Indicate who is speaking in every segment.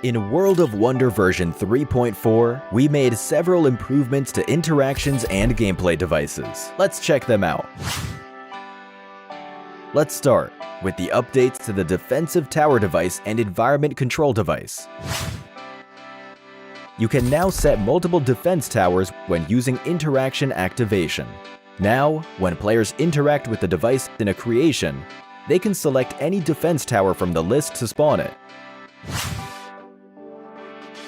Speaker 1: In World of Wonder version 3.4, we made several improvements to interactions and gameplay devices. Let's check them out. Let's start with the updates to the defensive tower device and environment control device. You can now set multiple defense towers when using interaction activation. Now, when players interact with the device in a creation, they can select any defense tower from the list to spawn it.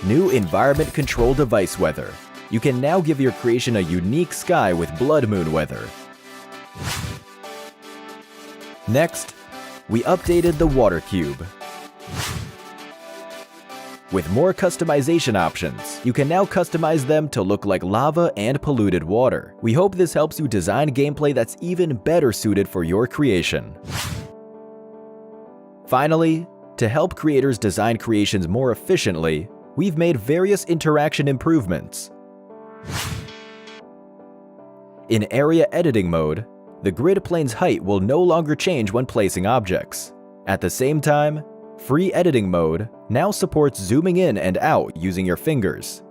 Speaker 1: New environment control device weather. You can now give your creation a unique sky with blood moon weather. Next, we updated the water cube. With more customization options, you can now customize them to look like lava and polluted water. We hope this helps you design gameplay that's even better suited for your creation. Finally, to help creators design creations more efficiently, we've made various interaction improvements. In area editing mode, the grid plane's height will no longer change when placing objects. At the same time, free editing mode now supports zooming in and out using your fingers.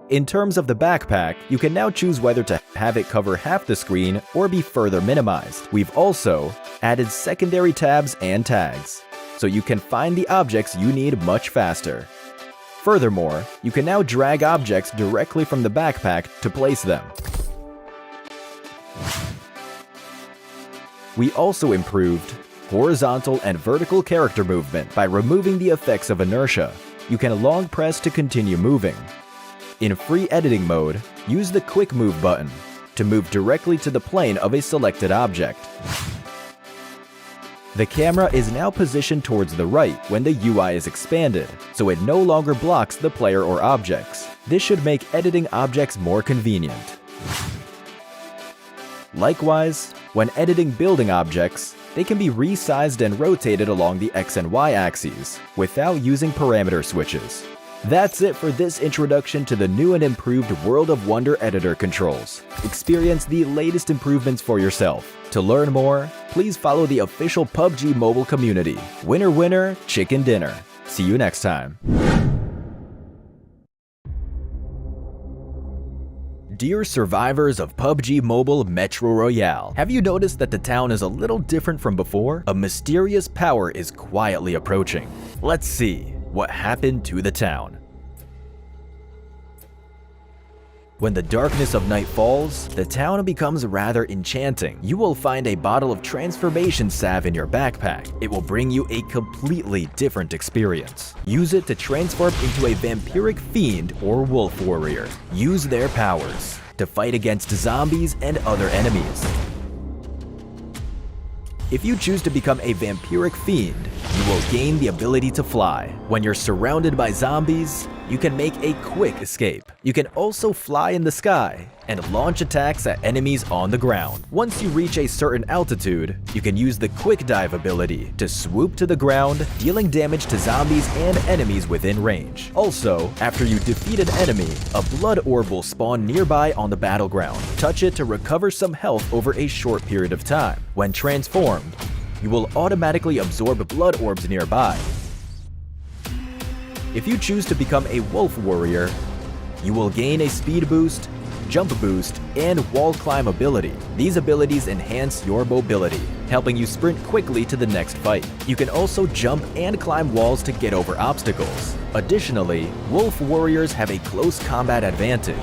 Speaker 1: In terms of the backpack, you can now choose whether to have it cover half the screen or be further minimized. We've also added secondary tabs and tags, so you can find the objects you need much faster. Furthermore, you can now drag objects directly from the backpack to place them. We also improved horizontal and vertical character movement by removing the effects of inertia. You can long press to continue moving. In free editing mode, use the quick move button to move directly to the plane of a selected object. The camera is now positioned towards the right when the UI is expanded, so it no longer blocks the player or objects. This should make editing objects more convenient. Likewise, when editing building objects, they can be resized and rotated along the X and Y axes without using parameter switches. That's it for this introduction to the new and improved World of Wonder editor controls. Experience the latest improvements for yourself. To learn more, please follow the official PUBG Mobile community. Winner winner, chicken dinner. See you next time. Dear survivors of PUBG Mobile Metro Royale, have you noticed that the town is a little different from before? A mysterious power is quietly approaching. Let's see what happened to the town. When the darkness of night falls, the town becomes rather enchanting. You will find a bottle of transformation salve in your backpack. It will bring you a completely different experience. Use it to transform into a vampiric fiend or wolf warrior. Use their powers to fight against zombies and other enemies. If you choose to become a vampiric fiend, you will gain the ability to fly. When you're surrounded by zombies, you can make a quick escape. You can also fly in the sky and launch attacks at enemies on the ground. Once you reach a certain altitude, you can use the quick dive ability to swoop to the ground, dealing damage to zombies and enemies within range. Also, after you defeat an enemy, a blood orb will spawn nearby on the battleground. Touch it to recover some health over a short period of time. When transformed, you will automatically absorb blood orbs nearby. If you choose to become a wolf warrior, you will gain a speed boost, jump boost, and wall climb ability. These abilities enhance your mobility, helping you sprint quickly to the next fight. You can also jump and climb walls to get over obstacles. Additionally, wolf warriors have a close combat advantage.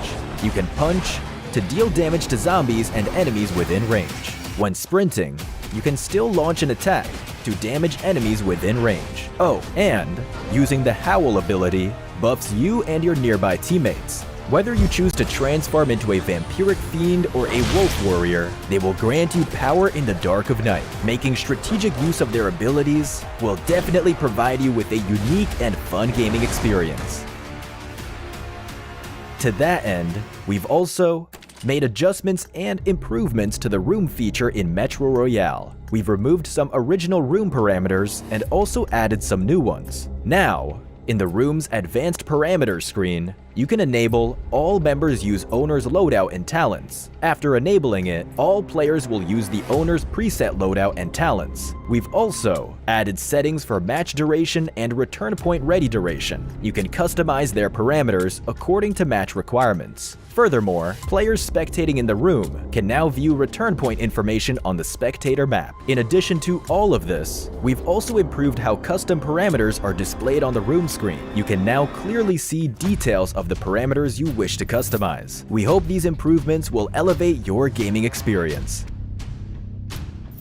Speaker 1: You can punch to deal damage to zombies and enemies within range. When sprinting, you can still launch an attack to damage enemies within range. Oh, and using the Howl ability buffs you and your nearby teammates. Whether you choose to transform into a vampiric fiend or a wolf warrior, they will grant you power in the dark of night. Making strategic use of their abilities will definitely provide you with a unique and fun gaming experience. To that end, we've also made adjustments and improvements to the room feature in Metro Royale. We've removed some original room parameters and also added some new ones. Now, in the room's advanced parameters screen, You can enable all members use owner's loadout and talents. After enabling it, all players will use the owner's preset loadout and talents. We've also added settings for match duration and return point ready duration. You can customize their parameters according to match requirements. Furthermore, players spectating in the room can now view return point information on the spectator map. In addition to all of this, we've also improved how custom parameters are displayed on the room screen. You can now clearly see details of the parameters you wish to customize. We hope these improvements will elevate your gaming experience.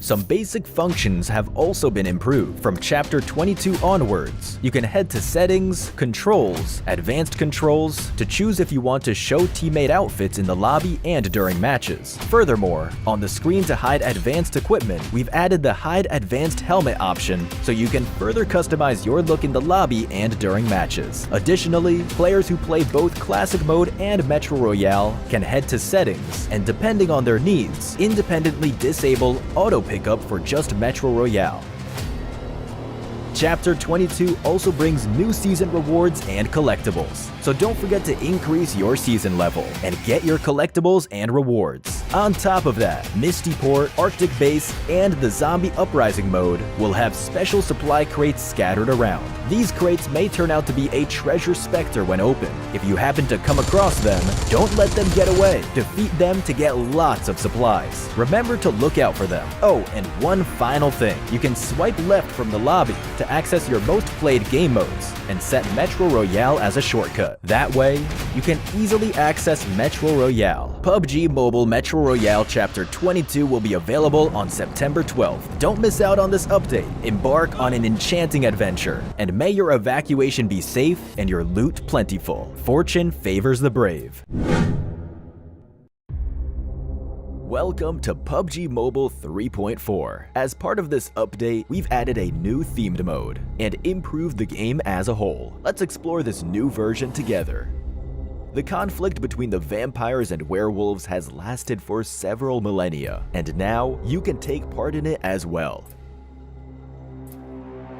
Speaker 1: Some basic functions have also been improved. From Chapter 22 onwards, you can head to Settings, Controls, Advanced Controls to choose if you want to show teammate outfits in the lobby and during matches. Furthermore, on the screen to hide advanced equipment, we've added the Hide Advanced Helmet option so you can further customize your look in the lobby and during matches. Additionally, players who play both Classic Mode and Metro Royale can head to Settings and, depending on their needs, independently disable auto pickup for just Metro Royale. Chapter 22 also brings new season rewards and collectibles, so don't forget to increase your season level and get your collectibles and rewards. On top of that, Misty Port, Arctic Base, and the Zombie Uprising mode will have special supply crates scattered around. These crates may turn out to be a treasure specter when open. If you happen to come across them, don't let them get away. Defeat them to get lots of supplies. Remember to look out for them. Oh, and one final thing. You can swipe left from the lobby to access your most played game modes and set Metro Royale as a shortcut. That way, you can easily access Metro Royale. PUBG Mobile Metro Royale Chapter 22 will be available on September 12th. Don't miss out on this update. Embark on an enchanting adventure, and may your evacuation be safe and your loot plentiful. Fortune favors the brave. Welcome to PUBG Mobile 3.4. As part of this update, we've added a new themed mode and improved the game as a whole. Let's explore this new version together. The conflict between the vampires and werewolves has lasted for several millennia, and now you can take part in it as well.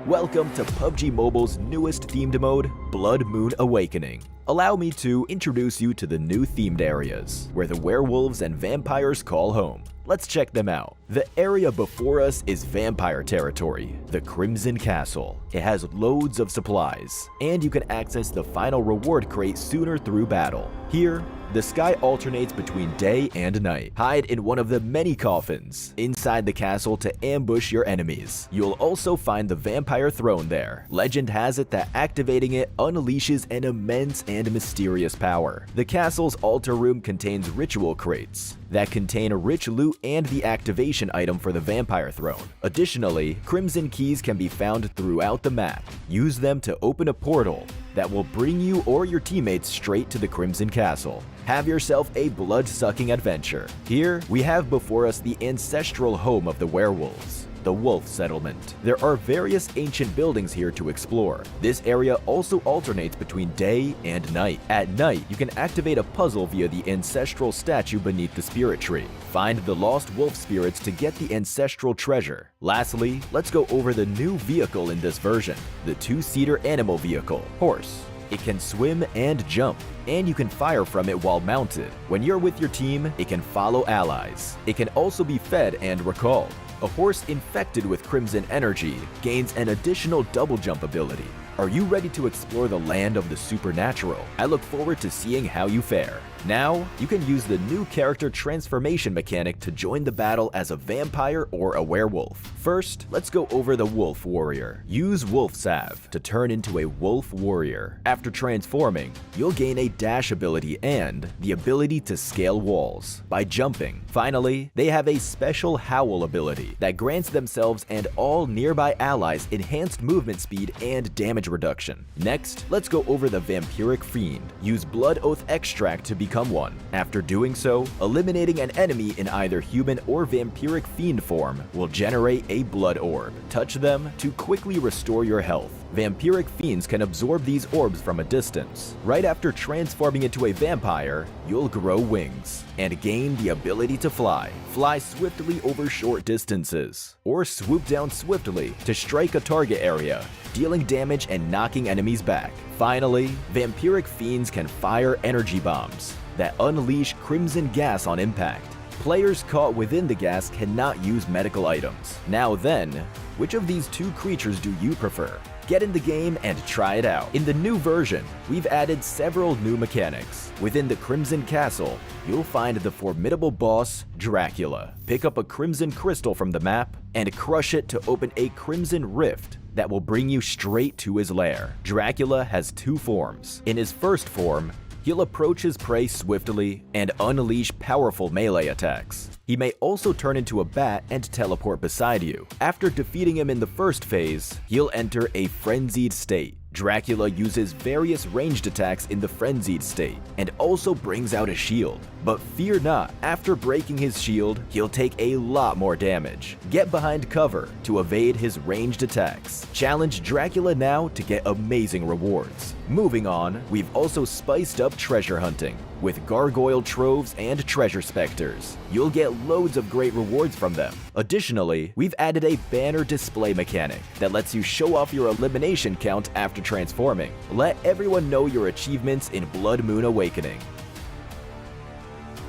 Speaker 1: Welcome to PUBG Mobile's newest themed mode, Blood Moon Awakening. Allow me to introduce you to the new themed areas, where the werewolves and vampires call home. Let's check them out. The area before us is vampire territory, the Crimson Castle. It has loads of supplies, and you can access the final reward crate sooner through battle. Here, the sky alternates between day and night. Hide in one of the many coffins inside the castle to ambush your enemies. You'll also find the vampire throne there. Legend has it that activating it unleashes an immense and mysterious power. The castle's altar room contains ritual crates that contain rich loot and the activation item for the vampire throne. Additionally, crimson keys can be found throughout the map. Use them to open a portal that will bring you or your teammates straight to the Crimson Castle. Have yourself a blood-sucking adventure. Here, we have before us the ancestral home of the werewolves, the Wolf Settlement. There are various ancient buildings here to explore. This area also alternates between day and night. At night, you can activate a puzzle via the ancestral statue beneath the spirit tree. Find the lost wolf spirits to get the ancestral treasure. Lastly, let's go over the new vehicle in this version, the two-seater animal vehicle, Horse. It can swim and jump, and you can fire from it while mounted. When you're with your team, it can follow allies. It can also be fed and recalled. A horse infected with crimson energy gains an additional double jump ability. Are you ready to explore the land of the supernatural? I look forward to seeing how you fare. Now, you can use the new character transformation mechanic to join the battle as a vampire or a werewolf. First, let's go over the Wolf Warrior. Use Wolf Salve to turn into a Wolf Warrior. After transforming, you'll gain a dash ability and the ability to scale walls by jumping. Finally, they have a special Howl ability that grants themselves and all nearby allies enhanced movement speed and damage reduction. Next, let's go over the Vampiric Fiend. Use Blood Oath Extract to become one. After doing so, eliminating an enemy in either human or vampiric fiend form will generate a blood orb. Touch them to quickly restore your health. Vampiric fiends can absorb these orbs from a distance. Right after transforming into a vampire, you'll grow wings and gain the ability to fly. Fly swiftly over short distances, or swoop down swiftly to strike a target area, dealing damage and and knocking enemies back. Finally, vampiric fiends can fire energy bombs that unleash crimson gas on impact. Players caught within the gas cannot use medical items. Now then, which of these two creatures do you prefer? Get in the game and try it out. In the new version, we've added several new mechanics. Within the Crimson Castle, you'll find the formidable boss, Dracula. Pick up a crimson crystal from the map and crush it to open a crimson rift that will bring you straight to his lair. Dracula has two forms. In his first form, he'll approach his prey swiftly and unleash powerful melee attacks. He may also turn into a bat and teleport beside you. After defeating him in the first phase, he'll enter a frenzied state. Dracula uses various ranged attacks in the frenzied state and also brings out a shield. But fear not, after breaking his shield, he'll take a lot more damage. Get behind cover to evade his ranged attacks. Challenge Dracula now to get amazing rewards. Moving on, we've also spiced up treasure hunting with gargoyle troves and treasure specters. You'll get loads of great rewards from them. Additionally, we've added a banner display mechanic that lets you show off your elimination count after transforming. Let everyone know your achievements in Blood Moon Awakening.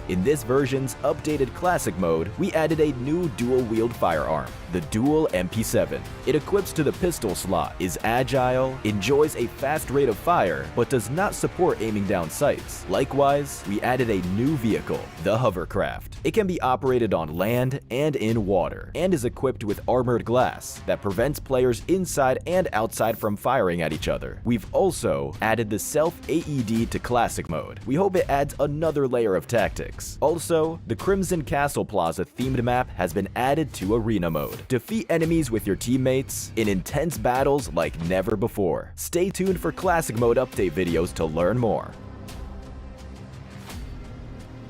Speaker 1: In this version's updated classic mode, we added a new dual-wield firearm, the Dual MP7. It equips to the pistol slot, is agile, enjoys a fast rate of fire, but does not support aiming down sights. Likewise, we added a new vehicle, the Hovercraft. It can be operated on land and in water, and is equipped with armored glass that prevents players inside and outside from firing at each other. We've also added the self-AED to classic mode. We hope it adds another layer of tactics. Also, the Crimson Castle Plaza themed map has been added to arena mode. Defeat enemies with your teammates in intense battles like never before. Stay tuned for classic mode update videos to learn more.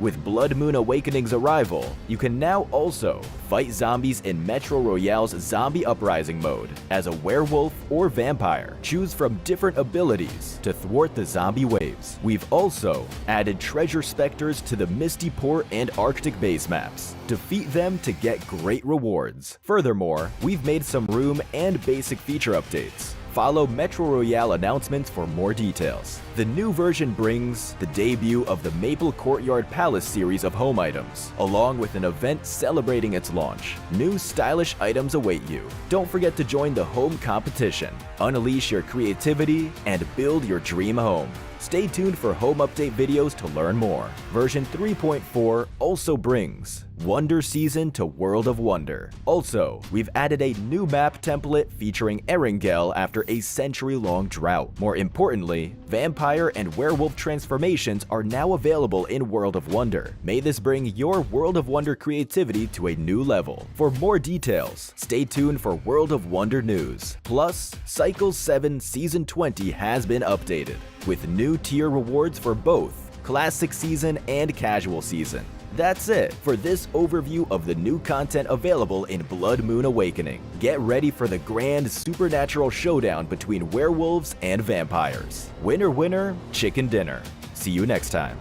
Speaker 1: With Blood Moon Awakening's arrival, you can now also fight zombies in Metro Royale's Zombie Uprising mode as a werewolf or vampire. Choose from different abilities to thwart the zombie waves. We've also added treasure specters to the Misty Port and Arctic base maps. Defeat them to get great rewards. Furthermore, we've made some room and basic feature updates. Follow Metro Royale announcements for more details. The new version brings the debut of the Maple Courtyard Palace series of home items, along with an event celebrating its launch. New stylish items await you. Don't forget to join the home competition. Unleash your creativity and build your dream home. Stay tuned for home update videos to learn more. Version 3.4 also brings Wonder Season to World of Wonder. Also, we've added a new map template featuring Erangel after a century-long drought. More importantly, vampire and werewolf transformations are now available in World of Wonder. May this bring your World of Wonder creativity to a new level. For more details, stay tuned for World of Wonder news. Plus, Cycle 7 Season 20 has been updated, with new tier rewards for both Classic Season and Casual Season. That's it for this overview of the new content available in Blood Moon Awakening. Get ready for the grand supernatural showdown between werewolves and vampires. Winner, winner, chicken dinner. See you next time.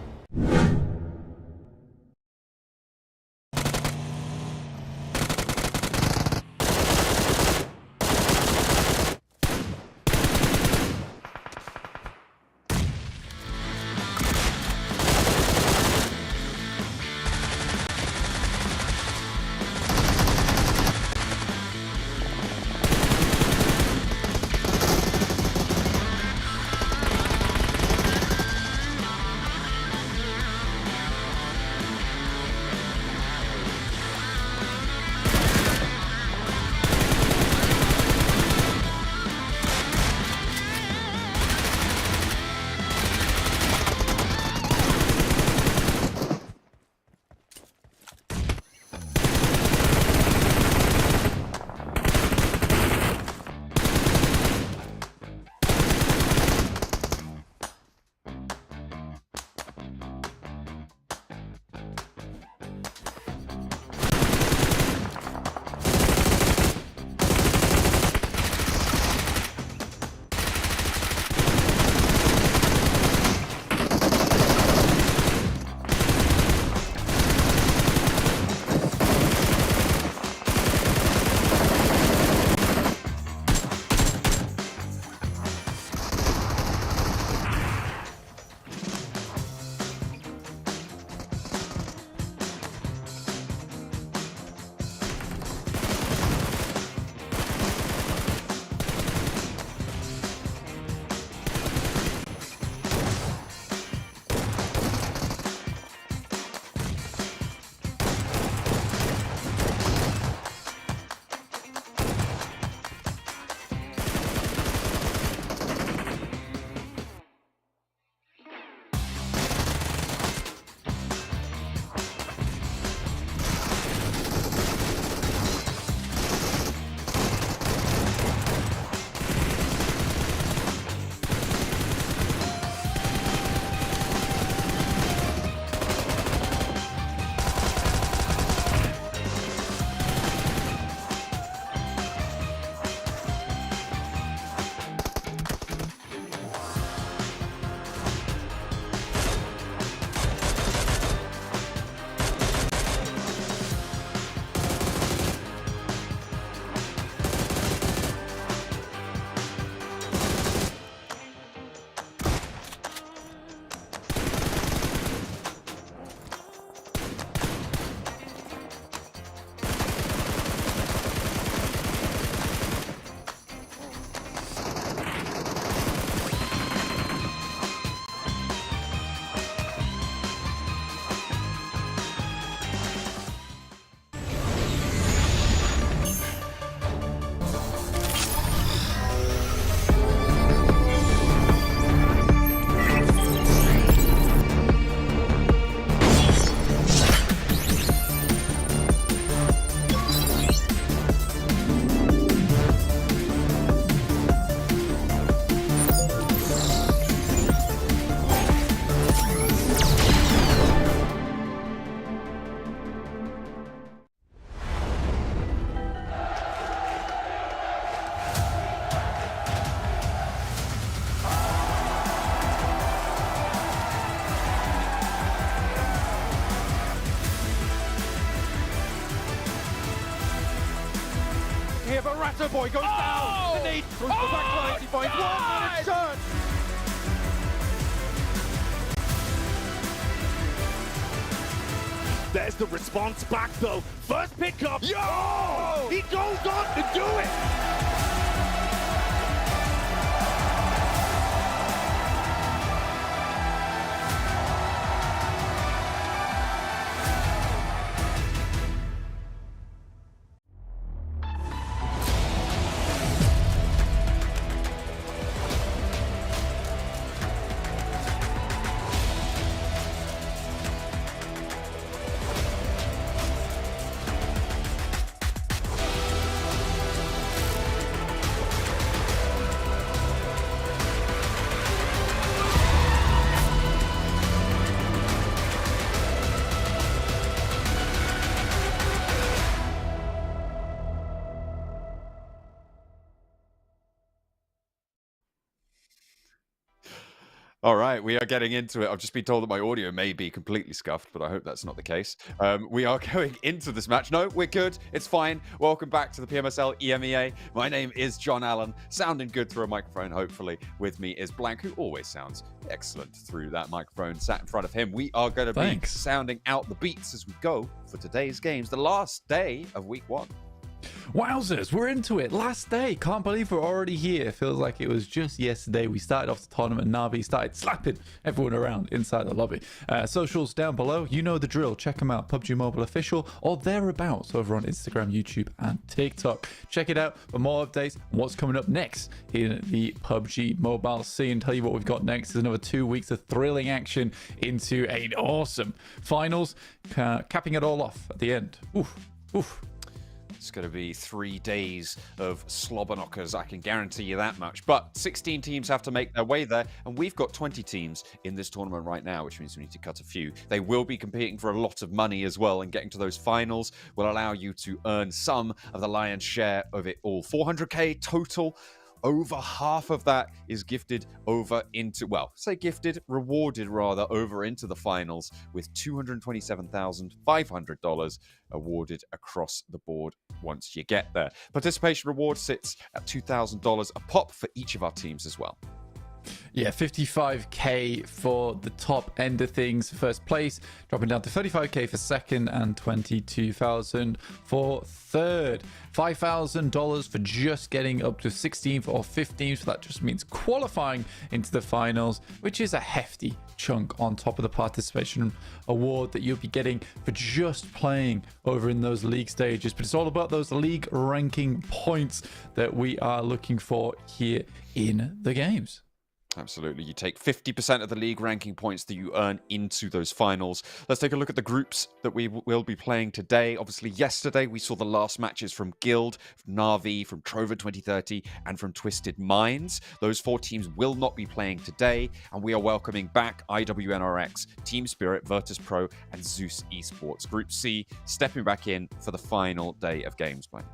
Speaker 2: here, but Ratto Boy goes down. The need goes back to 90 points. 1 minute turn.
Speaker 3: There's the response back though. First pickup. Yo! He goes on to do it.
Speaker 4: All right, we are getting into it. I've just been told that my audio may be completely scuffed, but I hope that's not the case. We are going into this match. No, we're good. It's fine. Welcome back to the PMSL EMEA. My name is John Allen, sounding good through a microphone, hopefully. With me is Blank, who always sounds excellent through that microphone sat in front of him. We are going to be sounding out the beats as we go for today's games, the last day of week 1.
Speaker 5: Wowzers, we're into it. Last day. Can't believe we're already here. Feels like it was just yesterday. We started off the tournament. Na'Vi started slapping everyone around inside the lobby. Socials down below. You know the drill. Check them out. PUBG Mobile Official or thereabouts over on Instagram, YouTube, and TikTok. Check it out for more updates on what's coming up next in the PUBG Mobile scene. Tell you what we've got next is another 2 weeks of thrilling action into an awesome finals, capping it all off at the end. Oof, oof.
Speaker 4: It's going to be 3 days of slobber knockers, I can guarantee you that much. But 16 teams have to make their way there, and we've got 20 teams in this tournament right now, which means we need to cut a few. They will be competing for a lot of money as well, and getting to those finals will allow you to earn some of the lion's share of it all. 400k total. Over half of that is gifted over into, well, say gifted, rewarded rather, over into the finals with $227,500 awarded across the board once you get there. Participation reward sits at $2,000 a pop for each of our teams as well.
Speaker 5: Yeah, 55k for the top end of things, first place, dropping down to 35k for second and 22,000 for third. $5,000 for just getting up to 16th or 15th. So that just means qualifying into the finals, which is a hefty chunk on top of the participation award that you'll be getting for just playing over in those league stages. But it's all about those league ranking points that we are looking for here in the games.
Speaker 4: Absolutely. You take 50% of the league ranking points that you earn into those finals. Let's take a look at the groups that we will be playing today. Obviously, yesterday we saw the last matches from Guild, from Na'Vi, from Trover 2030, and from Twisted Minds. Those 4 teams will not be playing today, and we are welcoming back IWNRX, Team Spirit, Virtus Pro, and Zeus Esports. Group C stepping back in for the final day of games playing.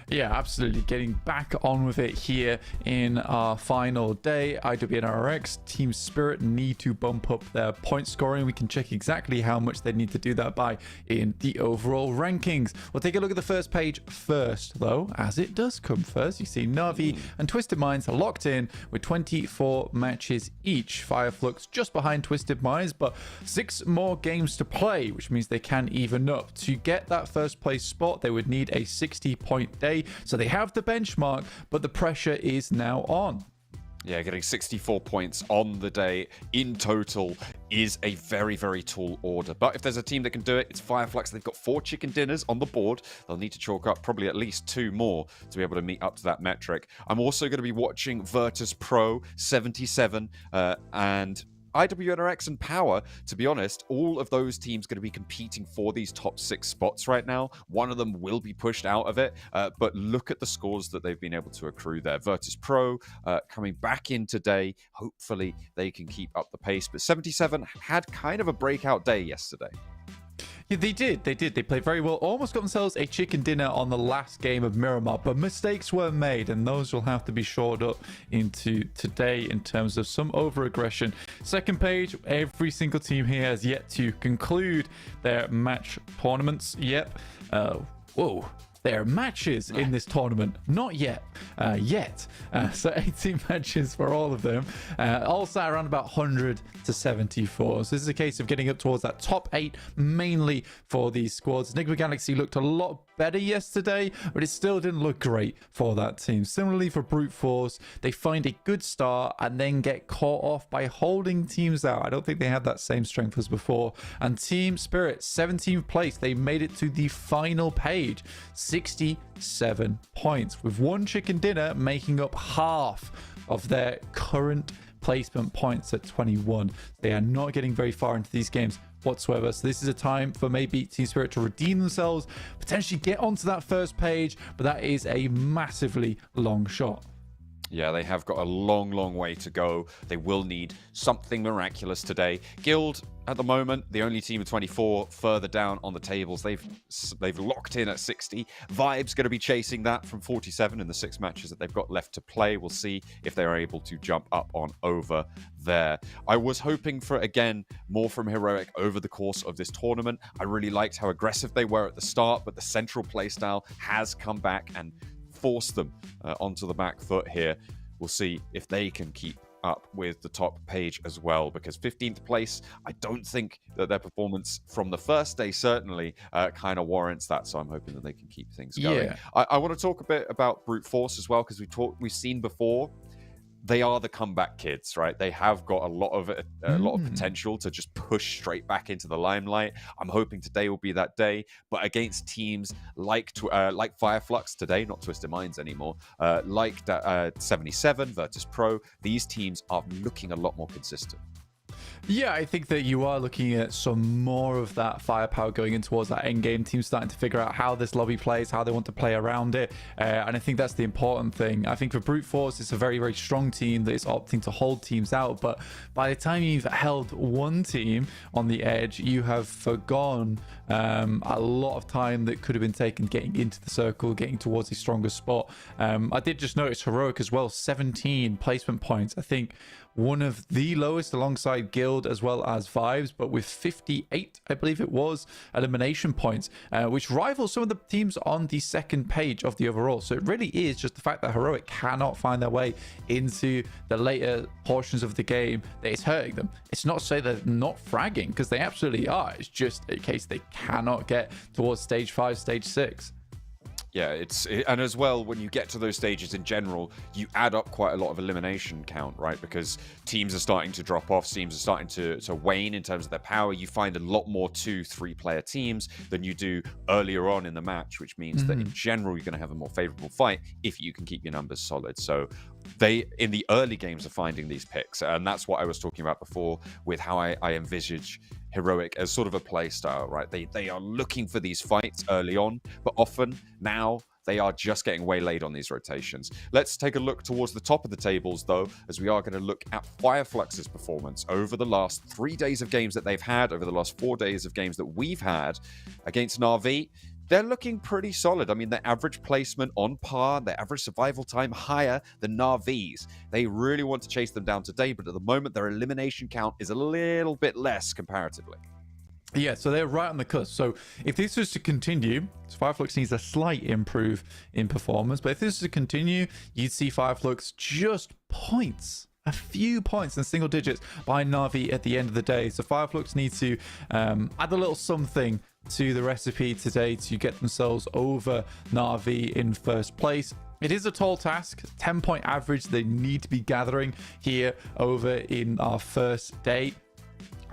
Speaker 5: Yeah, absolutely. Getting back on with it here in our final day. IWNRX, Team Spirit need to bump up their point scoring. We can check exactly how much they need to do that by in the overall rankings. We'll take a look at the first page first, though, as it does come first. You see Na'Vi and Twisted Minds are locked in with 24 matches each. Fireflux just behind Twisted Minds, but 6 more games to play, which means they can even up. To get that first place spot, they would need a 60-point day. So they have the benchmark, but the pressure is now on.
Speaker 4: Yeah, getting 64 points on the day in total is a very, very tall order. But if there's a team that can do it, it's Fireflux. They've got 4 chicken dinners on the board. They'll need to chalk up probably at least 2 more to be able to meet up to that metric. I'm also going to be watching Virtus Pro 77 and IWNRX and Power. To be honest, all of those teams going to be competing for these top 6 spots right now. One of them will be pushed out of it, but look at the scores that they've been able to accrue there. Virtus Pro coming back in today. Hopefully they can keep up the pace, but 77 had kind of a breakout day yesterday.
Speaker 5: Yeah, they did. They played very well. Almost got themselves a chicken dinner on the last game of Miramar, but mistakes were made, and those will have to be shored up into today in terms of some over-aggression. Second page, every single team here has yet to conclude their match tournaments. Yep. Whoa. there are matches in this tournament. Not yet. So 18 matches for all of them. All sat around about 100 to 74. So this is a case of getting up towards that top 8, mainly for these squads. Enigma Galaxy looked a lot better yesterday, but it still didn't look great for that team. Similarly for Brute Force, they find a good start and then get caught off by holding teams out. I don't think they had that same strength as before. And Team Spirit, 17th place, they made it to the final page, 67 points, with one chicken dinner making up half of their current placement points at 21. They are not getting very far into these games whatsoever. So this is a time for maybe Team Spirit to redeem themselves, potentially get onto that first page, but that is a massively long shot.
Speaker 4: Yeah, they have got a long way to go. They will need something miraculous today. Guild, at the moment, the only team of 24 further down on the tables. They've locked in at 60. Vibe's going to be chasing that from 47 in the 6 matches that they've got left to play. We'll see if they're able to jump up on over there. I was hoping for, again, more from Heroic over the course of this tournament. I really liked how aggressive they were at the start, but the central playstyle has come back and force them onto the back foot here. We'll see if they can keep up with the top page as well, because 15th place, I don't think that their performance from the first day certainly kind of warrants that. So I'm hoping that they can keep things going.
Speaker 5: Yeah.
Speaker 4: I want to talk a bit about Brute Force as well, because we've seen before. They are the comeback kids, right? They have got a lot of potential to just push straight back into the limelight. I'm hoping today will be that day, but against teams like Fireflux today, not Twisted Minds anymore, like 77, Virtus Pro, these teams are looking a lot more consistent.
Speaker 5: Yeah, I think that you are looking at some more of that firepower going in towards that end game. Team starting to figure out how this lobby plays, how they want to play around it. And I think that's the important thing. I think for Brute Force, it's a very strong team that is opting to hold teams out. But by the time you've held one team on the edge, you have forgone a lot of time that could have been taken getting into the circle, getting towards a stronger spot. I did just notice Heroic as well, 17 placement points. I think one of the lowest alongside Guild as well as Vibes, but with 58, I believe it was, elimination points, which rivals some of the teams on the second page of the overall. So it really is just the fact that Heroic cannot find their way into the later portions of the game that is hurting them. It's not to say they're not fragging, because they absolutely are. It's just a case they cannot get towards stage 5, stage 6.
Speaker 4: Yeah, and as well, when you get to those stages in general, you add up quite a lot of elimination count, right? Because teams are starting to drop off, teams are starting to wane in terms of their power. You find a lot more 2-3 player teams than you do earlier on in the match, which means that in general, you're going to have a more favorable fight if you can keep your numbers solid. So they, in the early games, are finding these picks. And that's what I was talking about before with how I envisage Heroic as sort of a play style, right? They are looking for these fights early on, but often now they are just getting waylaid on these rotations. Let's take a look towards the top of the tables, though, as we are going to look at Fireflux's performance over the last 3 days of games that they've had, over the last 4 days of games that we've had against Na'Vi. They're looking pretty solid. I mean, their average placement on par, their average survival time higher than Na'Vi's. They really want to chase them down today, but at the moment, their elimination count is a little bit less comparatively.
Speaker 5: Yeah, so they're right on the cusp. So if this was to continue, Fireflux needs a slight improve in performance, but if this was to continue, you'd see Fireflux just points. A few points in single digits behind Na'Vi at the end of the day. So Fireflux needs to add a little something to the recipe today to get themselves over Na'Vi in first place. It is a tall task, 10-point average they need to be gathering here over in our first day.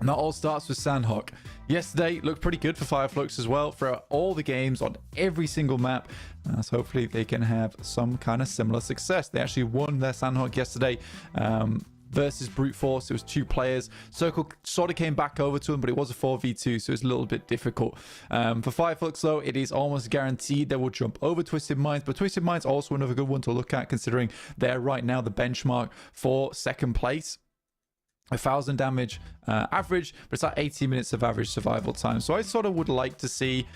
Speaker 5: And that all starts with Sandhawk. Yesterday looked pretty good for Fireflux as well throughout all the games on every single map. So hopefully they can have some kind of similar success. They actually won their Sandhawk yesterday versus Brute Force. It was 2 players. Circle sort of came back over to them, but it was a 4v2, so it's a little bit difficult. For Fireflux, though, it is almost guaranteed they will jump over Twisted Minds, but Twisted Minds also another good one to look at, considering they're right now the benchmark for second place. 1,000 damage average, but it's like 18 minutes of average survival time. So I sort of would like to see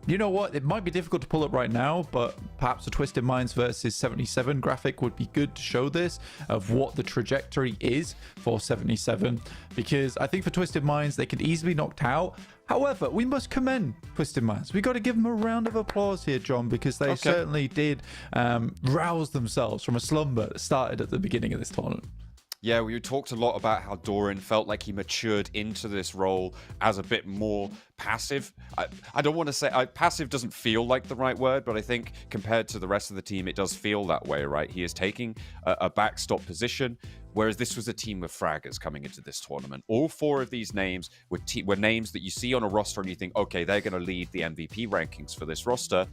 Speaker 5: You know what? It might be difficult to pull up right now, but perhaps a Twisted Minds versus 77 graphic would be good to show this of what the trajectory is for 77, because I think for Twisted Minds, they could easily be knocked out. However, we must commend Twisted Minds. We got to give them a round of applause here, John, because they certainly did rouse themselves from a slumber that started at the beginning of this tournament.
Speaker 4: Yeah, we talked a lot about how Doran felt like he matured into this role as a bit more passive. I don't want to say passive doesn't feel like the right word, but I think compared to the rest of the team, it does feel that way, right? He is taking a backstop position, whereas this was a team of fraggers coming into this tournament. All 4 of these names were names that you see on a roster and you think, okay, they're going to lead the MVP rankings for this roster.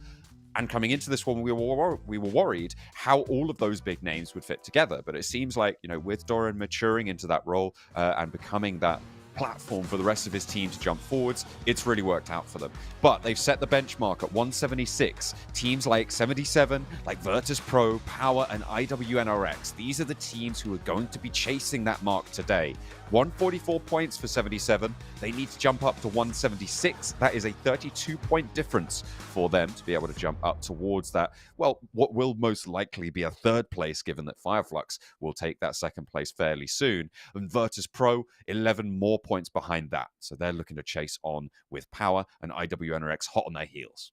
Speaker 4: And coming into this one, we were worried how all of those big names would fit together. But it seems like, you know, with Doran maturing into that role and becoming that platform for the rest of his team to jump forwards, it's really worked out for them. But they've set the benchmark at 176. Teams like 77, like Virtus Pro, Power, and IWNRX, these are the teams who are going to be chasing that mark today. 144 points for 77. They need to jump up to 176. That is a 32-point difference for them to be able to jump up towards that, well, what will most likely be a 3rd place, given that Fireflux will take that 2nd place fairly soon. And Virtus Pro, 11 more points behind that. So they're looking to chase on with Power and IWNRX hot on their heels.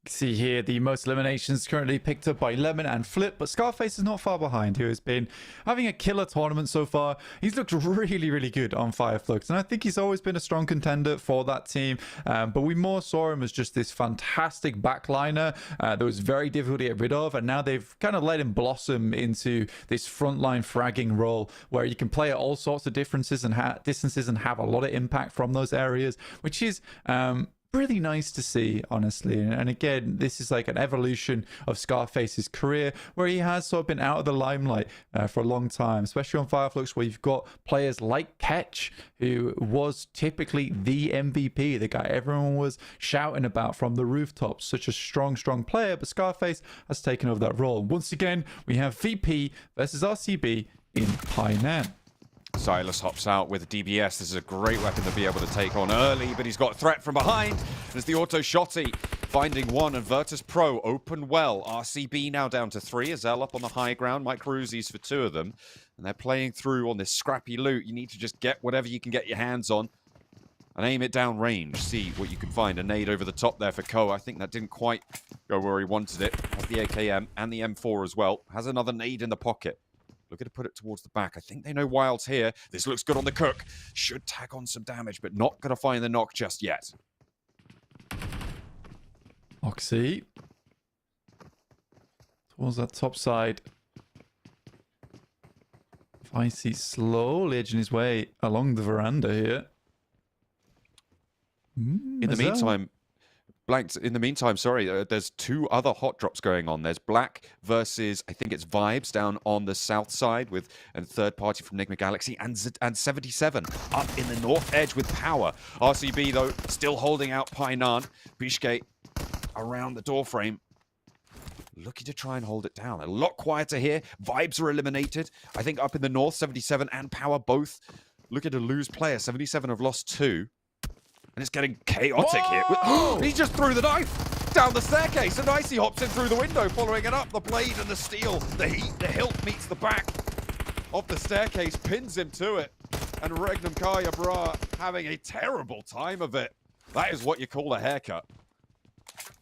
Speaker 5: See here, the most eliminations currently picked up by Lemon and Flip, but Scarface is not far behind, who has been having a killer tournament so far. He's looked really, really good on Fireflux, and I think he's always been a strong contender for that team, but we more saw him as just this fantastic backliner that was very difficult to get rid of, and now they've kind of let him blossom into this frontline fragging role where you can play at all sorts of distances and have a lot of impact from those areas, which is really nice to see, honestly. And again, this is like an evolution of Scarface's career where he has sort of been out of the limelight for a long time, especially on Fireflux, where you've got players like Ketch, who was typically the MVP, the guy everyone was shouting about from the rooftops. Such a strong player, but Scarface has taken over that role. Once again, we have VP versus RCB in Hainan.
Speaker 4: Silas hops out with a DBS. This is a great weapon to be able to take on early, but he's got a threat from behind. There's the auto shotty finding one, and Virtus Pro open well. RCB now down to 3. Azel up on the high ground. Micro Uzis for 2 of them. And they're playing through on this scrappy loot. You need to just get whatever you can get your hands on and aim it down range. See what you can find. A nade over the top there for Ko. I think that didn't quite go where he wanted it. Has the AKM and the M4 as well. Has another nade in the pocket. Looking to put it towards the back. I think they know Wild's here. This looks good on the Cook. Should tag on some damage, but not going to find the knock just yet.
Speaker 5: Oxy. Towards that top side. Vicey slowly edging his way along the veranda here.
Speaker 4: In the meantime, Blanked. In the meantime, sorry, there's 2 other hot drops going on. There's Black versus, I think it's Vibes down on the south side with a third party from Enigma Galaxy and 77 up in the north edge with Power. RCB, though, still holding out Painan. Bishke around the doorframe. Looking to try and hold it down. A lot quieter here. Vibes are eliminated. I think up in the north, 77 and Power both looking to lose players. 77 have lost 2. And it's getting chaotic here. He just threw the knife down the staircase, and Icy hops in through the window, following it up. The blade and the steel, the heat, the hilt meets the back of the staircase, pins him to it. And Regnum Kaya Bra having a terrible time of it. That is what you call a haircut.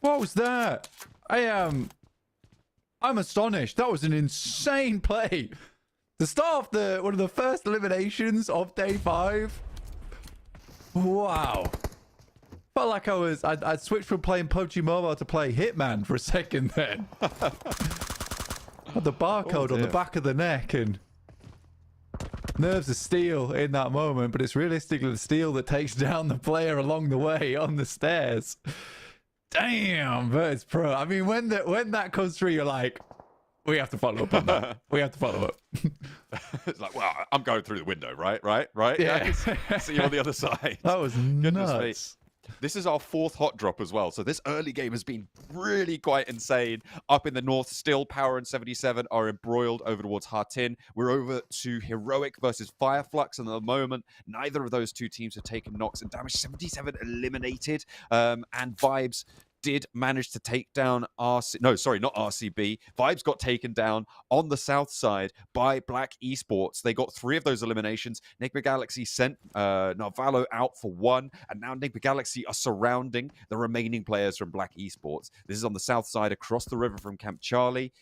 Speaker 5: What was that? I'm astonished. That was an insane play. To start off one of the first eliminations of day 5. Wow. Felt like I'd switched from playing PUBG Mobile to play Hitman for a second then. Had the barcode on the back of the neck and nerves of steel in that moment, but it's realistically the steel that takes down the player along the way on the stairs. Damn, Virtus Pro. I mean, when that comes through, you're like, we have to follow up on that. We have to follow up.
Speaker 4: It's like, well, I'm going through the window, right?
Speaker 5: Yeah.
Speaker 4: See you on the other side.
Speaker 5: That was nuts.
Speaker 4: This is our 4th hot drop as well. So this early game has been really quite insane. Up in the north, still Power and 77 are embroiled over towards Hartin. We're over to Heroic versus Fireflux. And at the moment, neither of those two teams have taken knocks and damage. 77 eliminated. And Vibes did manage to take down no, sorry, not RCB. Vibes got taken down on the south side by Black Esports. They got 3 of those eliminations. Nigma Galaxy sent Narvalo out for 1, and now Nigma Galaxy are surrounding the remaining players from Black Esports. This is on the south side across the river from Camp Charlie.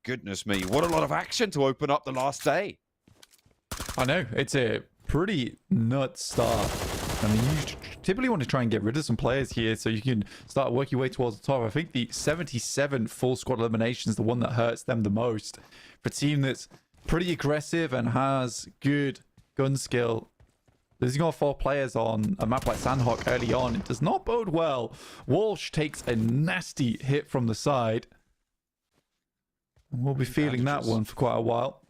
Speaker 4: Goodness me, what a lot of action to open up the last day.
Speaker 5: I know, it's a pretty nuts start. I mean, you typically want to try and get rid of some players here so you can start working your way towards the top. I think the 77 full squad elimination is the one that hurts them the most. For a team that's pretty aggressive and has good gun skill, losing all 4 players on a map like Sandhawk early on, it does not bode well. Walsh takes a nasty hit from the side. And we'll be feeling that one for quite a while.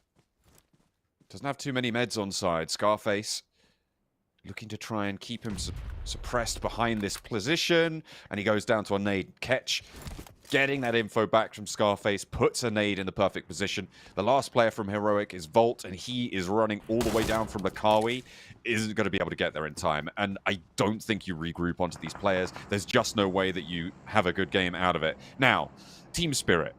Speaker 4: Doesn't have too many meds on side. Scarface looking to try and keep him suppressed behind this position. And he goes down to a nade. Ketch getting that info back from Scarface, puts a nade in the perfect position. The last player from Heroic is Volt, and he is running all the way down from Lakawi. Isn't going to be able to get there in time. And I don't think you regroup onto these players. There's just no way that you have a good game out of it. Now, Team Spirit.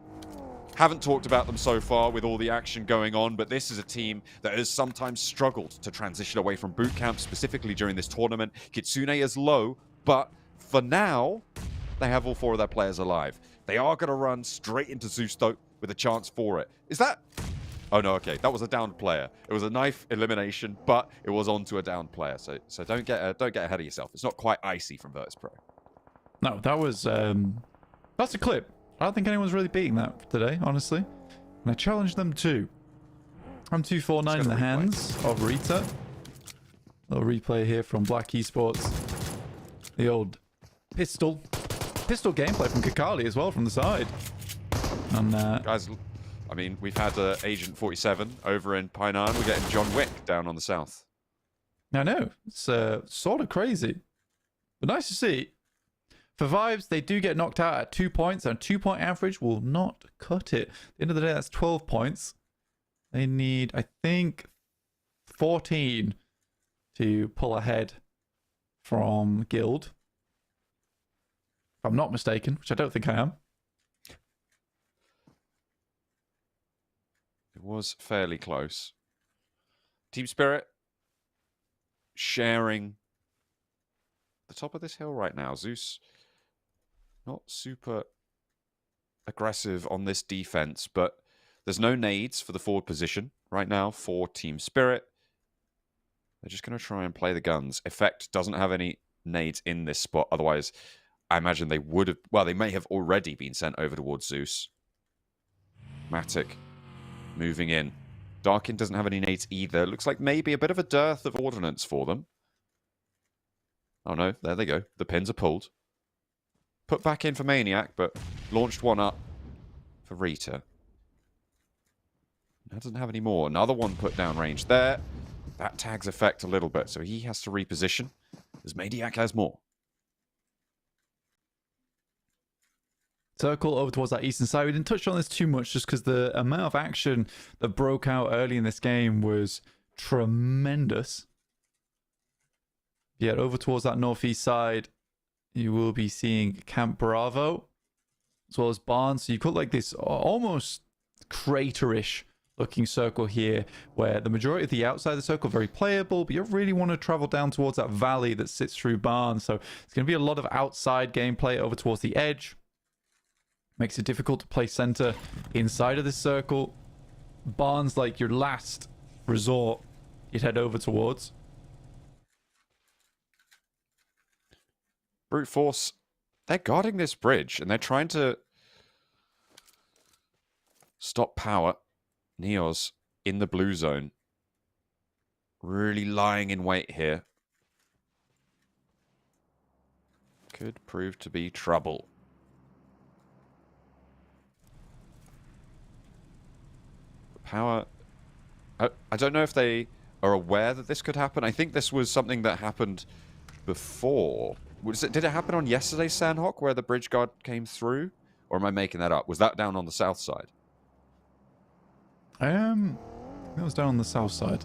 Speaker 4: Haven't talked about them so far with all the action going on, but this is a team that has sometimes struggled to transition away from boot camp, specifically during this tournament. Kitsune is low, but for now, they have all 4 of their players alive. They are going to run straight into Zeus, though, with a chance for it. Is that... Oh, no, okay. That was a downed player. It was a knife elimination, but it was onto a downed player. So don't get ahead of yourself. It's not quite icy from Virtus Pro.
Speaker 5: No, that was... that's a clip. I don't think anyone's really beating that today, honestly. And I challenge them too. I'm 249 in the hands of Rita. Little replay here from Black Esports. The old pistol gameplay from Kakali as well from the side. And
Speaker 4: guys, I mean, we've had Agent 47 over in Painan. We're getting John Wick down on the south.
Speaker 5: I know. It's sort of crazy. But nice to see. For Vibes, they do get knocked out at 2 points, and a 2-point average will not cut it. At the end of the day, that's 12 points. They need, I think, 14 to pull ahead from Guild. If I'm not mistaken, which I don't think I am.
Speaker 4: It was fairly close. Team Spirit sharing the top of this hill right now. Zeus not super aggressive on this defense, but there's no nades for the forward position right now for Team Spirit. They're just going to try and play the guns. Effect doesn't have any nades in this spot. Otherwise, I imagine they would have... Well, they may have already been sent over towards Zeus. Matic moving in. Darkin doesn't have any nades either. Looks like maybe a bit of a dearth of ordnance for them. Oh no, there they go. The pins are pulled. Put back in for Maniac, but launched one up for Rita. Now doesn't have any more. Another one put down range there. That tags Effect a little bit, so he has to reposition as Maniac has more.
Speaker 5: Circle over towards that eastern side. We didn't touch on this too much just because the amount of action that broke out early in this game was tremendous. Yet over towards that northeast side, you will be seeing Camp Bravo as well as Barnes. So you've got like this almost craterish looking circle here where the majority of the outside of the circle are very playable, but you really want to travel down towards that valley that sits through Barnes. So it's going to be a lot of outside gameplay over towards the edge. Makes it difficult to play center inside of this circle. Barnes, like your last resort, you'd head over towards.
Speaker 4: Brute Force, they're guarding this bridge, and they're trying to stop power. Neos in the blue zone. Really lying in wait here. Could prove to be trouble. Power... I don't know if they are aware that this could happen. I think this was something that happened before Did it happen on yesterday's Sandhawk where the bridge guard came through? Or am I making that up? Was that down on the south side?
Speaker 5: That was down on the south side.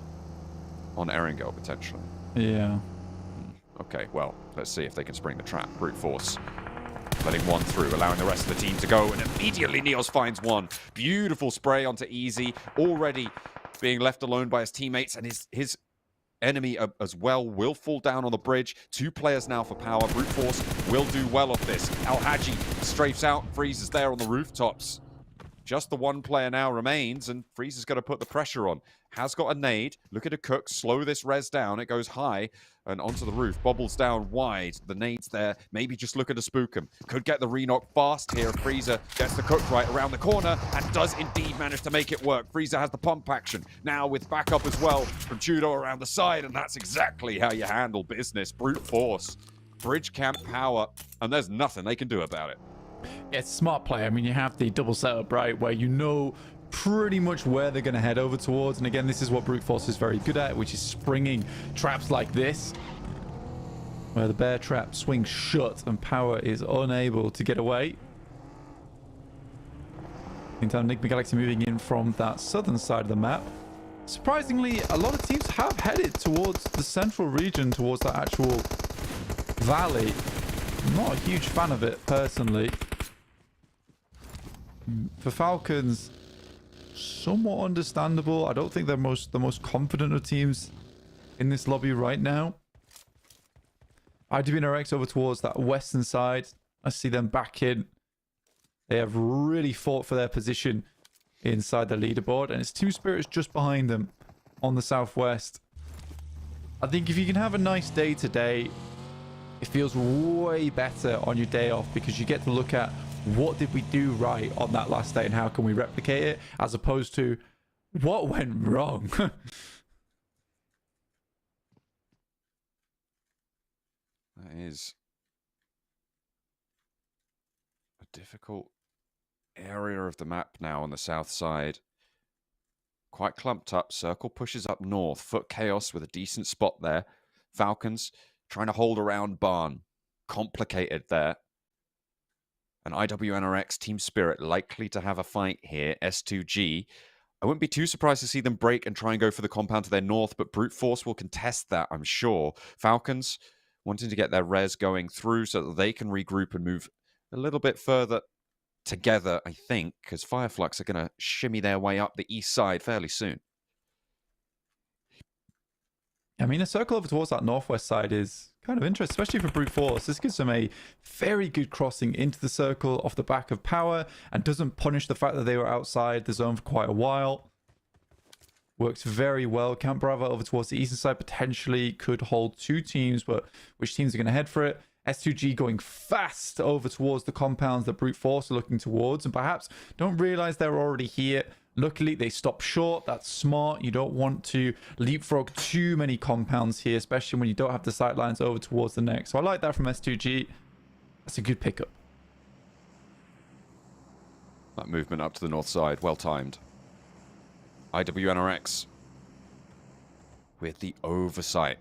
Speaker 4: On Erringel, potentially.
Speaker 5: Yeah.
Speaker 4: Okay, well, let's see if they can spring the trap. Brute force. Letting one through, allowing the rest of the team to go, and immediately Neos finds one. Beautiful spray onto Easy, already being left alone by his teammates, and his enemy as well will fall down on the bridge. 2 players now for power. Brute force will do well off this. Al-Haji strafes out and freezes there on the rooftops. Just the 1 player now remains, and Freeze is going to put the pressure on. Has got a nade. Look at a cook. Slow this res down. It goes high and onto the roof. Bobbles down wide. The nade's there. Maybe just look at a spook him. Could get the re-knock fast here. Freezer gets the cook right around the corner and does indeed manage to make it work. Freezer has the pump action. Now with backup as well from Chudo around the side, and that's exactly how you handle business. Brute force. Bridge camp power, and there's nothing they can do about it.
Speaker 5: Yeah, it's a smart play. I mean, you have the double setup, right, where you know pretty much where they're going to head over towards. And again, this is what Brute Force is very good at, which is springing traps like this, where the bear trap swings shut and Power is unable to get away. Meantime, Enigma Galaxy moving in from that southern side of the map. Surprisingly, a lot of teams have headed towards the central region, towards that actual valley. I'm not a huge fan of it, personally. For Falcons, somewhat understandable. I don't think they're the most confident of teams in this lobby right now. IDB and RX over towards that western side. I see them back in. They have really fought for their position inside the leaderboard, and it's Team Spirits just behind them on the southwest. I think if you can have a nice day today, it feels way better on your day off, because you get to look at what did we do right on that last day and how can we replicate it, as opposed to what went wrong.
Speaker 4: That is a difficult area of the map now on the south side. Quite clumped up. Circle pushes up north. Foot Chaos with a decent spot there. Falcons trying to hold around Barn. Complicated there. And IWNRX Team Spirit likely to have a fight here. S2G. I wouldn't be too surprised to see them break and try and go for the compound to their north, but Brute Force will contest that, I'm sure. Falcons wanting to get their res going through so that they can regroup and move a little bit further together, I think, because Fireflux are going to shimmy their way up the east side fairly soon.
Speaker 5: I mean, a circle over towards that northwest side is kind of interesting, especially for Brute Force. This gives them a very good crossing into the circle off the back of Power and doesn't punish the fact that they were outside the zone for quite a while. Works very well. Camp Bravo over towards the eastern side potentially could hold 2 teams, but which teams are going to head for it? S2G going fast over towards the compounds that Brute Force are looking towards, and perhaps don't realize they're already here. Luckily, they stop short. That's smart. You don't want to leapfrog too many compounds here, especially when you don't have the sight lines over towards the next. So I like that from S2G. That's a good pickup.
Speaker 4: That movement up to the north side, well timed. IWNRX with the oversight.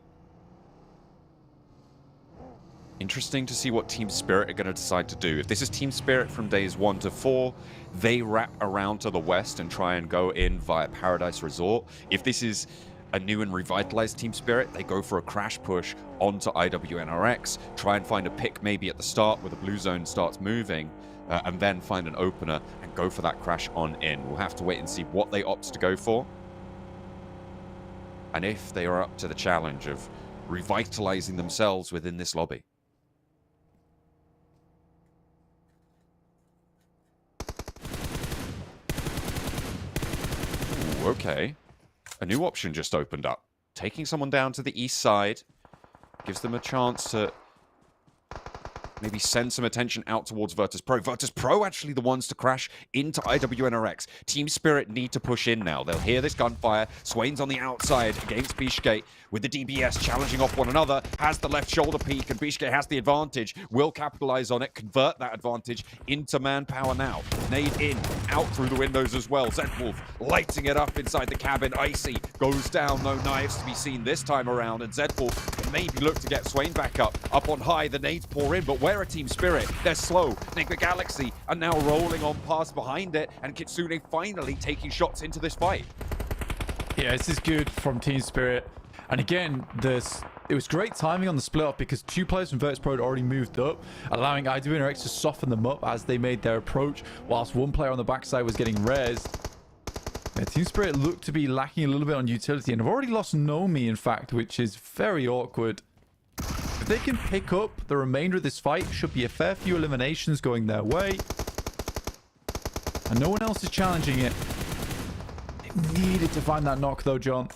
Speaker 4: Interesting to see what Team Spirit are going to decide to do. If this is Team Spirit from days 1 to 4, they wrap around to the west and try and go in via Paradise Resort. If this is a new and revitalized Team Spirit, they go for a crash push onto IWNRX, try and find a pick maybe at the start where the blue zone starts moving, and then find an opener and go for that crash on in. We'll have to wait and see what they opt to go for, and if they are up to the challenge of revitalizing themselves within this lobby. Ooh, okay. A new option just opened up. Taking someone down to the east side gives them a chance to maybe send some attention out towards Virtus Pro. Virtus Pro actually the ones to crash into IWNRX. Team Spirit need to push in now. They'll hear this gunfire. Swain's on the outside against Bishke with the DBS challenging off one another. Has the left shoulder peak, and Bishke has the advantage. Will capitalize on it, convert that advantage into manpower now. Nade in, out through the windows as well. Zedwolf lighting it up inside the cabin. Icy goes down, no knives to be seen this time around, and Zedwolf can maybe look to get Swain back up on high. The nades pour in, but where are Team Spirit? They're slow. Nigma Galaxy are now rolling on past behind it, and Kitsune finally taking shots into this fight.
Speaker 5: Yeah, this is good from Team Spirit. And again, it was great timing on the split up because 2 players from Virtus Pro had already moved up, allowing IWNRX to soften them up as they made their approach, whilst 1 player on the backside was getting rezzed. Yeah, Team Spirit looked to be lacking a little bit on utility, and have already lost Nomi, in fact, which is very awkward. If they can pick up the remainder of this fight, should be a fair few eliminations going their way. And no one else is challenging it. They needed to find that knock, though, John.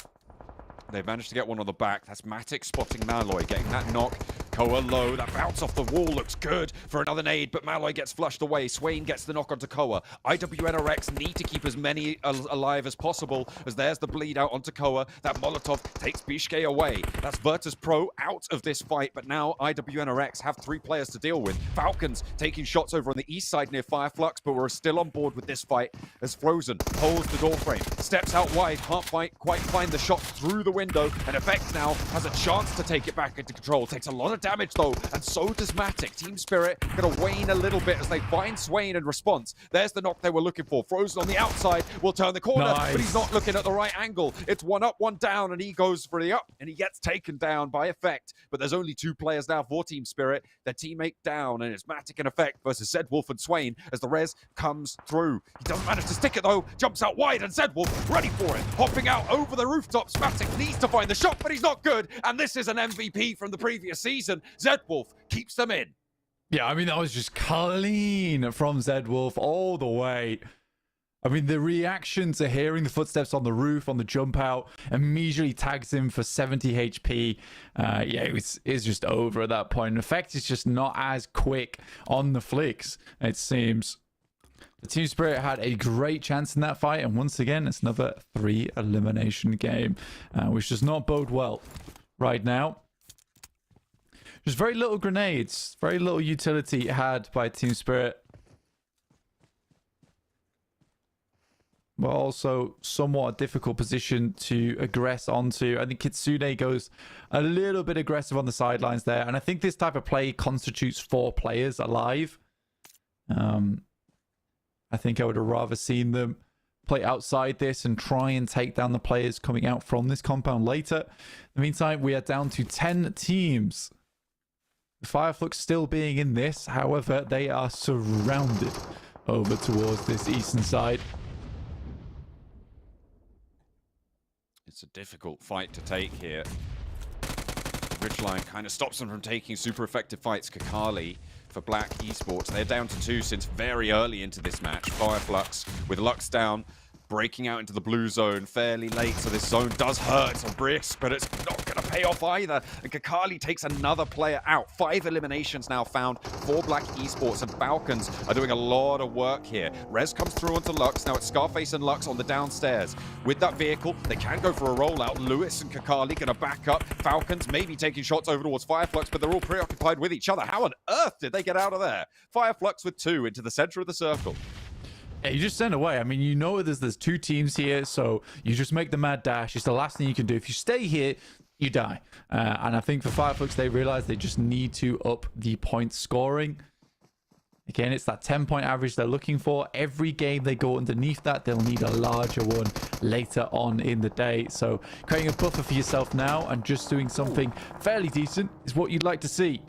Speaker 4: They've managed to get one on the back. That's Matic spotting Malloy, getting that knock. Koa low. That bounce off the wall looks good for another nade, but Malloy gets flushed away. Swain gets the knock onto Koa. IWNRX need to keep as many alive as possible, as there's the bleed out onto Koa. That Molotov takes Bishke away. That's Virtus Pro out of this fight, but now IWNRX have 3 players to deal with. Falcons taking shots over on the east side near Fireflux, but we're still on board with this fight as Frozen holds the door frame, steps out wide, can't quite find the shot through the window, and Effect now has a chance to take it back into control. Takes a lot of damage though, and so does Matic. Team Spirit gonna wane a little bit as they find Swain in response. There's the knock they were looking for. Frozen on the outside will turn the corner, but he's not looking at the right angle. It's 1 up, 1 down, and he goes for the up, and he gets taken down by Effect. But there's only 2 players now for Team Spirit. Their teammate down, and it's Matic and Effect versus Zedwolf and Swain as the res comes through. He doesn't manage to stick it though, jumps out wide, and Zedwolf ready for it. Hopping out over the rooftops. Matic needs to find the shot, but he's not good, and this is an MVP from the previous season. Zedwolf keeps them in.
Speaker 5: Yeah, I mean, that was just clean from Zedwolf all the way. I mean, the reaction to hearing the footsteps on the roof, on the jump out, immediately tags him for 70 HP. Yeah, it's just over at that point. In effect, it's just not as quick on the flicks, it seems. The Team Spirit had a great chance in that fight, and once again, it's another 3 elimination game, which does not bode well right now. There's very little grenades, very little utility had by Team Spirit. But also somewhat a difficult position to aggress onto. I think Kitsune goes a little bit aggressive on the sidelines there. And I think this type of play constitutes 4 players alive. I think I would have rather seen them play outside this and try and take down the players coming out from this compound later. In the meantime, we are down to 10 teams. Fireflux still being in this, however, they are surrounded over towards this eastern side.
Speaker 4: It's a difficult fight to take here. Ridgeline kind of stops them from taking super effective fights. Kakali for Black Esports. They're down to 2 since very early into this match. Fireflux with Lux down, breaking out into the blue zone fairly late, so this zone does hurt. It's a risk, but it's not going to pay off either. And Kakali takes another player out. 5 eliminations now found for Black Esports, and Falcons are doing a lot of work here. Rez comes through onto Lux. Now it's Scarface and Lux on the downstairs. With that vehicle, they can go for a rollout. Lewis and Kakali going to back up. Falcons maybe taking shots over towards Fireflux, but they're all preoccupied with each other. How on earth did they get out of there? Fireflux with 2 into the center of the circle.
Speaker 5: Yeah, you just send away. I mean, you know there's 2 teams here, so you just make the mad dash. It's the last thing you can do. If you stay here, you die. And I think for Fireflux, they realize they just need to up the point scoring. Again, it's that 10-point average they're looking for. Every game they go underneath that, they'll need a larger one later on in the day. So creating a buffer for yourself now and just doing something fairly decent is what you'd like to see.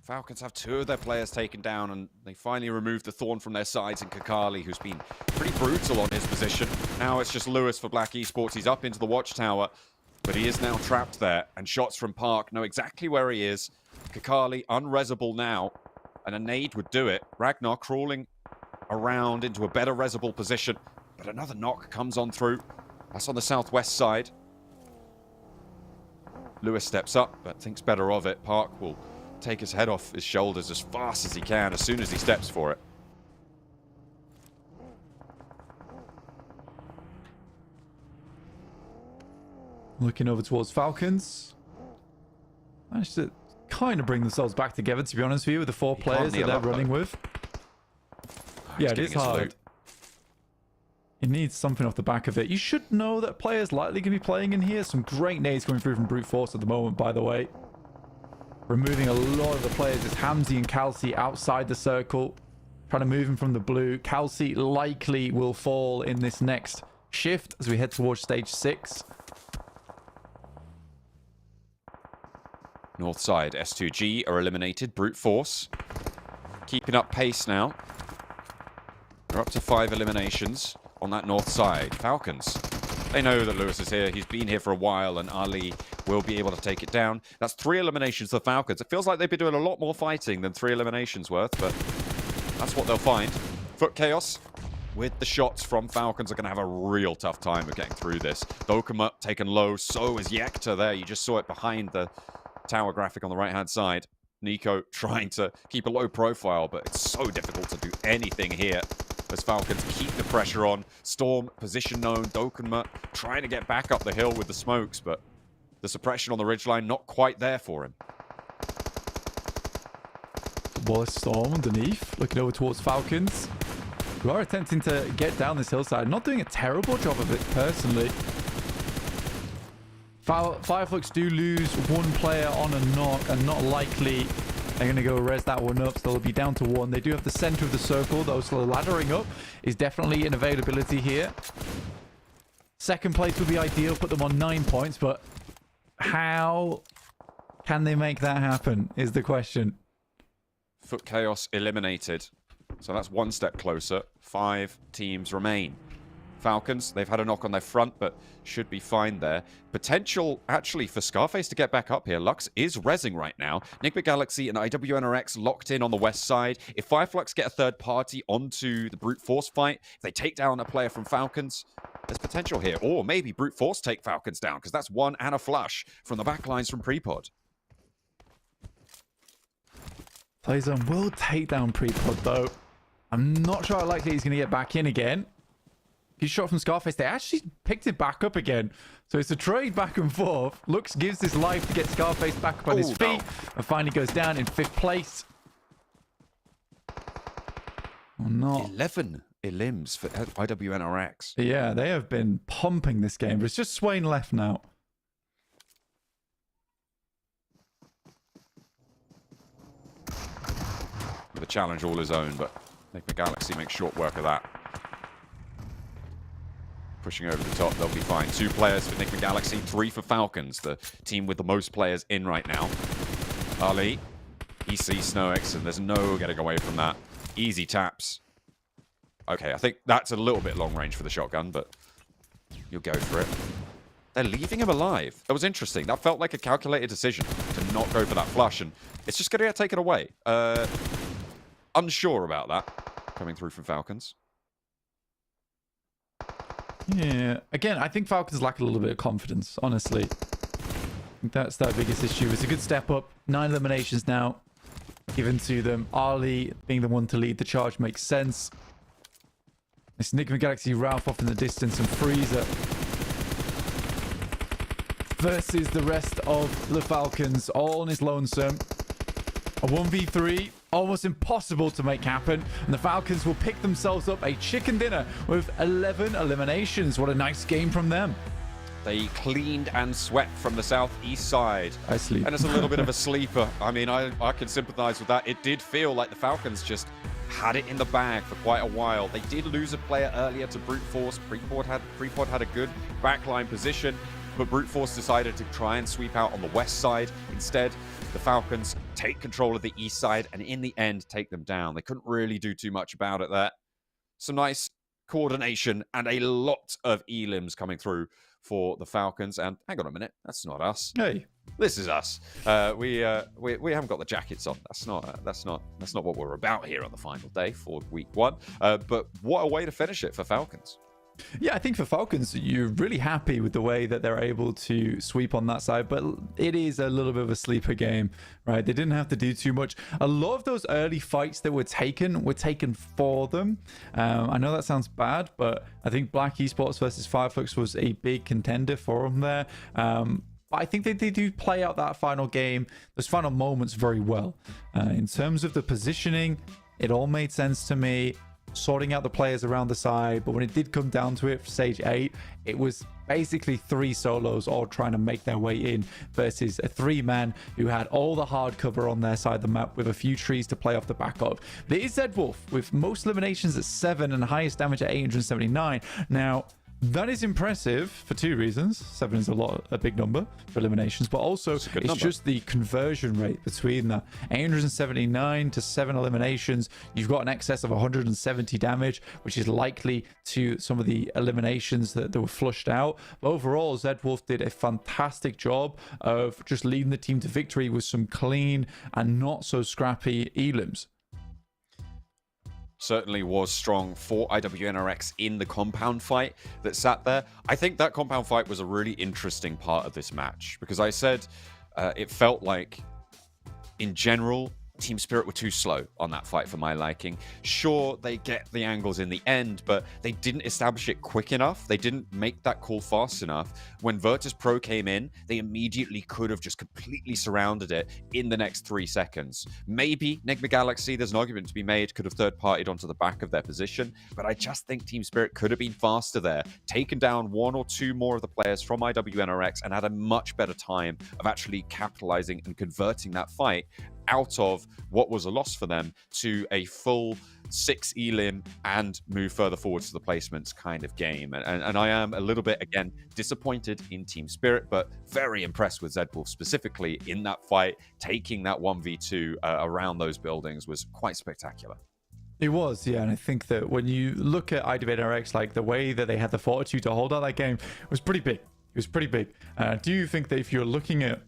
Speaker 4: Falcons have 2 of their players taken down, and they finally removed the thorn from their sides in Kakali, who's been pretty brutal on his position. Now it's just Lewis for Black Esports. He's up into the watchtower, but he is now trapped there, and shots from Park know exactly where he is. Kakali unresable now, and a nade would do it. Ragnar crawling around into a better resable position, but another knock comes on through. That's on the southwest side. Lewis steps up, but thinks better of it. Park will take his head off his shoulders as fast as he can, as soon as he steps for it.
Speaker 5: Looking over towards Falcons. Managed to kind of bring themselves back together, to be honest with you, with the 4 players that they're running with. Yeah, it is hard. It needs something off the back of it. You should know that players likely going to be playing in here. Some great nades coming through from Brute Force at the moment, by the way. Removing a lot of the players. It's Hamzy and Kelsey outside the circle. Trying to move him from the blue. Kelsey likely will fall in this next shift as we head towards stage 6.
Speaker 4: North side, S2G are eliminated. Brute Force keeping up pace now. They're up to 5 eliminations on that north side. Falcons, they know that Lewis is here. He's been here for a while, and Ali will be able to take it down. That's 3 eliminations for the Falcons. It feels like they've been doing a lot more fighting than 3 eliminations worth, but that's what they'll find. Foot Chaos with the shots from Falcons are going to have a real tough time of getting through this. Dokuma taken low. So is Yekta there. You just saw it behind the tower graphic on the right-hand side. Nico trying to keep a low profile, but it's so difficult to do anything here as Falcons keep the pressure on. Storm, position known. Dokuma trying to get back up the hill with the smokes, but the suppression on the ridgeline not quite there for him.
Speaker 5: Wallace Storm underneath, looking over towards Falcons, who are attempting to get down this hillside. Not doing a terrible job of it, personally. Fireflux do lose 1 player on a knock, and not likely they're going to go res that one up, so they'll be down to 1. They do have the center of the circle, though, so laddering up is definitely an availability here. Second place would be ideal, put them on 9 points, but how can they make that happen is the question.
Speaker 4: Foot Chaos eliminated, so that's 1 step closer. 5 teams remain. Falcons, they've had a knock on their front, but should be fine there. Potential, actually, for Scarface to get back up here. Lux is rezzing right now. Enigma Galaxy and IWNRX locked in on the west side. If Fireflux get a third party onto the Brute Force fight, if they take down a player from Falcons, there's potential here. Or maybe Brute Force take Falcons down, because that's 1 and a flush from the backlines from Prepod.
Speaker 5: Playzone will take down Prepod, though. I'm not sure how likely he's going to get back in again. He's shot from Scarface. They actually picked it back up again. So it's a trade back and forth. Lux gives his life to get Scarface back up on his feet. No. And finally goes down in 5th place. Oh, no.
Speaker 4: 11 elims for IWNRX.
Speaker 5: Yeah, they have been pumping this game. But it's just Swain left now.
Speaker 4: The challenge all his own, but Enigma Galaxy makes short work of that. Pushing over the top, they'll be fine. 2 players for Enigma Galaxy, 3 for Falcons, the team with the most players in right now. Ali, he sees SnowX, and there's no getting away from that. Easy taps. Okay, I think that's a little bit long range for the shotgun, but you'll go for it. They're leaving him alive. That was interesting. That felt like a calculated decision to not go for that flush, and it's just going to get taken away. Unsure about that coming through from Falcons.
Speaker 5: Yeah, again, I think Falcons lack a little bit of confidence, honestly. I think that's their biggest issue. It's a good step up. 9 eliminations now given to them. Ali being the one to lead the charge makes sense. It's Enigma Galaxy, Ralph off in the distance, and Freezer versus the rest of the Falcons, all on his lonesome. A 1v3, almost impossible to make happen. And the Falcons will pick themselves up a chicken dinner with 11 eliminations. What a nice game from them.
Speaker 4: They cleaned and swept from the southeast side.
Speaker 5: I sleep.
Speaker 4: And it's a little bit of a sleeper. I mean, I can sympathize with that. It did feel like the Falcons just had it in the bag for quite a while. They did lose a player earlier to Brute Force. Prepod had a good backline position, but Brute Force decided to try and sweep out on the west side. Instead, the Falcons take control of the east side and in the end take them down. They couldn't really do too much about it there. Some nice coordination and a lot of elims coming through for the Falcons. And hang on a minute, that's not us.
Speaker 5: Hey,
Speaker 4: this is us. We haven't got the jackets on. That's not what we're about here on the final day for week 1. But what a way to finish it for Falcons.
Speaker 5: Yeah, I think for Falcons, you're really happy with the way that they're able to sweep on that side, but it is a little bit of a sleeper game, right? They didn't have to do too much. A lot of those early fights that were taken for them. I know that sounds bad, but I think Black Esports versus Fireflux was a big contender for them there. But I think they do play out that final game, those final moments very well. In terms of the positioning, it all made sense to me. Sorting out the players around the side, but when it did come down to it for stage 8, it was basically 3 solos all trying to make their way in versus a 3-man who had all the hard cover on their side of the map with a few trees to play off the back of. There is Zedwolf with most eliminations at 7 and highest damage at 879. Now, that is impressive for 2 reasons. 7 is a big number for eliminations, but also it's just the conversion rate between that. 879 to 7 eliminations, you've got an excess of 170 damage, which is likely to some of the eliminations that were flushed out. But overall, Zedwolf did a fantastic job of just leading the team to victory with some clean and not so scrappy elims.
Speaker 4: Certainly was strong for IWNRX in the compound fight that sat there. I think that compound fight was a really interesting part of this match because I said it felt like, in general, Team Spirit were too slow on that fight for my liking. Sure, they get the angles in the end, but they didn't establish it quick enough. They didn't make that call fast enough. When Virtus Pro came in, they immediately could have just completely surrounded it in the next 3 seconds. Maybe Nigma Galaxy, there's an argument to be made, could have third-partied onto the back of their position, but I just think Team Spirit could have been faster there, taken down 1 or 2 more of the players from IWNRX, and had a much better time of actually capitalizing and converting that fight out of what was a loss for them to a full 6 elim and move further forwards to the placements kind of game. And I am a little bit, again, disappointed in Team Spirit, but very impressed with Zedwolf specifically in that fight. Taking that 1v2 around those buildings was quite spectacular.
Speaker 5: It was, yeah, and I think that when you look at IWNRX, like the way that they had the fortitude to hold out that game was pretty big. It was pretty big. Do you think that if you're looking at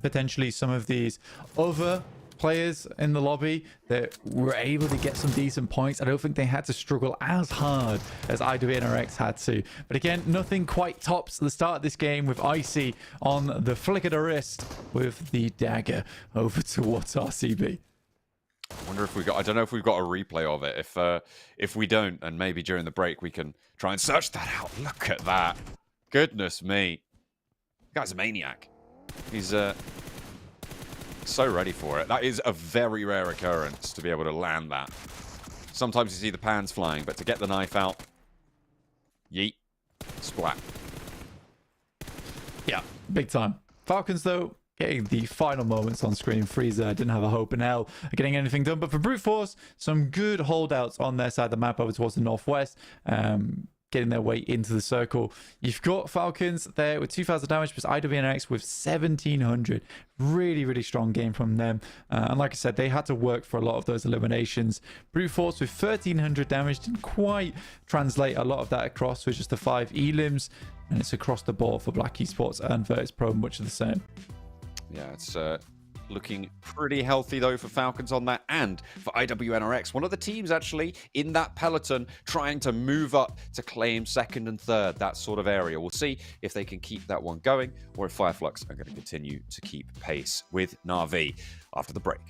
Speaker 5: potentially some of these other players in the lobby that were able to get some decent points, I don't think they had to struggle as hard as IWNRX had to. But again, nothing quite tops the start of this game with Icy on the flick of the wrist with the dagger over towards RCB.
Speaker 4: I wonder if I don't know if we've got a replay of it. If we don't, and maybe during the break we can try and search that out. Look at that. Goodness me. The guy's a maniac. He's so ready for it. That is a very rare occurrence to be able to land that. Sometimes you see the pans flying, but to get the knife out, yeet, splat.
Speaker 5: Yeah, big time. Falcons, though, getting the final moments on screen. Freezer didn't have a hope in hell of getting anything done, but for Brute Force, some good holdouts on their side of the map over towards the northwest. Getting their way into the circle. You've got Falcons there with 2,000 damage, plus IWNX with 1,700. Really, really strong game from them. And like I said, they had to work for a lot of those eliminations. Brute Force with 1,300 damage. Didn't quite translate a lot of that across with just the 5 elims. And it's across the board for Black Esports and Virtus Pro, much of the same.
Speaker 4: Yeah, it's looking pretty healthy, though, for Falcons on that, and for IWNRX. One of the teams, actually, in that peloton, trying to move up to claim 2nd and 3rd, that sort of area. We'll see if they can keep that one going, or if Fireflux are going to continue to keep pace with Na'Vi after the break.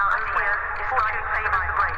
Speaker 6: I'm here before to pay my way.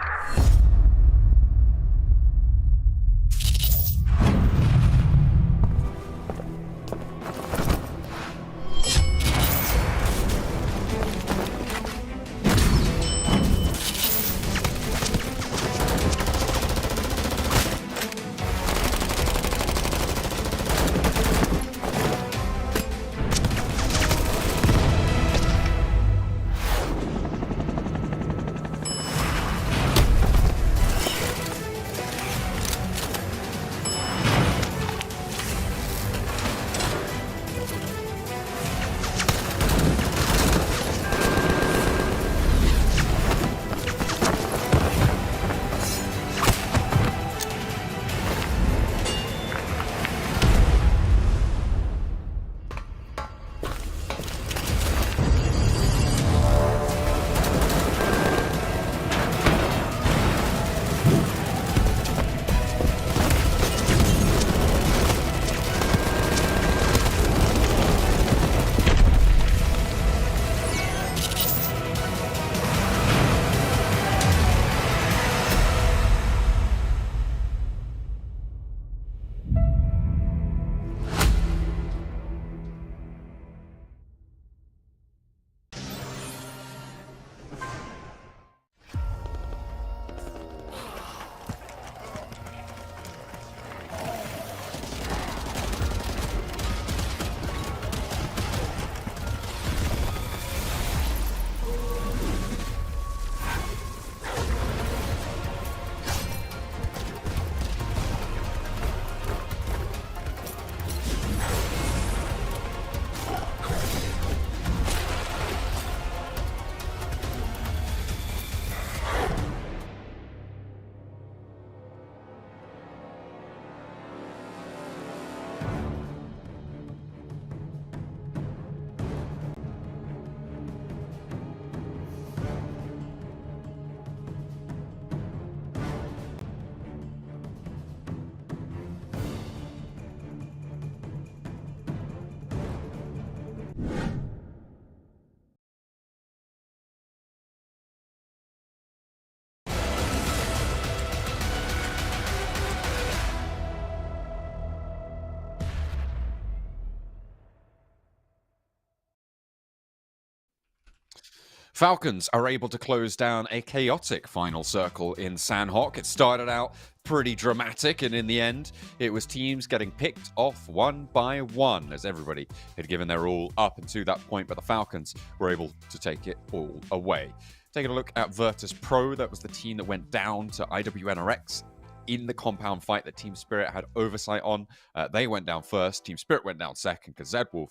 Speaker 4: Falcons are able to close down a chaotic final circle in Sanhok. It started out pretty dramatic, and in the end, it was teams getting picked off one by one as everybody had given their all up until that point, but the Falcons were able to take it all away. Taking a look at Virtus Pro, that was the team that went down to IWNRX in the compound fight that Team Spirit had oversight on. They went down first. Team Spirit went down second because Zedwolf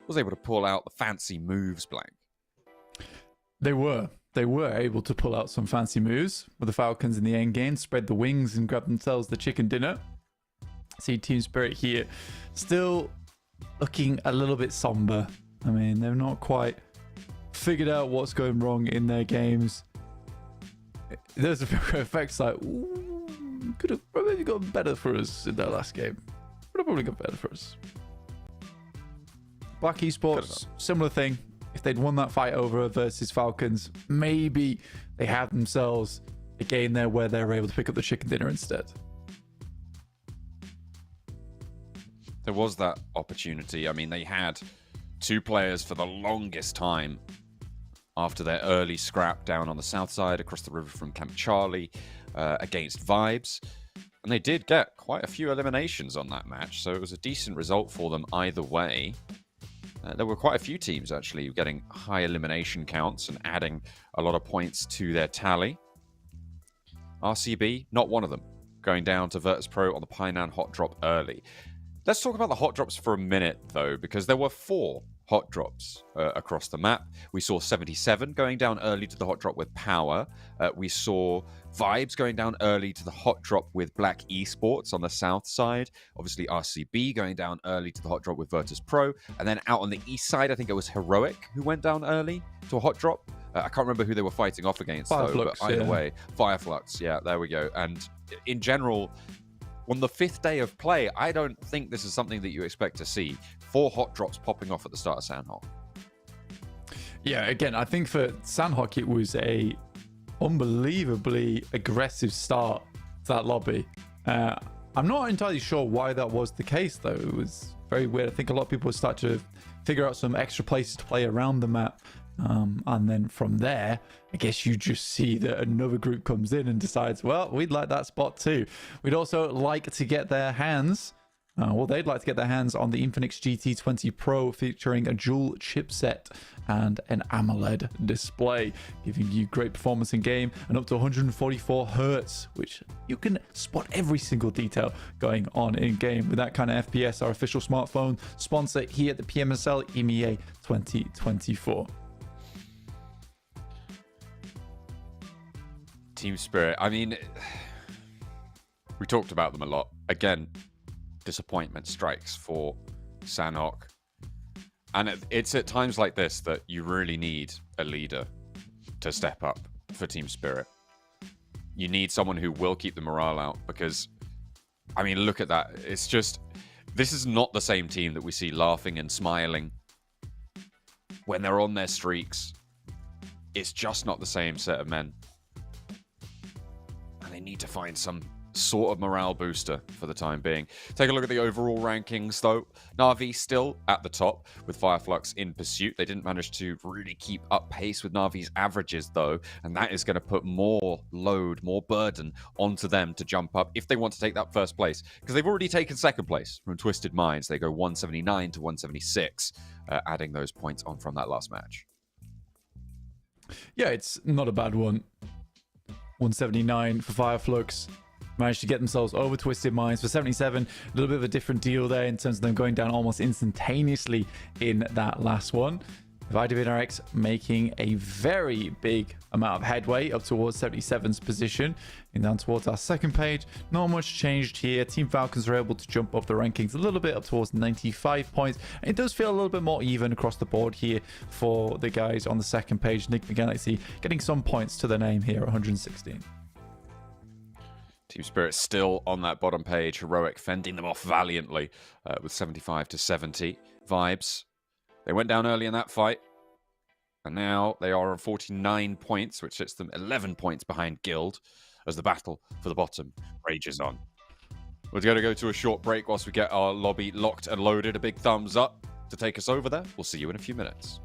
Speaker 4: was able to pull out the fancy moves, Blank.
Speaker 5: They were able to pull out some fancy moves with the Falcons in the end game, spread the wings and grab themselves the chicken dinner. See Team Spirit here still looking a little bit somber. I mean, they've not quite figured out what's going wrong in their games. There's a few effects like, ooh, could have probably got better for us in that last game. Would have probably got better for us. Black Esports, similar thing. If they'd won that fight over versus Falcons, maybe they had themselves a game there where they were able to pick up the chicken dinner instead.
Speaker 4: There was that opportunity. I mean, they had two players for the longest time after their early scrap down on the south side across the river from Camp Charlie against Vibes. And they did get quite a few eliminations on that match, so it was a decent result for them either way. There were quite a few teams actually getting high elimination counts and adding a lot of points to their tally. RCB, not one of them, going down to Virtus Pro on the Painan hot drop early. Let's talk about the hot drops for a minute though, because there were 4 hot drops across the map. We saw 77 going down early to the hot drop with Power. We saw Vibes going down early to the hot drop with Black Esports on the south side. Obviously RCB going down early to the hot drop with Virtus Pro. And then out on the east side, I think it was Heroic who went down early to a hot drop. I can't remember who they were fighting off against though, but either way, Fireflux, yeah, there we go. And in general, on the 5th day of play, I don't think this is something that you expect to see. 4 hot drops popping off at the start of Sanhok.
Speaker 5: Yeah, again, I think for Sandhawk, it was a unbelievably aggressive start to that lobby. I'm not entirely sure why that was the case, though. It was very weird. I think a lot of people start to figure out some extra places to play around the map. And then from there, I guess you just see that another group comes in and decides, well, we'd like that spot too. We'd also like to get their hands, they'd like to get their hands on the Infinix GT20 Pro featuring a dual chipset and an AMOLED display, giving you great performance in game and up to 144 Hertz, which you can spot every single detail going on in game with that kind of FPS. Our official smartphone sponsor here at the PMSL EMEA 2024.
Speaker 4: Team Spirit. I mean, we talked about them a lot. Again, disappointment strikes for Sanhok. And it's at times like this that you really need a leader to step up for Team Spirit. You need someone who will keep the morale out because, I mean, look at that. It's just, this is not the same team that we see laughing and smiling when they're on their streaks. It's just not the same set of men. They need to find some sort of morale booster for the time being. Take a look at the overall rankings, though. Na'Vi still at the top with Fireflux in pursuit. They didn't manage to really keep up pace with Na'Vi's averages, though, and that is going to put more load, more burden onto them to jump up if they want to take that first place, because they've already taken second place from Twisted Minds. They go 179 to 176, adding those points on from that last match.
Speaker 5: Yeah, it's not a bad one. 179 for Fireflux. Managed to get themselves over Twisted Minds for 77. A little bit of a different deal there in terms of them going down almost instantaneously in that last one. RX making a very big amount of headway up towards 77's position and down towards our second page. Not much changed here. Team Falcons are able to jump up the rankings a little bit up towards 95 points. And it does feel a little bit more even across the board here for the guys on the second page. Enigma Galaxy getting some points to their name here at 116.
Speaker 4: Team Spirit still on that bottom page. Heroic fending them off valiantly with 75 to 70 vibes. They went down early in that fight, and now they are on 49 points, which sets them 11 points behind Guild as the battle for the bottom rages on. We're going to go to a short break whilst we get our lobby locked and loaded. A big thumbs up to take us over there. We'll see you in a few minutes.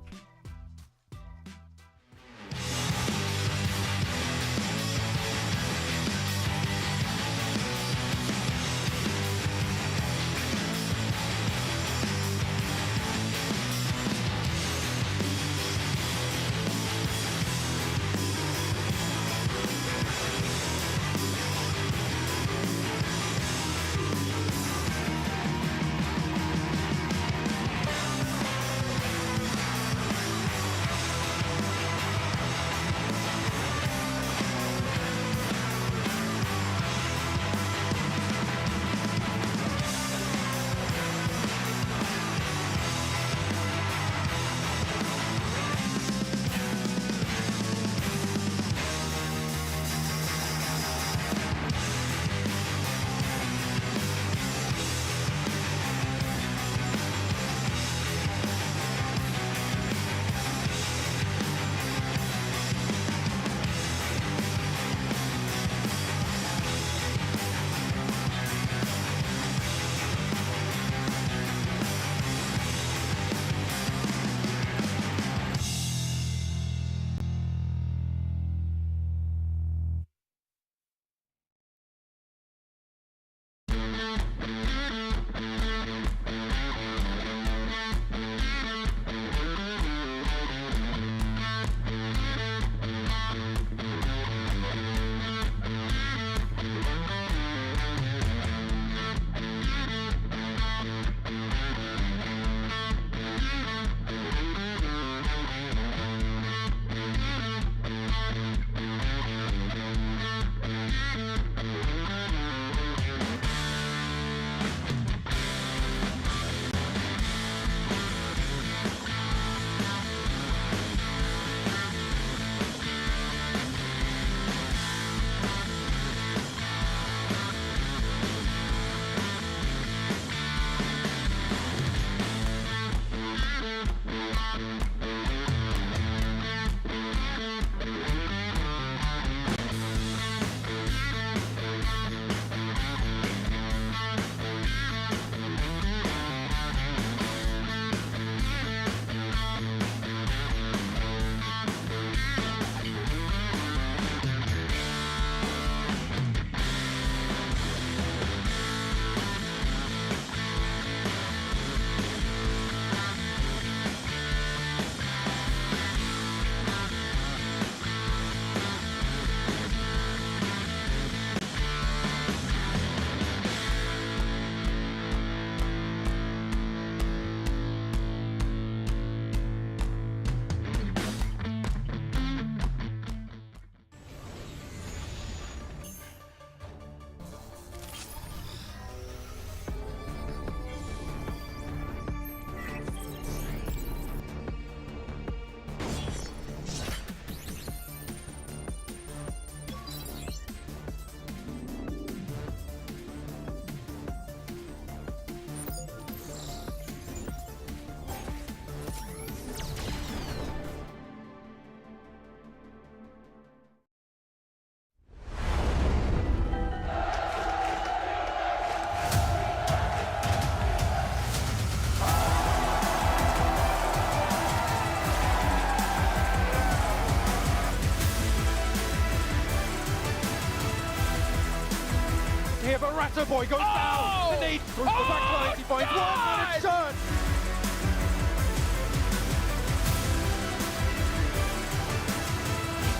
Speaker 2: here, but Ratto Boy goes down. The nade through the backline. He finds 1 minute turn.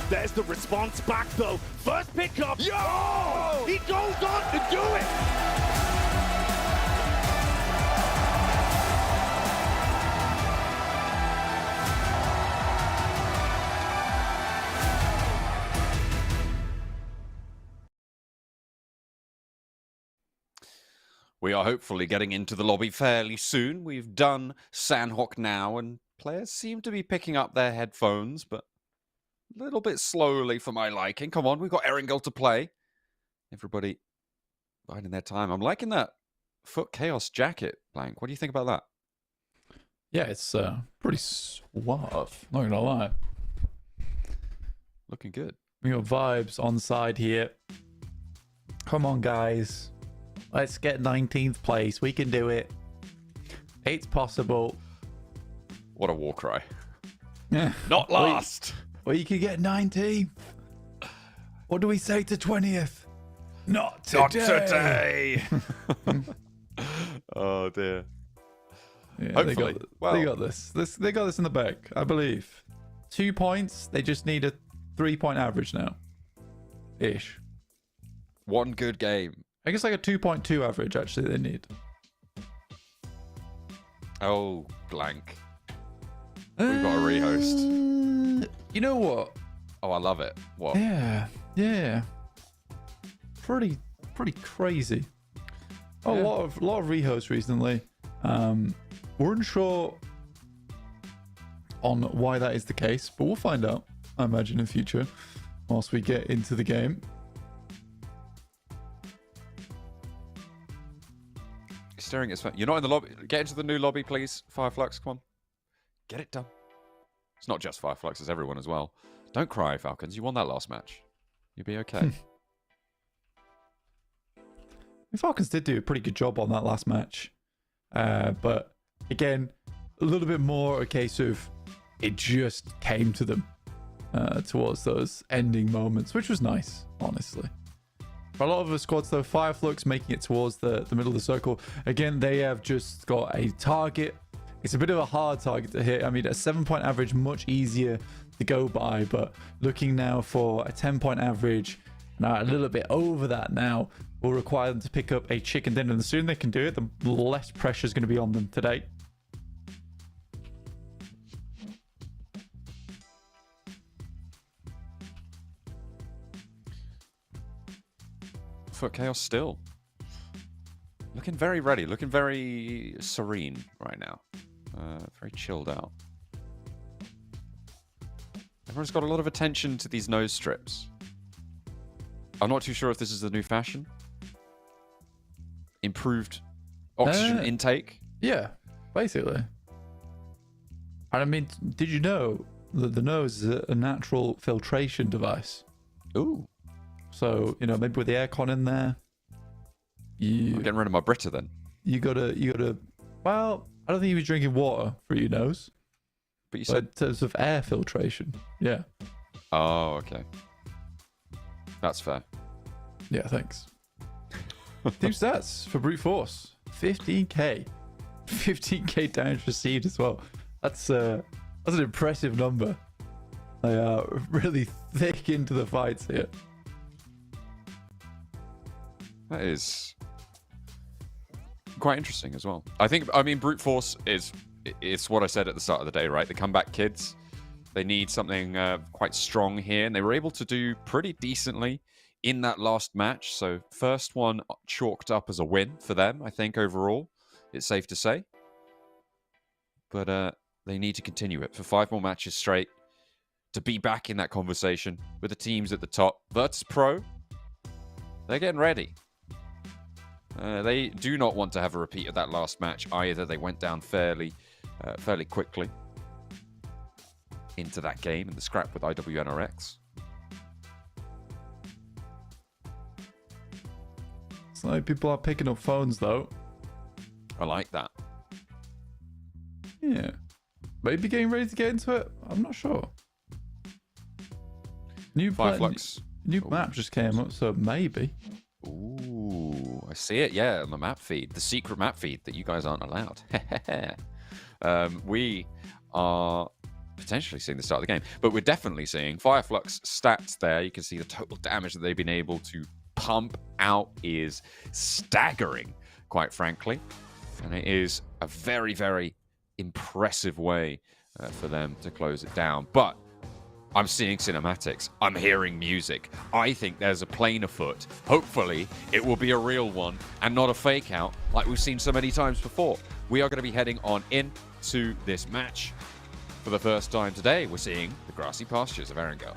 Speaker 3: There's the response back though. First pickup. Yo! He goes on to do it.
Speaker 4: We are hopefully getting into the lobby fairly soon. We've done Sandhawk now, and players seem to be picking up their headphones, but a little bit slowly for my liking. Come on, we've got Erangel to play. Everybody biding their time. I'm liking that Foot Chaos jacket, Blank. What do you think about that?
Speaker 5: Yeah, it's pretty suave. Not gonna lie.
Speaker 4: Looking good.
Speaker 5: We got vibes on side here. Come on, guys. Let's get 19th place. We can do it. It's possible.
Speaker 4: What a war cry.
Speaker 5: Yeah.
Speaker 4: Not last.
Speaker 5: Or you could get 19th. What do we say to 20th? Not today.
Speaker 4: Not today. Oh dear.
Speaker 5: Yeah,
Speaker 4: Hopefully.
Speaker 5: they got this. They got this in the bag, I believe. 2 points. They just need a 3-point average now. Ish.
Speaker 4: One good game.
Speaker 5: I guess like a 2.2 average, actually, they need.
Speaker 4: Oh, Blank. We've got a rehost.
Speaker 5: You know what?
Speaker 4: Oh, I love it. What?
Speaker 5: Yeah. Pretty crazy. Oh,
Speaker 4: Yeah.
Speaker 5: a lot of rehosts recently. We're unsure on why that is the case, but we'll find out, I imagine, in future, whilst we get into the game.
Speaker 4: Staring at his phone. You're not in the lobby. Get into the new lobby, please. Fireflux, come on. Get it done. It's not just Fireflux, it's everyone as well. Don't cry, Falcons. You won that last match. You'll be okay.
Speaker 5: The Falcons did do a pretty good job on that last match. But again, a little bit more a case of it just came to them towards those ending moments, which was nice, honestly. For a lot of the squads, though, Fireflux making it towards the middle of the circle. Again, they have just got a target. It's a bit of a hard target to hit. I mean, a 7-point average, much easier to go by. But looking now for a 10-point average, now a little bit over that now, will require them to pick up a chicken dinner. And the sooner they can do it, the less pressure is going to be on them today.
Speaker 4: Foot Chaos still. Looking very ready. Looking very serene right now. Very chilled out. Everyone's got a lot of attention to these nose strips. I'm not too sure if this is the new fashion. Improved oxygen intake.
Speaker 5: Yeah, basically. And I mean, did you know that the nose is a natural filtration device?
Speaker 4: Ooh.
Speaker 5: So, you know, maybe with the aircon in there,
Speaker 4: I'm getting rid of my Brita then.
Speaker 5: you gotta. Well, I don't think you were drinking water through your nose,
Speaker 4: But you
Speaker 5: but
Speaker 4: said.
Speaker 5: in terms of air filtration, yeah,
Speaker 4: Oh, okay. That's fair.
Speaker 5: yeah. Thanks. Team stats for brute force: 15k, 15k damage received as well. That's an impressive number. They are really thick into the fights here.
Speaker 4: That is quite interesting as well. I mean, brute force it's what I said at the start of the day, right? The comeback kids, they need something quite strong here, and they were able to do pretty decently in that last match. So first one chalked up as a win for them, I think, overall. It's safe to say. But they need to continue it for 5 more matches straight to be back in that conversation with the teams at the top. Virtus Pro, they're getting ready. They do not want to have a repeat of that last match either. They went down fairly quickly into that game in the scrap with IWNRX.
Speaker 5: It's like people are picking up phones though.
Speaker 4: I like that.
Speaker 5: Yeah, maybe getting ready to get into it. I'm not sure. New
Speaker 4: Fireflux.
Speaker 5: new map just came up, so maybe.
Speaker 4: Ooh. see it, yeah, on the map feed, the secret map feed that you guys aren't allowed. We are potentially seeing the start of the game, but we're definitely seeing Fireflux stats there. You can see the total damage that they've been able to pump out is staggering, quite frankly, and it is a very, very impressive way for them to close it down. But I'm seeing cinematics. I'm hearing music. I think there's a plane afoot. Hopefully, it will be a real one and not a fake out like we've seen so many times before. We are going to be heading on into this match. For the first time today, we're seeing the grassy pastures of Erangel.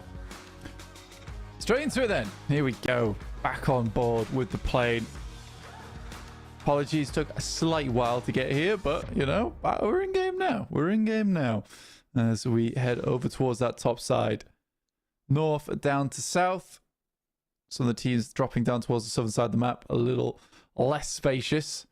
Speaker 5: Straight into it then. Here we go. Back on board with the plane. Apologies, took a slight while to get here, but, you know, we're in game now. We're in game now. As we head over towards that top side. North down to south. Some of the teams dropping down towards the southern side of the map. A little less spacious.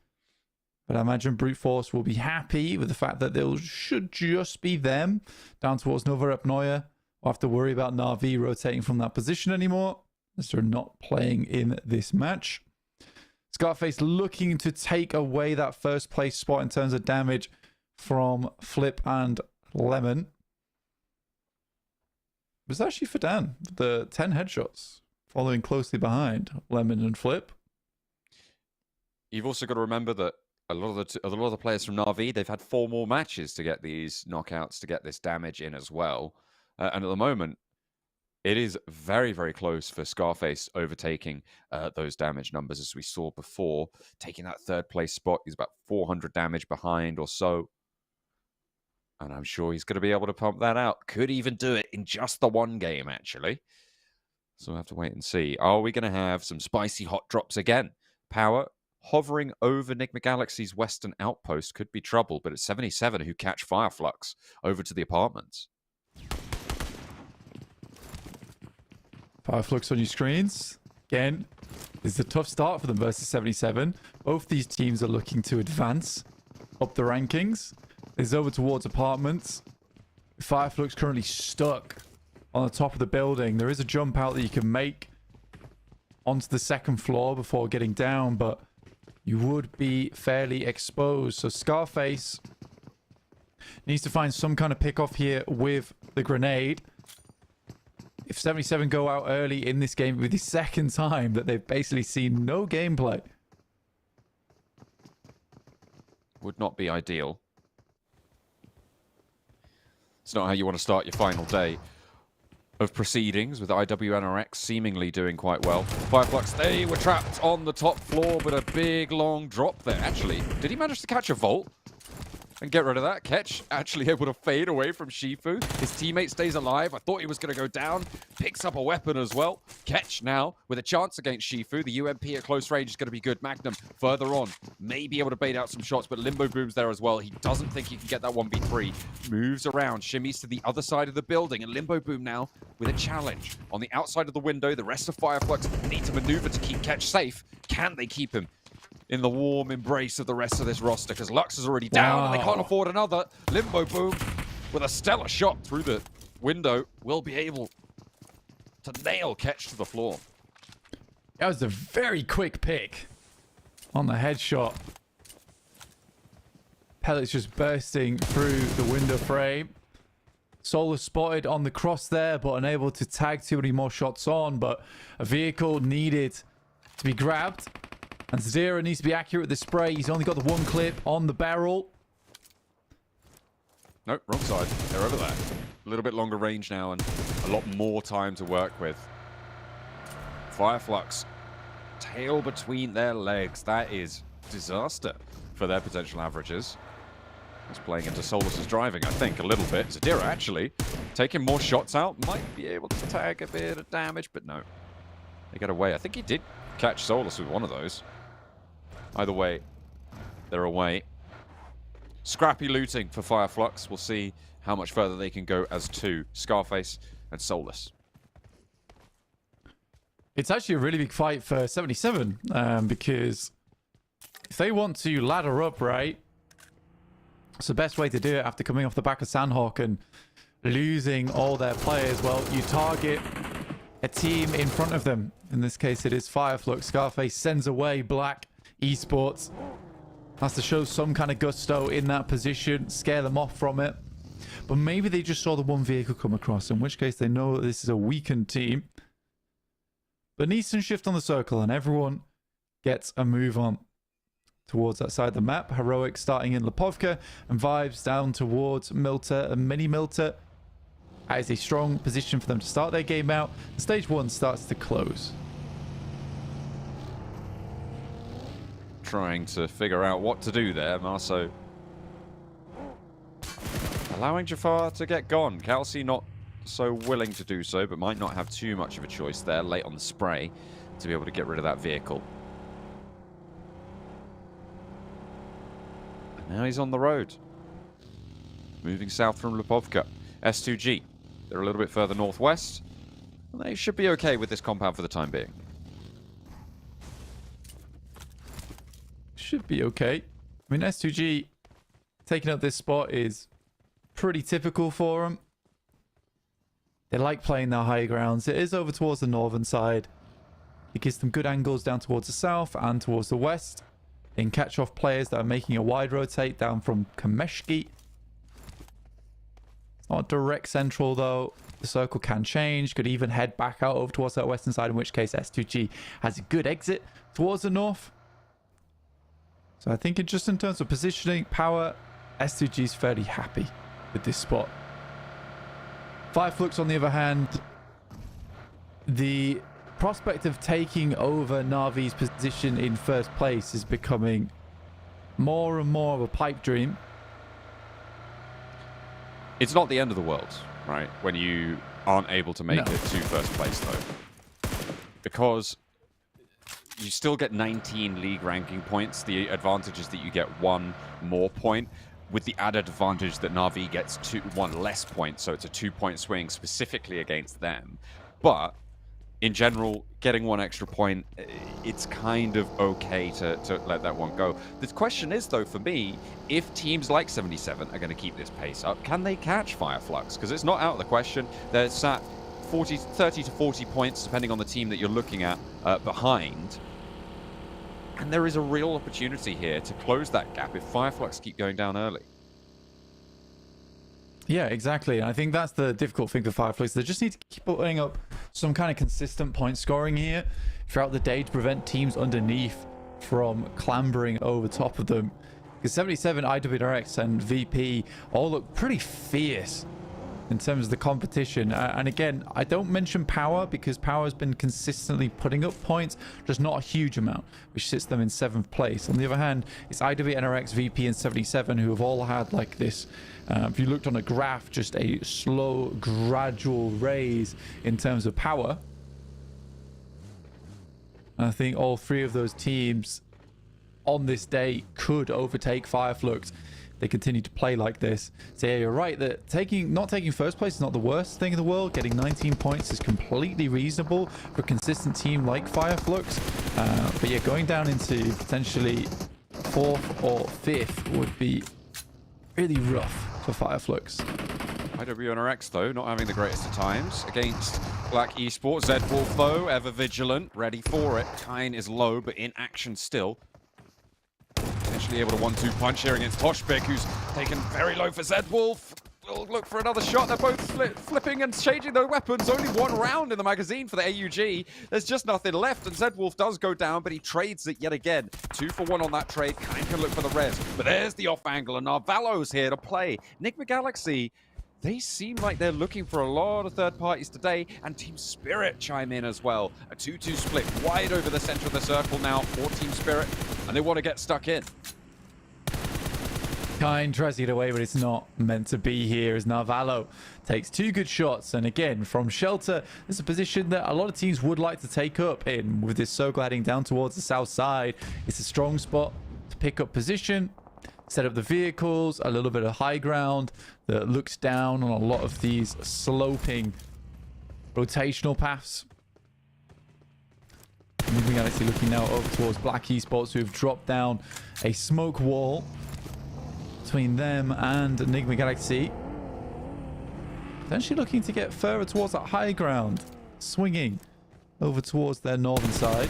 Speaker 5: But I imagine Brute Force will be happy with the fact that there should just be them down towards Nova Epnoia. We'll have to worry about Na'Vi rotating from that position anymore, as they're not playing in this match. Scarface looking to take away that first place spot in terms of damage from Flip and Lemon. It was actually Fadan, the 10 headshots, following closely behind Lemon and Flip.
Speaker 4: You've also got to remember that a lot of the players from Na'Vi, they've had 4 more matches to get these knockouts, to get this damage in as well. And at the moment, it is very, very close for Scarface overtaking those damage numbers as we saw before. Taking that 3rd place spot, he's about 400 damage behind or so. And I'm sure he's going to be able to pump that out. Could even do it in just the one game, actually. So we'll have to wait and see. Are we going to have some spicy hot drops again? Power hovering over Enigma Galaxy's western outpost could be trouble, but it's 77 who catch Fireflux over to the apartments.
Speaker 5: Fireflux on your screens. Again, it's a tough start for them versus 77. Both these teams are looking to advance up the rankings. It's over towards apartments. Fireflux currently stuck on the top of the building. There is a jump out that you can make onto the 2nd floor before getting down, but you would be fairly exposed. So Scarface needs to find some kind of pick off here with the grenade. If 77 go out early in this game, with the 2nd time that they've basically seen no gameplay.
Speaker 4: Would not be ideal. It's not how you want to start your final day of proceedings, with IWNRX seemingly doing quite well. Fireflux, they were trapped on the top floor, but a big long drop there. Actually, did he manage to catch a vault and get rid of that? Ketch actually able to fade away from Shifu. His teammate stays alive. I thought he was going to go down. Picks up a weapon as well. Ketch now with a chance against Shifu. The UMP at close range is going to be good. Magnum further on may be able to bait out some shots, but Limbo Boom's there as well. He doesn't think he can get that 1v3. Moves around, shimmies to the other side of the building, and Limbo Boom now with a challenge. On the outside of the window, the rest of Fireflux need to maneuver to keep Ketch safe. Can they keep him in the warm embrace of the rest of this roster? Because Lux is already down and they can't afford another. Limbo Boom with a stellar shot through the window will be able to nail Ketch to the floor.
Speaker 5: That was a very quick pick on the headshot. Pellets just bursting through the window frame. Solar spotted on the cross there, but unable to tag too many more shots on. But a vehicle needed to be grabbed. And Zera needs to be accurate with the spray. He's only got the 1 clip on the barrel.
Speaker 4: Nope, wrong side. They're over there. A little bit longer range now and a lot more time to work with. Fireflux, tail between their legs. That is disaster for their potential averages. He's playing into Solus's driving, I think, a little bit. Zadira actually taking more shots out. Might be able to tag a bit of damage, but no. They get away. I think he did catch Solus with one of those. Either way, they're away. Scrappy looting for Fireflux. We'll see how much further they can go as 2. Scarface and Solus.
Speaker 5: It's actually a really big fight for 77 because if they want to ladder up, right, it's the best way to do it after coming off the back of Sandhawk and losing all their players. Well, you target a team in front of them. In this case, it is Fireflux. Scarface sends away Black Esports has to show some kind of gusto in that position, scare them off from it. But maybe they just saw the one vehicle come across, in which case they know that this is a weakened team. But Neeson shift on the circle and everyone gets a move on towards that side of the map. Heroic starting in Lipovka and Vibes down towards Milta and Mini Milta. That is a strong position for them to start their game out. Stage 1 starts to close.
Speaker 4: Trying to figure out what to do there. Marso allowing Jafar to get gone. Kelsey not so willing to do so, but might not have too much of a choice there late on the spray to be able to get rid of that vehicle. And now he's on the road. Moving south from Lipovka. S2G. They're a little bit further northwest. And they should be okay with this compound for the time being.
Speaker 5: Should be okay. I mean, S2G taking up this spot is pretty typical for them. They like playing their high grounds. It is over towards the northern side. It gives them good angles down towards the south and towards the west. They can catch off players that are making a wide rotate down from Kameshki. It's not direct central though. The circle can change. Could even head back out over towards that western side, in which case S2G has a good exit towards the north. So I think just in terms of positioning, power, S2G is fairly happy with this spot. Fireflux, on the other hand, the prospect of taking over Na'Vi's position in first place is becoming more and more of a pipe dream.
Speaker 4: It's not the end of the world, right? When you aren't able to make it to first place, though. Because you still get 19 league ranking points. The advantage is that you get one more point, with the added advantage that Na'Vi gets one less point, so it's a 2-point swing specifically against them. But in general, getting one extra point, it's kind of okay to let that one go. The question is, though, for me, if teams like 77 are going to keep this pace up, can they catch Fireflux? Because it's not out of the question. They're sat 30 to 40 points, depending on the team that you're looking at, behind. And there is a real opportunity here to close that gap if Fireflux keep going down early.
Speaker 5: Yeah, exactly. And I think that's the difficult thing for Fireflux. They just need to keep putting up some kind of consistent point scoring here throughout the day to prevent teams underneath from clambering over top of them. Because 77, IWRX, and VP all look pretty fierce in terms of the competition. And again, I don't mention power because power has been consistently putting up points, just not a huge amount, which sits them in 7th place. On the other hand, it's IWNRX, VP, and 77 who have all had like this, if you looked on a graph, just a slow, gradual raise in terms of power. And I think all three of those teams on this day could overtake Fireflux. They continue to play like this. So yeah, you're right that not taking first place is not the worst thing in the world. Getting 19 points is completely reasonable for a consistent team like Fireflux. But yeah, going down into potentially 4th or 5th would be really rough for Fireflux.
Speaker 4: IWNRX, though, not having the greatest of times against Black Esports. Zedwolf, though, ever vigilant, ready for it. Kine is low, but in action still. Potentially able to 1-2 punch here against Toshbek, who's taken very low for Zedwolf. Will look for another shot. They're both flipping and changing their weapons. Only one round in the magazine for the AUG. There's just nothing left, and Zedwolf does go down, but he trades it yet again. 2 for 1 on that trade. Kine can look for the res, but there's the off angle, and Narvalo's here to play. Enigma Galaxy, they seem like they're looking for a lot of third parties today, and Team Spirit chime in as well. A 2-2 split wide over the center of the circle now for Team Spirit, and they want to get stuck in.
Speaker 5: Kine tries to get away, but it's not meant to be here as Narvalo takes 2 good shots. And again, from shelter, this is a position that a lot of teams would like to take up in. With this circle heading down towards the south side, it's a strong spot to pick up position, set up the vehicles, a little bit of high ground that looks down on a lot of these sloping rotational paths. Moving Galaxy looking now over towards Black Esports, who have dropped down a smoke wall between them and Enigma Galaxy. Potentially looking to get further towards that high ground, swinging over towards their northern side.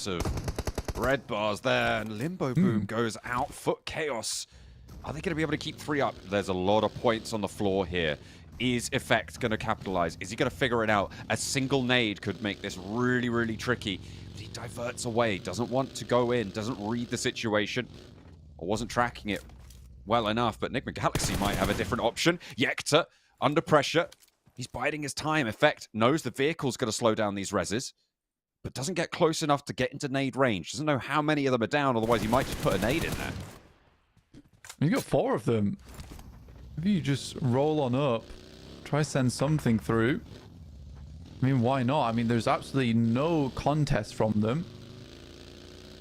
Speaker 4: lots of red bars there, and Limbo Boom goes out. Foot Chaos. Are they going to be able to keep 3 up? There's a lot of points on the floor here. Is Effect going to capitalize? Is he going to figure it out? A single nade could make this really, really tricky. But he diverts away, doesn't want to go in, doesn't read the situation, or wasn't tracking it well enough. But Enigma Galaxy might have a different option. Yekta, under pressure. He's biding his time. Effect knows the vehicle's going to slow down these reses, but doesn't get close enough to get into nade range. Doesn't know how many of them are down, otherwise he might just put a nade in there.
Speaker 5: You got 4 of them. Maybe you just roll on up, try send something through. I mean, why not? I mean, there's absolutely no contest from them.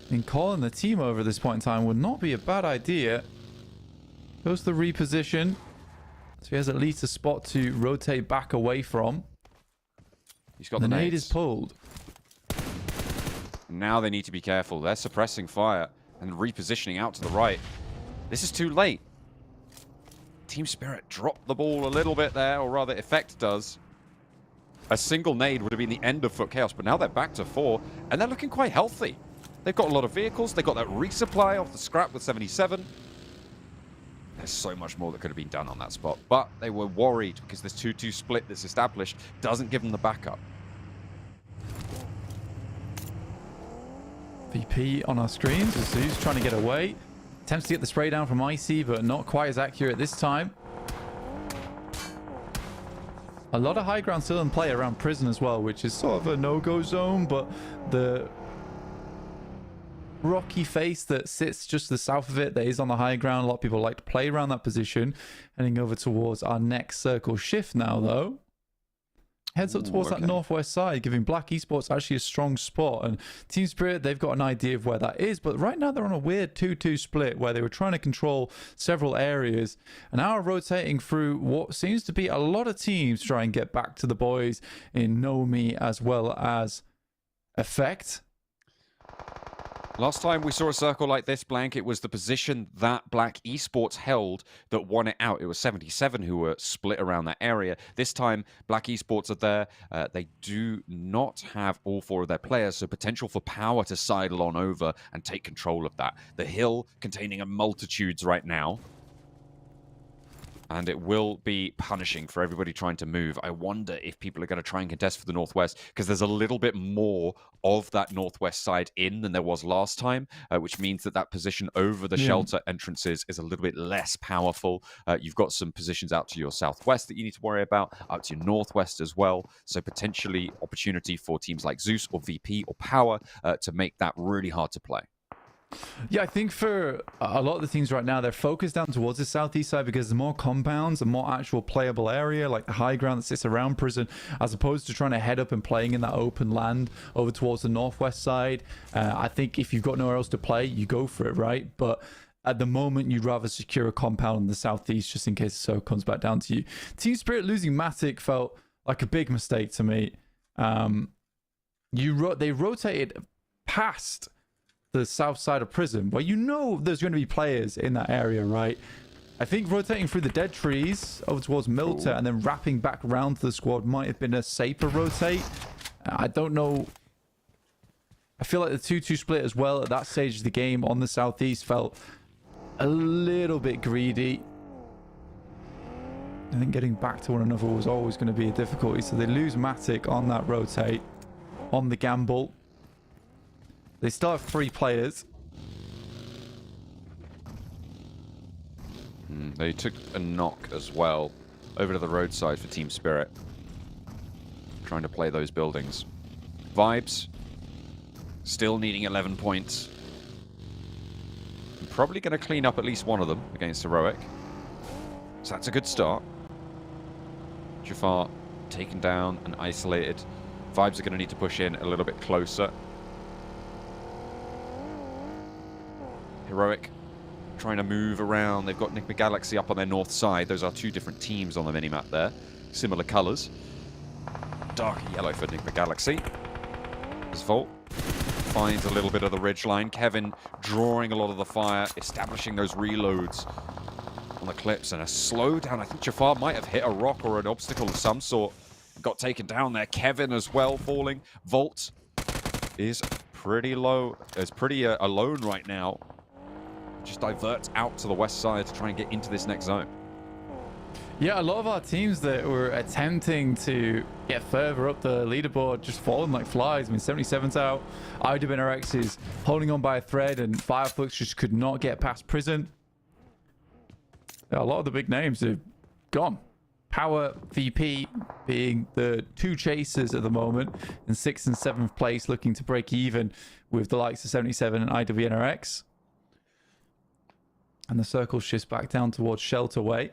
Speaker 5: I mean, calling the team over at this point in time would not be a bad idea. Goes to the reposition. So he has at least a spot to rotate back away from.
Speaker 4: He's got
Speaker 5: the
Speaker 4: the
Speaker 5: nade
Speaker 4: nades.
Speaker 5: is pulled.
Speaker 4: Now they need to be careful. They're suppressing fire and repositioning out to the right. This is too late. Team Spirit dropped the ball a little bit there, or rather Effect does. A single nade would have been the end of Foot Chaos, but now they're back to 4, and they're looking quite healthy. They've got a lot of vehicles. They've got that resupply off the scrap with 77. There's so much more that could have been done on that spot, but they were worried because this 2-2 split that's established doesn't give them the backup.
Speaker 5: VP on our screens. Azu's trying to get away. Attempts to get the spray down from Icy, but not quite as accurate this time. A lot of high ground still in play around Prison as well, which is sort of a no-go zone, but the rocky face that sits just to the south of it that is on the high ground, a lot of people like to play around that position. Heading over towards our next circle shift now, though. Heads up towards that northwest side, giving Black Esports actually a strong spot. And Team Spirit, they've got an idea of where that is. But right now, they're on a weird 2-2 split where they were trying to control several areas. And now are rotating through what seems to be a lot of teams to try and get back to the boys in Nomi as well as Effect.
Speaker 4: Last time we saw a circle like this, Blank, it was the position that Black Esports held that won it out. It was 77 who were split around that area. This time, Black Esports are there. They do not have all 4 of their players, so potential for Power to sidle on over and take control of that. The hill containing a multitudes right now. And it will be punishing for everybody trying to move. I wonder if people are going to try and contest for the Northwest, because there's a little bit more of that Northwest side in than there was last time, which means that that position over the shelter entrances is a little bit less powerful. You've got some positions out to your Southwest that you need to worry about, out to your Northwest as well. So potentially opportunity for teams like Zeus or VP or Power to make that really hard to play.
Speaker 5: Yeah, I think for a lot of the teams right now, they're focused down towards the southeast side because there's more compounds and more actual playable area, like the high ground that sits around Prison, as opposed to trying to head up and playing in that open land over towards the northwest side. I think if you've got nowhere else to play, you go for it, right? But at the moment, you'd rather secure a compound in the southeast just in case so comes back down to you. Team Spirit losing Matic felt like a big mistake to me. They rotated past the south side of Prison, where you know there's going to be players in that area, right? I think rotating through the dead trees over towards Milter and then wrapping back around to the squad might have been a safer rotate. I don't know. I feel like the 2-2 split as well at that stage of the game on the southeast felt a little bit greedy. I think getting back to one another was always going to be a difficulty, so they lose Matic on that rotate, on the gamble. They still have 3 players.
Speaker 4: They took a knock as well over to the roadside for Team Spirit. Trying to play those buildings. Vibes. Still needing 11 points. I'm probably going to clean up at least one of them against Heroic. So that's a good start. Jafar taken down and isolated. Vibes are going to need to push in a little bit closer. Heroic trying to move around. They've got Enigma Galaxy up on their north side. Those are 2 different teams on the minimap there. Similar colors. Dark yellow for Enigma Galaxy. As Volt finds a little bit of the ridgeline. Kevin drawing a lot of the fire, establishing those reloads on the clips, and a slowdown. I think Jafar might have hit a rock or an obstacle of some sort. Got taken down there. Kevin as well falling. Volt is pretty low. It's pretty alone right now. Just diverts out to the west side to try and get into this next zone.
Speaker 5: Yeah, a lot of our teams that were attempting to get further up the leaderboard just falling like flies. I mean, 77's out. IWNRX is holding on by a thread, and Fireflux just could not get past Prison. Yeah, a lot of the big names have gone. Power VP being the two chasers at the moment in 6th and 7th place, looking to break even with the likes of 77 and IWNRX. And the circle shifts back down towards Shelter Way.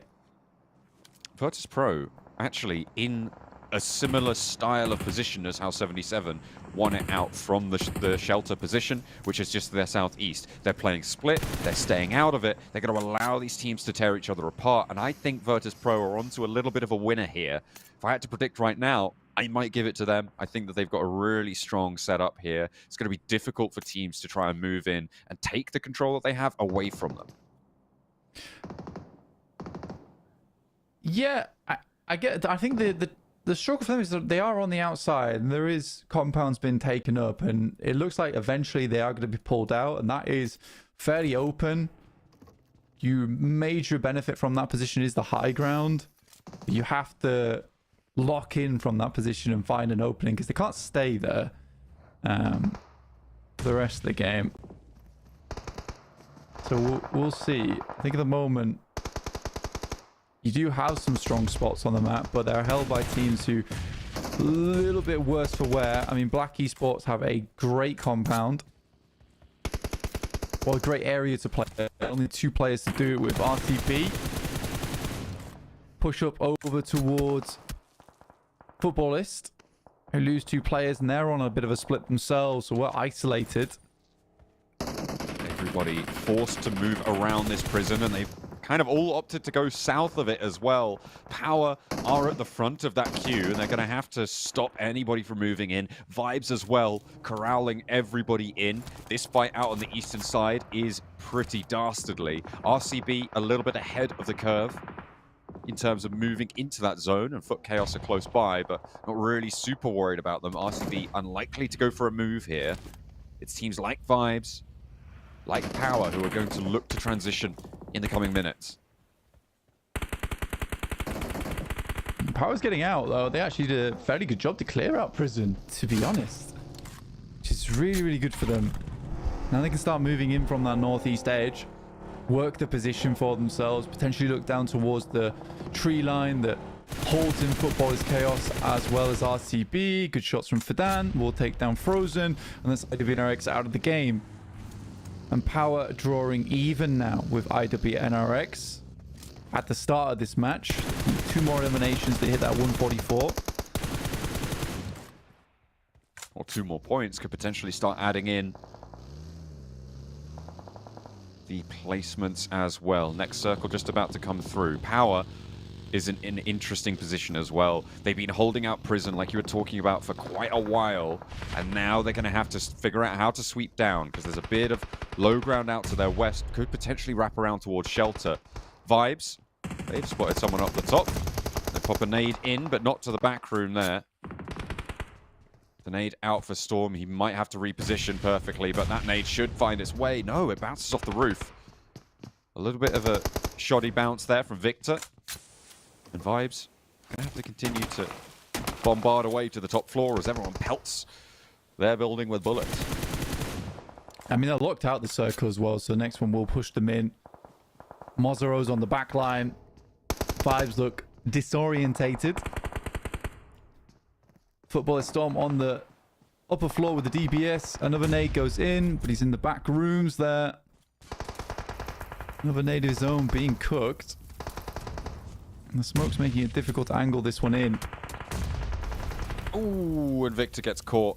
Speaker 4: Virtus Pro actually in a similar style of position as how 77 won it out from the shelter position, which is just their southeast. They're playing split, they're staying out of it, they're going to allow these teams to tear each other apart, and I think Virtus Pro are onto a little bit of a winner here. If I had to predict right now, I might give it to them. I think that they've got a really strong setup here. It's going to be difficult for teams to try and move in and take the control that they have away from them.
Speaker 5: Yeah, I get. I think the struggle for them is that they are on the outside, and there is compounds been taken up, and it looks like eventually they are going to be pulled out, and that is fairly open. You major benefit from that position is the high ground. You have to lock in from that position and find an opening because they can't stay there for the rest of the game. So we'll see. I think at the moment you do have some strong spots on the map, but they're held by teams who a little bit worse for wear. I mean, Black Esports have a great compound. Well, a great area to play. Only 2 players to do it with. RTB push up over towards Footballist, who lose 2 players, and they're on a bit of a split themselves, so we're isolated.
Speaker 4: Everybody forced to move around this prison, and they've kind of all opted to go south of it as well. Power are at the front of that queue, and they're going to have to stop anybody from moving in. Vibes as well, corralling everybody in. This fight out on the eastern side is pretty dastardly. RCB a little bit ahead of the curve in terms of moving into that zone, and Foot Chaos are close by, but not really super worried about them. RCB unlikely to go for a move here. It's teams like Vibes, like Power, who are going to look to transition in the coming minutes.
Speaker 5: Power's getting out, though. They actually did a fairly good job to clear out Prison, to be honest. Which is really, really good for them. Now they can start moving in from that northeast edge, work the position for themselves, potentially look down towards the tree line that holds in Footballers Chaos as well as RCB. Good shots from Fadan. Will take down Frozen, and that's IWNRX out of the game. And Power drawing even now with IWNRX at the start of this match. 2 more eliminations to hit that 144.
Speaker 4: Or 2 more points could potentially start adding in the placements as well. Next circle just about to come through. Power is in an interesting position as well. They've been holding out Prison, like you were talking about, for quite a while, and now they're going to have to figure out how to sweep down, because there's a bit of low ground out to their west. Could potentially wrap around towards Shelter. Vibes, they've spotted someone up the top. They pop a nade in, but not to the back room there. The nade out for Storm. He might have to reposition perfectly, but that nade should find its way. No, it bounces off the roof. A little bit of a shoddy bounce there from Victor. And Vibes gonna have to continue to bombard away to the top floor as everyone pelts their building with bullets.
Speaker 5: I mean, they're locked out the circle as well, so the next one will push them in. Mozaro's on the back line. Vibes look disorientated. Footballer Storm on the upper floor with the DBS. Another nade goes in, but he's in the back rooms there. Another nade of his own being cooked. And the smoke's making it difficult to angle this one in.
Speaker 4: Ooh, and Victor gets caught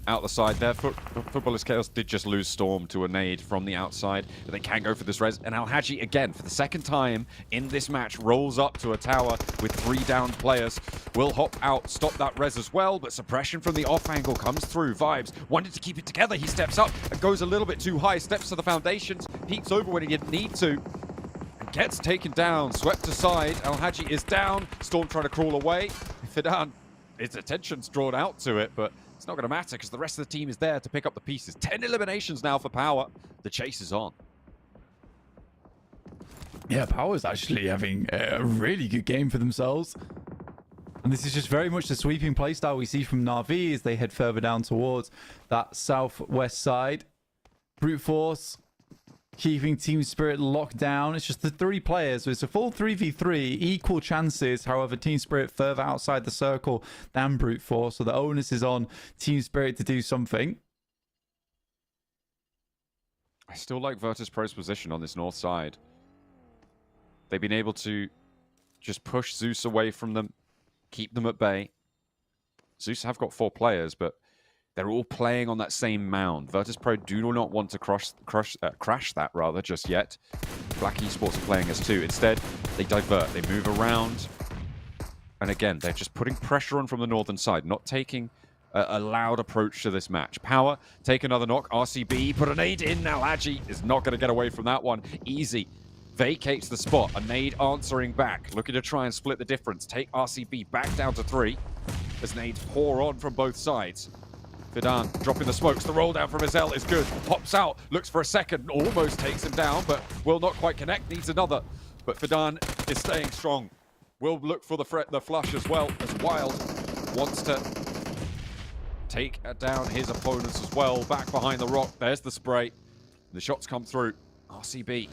Speaker 4: out the side there. Footballers Chaos did just lose Storm to a nade from the outside, but they can go for this res. And Al-Haji, again, for the second time in this match, rolls up to a tower with 3 down players. Will hop out, stop that res as well, but suppression from the off angle comes through. Vibes wanted to keep it together. He steps up and goes a little bit too high, steps to the foundations, peeks over when he didn't need to. Gets taken down, swept aside. Al-Haji is down. Storm trying to crawl away. Fidan, his attention's drawn out to it, but It's not going to matter because the rest of the team is there to pick up the pieces. 10 eliminations now for Power. The chase is on.
Speaker 5: Yeah, Power's actually having a really good game for themselves. And this is just very much the sweeping playstyle we see from Na'Vi as they head further down towards that southwest side. Brute Force keeping Team Spirit locked down. It's just the 3 players, so it's a full 3v3, equal chances. However, Team Spirit further outside the circle than Brute Force, so the onus is on Team Spirit to do something.
Speaker 4: I still like Virtus.pro's position on this north side. They've been able to just push Zeus away from them, keep them at bay. Zeus have got 4 players, but they're all playing on that same mound. Virtus.pro do not want to crash that rather just yet. Black Esports are playing as 2. Instead, they divert, they move around. And again, they're just putting pressure on from the northern side, not taking a loud approach to this match. Power, take another knock. RCB, put a nade in. Now Agi is not going to get away from that one. Easy. Vacates the spot. A nade answering back. Looking to try and split the difference. Take RCB back down to 3. As nades pour on from both sides. Fidan dropping the smokes. The roll down from Azel is good. Hops out. Looks for a second. Almost takes him down, but will not quite connect. Needs another. But Fidan is staying strong. Will look for the flush as well, as Wild wants to take down his opponents as well. Back behind the rock. There's the spray. The shots come through. RCB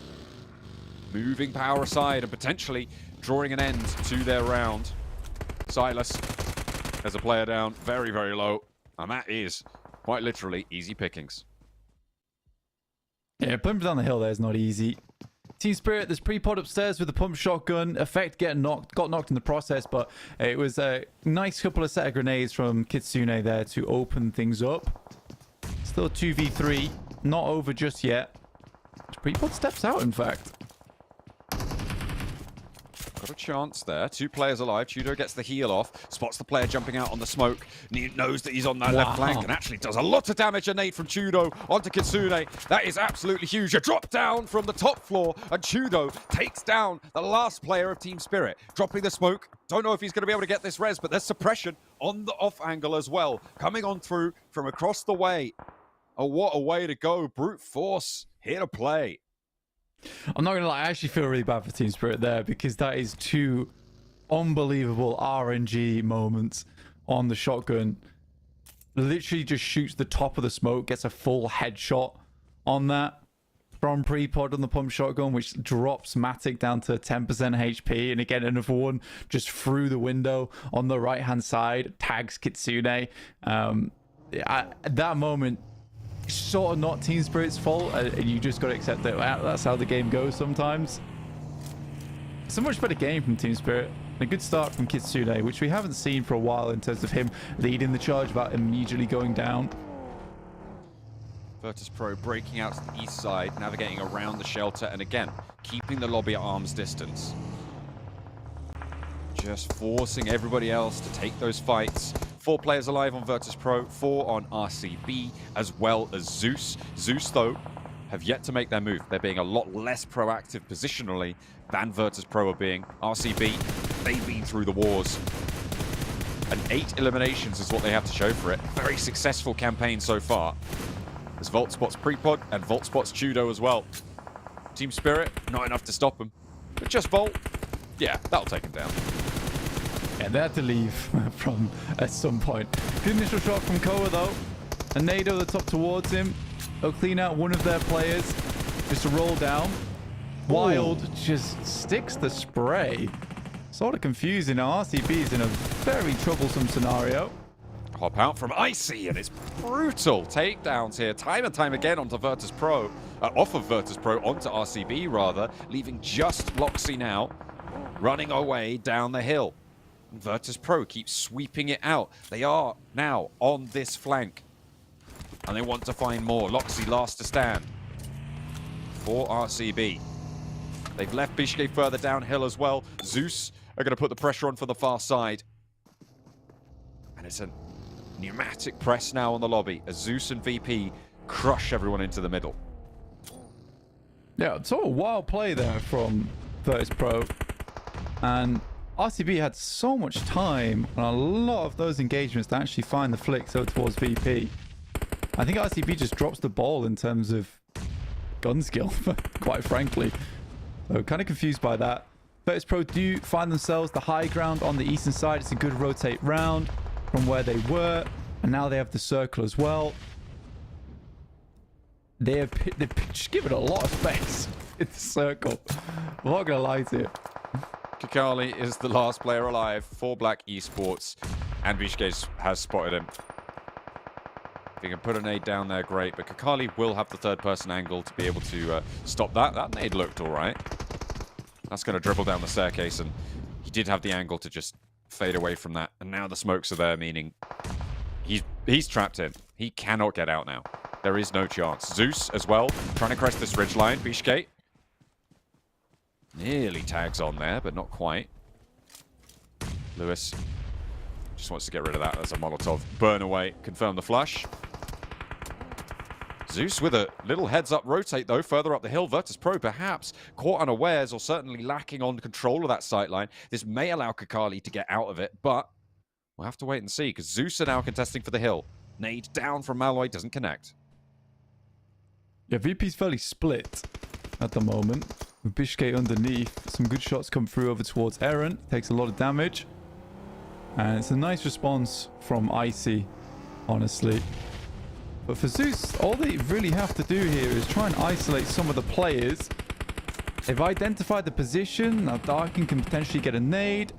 Speaker 4: moving Power aside and potentially drawing an end to their round. Silas has a player down, very, very low. And that is quite literally easy pickings.
Speaker 5: Yeah, pumping down the hill there is not easy. Team Spirit, there's pre-pod upstairs with the pump shotgun. Effect got knocked in the process, but it was a nice couple of set of grenades from Kitsune there to open things up. Still 2v3, not over just yet. Pre-pod steps out, in fact.
Speaker 4: Got a chance there. 2 players alive. Chudo gets the heal off. Spots the player jumping out on the smoke. Knows that he's on that left flank and actually does a lot of damage. A nade from Chudo onto Kitsune. That is absolutely huge. A drop down from the top floor and Chudo takes down the last player of Team Spirit. Dropping the smoke. Don't know if he's going to be able to get this res, but there's suppression on the off angle as well. Coming on through from across the way. Oh, what a way to go. Brute Force here to play.
Speaker 5: I'm not gonna lie, I actually feel really bad for Team Spirit there because that is 2 unbelievable RNG moments on the shotgun. Literally just shoots the top of the smoke, gets a full headshot on that from pre-pod on the pump shotgun, which drops Matic down to 10% HP. And again, another one just through the window on the right-hand side, tags Kitsune. That moment, sort of not Team Spirit's fault, and you just got to accept that that's how the game goes sometimes. It's a much better game from Team Spirit. A good start from Kitsune, which we haven't seen for a while in terms of him leading the charge without immediately going down.
Speaker 4: Virtus.pro breaking out to the east side, navigating around the shelter, and again, keeping the lobby at arm's distance. Just forcing everybody else to take those fights. 4 players alive on Virtus.pro, 4 on RCB, as well as Zeus. Zeus, though, have yet to make their move. They're being a lot less proactive positionally than Virtus.pro are being. RCB, they've been through the wars. And 8 eliminations is what they have to show for it. Very successful campaign so far. As Volt spots Prepod and Volt spots Chudo as well. Team Spirit, not enough to stop them. But just Volt, yeah, that'll take him down.
Speaker 5: Yeah, they had to leave from at some point. Good initial shot from Koa though. A nade over the top towards him. They'll clean out one of their players. Just a roll down. Wild just sticks the spray. Sort of confusing. Now RCB is in a very troublesome scenario.
Speaker 4: Hop out from Icy, and it's brutal takedowns here, time and time again onto Virtus.pro, off of Virtus.pro onto RCB rather, leaving just Loxy now, running away down the hill. Virtus.pro keeps sweeping it out. They are now on this flank, and they want to find more. Loxy last to stand for RCB. They've left Bishke further downhill as well. Zeus are going to put the pressure on for the far side, and it's a pneumatic press now on the lobby as Zeus and VP crush everyone into the middle. Yeah,
Speaker 5: it's all a wild play there from Virtus.pro. And RCB had so much time on a lot of those engagements to actually find the flicks over towards VP. I think RCB just drops the ball in terms of gun skill, quite frankly. So kind of confused by that. Virtus Pro do find themselves the high ground on the eastern side. It's a good rotate round from where they were. And now they have the circle as well. They've just given a lot of space in the circle. I'm not going to lie to you.
Speaker 4: Kakali is the last player alive for Black Esports. And Bishke has spotted him. If he can put a nade down there, great. But Kakali will have the third-person angle to be able to stop that. That nade looked all right. That's going to dribble down the staircase, and he did have the angle to just fade away from that. And now the smokes are there, meaning he's trapped in. He cannot get out now. There is no chance. Zeus as well, trying to crest this ridgeline. Bishke nearly tags on there, but not quite. Lewis just wants to get rid of that. That's a Molotov. Burn away. Confirm the flush. Zeus with a little heads-up rotate, though, further up the hill. Virtus Pro perhaps caught unawares or certainly lacking on control of that sightline. This may allow Kakali to get out of it, but we'll have to wait and see, because Zeus are now contesting for the hill. Nade down from Malloy, doesn't connect.
Speaker 5: Yeah, VP's fairly split at the moment. With Bishke underneath, some good shots come through over towards Eren. Takes a lot of damage. And it's a nice response from Icy, honestly. But for Zeus, all they really have to do here is try and isolate some of the players. They've identified the position. Now Darkin can potentially get a nade.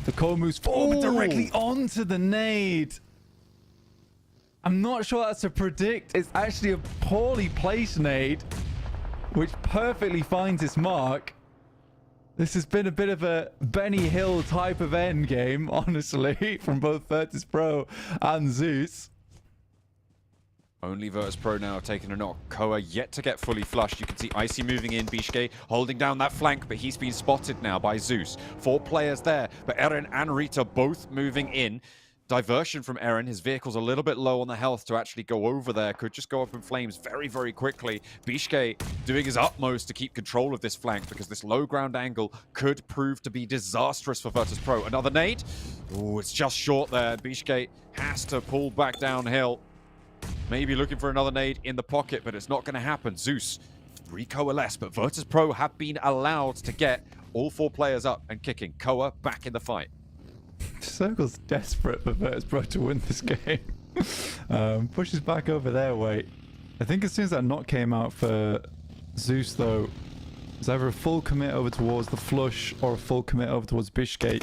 Speaker 5: The Ko moves forward directly onto the nade. I'm not sure that's a predict. It's actually a poorly placed nade, which perfectly finds its mark. This has been a bit of a Benny Hill type of end game, honestly, from both Virtus Pro and Zeus.
Speaker 4: Only Virtus Pro now taking a knock. Koa yet to get fully flushed. You can see Icy moving in. Bishke holding down that flank, but he's been spotted now by Zeus. 4 players there, but Eren and Rita both moving in. Diversion from Eren. His vehicle's a little bit low on the health to actually go over there. Could just go up in flames very, very quickly. Bishke doing his utmost to keep control of this flank, because this low ground angle could prove to be disastrous for Virtus Pro. Another nade. Oh, it's just short there. Bishke has to pull back downhill. Maybe looking for another nade in the pocket, but it's not going to happen. Zeus recoalesce, but Virtus Pro have been allowed to get all 4 players up and kicking. Koa back in the fight.
Speaker 5: Circle's desperate for Virtus Pro to win this game. Pushes back over their way. I think as soon as that knock came out for Zeus, though, it's either a full commit over towards the flush or a full commit over towards Bishke.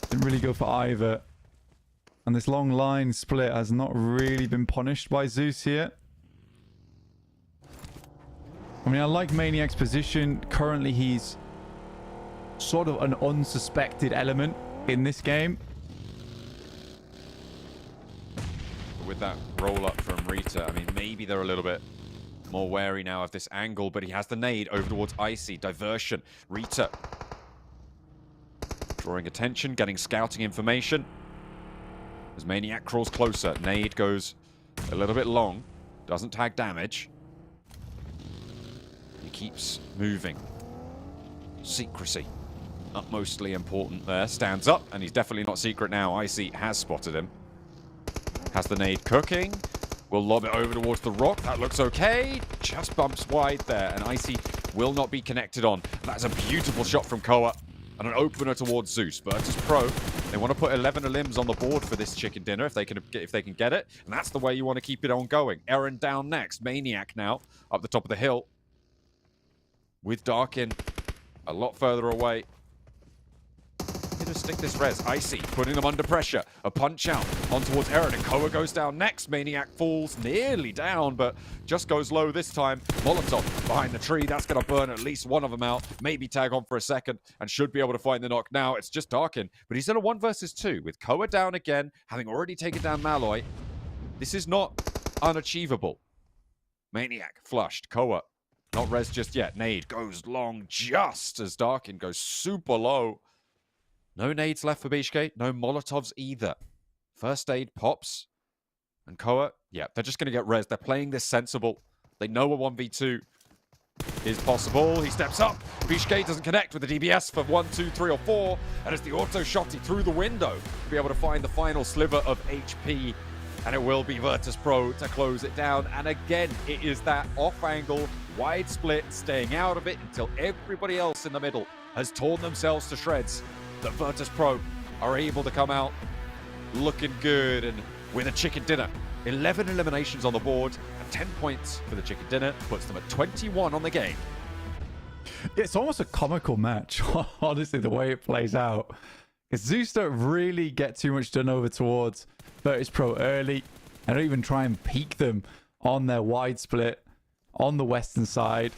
Speaker 5: Didn't really go for either. And this long line split has not really been punished by Zeus here. I mean, I like Maniac's position. Currently, he's sort of an unsuspected element in this game.
Speaker 4: With that roll up from Rita, I mean, maybe they're a little bit more wary now of this angle, but he has the nade over towards Icy. Diversion. Rita drawing attention, getting scouting information. As Maniac crawls closer, nade goes a little bit long, doesn't tag damage. He keeps moving. Secrecy, utmostly important there. Stands up, and he's definitely not secret now. Icy has spotted him. Has the nade cooking. Will lob it over towards the rock. That looks okay. Just bumps wide there, and Icy will not be connected on. That's a beautiful shot from Koa. And an opener towards Zeus. Virtus Pro, they want to put 11 limbs on the board for this chicken dinner if they can get it. And that's the way you want to keep it on going. Eren down next. Maniac now up the top of the hill. With Darkin a lot further away. Just stick this res. Icy putting them under pressure. A punch out on towards Eren, and Koa goes down next. Maniac falls nearly down, but just goes low this time. Molotov behind the tree. That's going to burn at least one of them out. Maybe tag on for a second and should be able to find the knock now. It's just Darkin, but he's in a 1 versus 2 with Koa down again, having already taken down Malloy. This is not unachievable. Maniac flushed. Koa not res just yet. Nade goes long just as Darkin goes super low. No nades left for Bishke. No Molotovs either. First aid pops. And Koa, yeah, they're just going to get res. They're playing this sensible. They know a 1v2. is possible. He steps up. Bishke doesn't connect with the DBS for 1, 2, 3, or 4. And it's the auto shotty through the window to be able to find the final sliver of HP. And it will be Virtus Pro to close it down. And again, it is that off-angle, wide split, staying out of it until everybody else in the middle has torn themselves to shreds. That Virtus Pro are able to come out looking good and with a chicken dinner. 11 eliminations on the board and 10 points for the chicken dinner puts them at 21 on the game.
Speaker 5: It's almost a comical match, honestly, the way it plays out. Because Zeus don't really get too much done over towards Virtus Pro early. I don't even try and peek them on their wide split on the western side.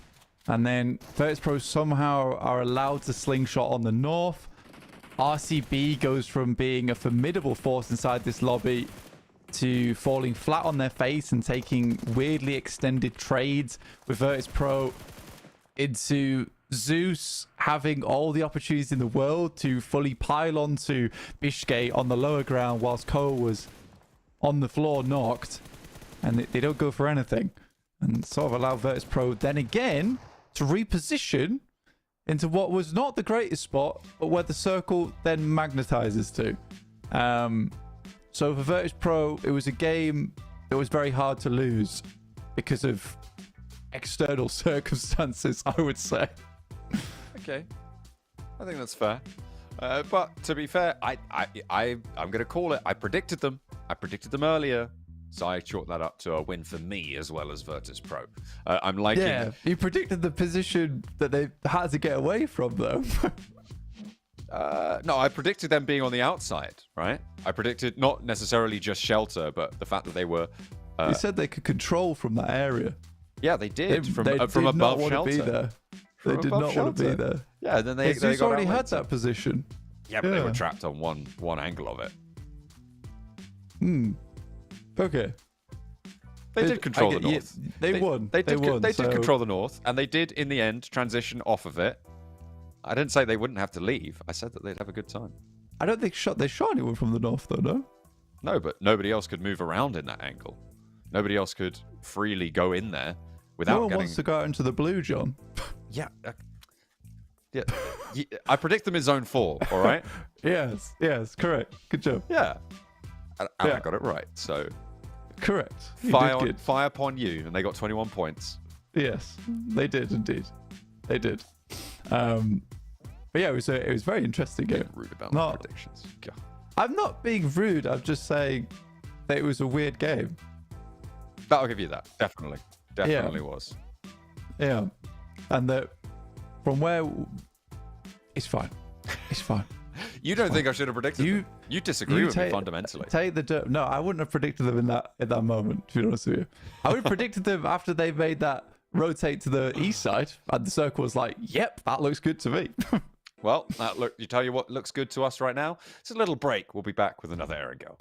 Speaker 5: And then Virtus Pro somehow are allowed to slingshot on the north. RCB goes from being a formidable force inside this lobby to falling flat on their face and taking weirdly extended trades with Virtus Pro into Zeus having all the opportunities in the world to fully pile onto Bishke on the lower ground whilst Ko was on the floor knocked, and they don't go for anything and sort of allow Virtus Pro then again to reposition into what was not the greatest spot, but where the circle then magnetizes to. So for Virtus Pro, it was a game that was very hard to lose because of external circumstances, I would say.
Speaker 4: Okay, I think that's fair. But to be fair, I'm going to call it. I predicted them. I predicted them earlier. So I chalked that up to a win for me as well as Virtus Pro. I'm liking...
Speaker 5: Yeah, you predicted the position that they had to get away from, though.
Speaker 4: No, I predicted them being on the outside, right? I predicted not necessarily just shelter, but the fact that they were...
Speaker 5: you said they could control from that area.
Speaker 4: Yeah, they did.
Speaker 5: They
Speaker 4: From
Speaker 5: did
Speaker 4: above
Speaker 5: not want
Speaker 4: shelter.
Speaker 5: to be there. They did not want to be there.
Speaker 4: Yeah, then they
Speaker 5: Zeus
Speaker 4: got
Speaker 5: already
Speaker 4: outlet.
Speaker 5: had that position.
Speaker 4: Yeah, but they were trapped on one angle of it.
Speaker 5: Okay.
Speaker 4: They did control the north.
Speaker 5: They won.
Speaker 4: They did
Speaker 5: won,
Speaker 4: did control the north, and they did, in the end, transition off of it. I didn't say they wouldn't have to leave. I said that they'd have a good time.
Speaker 5: I don't think they shot anyone from the north, though, no?
Speaker 4: No, but nobody else could move around in that angle. Nobody else could freely go in there without
Speaker 5: No one
Speaker 4: getting...
Speaker 5: wants to go out into the blue, John.
Speaker 4: Yeah. Yeah. I predict them in zone 4, all right?
Speaker 5: Yes, correct. Good job.
Speaker 4: Yeah. And I
Speaker 5: Yeah.
Speaker 4: got it right, so...
Speaker 5: Correct. You
Speaker 4: Fire,
Speaker 5: did
Speaker 4: on,
Speaker 5: good.
Speaker 4: fire upon you, and they got 21 points.
Speaker 5: Yes, they did indeed. They did. But yeah, it was a very interesting game.
Speaker 4: Rude about
Speaker 5: No.
Speaker 4: my predictions. God.
Speaker 5: I'm not being rude. I'm just saying that it was a weird game.
Speaker 4: That'll give you that. Definitely. Definitely was.
Speaker 5: Yeah, and that from where it's fine. It's fine.
Speaker 4: You don't think I should have predicted them? You disagree with me fundamentally.
Speaker 5: Take the dirt. No, I wouldn't have predicted them in that moment, to be honest with you. I would have predicted them after they made that rotate to the east side, and the circle was like, yep, that looks good to me.
Speaker 4: Well, you tell you what looks good to us right now. It's a little break. We'll be back with another Air and Go.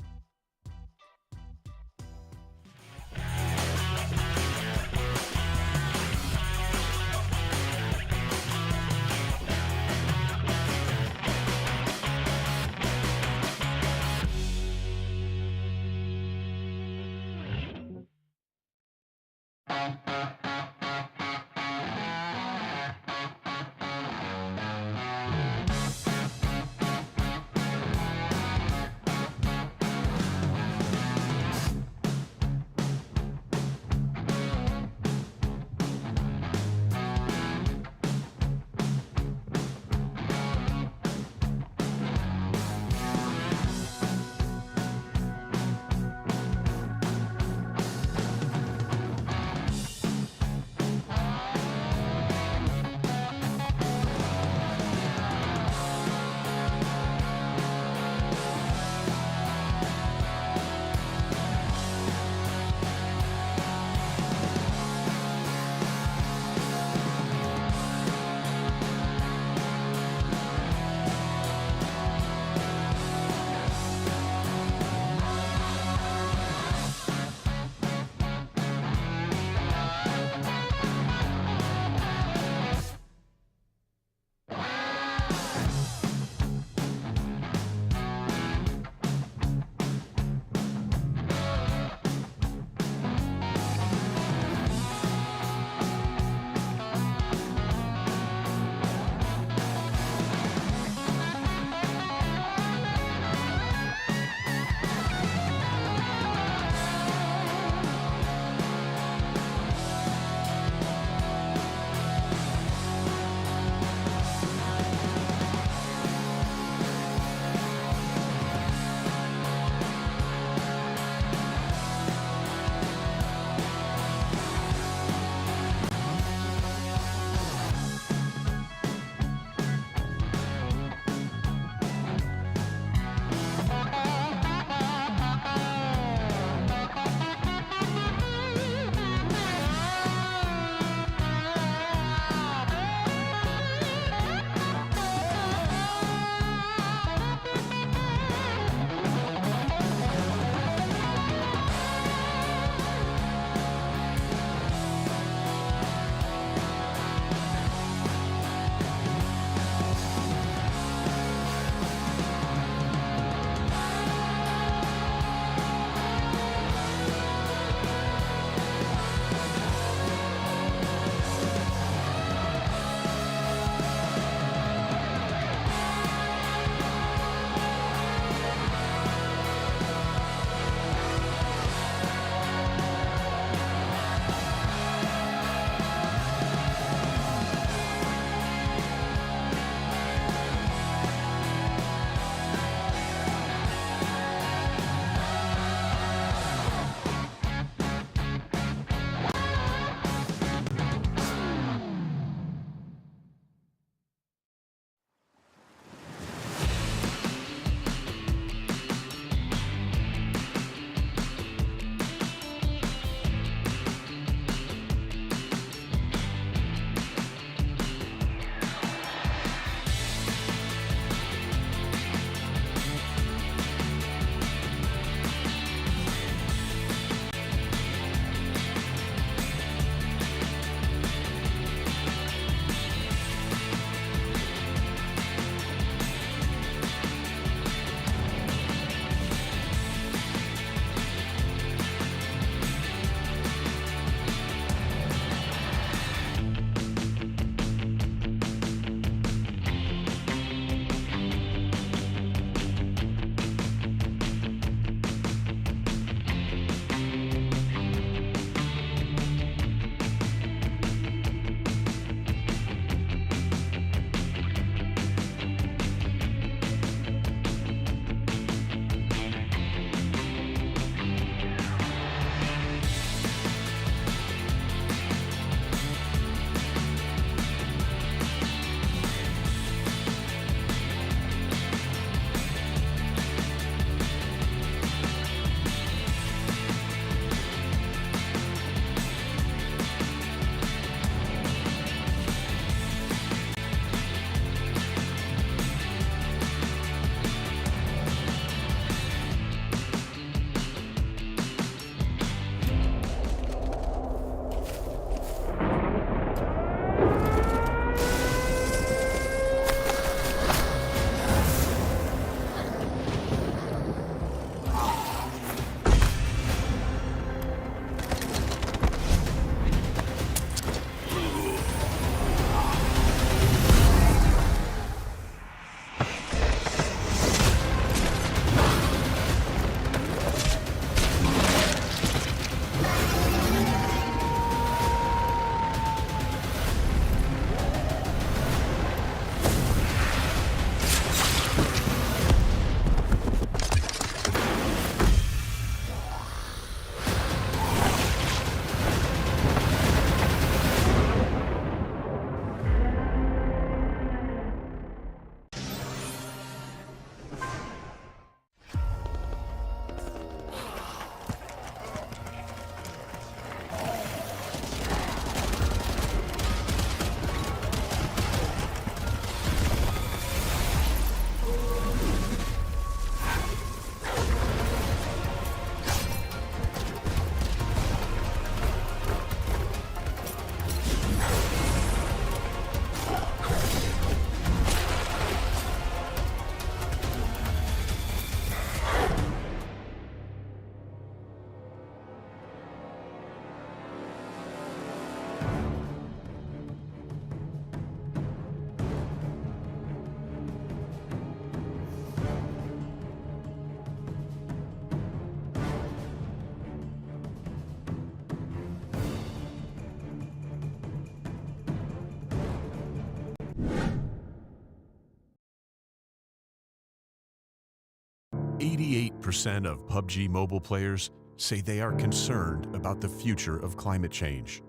Speaker 7: 88% of PUBG Mobile players say they are concerned about the future of climate change.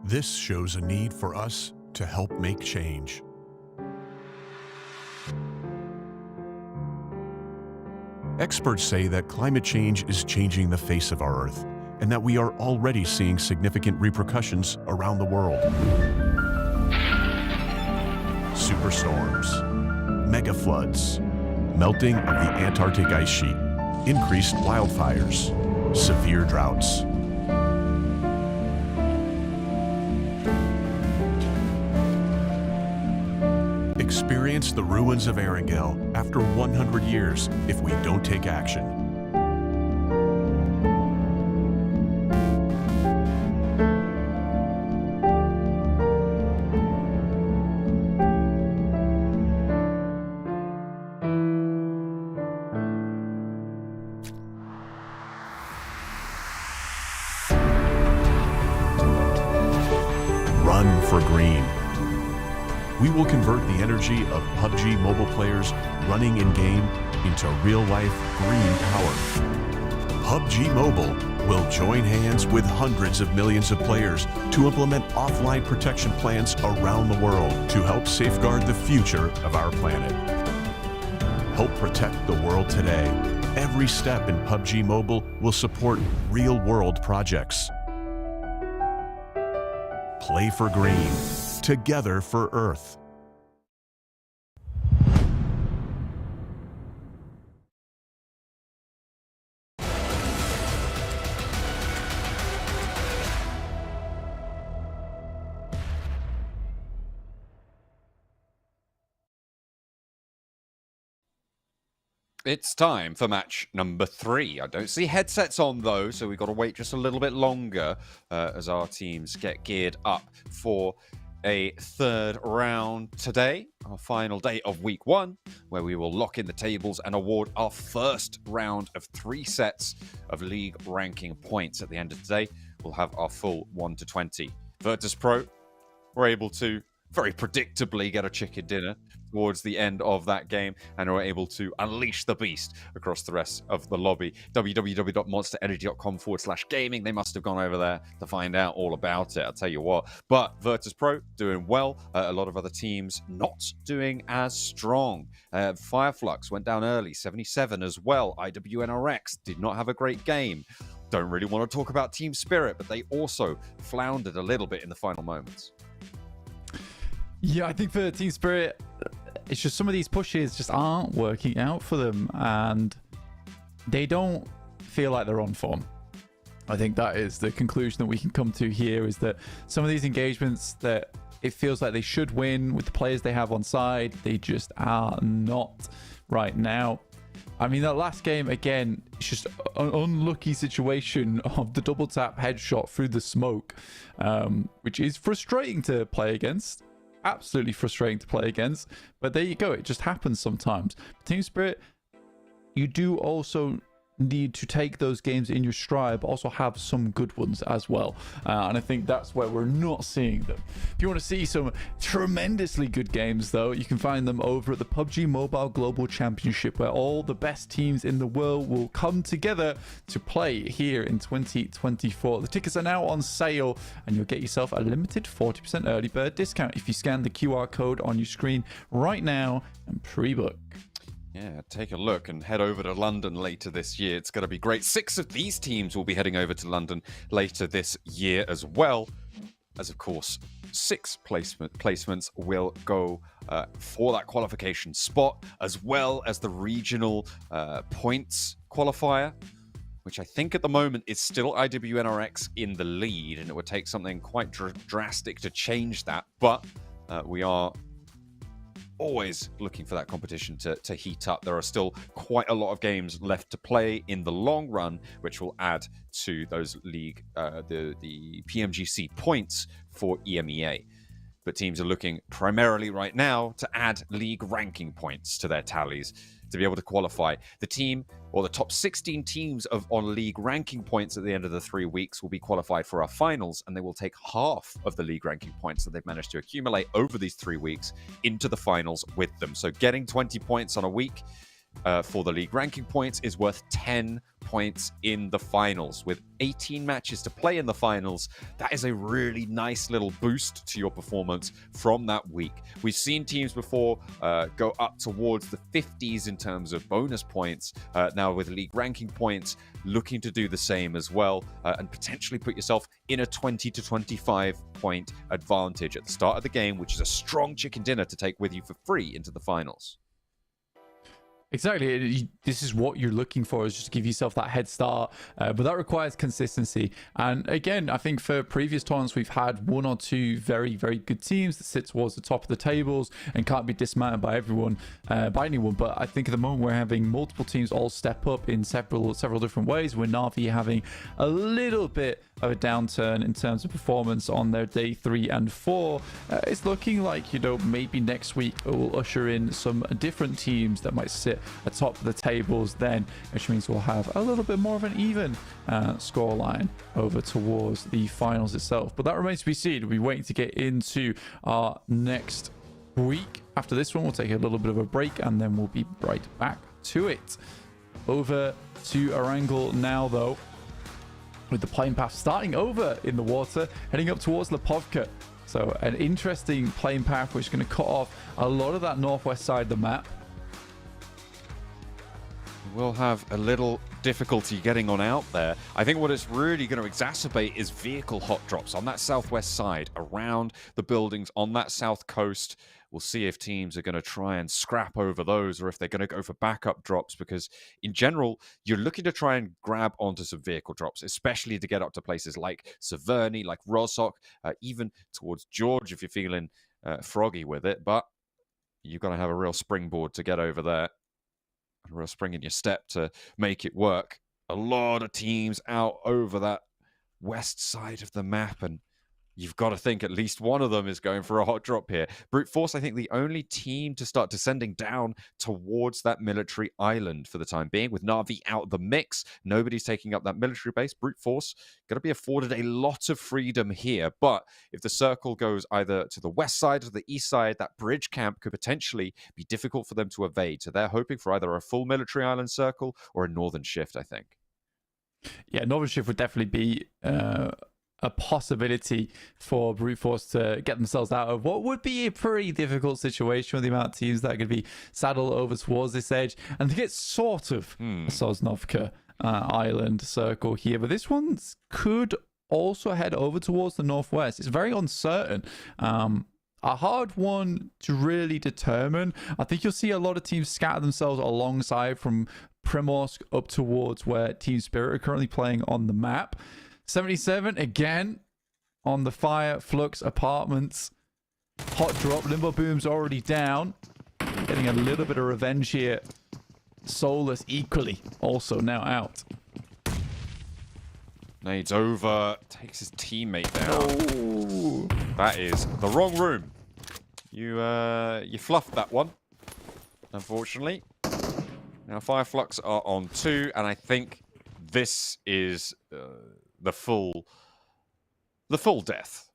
Speaker 7: This shows a need for us to help make change. Experts say that climate change is changing the face of our Earth, and that we are already seeing significant repercussions around the world. Superstorms, mega floods, melting of the Antarctic ice sheet, increased wildfires, severe droughts. Experience the ruins of Erangel after 100 years if we don't take action. Run for green. We will convert the energy of PUBG Mobile players running in-game into real-life green power. PUBG Mobile will join hands with hundreds of millions of players to implement offline protection plans around the world to help safeguard the future of our planet. Help protect the world today. Every step in PUBG Mobile will support real-world projects. Play for green. Together for Earth.
Speaker 4: It's time for match number 3. I don't see headsets on though, so we've got to wait just a little bit longer as our teams get geared up for a third round today, our final day of week 1, where we will lock in the tables and award our first round of 3 sets of league ranking points. At the end of the day, we'll have our full 1 to 20. Virtus Pro were able to very predictably get a chicken dinner towards the end of that game and were able to unleash the beast across the rest of the lobby. www.monsterenergy.com/gaming. They must have gone over there to find out all about it, I'll tell you what. But Virtus Pro doing well. A lot of other teams not doing as strong. Fireflux went down early, 77 as well. IWNRX did not have a great game. Don't really want to talk about Team Spirit, but they also floundered a little bit in the final moments.
Speaker 5: Yeah, I think for Team Spirit, it's just some of these pushes just aren't working out for them, and they don't feel like they're on form. I think that is the conclusion that we can come to here, is that some of these engagements that it feels like they should win with the players they have on side, they just are not right now. I mean, that last game, again, it's just an unlucky situation of the double tap headshot through the smoke, which is frustrating to play against. Absolutely frustrating to play against, but there you go, it just happens sometimes. Team Spirit, you do also need to take those games in your stride, but also have some good ones as well, and I think that's where we're not seeing them. If you want to see some tremendously good games though, you can find them over at the PUBG Mobile Global Championship, where all the best teams in the world will come together to play here in 2024. The tickets are now on sale, and you'll get yourself a limited 40% early bird discount if you scan the QR code on your screen right now and pre-book.
Speaker 4: Yeah, take a look and head over to London later this year. It's going to be great. 6 of these teams will be heading over to London later this year as well. As of course, 6 placements will go for that qualification spot, as well as the regional points qualifier, which I think at the moment is still IWNRX in the lead, and it would take something quite drastic to change that. But we are always looking for that competition to heat up. There are still quite a lot of games left to play in the long run, which will add to those league, the PMGC points for EMEA. But teams are looking primarily right now to add league ranking points to their tallies to be able to qualify. The team, or the top 16 teams on league ranking points at the end of the 3 weeks, will be qualified for our finals, and they will take half of the league ranking points that they've managed to accumulate over these 3 weeks into the finals with them. So getting 20 points on a week for the league ranking points is worth 10 points in the finals. With 18 matches to play in the finals, that is a really nice little boost to your performance from that week. We've seen teams before go up towards the 50s in terms of bonus points. Now with league ranking points, looking to do the same as well, and potentially put yourself in a 20 to 25 point advantage at the start of the game, which is a strong chicken dinner to take with you for free into the finals.
Speaker 5: Exactly. This is what you're looking for, is just to give yourself that head start, but that requires consistency. And again, I think for previous tournaments, we've had one or two very, very good teams that sit towards the top of the tables and can't be dismantled by everyone, by anyone. But I think at the moment we're having multiple teams all step up in several different ways. With Na'Vi having a little bit of a downturn in terms of performance on their day 3 and 4. It's looking like, you know, maybe next week it will usher in some different teams that might sit atop the tables then, which means we'll have a little bit more of an even scoreline over towards the finals itself. But that remains to be seen. We'll be waiting to get into our next week. After this one, we'll take a little bit of a break and then we'll be right back to it. Over to Erangel now, though, with the playing path starting over in the water, heading up towards Lipovka. So an interesting playing path which is going to cut off a lot of that northwest side of the map.
Speaker 4: We'll have a little difficulty getting on out there. I think what it's really going to exacerbate is vehicle hot drops on that southwest side, around the buildings on that south coast. We'll see if teams are going to try and scrap over those, or if they're going to go for backup drops, because in general, you're looking to try and grab onto some vehicle drops, especially to get up to places like Severny, like Rosok, even towards George if you're feeling froggy with it. But you've got to have a real springboard to get over there, a real spring in your step to make it work. A lot of teams out over that west side of the map, and you've got to think at least one of them is going for a hot drop here. Brute Force, I think, the only team to start descending down towards that military island for the time being. With Na'Vi out of the mix, nobody's taking up that military base. Brute Force going to be afforded a lot of freedom here. But if the circle goes either to the west side or the east side, that bridge camp could potentially be difficult for them to evade. So they're hoping for either a full military island circle or a northern shift, I think.
Speaker 5: Yeah, northern shift would definitely be a possibility for Brute Force to get themselves out of what would be a pretty difficult situation with the amount of teams that could be saddled over towards this edge, and to get sort of a Sosnovka island circle here. But this one could also head over towards the northwest. It's very uncertain. A hard one to really determine. I think you'll see a lot of teams scatter themselves alongside from Primorsk up towards where Team Spirit are currently playing on the map. 77 again on the Fire Flux Apartments. Hot drop. Limbo Boom's already down. Getting a little bit of revenge here. Soulless equally also now out.
Speaker 4: Nades over. Takes his teammate down. Oh. That is the wrong room. You fluffed that one, unfortunately. Now Fire Flux are on 2, and I think this is the full death.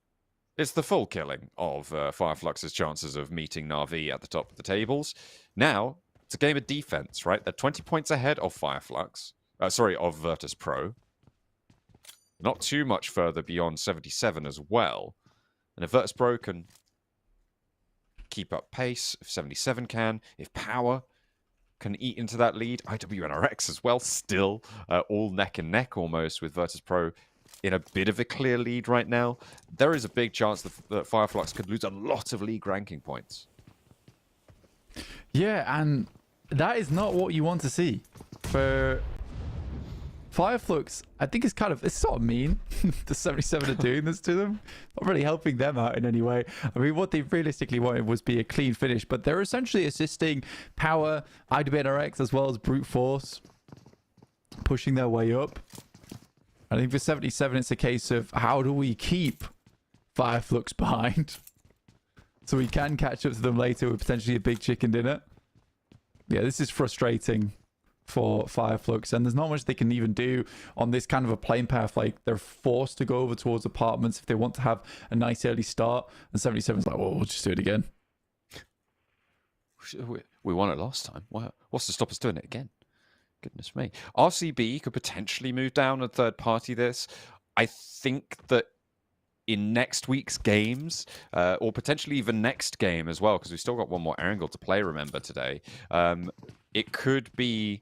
Speaker 4: It's the full killing of Fireflux's chances of meeting Na'Vi at the top of the tables. Now, it's a game of defense, right? They're 20 points ahead of Fireflux. Of Virtus Pro. Not too much further beyond 77 as well. And if Virtus Pro can keep up pace, if 77 can, if Power can eat into that lead, IWNRX as well, still all neck and neck almost with Virtus Pro in a bit of a clear lead right now. There is a big chance that Fireflux could lose a lot of league ranking points.
Speaker 5: Yeah, and that is not what you want to see. For Fireflux, I think it's sort of mean. The 77 are doing this to them. Not really helping them out in any way. I mean, what they realistically wanted was be a clean finish, but they're essentially assisting Power, IWNRX, as well as Brute Force, pushing their way up. I think for 77, it's a case of how do we keep Fireflux behind so we can catch up to them later with potentially a big chicken dinner. Yeah, this is frustrating for Fireflux, and there's not much they can even do on this kind of a playing path. Like, they're forced to go over towards apartments if they want to have a nice early start, and 77's like, well, we'll just do it again.
Speaker 4: We won it last time. What's to stop us doing it again? Goodness me. RCB could potentially move down and third party this. I think that in next week's games, or potentially even next game as well, because we've still got one more angle to play, remember, today, it could be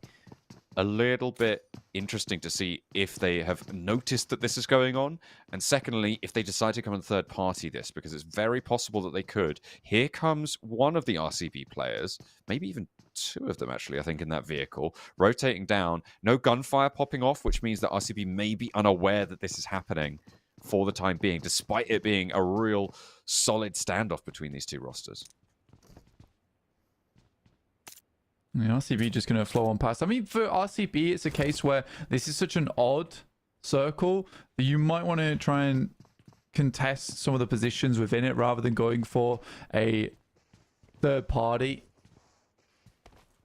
Speaker 4: a little bit interesting to see if they have noticed that this is going on, and secondly, if they decide to come and third party this, because it's very possible that they could. Here comes one of the RCB players, maybe even two of them actually, I think, in that vehicle, rotating down. No gunfire popping off, which means that RCB may be unaware that this is happening for the time being, despite it being a real solid standoff between these two rosters.
Speaker 5: The RCB just going to flow on past. I mean, for RCB, it's a case where this is such an odd circle that you might want to try and contest some of the positions within it rather than going for a third party.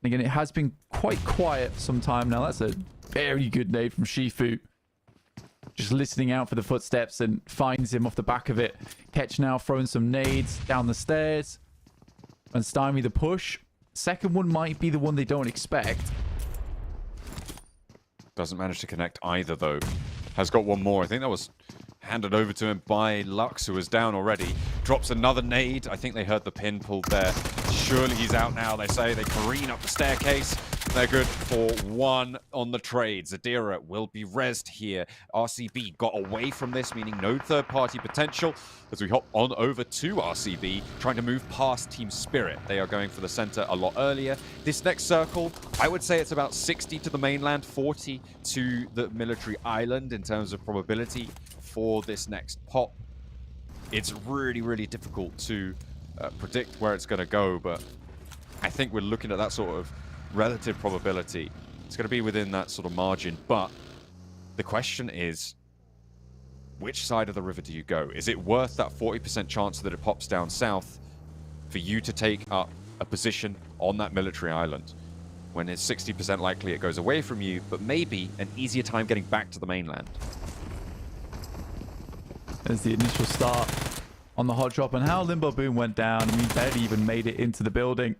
Speaker 5: Again, it has been quite quiet for some time now. That's a very good nade from Shifu. Just listening out for the footsteps and finds him off the back of it. Ketch now throwing some nades down the stairs and stymie the push. Second one might be the one they don't expect.
Speaker 4: Doesn't manage to connect either, though. Has got one more. I think that was handed over to him by Lux, who was down already. Drops another nade. I think they heard the pin pulled there. Surely he's out now, they say. They careen up the staircase. They're good for one on the trade. Zadira will be rezzed here. RCB got away from this, meaning no third-party potential. As we hop on over to RCB, trying to move past Team Spirit. They are going for the center a lot earlier. This next circle, I would say it's about 60 to the mainland, 40 to the military island in terms of probability for this next pop. It's really, really difficult to predict where it's going to go, but I think we're looking at that sort of relative probability. It's going to be within that sort of margin, but the question is, which side of the river do you go? Is it worth that 40% chance that it pops down south for you to take up a position on that military island when it's 60% likely it goes away from you, but maybe an easier time getting back to the mainland?
Speaker 5: There's the initial start on the hot drop, and how Limbo Boom went down. I mean, barely even made it into the building.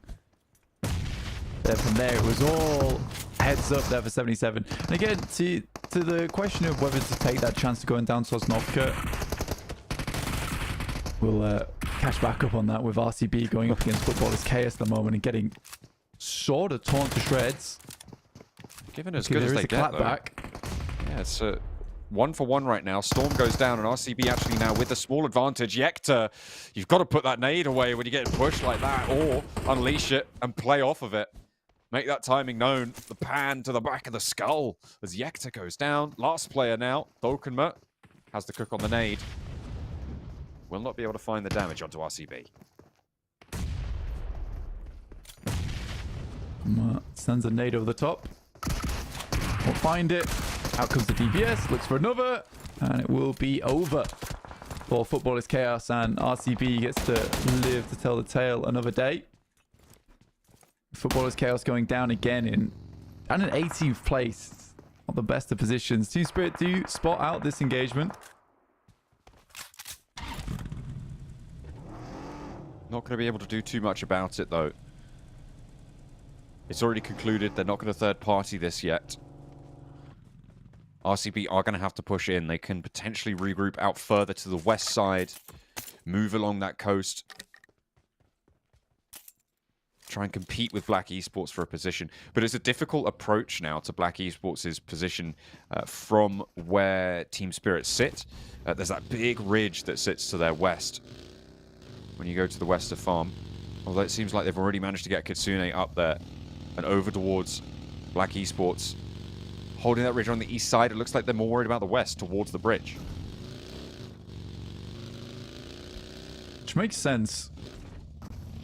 Speaker 5: Then from there, it was all heads up there for 77. And again, to the question of whether to take that chance to going down Sosnovka, we'll catch back up on that with RCB going up against Footballers Chaos at the moment and getting sort of torn to shreds.
Speaker 4: Given as good as they get, though. Yeah, it's 1-for-1 right now. Storm goes down, and RCB actually now with a small advantage. Yekta, you've got to put that nade away when you get pushed like that, or unleash it and play off of it. Make that timing known. The pan to the back of the skull as Yekta goes down. Last player now, Dokenma, has the cook on the nade. Will not be able to find the damage onto RCB.
Speaker 5: Sends a nade over the top. Won't find it. Out comes the DPS, looks for another, and it will be over for Footballers Chaos, and RCB gets to live to tell the tale another day. Footballers Chaos going down again in 18th place. Not the best of positions. Team Spirit, do you spot out this engagement?
Speaker 4: Not going to be able to do too much about it, though. It's already concluded. They're not going to third party this yet. RCB are going to have to push in. They can potentially regroup out further to the west side, move along that coast, try and compete with Black Esports for a position. But it's a difficult approach now to Black Esports' position from where Team Spirit sit. There's that big ridge that sits to their west when you go to the west of farm. Although it seems like they've already managed to get Kitsune up there and over towards Black Esports. Holding that ridge on the east side, it looks like they're more worried about the west towards the bridge.
Speaker 5: Which makes sense.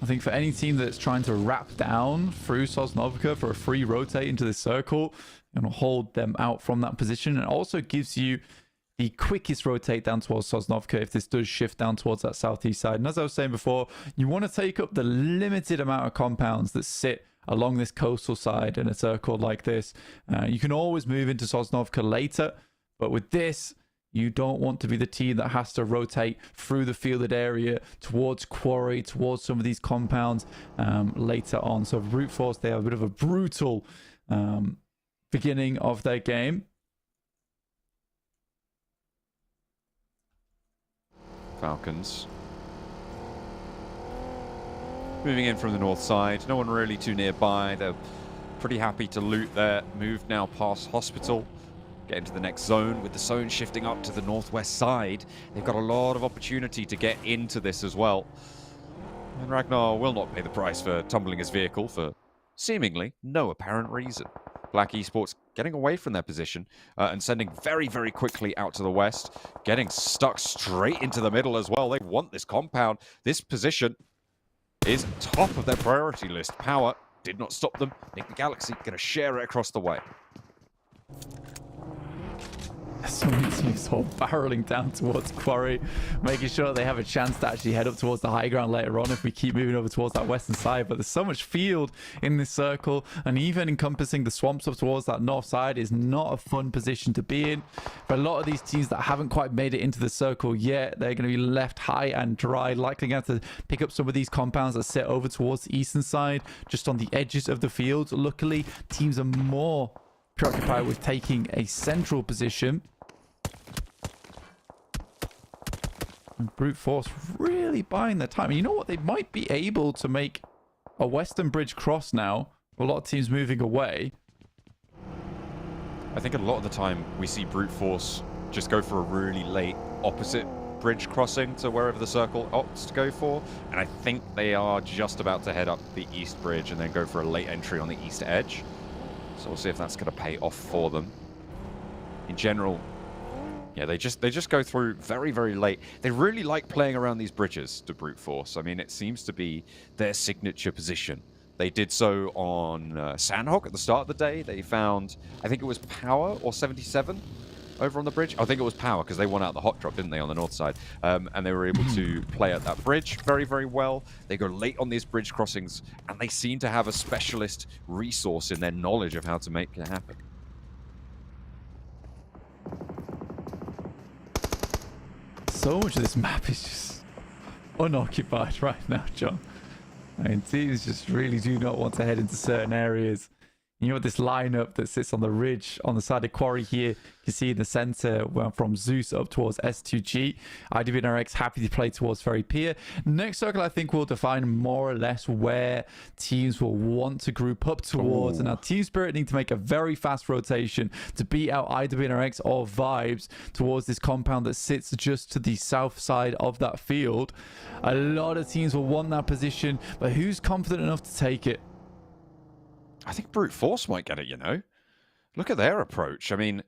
Speaker 5: I think for any team that's trying to wrap down through Sosnovka for a free rotate into this circle, you're going to hold them out from that position. And also gives you the quickest rotate down towards Sosnovka if this does shift down towards that southeast side. And as I was saying before, you want to take up the limited amount of compounds that sit along this coastal side in a circle like this. You can always move into Sosnovka later, but with this, You don't want to be the team that has to rotate through the fielded area towards quarry, towards some of these compounds later on. So Brute Force, they have a bit of a brutal beginning of their game.
Speaker 4: Falcons moving in from the north side. No one really too nearby. They're pretty happy to loot there. Moved now past hospital. Get into the next zone. With the zone shifting up to the northwest side, they've got a lot of opportunity to get into this as well. And Ragnar will not pay the price for tumbling his vehicle for seemingly no apparent reason. Black Esports getting away from their position and sending very, very quickly out to the west. Getting stuck straight into the middle as well. They want this compound. This position is top of their priority list. Power did not stop them. Nick the Galaxy going to share it across the way.
Speaker 5: So many teams all barreling down towards quarry, making sure they have a chance to actually head up towards the high ground later on if we keep moving over towards that western side. But there's so much field in this circle, and even encompassing the swamps up towards that north side is not a fun position to be in. For a lot of these teams that haven't quite made it into the circle yet, they're going to be left high and dry, likely going to have to pick up some of these compounds that sit over towards the eastern side, just on the edges of the field. Luckily, teams are more preoccupied with taking a central position. And Brute Force really buying their time. And you know what? They might be able to make a western bridge cross now. A lot of teams moving away.
Speaker 4: I think a lot of the time we see Brute Force just go for a really late opposite bridge crossing to wherever the circle opts to go for. And I think they are just about to head up the east bridge and then go for a late entry on the east edge. So we'll see if that's going to pay off for them. In general, yeah, they just go through very, very late. They really like playing around these bridges to Brute Force. I mean, it seems to be their signature position. They did so on Sandhawk at the start of the day. They found, I think it was Power or 77 over on the bridge. I think it was Power because they won out the hot drop, didn't they, on the north side? And they were able to play at that bridge very, very well. They go late on these bridge crossings, and they seem to have a specialist resource in their knowledge of how to make it happen.
Speaker 5: So much of this map is just unoccupied right now, John. I mean, teams just really do not want to head into certain areas. You know, this lineup that sits on the ridge on the side of quarry here, you can see in the center from Zeus up towards S2G. IWNRX happy to play towards Ferry Pier. Next circle, I think, will define more or less where teams will want to group up towards. And now Team Spirit need to make a very fast rotation to beat out IWNRX or Vibes towards this compound that sits just to the south side of that field. A lot of teams will want that position, but who's confident enough to take it?
Speaker 4: I think Brute Force might get it, you know. Look at their approach. I mean,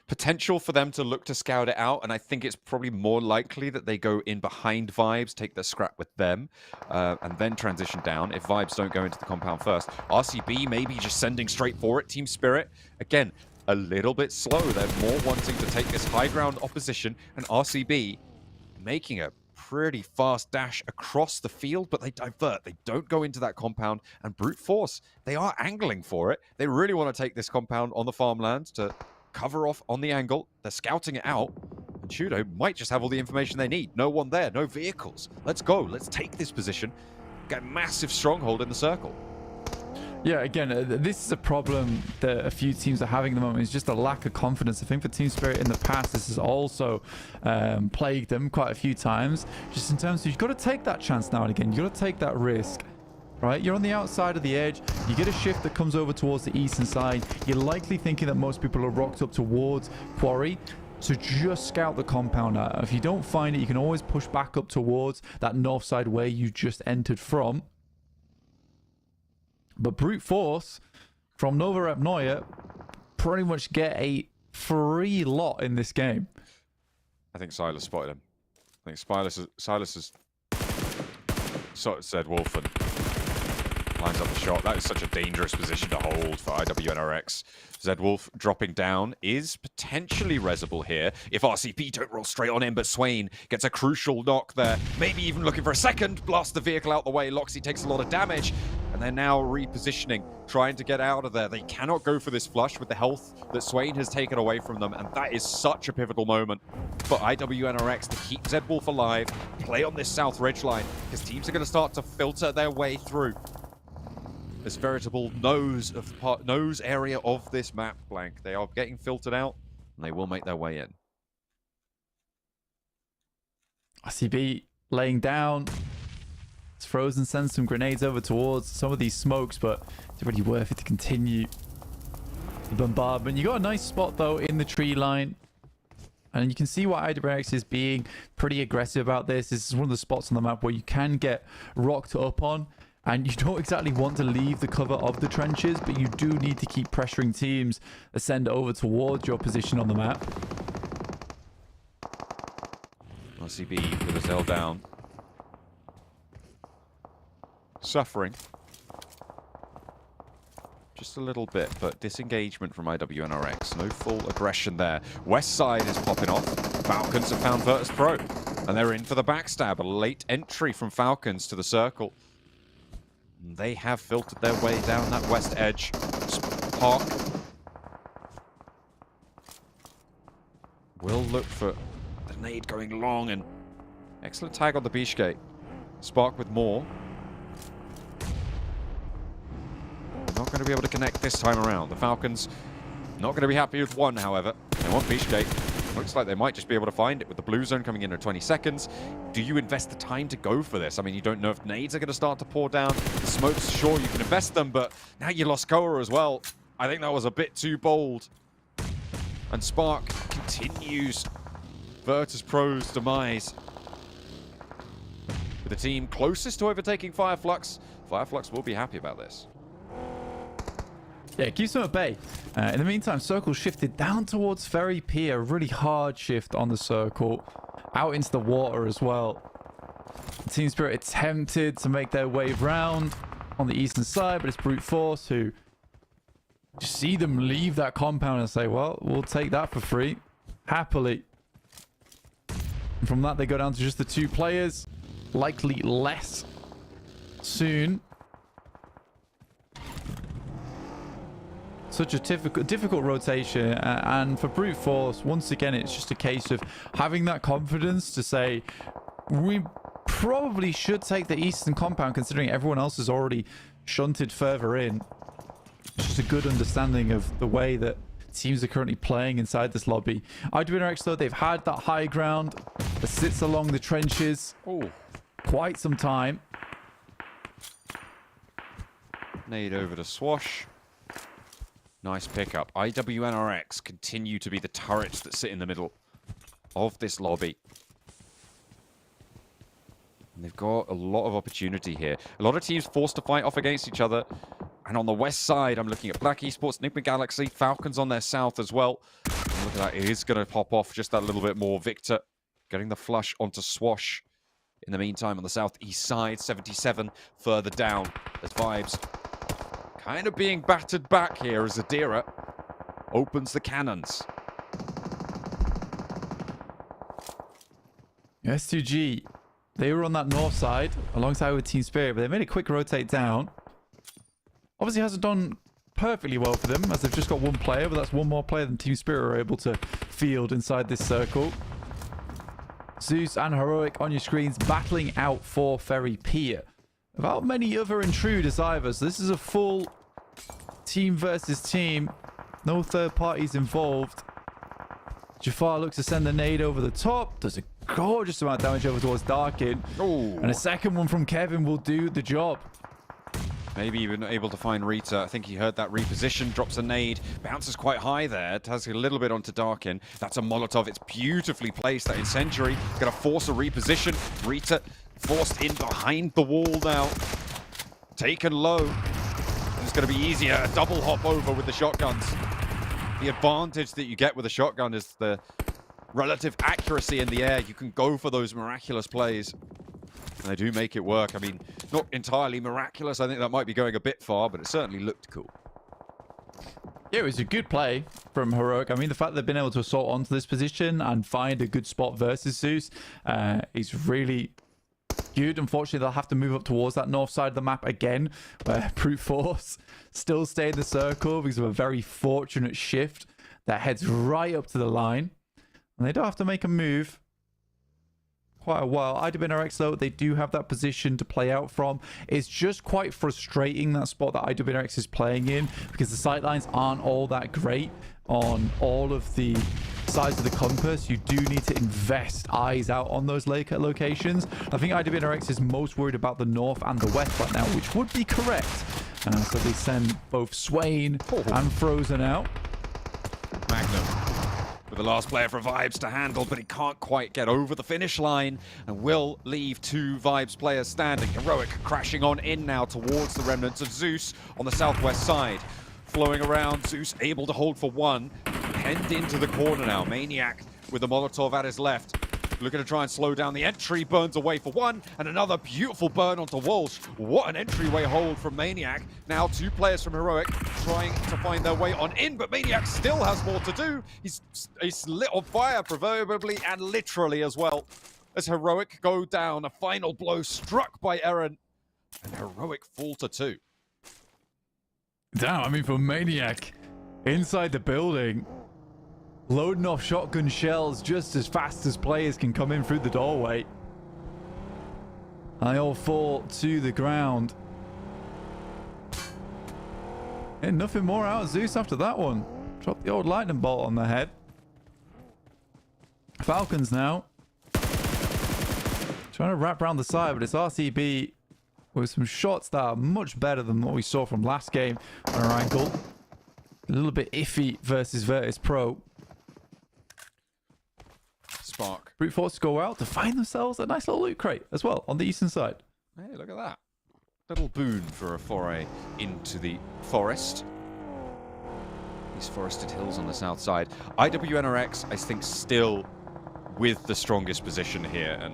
Speaker 4: potential for them to look to scout it out, and I think it's probably more likely that they go in behind Vibes, take their scrap with them, and then transition down if Vibes don't go into the compound first. RCB maybe just sending straight for it. Team Spirit, again, a little bit slow. They're more wanting to take this high ground opposition, and RCB making a pretty fast dash across the field, but they divert. They don't go into that compound, and Brute Force, they are angling for it. They really want to take this compound on the farmland to cover off on the angle. They're scouting it out, and Shudo might just have all the information they need. No one there, no vehicles. Let's go. Let's take this position. Get a massive stronghold in the circle.
Speaker 5: Yeah, again, this is a problem that a few teams are having at the moment. It's just a lack of confidence. I think for Team Spirit in the past, this has also plagued them quite a few times. Just in terms of, you've got to take that chance now and again. You've got to take that risk, right? You're on the outside of the edge. You get a shift that comes over towards the eastern side. You're likely thinking that most people are rocked up towards quarry. So just scout the compound out. If you don't find it, you can always push back up towards that north side where you just entered from. But Brute Force from Nova Repnoia pretty much get a free lot in this game.
Speaker 4: I think Silas spotted him. I think Silas has said Wolfen. Lines up the shot. That is such a dangerous position to hold for IWNRX. Zedwolf dropping down is potentially resable here if RCP don't roll straight on him, but Swain gets a crucial knock there. Maybe even looking for a second. Blast the vehicle out the way. Loxy takes a lot of damage, and they're now repositioning, trying to get out of there. They cannot go for this flush with the health that Swain has taken away from them, and that is such a pivotal moment for IWNRX to keep Zedwolf alive, play on this south ridge line, because teams are going to start to filter their way through this veritable nose area of this map, Blank. They are getting filtered out, and they will make their way in.
Speaker 5: RCB laying down. It's Frozen sends some grenades over towards some of these smokes, but it's really worth it to continue the bombardment. You got a nice spot, though, in the tree line. And you can see why IWNRX is being pretty aggressive about this. This is one of the spots on the map where you can get rocked up on. And you don't exactly want to leave the cover of the trenches, but you do need to keep pressuring teams ascend over towards your position on the map.
Speaker 4: RCB with his L down. Suffering. Just a little bit, but disengagement from IWNRX. No full aggression there. West side is popping off. Falcons have found Virtus Pro, and they're in for the backstab. A late entry from Falcons to the circle. They have filtered their way down that west edge. Spark will look for the nade going long, and excellent tag on the Bishke. Spark with more. Not going to be able to connect this time around. The Falcons not going to be happy with one, however. They want Bishke. Looks like they might just be able to find it with the blue zone coming in at 20 seconds. Do you invest the time to go for this? I mean, you don't know if nades are going to start to pour down. The smokes, sure, you can invest them, but now you lost Koa as well. I think that was a bit too bold. And Spark continues Virtus Pro's demise. With the team closest to overtaking Fireflux, Fireflux will be happy about this.
Speaker 5: Yeah, it keeps them at bay. In the meantime, Circle shifted down towards Ferry Pier. A really hard shift on the Circle. Out into the water as well. Team Spirit attempted to make their way round on the eastern side, but it's Brute Force who just see them leave that compound and say, well, we'll take that for free. Happily. And from that, they go down to just the 2 players. Likely less soon. Such a difficult rotation, and for Brute Force, once again, it's just a case of having that confidence to say, we probably should take the eastern compound considering everyone else is already shunted further in. It's just a good understanding of the way that teams are currently playing inside this lobby. IWNRX, though, they've had that high ground that sits along the trenches quite some time.
Speaker 4: Nade over to Swash. Nice pickup. IWNRX continue to be the turrets that sit in the middle of this lobby. And they've got a lot of opportunity here. A lot of teams forced to fight off against each other. And on the west side, I'm looking at Black Esports, Enigma Galaxy, Falcons on their south as well. And look at that. It is going to pop off just that little bit more. Victor getting the flush onto Swash. In the meantime, on the southeast side, 77 further down. There's Vibes kind of being battered back here as Adira opens the cannons.
Speaker 5: S2G, they were on that north side alongside with Team Spirit, but they made a quick rotate down. Obviously hasn't done perfectly well for them as they've just got 1 player, but that's 1 more player than Team Spirit are able to field inside this circle. Zeus and Heroic on your screens battling out for Ferry Pier. Without many other intruders either, so this is a full team versus team. No third parties involved. Jafar looks to send the nade over the top. Does a gorgeous amount of damage over towards Darkin.
Speaker 4: Ooh.
Speaker 5: And a second one from Kevin will do the job.
Speaker 4: Maybe even able to find Rita. I think he heard that reposition. Drops a nade. Bounces quite high there. Has a little bit onto Darkin. That's a Molotov. It's beautifully placed. That incendiary. Going to force a reposition. Rita forced in behind the wall now. Taken low. It's going to be easier. A double hop over with the shotguns. The advantage that you get with a shotgun is the relative accuracy in the air. You can go for those miraculous plays. And they do make it work. I mean, not entirely miraculous. I think that might be going a bit far, but it certainly looked cool.
Speaker 5: Yeah, it was a good play from Heroic. I mean, the fact they've been able to assault onto this position and find a good spot versus Zeus is really good. Unfortunately, they'll have to move up towards that north side of the map again, where Brute Force still stay in the circle because of a very fortunate shift that heads right up to the line. And they don't have to make a move quite a while. IWNRX, though, they do have that position to play out from. It's just quite frustrating, that spot that IWNRX is playing in, because the sightlines aren't all that great on all of the sides of the compass. You do need to invest eyes out on those locations. I think IWNRX is most worried about the north and the west right now, which would be correct. So they send both Swain and Frozen out.
Speaker 4: Magnum with the last player for Vibes to handle, but he can't quite get over the finish line and will leave 2 Vibes players standing. Heroic crashing on in now towards the remnants of Zeus on the southwest side. Flowing around, Zeus able to hold for 1. Penned into the corner now. Maniac with the Molotov at his left. Looking to try and slow down the entry. Burns away for 1. And another beautiful burn onto Walsh. What an entryway hold from Maniac. Now 2 players from Heroic trying to find their way on in. But Maniac still has more to do. He's lit on fire, proverbially and literally as well. As Heroic go down. A final blow struck by Eren. And Heroic fall to 2.
Speaker 5: Damn, I mean, for Maniac, inside the building, loading off shotgun shells just as fast as players can come in through the doorway. They all fall to the ground. And nothing more out of Zeus after that one. Drop the old lightning bolt on the head. Falcons now. Trying to wrap around the side, but it's RCB with some shots that are much better than what we saw from last game on our ankle. A little bit iffy versus Virtus Pro.
Speaker 4: Spark.
Speaker 5: Brute Force go out to find themselves a nice little loot crate as well on the eastern side.
Speaker 4: Hey, look at that. Little boon for a foray into the forest. These forested hills on the south side. IWNRX, I think, still with the strongest position here. And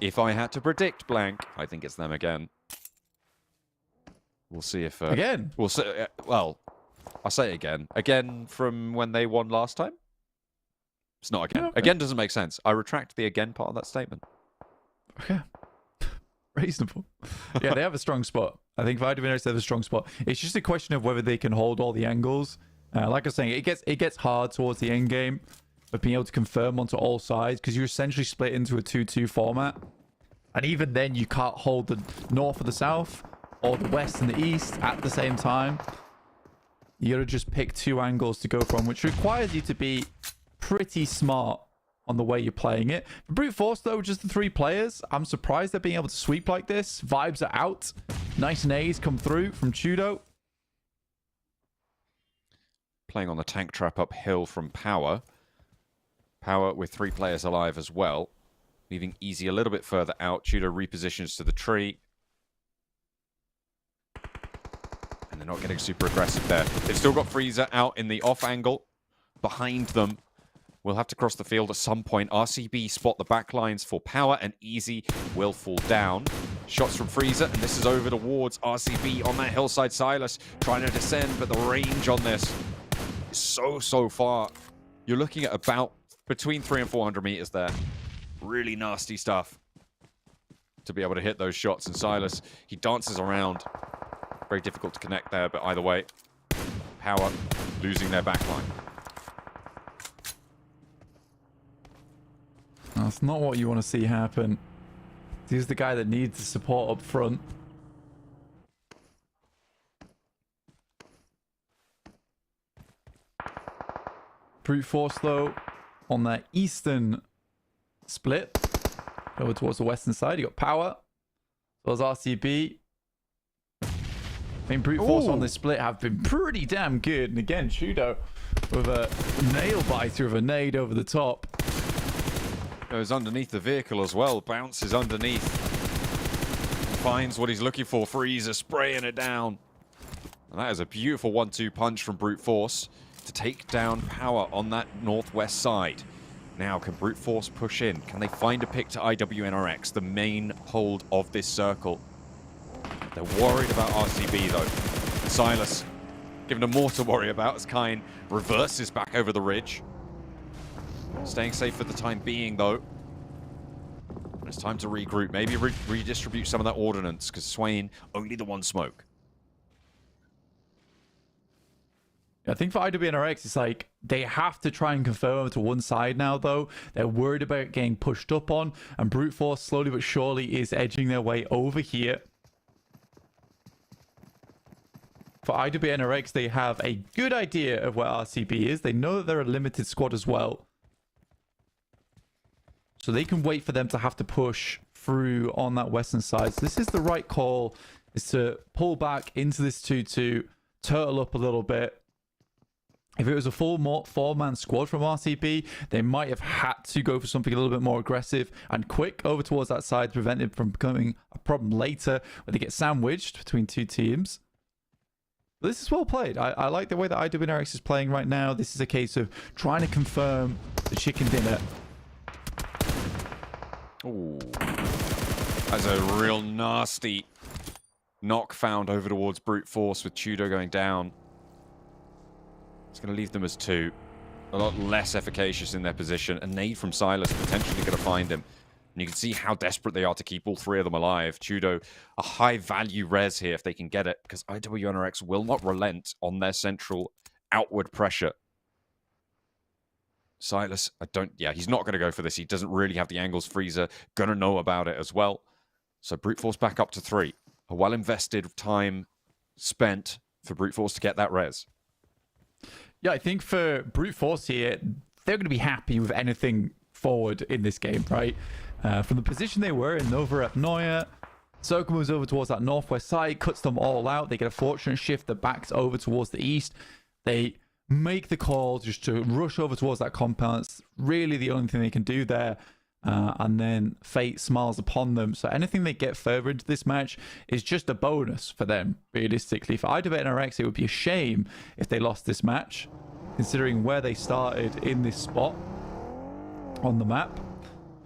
Speaker 4: if I had to predict blank, I think it's them again. We'll see if...
Speaker 5: again?
Speaker 4: We'll see, well, I'll say it again. Again from when they won last time? It's not again.
Speaker 5: Yeah, okay.
Speaker 4: Again doesn't make sense. I retract the again part of that statement.
Speaker 5: Okay. Reasonable. Yeah, they have a strong spot. I think for IWNRX, they have a strong spot. It's just a question of whether they can hold all the angles. Like I was saying, it gets hard towards the end game of being able to confirm onto all sides, because you're essentially split into a 2-2 format. And even then, you can't hold the north or the south, or the west and the east at the same time. You gotta just pick 2 angles to go from, which requires you to be pretty smart on the way you're playing it. For Brute Force, though, just the 3 players, I'm surprised they're being able to sweep like this. Vibes are out. Nice nades come through from Chudo.
Speaker 4: Playing on the tank trap uphill from Power. Power with 3 players alive as well. Leaving Easy a little bit further out. Chudo repositions to the tree. And they're not getting super aggressive there. They've still got Freezer out in the off angle. Behind them. We'll have to cross the field at some point. RCB spot the back lines for Power, and Easy will fall down. Shots from Freezer, and this is over towards RCB on that hillside. Silas trying to descend, but the range on this is so far. You're looking at about between 300 and 400 meters there. Really nasty stuff to be able to hit those shots. And Silas, he dances around. Very difficult to connect there, but either way, Power losing their back line.
Speaker 5: That's not what you want to see happen. He's the guy that needs the support up front. Brute Force, though, on their eastern split, over towards the western side, you got Power, as well as RCB. I think Brute Force on this split have been pretty damn good. And again, Chudo with a nail biter of a nade over the top.
Speaker 4: Goes underneath the vehicle as well. Bounces underneath. Finds what he's looking for. Freezer spraying it down. And that is a beautiful 1-2 punch from Brute Force to take down Power on that northwest side. Now, can Brute Force push in? Can they find a pick to IWNRX, the main hold of this circle? They're worried about RCB, though. Silas, giving them more to worry about as Kine reverses back over the ridge. Staying safe for the time being, though. It's time to regroup. Maybe redistribute some of that ordnance, because Swain, only the one smoke.
Speaker 5: I think for IWNRX, it's like they have to try and confirm to one side now, though. They're worried about getting pushed up on, and Brute Force slowly but surely is edging their way over here. For IWNRX, they have a good idea of where RCB is. They know that they're a limited squad as well. So they can wait for them to have to push through on that western side. So this is the right call, is to pull back into this 2-2, turtle up a little bit. If it was a full four-man squad from RCB, they might have had to go for something a little bit more aggressive and quick over towards that side to prevent it from becoming a problem later when they get sandwiched between two teams. But this is well played. I like the way that IWNRX is playing right now. This is a case of trying to confirm the chicken dinner.
Speaker 4: Ooh. That's a real nasty knock found over towards Brute Force with Tudo going down. It's going to leave them as 2. A lot less efficacious in their position. A nade from Silas potentially going to find him. And you can see how desperate they are to keep all 3 of them alive. Tudo, a high-value res here if they can get it, because IWNRX will not relent on their central outward pressure. Silas, yeah, he's not going to go for this. He doesn't really have the angles. Freezer going to know about it as well. So Brute Force back up to 3. A well-invested time spent for Brute Force to get that res.
Speaker 5: Yeah, I think for Brute Force here, they're going to be happy with anything forward in this game, right? From the position they were in, Nova Rep Neuer, Circle moves over towards that northwest side, cuts them all out. They get a fortunate shift that backs over towards the east. They make the call just to rush over towards that compound. It's really the only thing they can do there. And then fate smiles upon them. So anything they get further into this match is just a bonus for them, realistically. For IWNRX, it would be a shame if they lost this match, considering where they started in this spot on the map.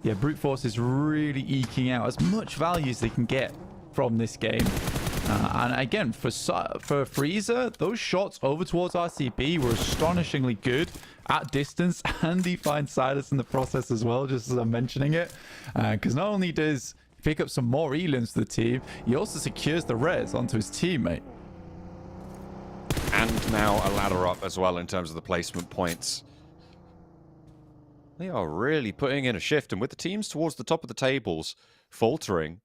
Speaker 5: Yeah, Brute Force is really eking out as much value as they can get from this game. And again, for Freezer, those shots over towards RCB were astonishingly good at distance, and he finds Silas in the process as well, just as I'm mentioning it. Because not only does he pick up some more elims for the team, he also secures the res onto his teammate.
Speaker 4: And now a ladder up as well in terms of the placement points. They are really putting in a shift, and with the teams towards the top of the tables faltering,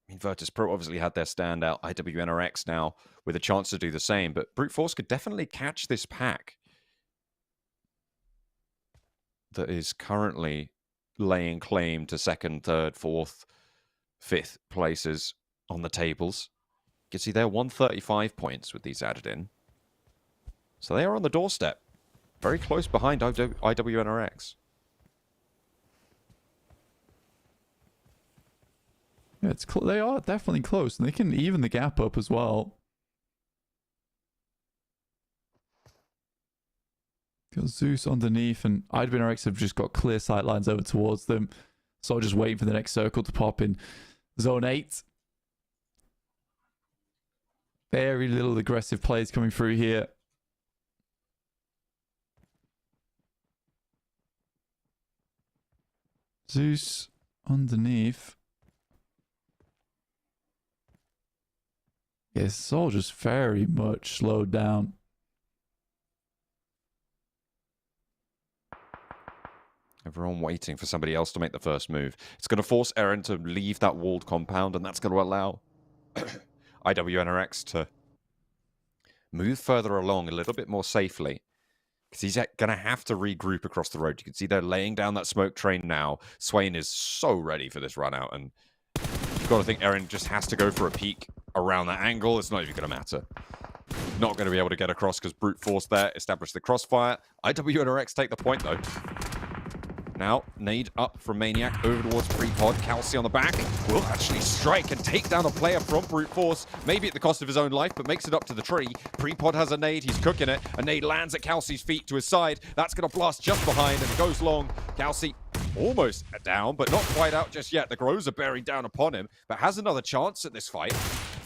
Speaker 4: I mean, Virtus Pro obviously had their standout. IWNRX now with a chance to do the same, but Brute Force could definitely catch this pack that is currently laying claim to 2nd, 3rd, 4th, 5th places on the tables. You can see they're 135 points with these added in. So they are on the doorstep. Very close behind IWNRX.
Speaker 5: Yeah, they are definitely close, and they can even the gap up as well. Got Zeus underneath, and IWNRX have just got clear sight lines over towards them. So just waiting for the next circle to pop in Zone 8. Very little aggressive plays coming through here. Zeus underneath. Yeah, it's all just very much slowed down.
Speaker 4: Everyone waiting for somebody else to make the first move. It's going to force Eren to leave that walled compound, and that's going to allow IWNRX to move further along a little bit more safely, because he's going to have to regroup across the road. You can see they're laying down that smoke train now. Swain is so ready for this run out, and you've got to think Eren just has to go for a peek around that angle. It's not even going to matter. Not going to be able to get across because Brute Force there established the crossfire. IWNRX take the point, though. Now, nade up from Maniac over towards Prepod. Kelsey on the back will actually strike and take down a player from Brute Force, maybe at the cost of his own life, but makes it up to the tree. Prepod has a nade, he's cooking it. A nade lands at Kelsey's feet to his side. That's going to blast just behind, and it goes long. Kelsey almost down, but not quite out just yet. The Grows are bearing down upon him, but has another chance at this fight.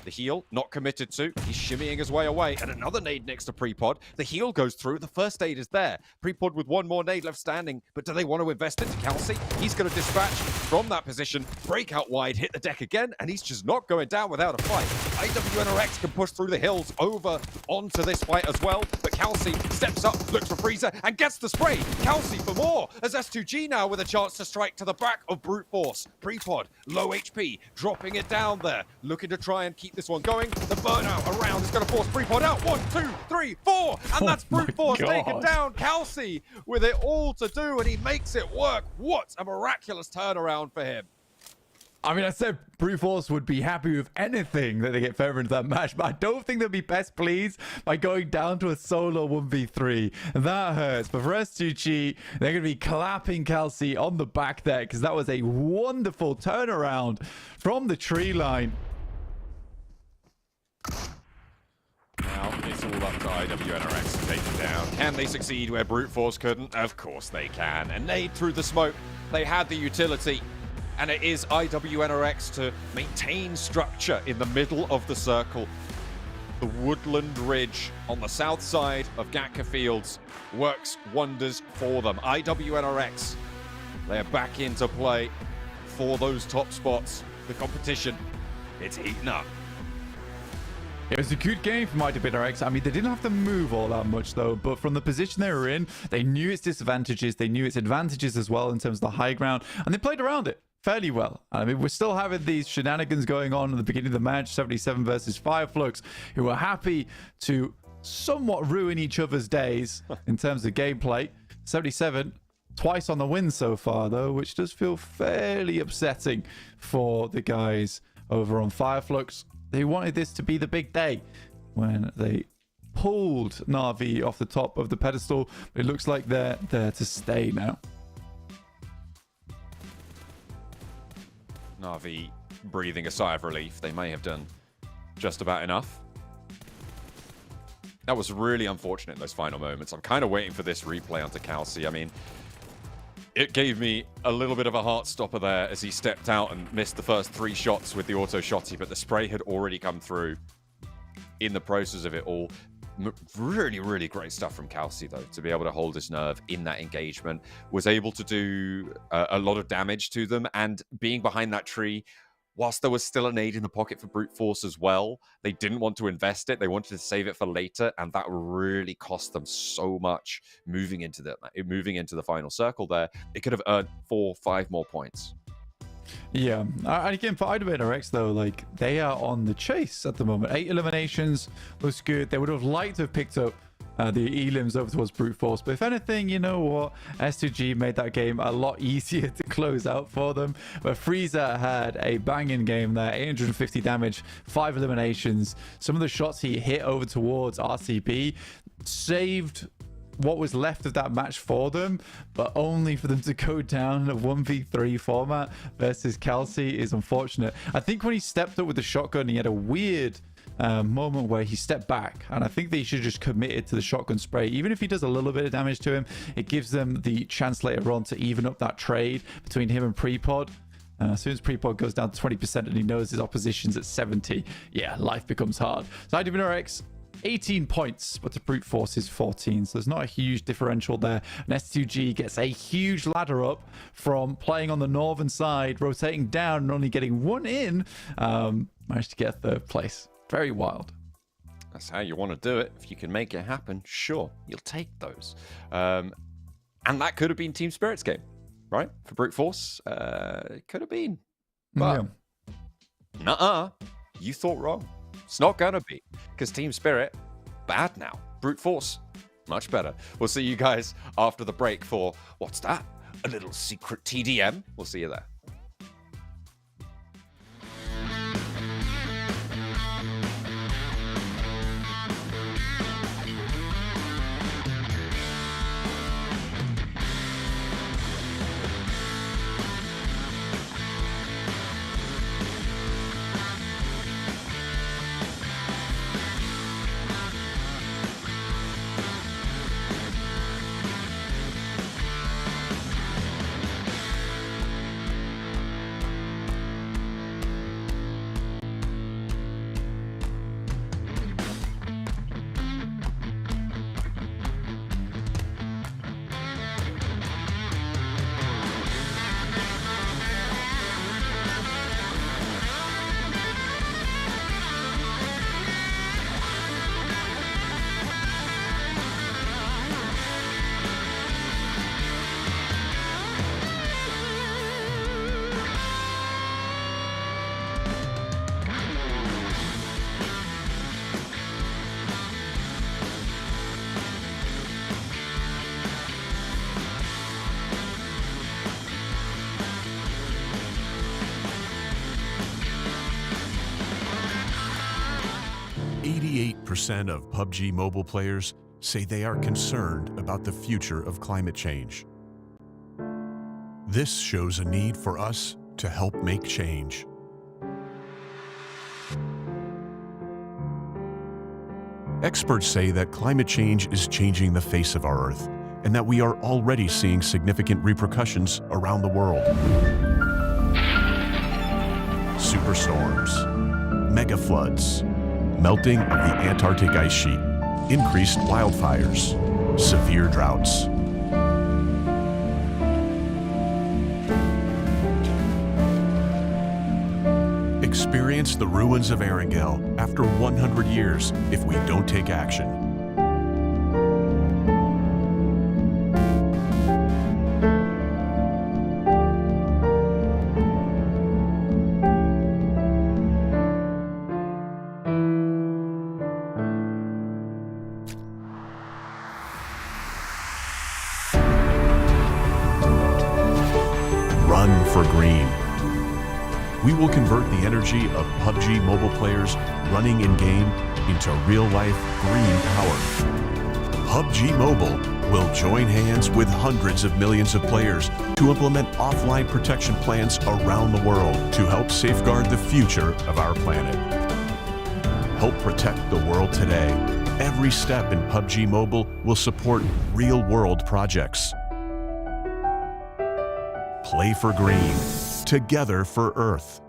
Speaker 4: The heal, not committed to. He's shimmying his way away, and another nade next to Prepod. The heal goes through. The first aid is there. Prepod with one more nade left standing, but do they want to invest it to Kelsey? He's going to dispatch from that position, break out wide, hit the deck again, and he's just not going down without a fight. IWNRX can push through the hills over onto this fight as well, but Kelsey steps up, looks for Freezer, and gets the spray. Kelsey for more, as S2G now with a chance to strike to the back of Brute Force. Prepod, low HP, dropping it down there, looking to try and keep this one going. The burnout around is going to force Prepod out. 1, 2, 3, 4, and that's Brute Force taken down. Kelsey with it all to do, and he makes it work. What a miraculous turnaround for him.
Speaker 5: I mean, I said Brute Force would be happy with anything that they get further into that match, but I don't think they'll be best pleased by going down to a solo 1v3. That hurts. But for S2G, they're going to be clapping Kelsey on the back there, because that was a wonderful turnaround from the tree line.
Speaker 4: Now it's all up to IWNRX to take it down. Can they succeed where Brute Force couldn't? Of course they can. And nade through the smoke. They had the utility. And it is IWNRX to maintain structure in the middle of the circle. The woodland ridge on the south side of Gatka Fields works wonders for them. IWNRX, they're back into play for those top spots. The competition, it's heating up.
Speaker 5: It was a good game from IWNRX. I mean, they didn't have to move all that much, though. But from the position they were in, they knew its disadvantages. They knew its advantages as well in terms of the high ground. And they played around it fairly well. I mean, we're still having these shenanigans going on at the beginning of the match. 77 versus Fireflux, who are happy to somewhat ruin each other's days in terms of gameplay. 77 twice on the win so far, though, which does feel fairly upsetting for the guys over on Fireflux. They wanted this to be the big day when they pulled Na'Vi off the top of the pedestal, but it looks like they're there to stay now.
Speaker 4: Na'Vi breathing a sigh of relief. They may have done just about enough. That was really unfortunate in those final moments. I'm kind of waiting for this replay onto Kelsey. I mean, it gave me a little bit of a heart stopper there as he stepped out and missed the first 3 shots with the auto shotty, but the spray had already come through in the process of it all. Really, really great stuff from Kelsey, though, to be able to hold his nerve in that engagement. Was able to do a lot of damage to them, and being behind that tree, whilst there was still a nade in the pocket for Brute Force as well, they didn't want to invest it. They wanted to save it for later, and that really cost them so much moving into the final circle there. It could have earned 4 or 5 more points.
Speaker 5: Yeah, and again, for IWNRX, though, like, they are on the chase at the moment. 8 eliminations looks good. They would have liked to have picked up the elims over towards Brute Force, but if anything, you know what, S2G made that game a lot easier to close out for them. But Freezer had a banging game there, 850 damage, 5 eliminations. Some of the shots he hit over towards RCB saved what was left of that match for them, but only for them to go down in a 1v3 format versus Kelsey is unfortunate. I think when he stepped up with the shotgun, he had a weird moment where he stepped back, and I think they should just committed to the shotgun spray. Even if he does a little bit of damage to him, it gives them the chance later on to even up that trade between him and Prepod. As soon as Prepod goes down to 20% and he knows his opposition's at 70, yeah, life becomes hard. So IWNRX, 18 points, but to Brute Force is 14, so there's not a huge differential there. And S2G gets a huge ladder up from playing on the northern side, rotating down and only getting 1 in. Managed to get 3rd place. Very wild.
Speaker 4: That's how you want to do it. If you can make it happen, sure, you'll take those. And that could have been Team Spirit's game, right? For Brute Force, it could have been. But, nuh-uh, you thought wrong. It's not going to be, because Team Spirit, bad now. Brute Force, much better. We'll see you guys after the break for, what's that? A little secret TDM? We'll see you there.
Speaker 7: 60% of PUBG Mobile players say they are concerned about the future of climate change. This shows a need for us to help make change. Experts say that climate change is changing the face of our Earth, and that we are already seeing significant repercussions around the world. Superstorms, mega floods, melting of the Antarctic ice sheet, increased wildfires, severe droughts. Experience the ruins of Erangel after 100 years if we don't take action. Run for green. We will convert the energy of PUBG Mobile players running in-game into real-life green power. PUBG Mobile will join hands with hundreds of millions of players to implement offline protection plans around the world to help safeguard the future of our planet. Help protect the world today. Every step in PUBG Mobile will support real-world projects. Play for green. Together for Earth.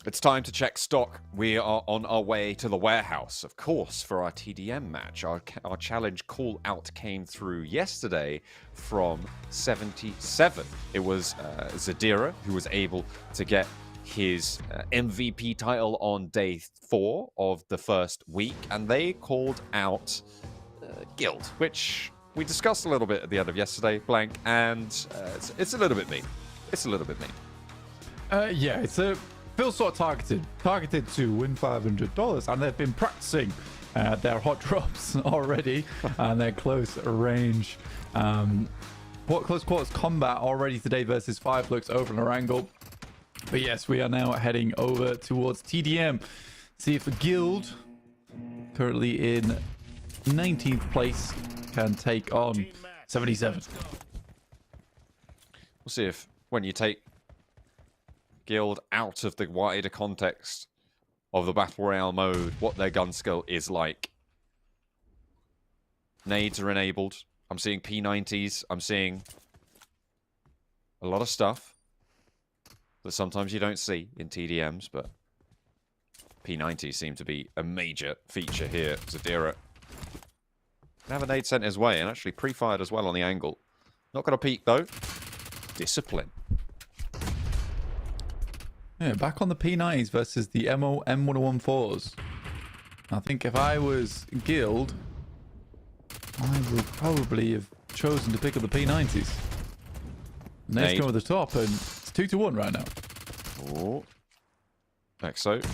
Speaker 4: It's time to check stock. We are on our way to the warehouse, of course, for our TDM match. Our challenge call out came through yesterday from 77. It was Zadira who was able to get his MVP title on day 4 of the first week, and they called out Guild, which we discussed a little bit at the end of yesterday, Blank, and it's a little bit mean. It's a little bit mean.
Speaker 5: Yeah, feels sort of targeted to win $500, and they've been practicing their hot drops already, and their close range. Close quarters combat already today versus 5 looks over an angle. But yes, we are now heading over towards TDM. See if the guild, currently in 19th place, can take on 77.
Speaker 4: We'll see if when you take guild out of the wider context of the Battle Royale mode, what their gun skill is like. Nades are enabled. I'm seeing P90s. I'm seeing a lot of stuff that sometimes you don't see in TDMs, but P90s seem to be a major feature here. Zadira can have a nade sent his way, and actually pre-fired as well on the angle. Not going to peek, though. Discipline.
Speaker 5: Yeah, back on the P90s versus the M114s. I think if I was guild, I would probably have chosen to pick up the P90s. Nade's going over the top, and it's 2-1 right now.
Speaker 4: Oh. Exo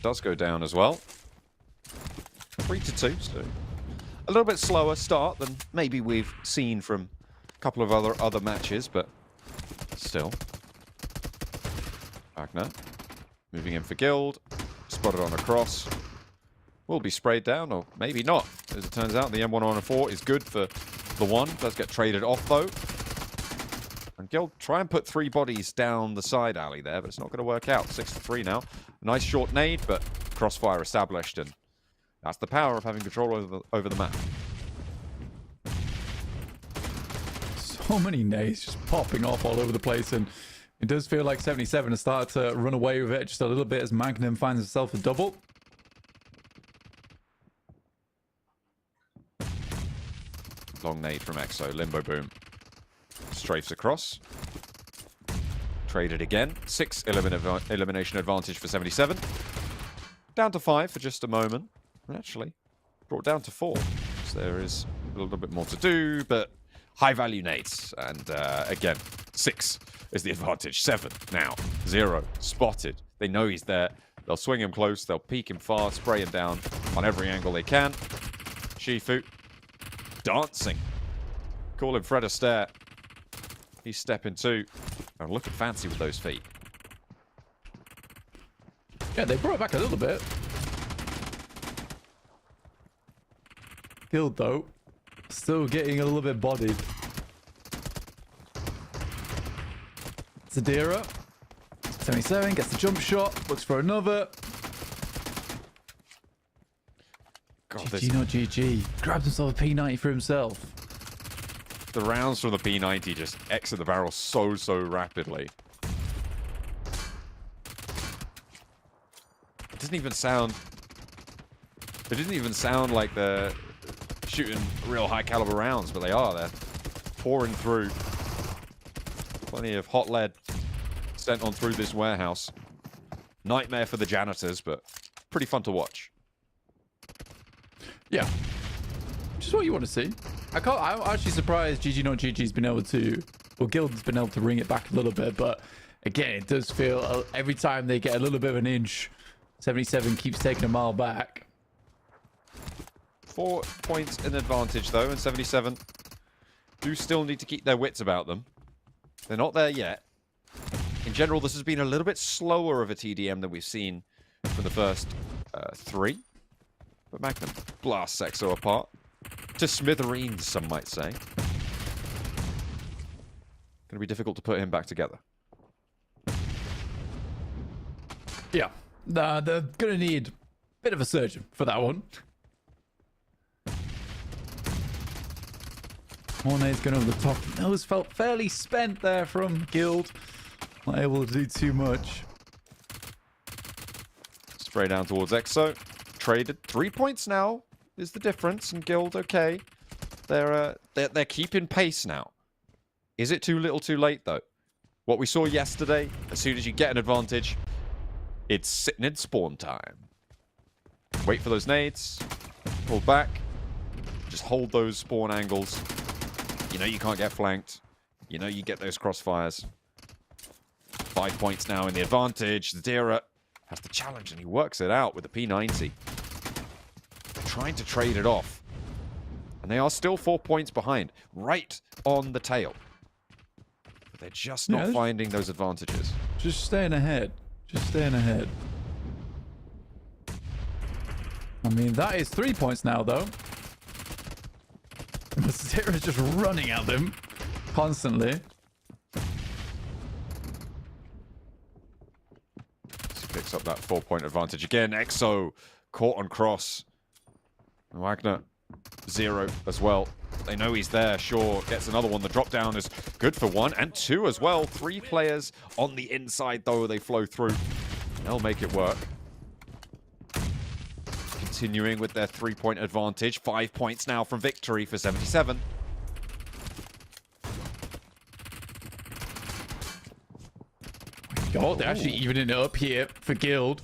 Speaker 4: does go down as well. 3-2, so a little bit slower start than maybe we've seen from a couple of other matches, but still. Wagner moving in for guild. Spotted on a cross. Will be sprayed down, or maybe not. As it turns out, the M114 is good for the one. Does get traded off, though. And guild try and put 3 bodies down the side alley there, but it's not going to work out. 6-3 now. Nice short nade, but crossfire established, and that's the power of having control over the map.
Speaker 5: So many nades just popping off all over the place, and it does feel like 77 has started to run away with it just a little bit as Magnum finds himself a double.
Speaker 4: Long nade from Exo. Limbo boom. Strafes across. Traded again. 6 elimination advantage for 77. Down to 5 for just a moment. And actually, brought down to 4. So there is a little bit more to do, but high value nades. And again, 6 is the advantage. 7 now. 0 spotted. They know he's there. They'll swing him close. They'll peek him far. Spray him down on every angle they can. Shifu dancing. Call him Fred Astaire. He's stepping too. And looking fancy with those feet.
Speaker 5: Yeah, they brought it back a little bit. Killed though. Still getting a little bit bodied. Zadira. 77 gets the jump shot. Looks for another.
Speaker 4: God,
Speaker 5: GG, not GG. Grabbed himself a P90 for himself.
Speaker 4: the rounds from the P90 just exit the barrel so rapidly. It doesn't even sound... It didn't even sound like they're shooting real high caliber rounds, but they are. They're pouring through. Plenty of hot lead sent on through this warehouse. Nightmare for the janitors, but pretty fun to watch.
Speaker 5: Yeah. Just what you want to see. I'm actually surprised GG not GG's been able to... Well, Guild's been able to ring it back a little bit, but again, it does feel every time they get a little bit of an inch, 77 keeps taking a mile back.
Speaker 4: 4 points in advantage, though, and 77 do still need to keep their wits about them. They're not there yet. In general, this has been a little bit slower of a TDM than we've seen for the first 3. But Magnum blasts Exo apart. To smithereens, some might say. Gonna be difficult to put him back together.
Speaker 5: Yeah. They're gonna need a bit of a surgeon for that one. Mornay's going over the top. Nose felt fairly spent there from Guild. Not able to do too much.
Speaker 4: Spray down towards Exo. Traded. 3 points now is the difference. And Guild, okay. They're keeping pace now. Is it too little too late, though? What we saw yesterday, as soon as you get an advantage, it's sitting in spawn time. Wait for those nades. Pull back. Just hold those spawn angles. You know you can't get flanked. You know you get those crossfires. 5 points now in the advantage. Zadira has to challenge, and he works it out with the P90. trying to trade it off. And they are still 4 points behind, right on the tail. But they're just not finding those advantages.
Speaker 5: Just staying ahead. Just staying ahead. I mean, that is 3 points now, though. Zera's just running at them constantly.
Speaker 4: He picks up that 4-point advantage again. Exo caught on cross. Wagner 0 as well. They know he's there. Shaw gets another one. The drop down is good for 1 and 2 as well. 3 players on the inside, though. They flow through. They'll make it work. Continuing with their 3-point advantage. 5 points now from victory for 77.
Speaker 5: God, they're actually evening it up here for Guild.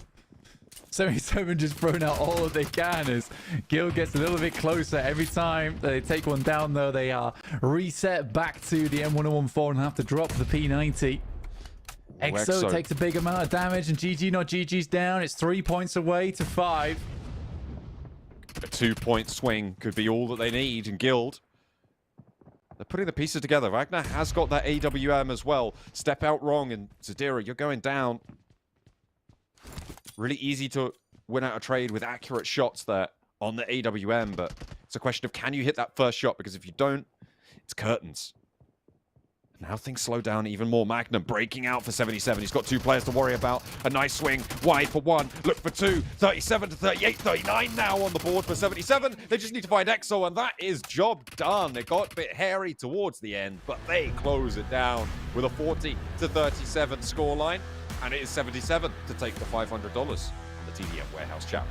Speaker 5: 77 just thrown out all that they can as Guild gets a little bit closer. Every time they take one down, though, they are reset back to the M114 and have to drop the P90. Exo takes a big amount of damage, and GG not GG's down. It's 3 points away to 5.
Speaker 4: A 2-point swing could be all that they need, and Guild, they're putting the pieces together. Wagner has got that AWM as well. Step out wrong, and Zadira, you're going down. Really easy to win out a trade with accurate shots there on the AWM, but it's a question of can you hit that first shot, because if you don't, it's curtains. Now things slow down even more. Magnum breaking out for 77. He's got 2 players to worry about. A nice swing wide for 1. Look for 2. 37 to 38. 39 now on the board for 77. They just need to find Exo, and that is job done. It got a bit hairy towards the end, but they close it down with a 40 to 37 scoreline. And it is 77 to take the $500 on the TDM Warehouse Challenge.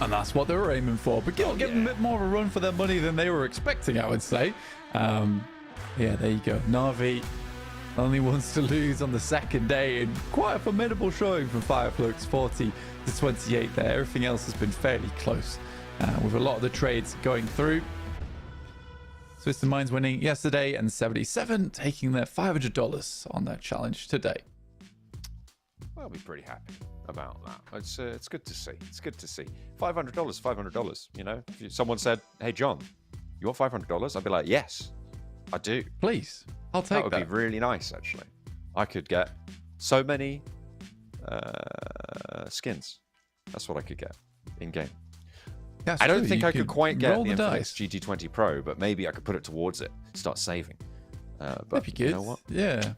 Speaker 5: And that's what they were aiming for. But Guild give them a bit more of a run for their money than they were expecting, I would say. Yeah, there you go. Na'Vi only wants to lose on the second day, and quite a formidable showing from Fireflux, 40 to 28 there. Everything else has been fairly close, with a lot of the trades going through. Twisted Minds winning yesterday, and 77 taking their $500 on their challenge today.
Speaker 4: I'll be pretty happy about that. It's good to see. It's good to see. $500, $500. You know, if someone said, "Hey John, you want $500?" I'd be like, "Yes, I do.
Speaker 5: Please, I'll take that."
Speaker 4: That would be really nice, actually. I could get so many skins. That's what I could get in game.
Speaker 5: That's
Speaker 4: I don't
Speaker 5: true.
Speaker 4: think
Speaker 5: You
Speaker 4: I could quite get the Infamous
Speaker 5: dice.
Speaker 4: GT20 Pro, but maybe I could put it towards it, start saving. But
Speaker 5: That'd be good.
Speaker 4: You know what?
Speaker 5: Yeah.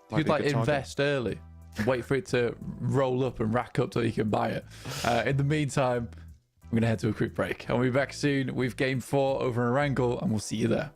Speaker 4: Might
Speaker 5: You'd
Speaker 4: be a
Speaker 5: like
Speaker 4: good target.
Speaker 5: invest early. Wait for it to roll up and rack up so you can buy it. In the meantime, I'm going to head to a quick break. And we'll be back soon with Game 4 over in Wrangle, and we'll see you there.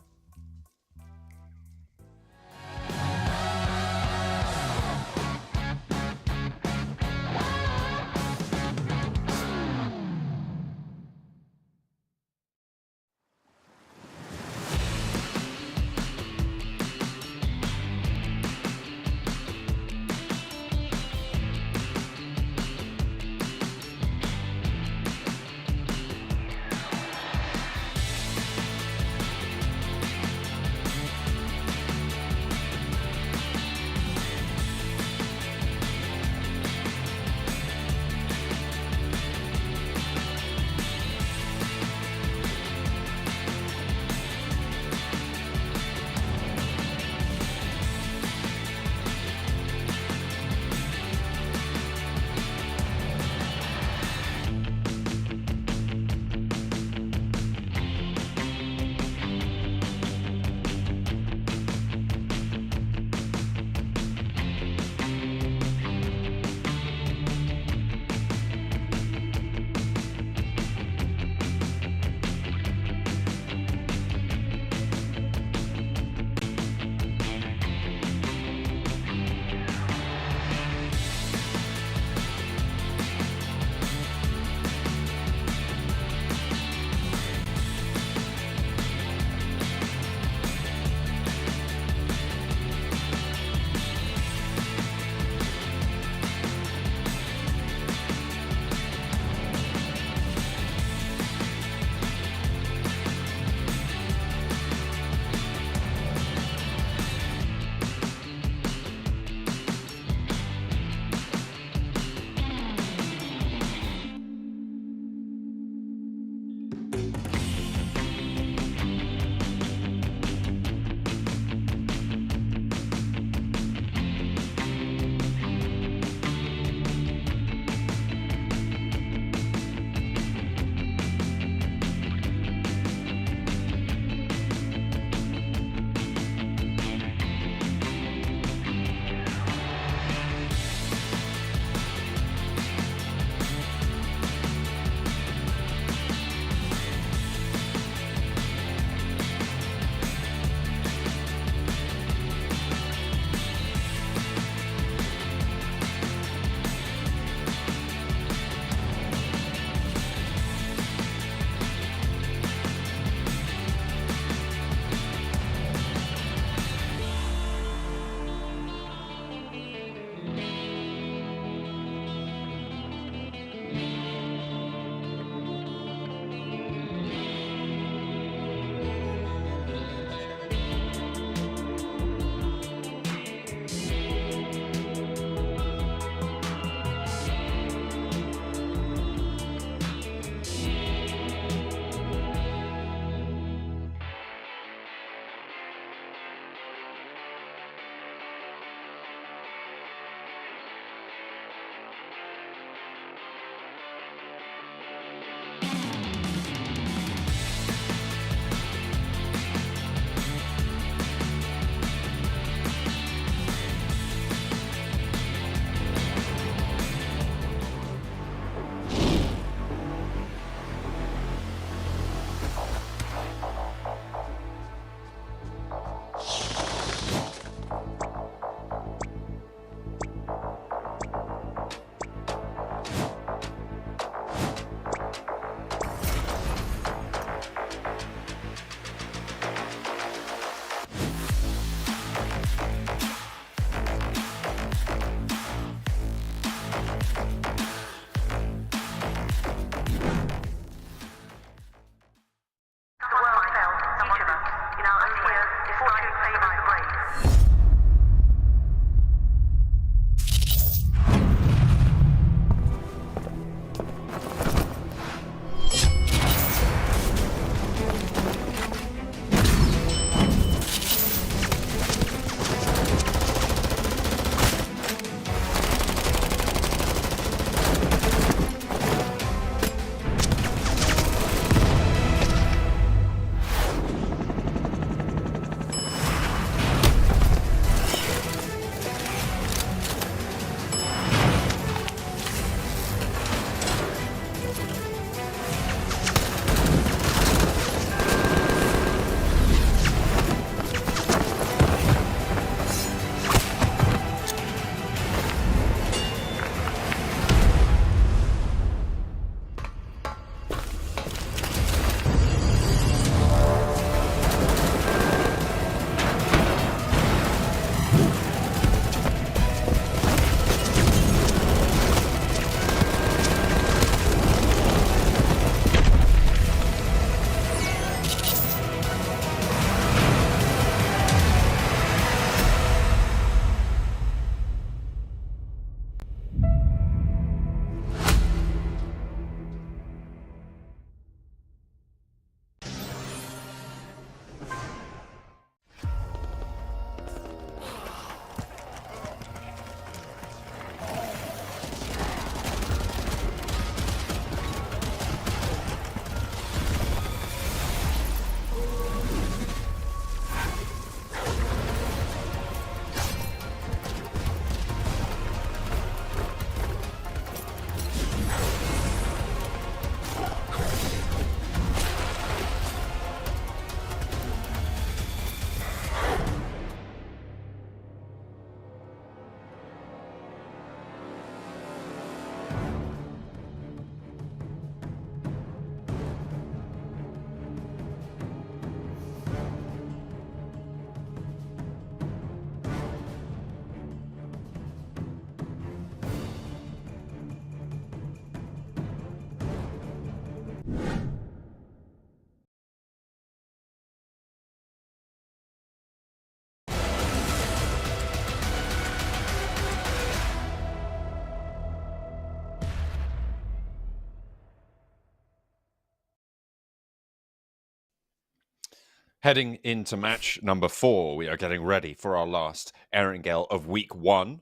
Speaker 4: Heading into match number 4, we are getting ready for our last Erangel of week 1.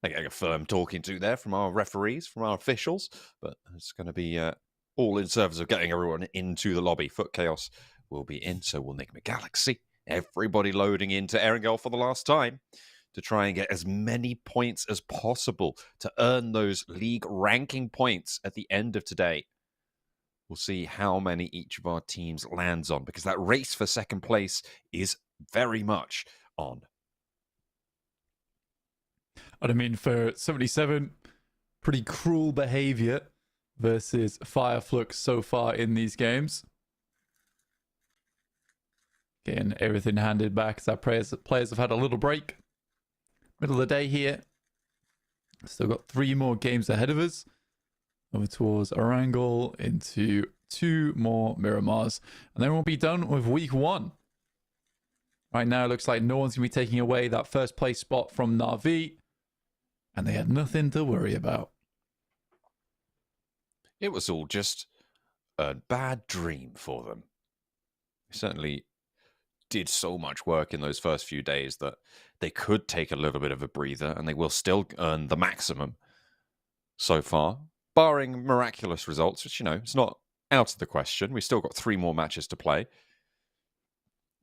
Speaker 4: They're getting a firm talking to there from our referees, from our officials, but it's going to be all in service of getting everyone into the lobby. Foot Chaos will be in, so will Enigma Galaxy. Everybody loading into Erangel for the last time to try and get as many points as possible to earn those league ranking points at the end of today. We'll see how many each of our teams lands on, because that race for second place is very much on.
Speaker 5: And I mean, for 77, pretty cruel behavior versus Fireflux so far in these games. Getting everything handed back as our players have had a little break. Middle of the day here. Still got 3 more games ahead of us. Over towards Erangel, into 2 more Miramars. And then we'll be done with week 1. Right now, it looks like no one's going to be taking away that first place spot from Na'Vi. And they had nothing to worry about.
Speaker 4: It was all just a bad dream for them. They certainly did so much work in those first few days that they could take a little bit of a breather, and they will still earn the maximum so far. Barring miraculous results, which, it's not out of the question. We've still got 3 more matches to play.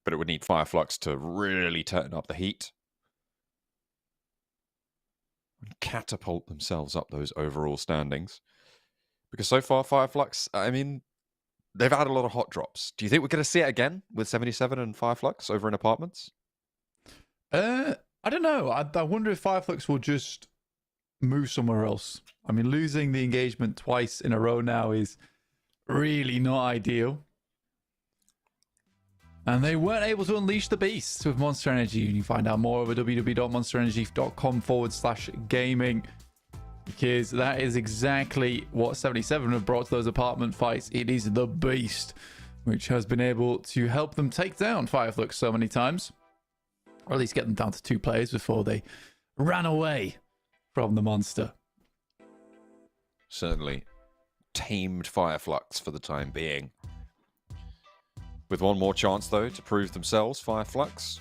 Speaker 4: But it would need Fireflux to really turn up the heat and catapult themselves up those overall standings. Because so far, Fireflux, I mean, they've had a lot of hot drops. Do you think we're going to see it again with 77 and Fireflux over in apartments?
Speaker 5: I don't know. I wonder if Fireflux will just move somewhere else. I mean, losing the engagement twice in a row now is really not ideal. And they weren't able to unleash the beast with Monster Energy. You can find out more over www.monsterenergy.com/gaming, because that is exactly what 77 have brought to those apartment fights. It is the beast, which has been able to help them take down Fireflux so many times, or at least get them down to 2 players before they ran away from the monster.
Speaker 4: Certainly tamed Fireflux for the time being. With one more chance, though, to prove themselves, Fireflux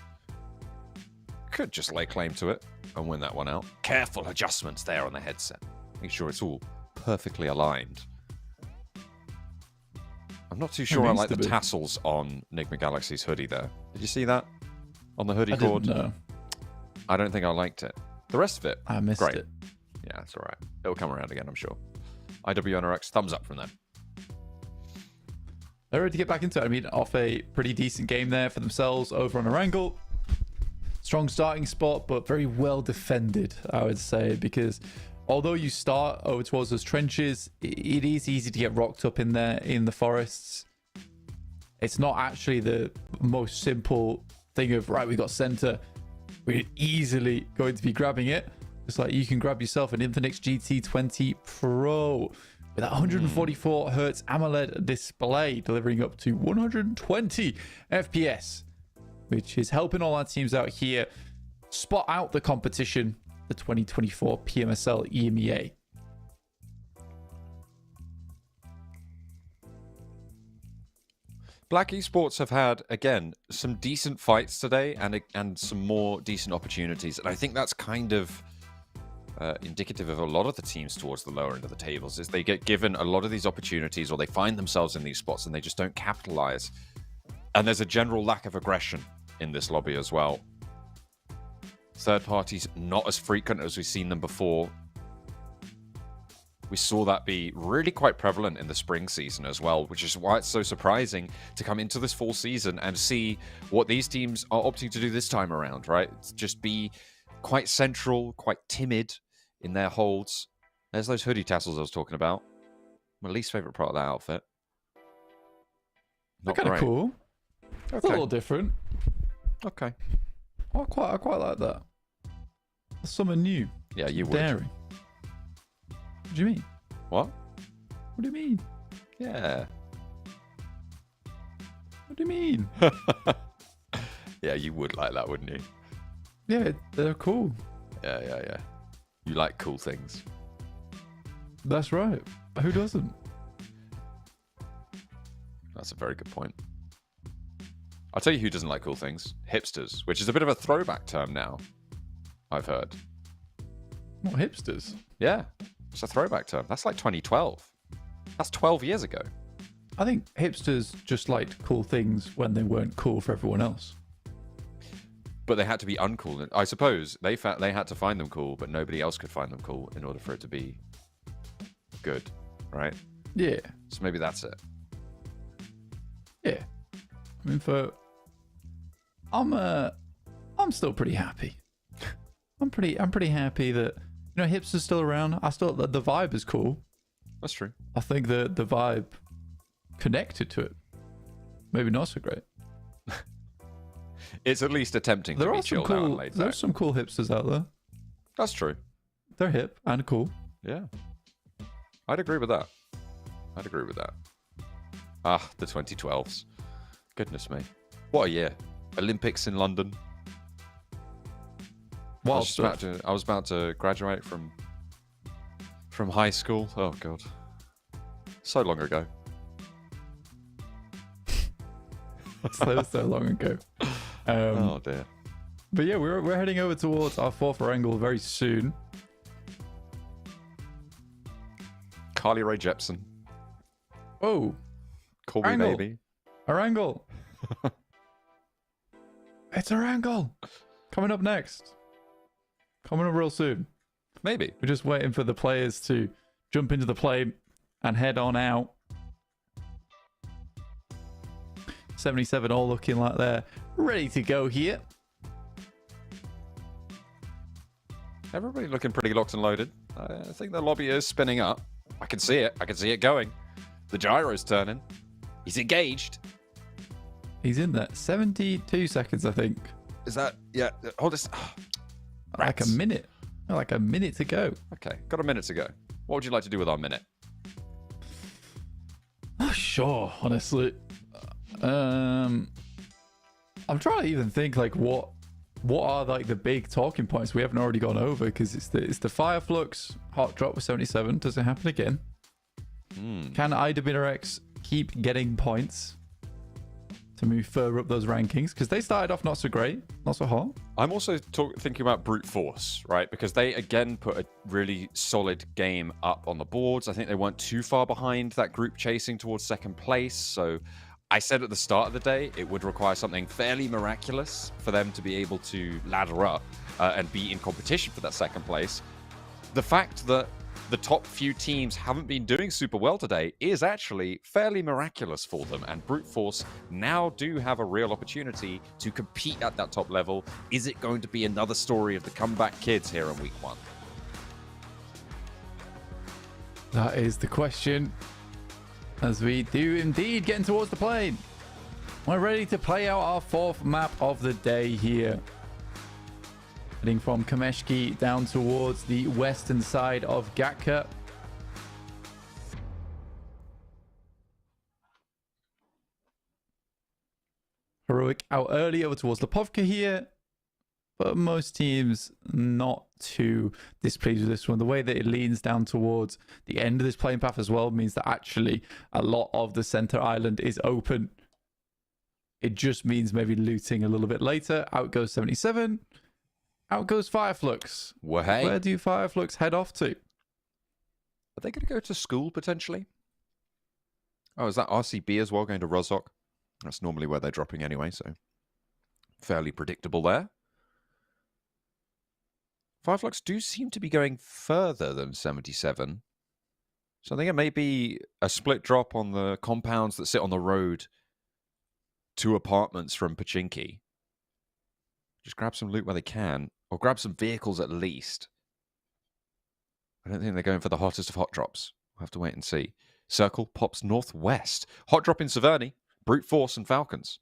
Speaker 4: could just lay claim to it and win that one out. Careful adjustments there on the headset. Make sure it's all perfectly aligned. I'm not too sure I like the tassels on Enigma Galaxy's hoodie there. Did you see that? On the hoodie cord?
Speaker 5: No.
Speaker 4: I don't think I liked it. The rest of it,
Speaker 5: I missed
Speaker 4: great.
Speaker 5: it.
Speaker 4: Yeah, it's all right. It'll come around again, I'm sure. IWNRX, thumbs up from them.
Speaker 5: They're ready to get back into it. I mean, off a pretty decent game there for themselves over on Erangel. Strong starting spot, but very well defended, I would say, because although you start over towards those trenches, it is easy to get rocked up in there in the forests. It's not actually the most simple thing of, right, we got center, we're easily going to be grabbing it. It's like you can grab yourself an Infinix GT20 Pro with that 144 Hz AMOLED display, delivering up to 120 FPS, which is helping all our teams out here spot out the competition, the 2024 PMSL EMEA.
Speaker 4: Black Esports have had, again, some decent fights today and some more decent opportunities. And I think that's kind of indicative of a lot of the teams towards the lower end of the tables, is they get given a lot of these opportunities, or they find themselves in these spots and they just don't capitalize. And there's a general lack of aggression in this lobby as well. Third parties not as frequent as we've seen them before. We saw that be really quite prevalent in the spring season as well, which is why it's so surprising to come into this fall season and see what these teams are opting to do this time around, right? It's just be quite central, quite timid in their holds. There's those hoodie tassels I was talking about. My least favorite part of that outfit.
Speaker 5: They're kind of cool. It's a little different.
Speaker 4: Okay.
Speaker 5: I quite like that. Something new.
Speaker 4: Yeah, you would.
Speaker 5: Daring. What do you mean?
Speaker 4: What?
Speaker 5: What do you mean?
Speaker 4: Yeah.
Speaker 5: What do you mean?
Speaker 4: Yeah, you would like that, wouldn't you?
Speaker 5: Yeah, they're cool.
Speaker 4: Yeah. You like cool things.
Speaker 5: That's right. Who doesn't?
Speaker 4: That's a very good point. I'll tell you who doesn't like cool things. Hipsters, which is a bit of a throwback term now, I've heard.
Speaker 5: What, hipsters?
Speaker 4: Yeah, it's a throwback term. That's like 2012. That's 12 years ago.
Speaker 5: I think hipsters just liked cool things when they weren't cool for everyone else.
Speaker 4: But they had to be uncool. I suppose they had to find them cool, but nobody else could find them cool in order for it to be good, right?
Speaker 5: Yeah.
Speaker 4: So maybe that's it.
Speaker 5: Yeah. I mean, I'm still pretty happy. I'm pretty happy that, you know, hipster's still around. The vibe is cool.
Speaker 4: That's true.
Speaker 5: I think the vibe connected to it, maybe not so great.
Speaker 4: It's at least attempting to be chilled out and laid back.
Speaker 5: There's some cool hipsters out there.
Speaker 4: That's true.
Speaker 5: They're hip and cool.
Speaker 4: Yeah. I'd agree with that. Ah, the 2012s. Goodness me. What a year. Olympics in London. I was about to graduate from high school. Oh, God. So long ago.
Speaker 5: so long ago.
Speaker 4: Oh, dear.
Speaker 5: But yeah, we're heading over towards our fourth angle very soon.
Speaker 4: Carly Rae Jepsen.
Speaker 5: Oh.
Speaker 4: Call me
Speaker 5: Angle.
Speaker 4: baby.
Speaker 5: Our angle. It's our angle. Coming up next. Coming up real soon.
Speaker 4: Maybe.
Speaker 5: We're just waiting for the players to jump into the plane and head on out. 77 all looking like they're ready to go here.
Speaker 4: Everybody looking pretty locked and loaded. I think the lobby is spinning up. I can see it. I can see it going. The gyro's turning. He's engaged.
Speaker 5: He's in there. 72 seconds, I think.
Speaker 4: Is that... Yeah. Hold this...
Speaker 5: Like a minute. Like a minute to go.
Speaker 4: Okay. Got a minute to go. What would you like to do with our minute?
Speaker 5: Oh, sure, honestly. I'm trying to even think, like, what are, like, the big talking points we haven't already gone over, because it's the Fireflux hot drop with 77. Does it happen again? Can IWNRX keep getting points to move further up those rankings? Because they started off not so great, not so hot.
Speaker 4: I'm also thinking about brute force, right? Because they, again, put a really solid game up on the boards. I think they weren't too far behind that group chasing towards second place. So I said at the start of the day, it would require something fairly miraculous for them to be able to ladder up and be in competition for that second place. The fact that the top few teams haven't been doing super well today is actually fairly miraculous for them. And brute force now do have a real opportunity to compete at that top level. Is it going to be another story of the comeback kids here in week 1?
Speaker 5: That is the question. As we do indeed getting towards the plane. We're ready to play out our fourth map of the day here. Heading from Kameshki down towards the western side of Gatka. Heroic out early over towards Lipovka here. But most teams not too displeased with this one. The way that it leans down towards the end of this playing path as well means that actually a lot of the center island is open. It just means maybe looting a little bit later. Out goes 77. Out goes Fireflux.
Speaker 4: Well, hey.
Speaker 5: Where do Fireflux head off to?
Speaker 4: Are they going to go to school, potentially? Oh, is that RCB as well, going to Rozhok? That's normally where they're dropping anyway, so fairly predictable there. Fireflux do seem to be going further than 77. So I think it may be a split drop on the compounds that sit on the road to apartments from Pachinki. Just grab some loot where they can, or grab some vehicles at least. I don't think they're going for the hottest of hot drops. We'll have to wait and see. Circle pops northwest. Hot drop in Severny, Brute Force and Falcons.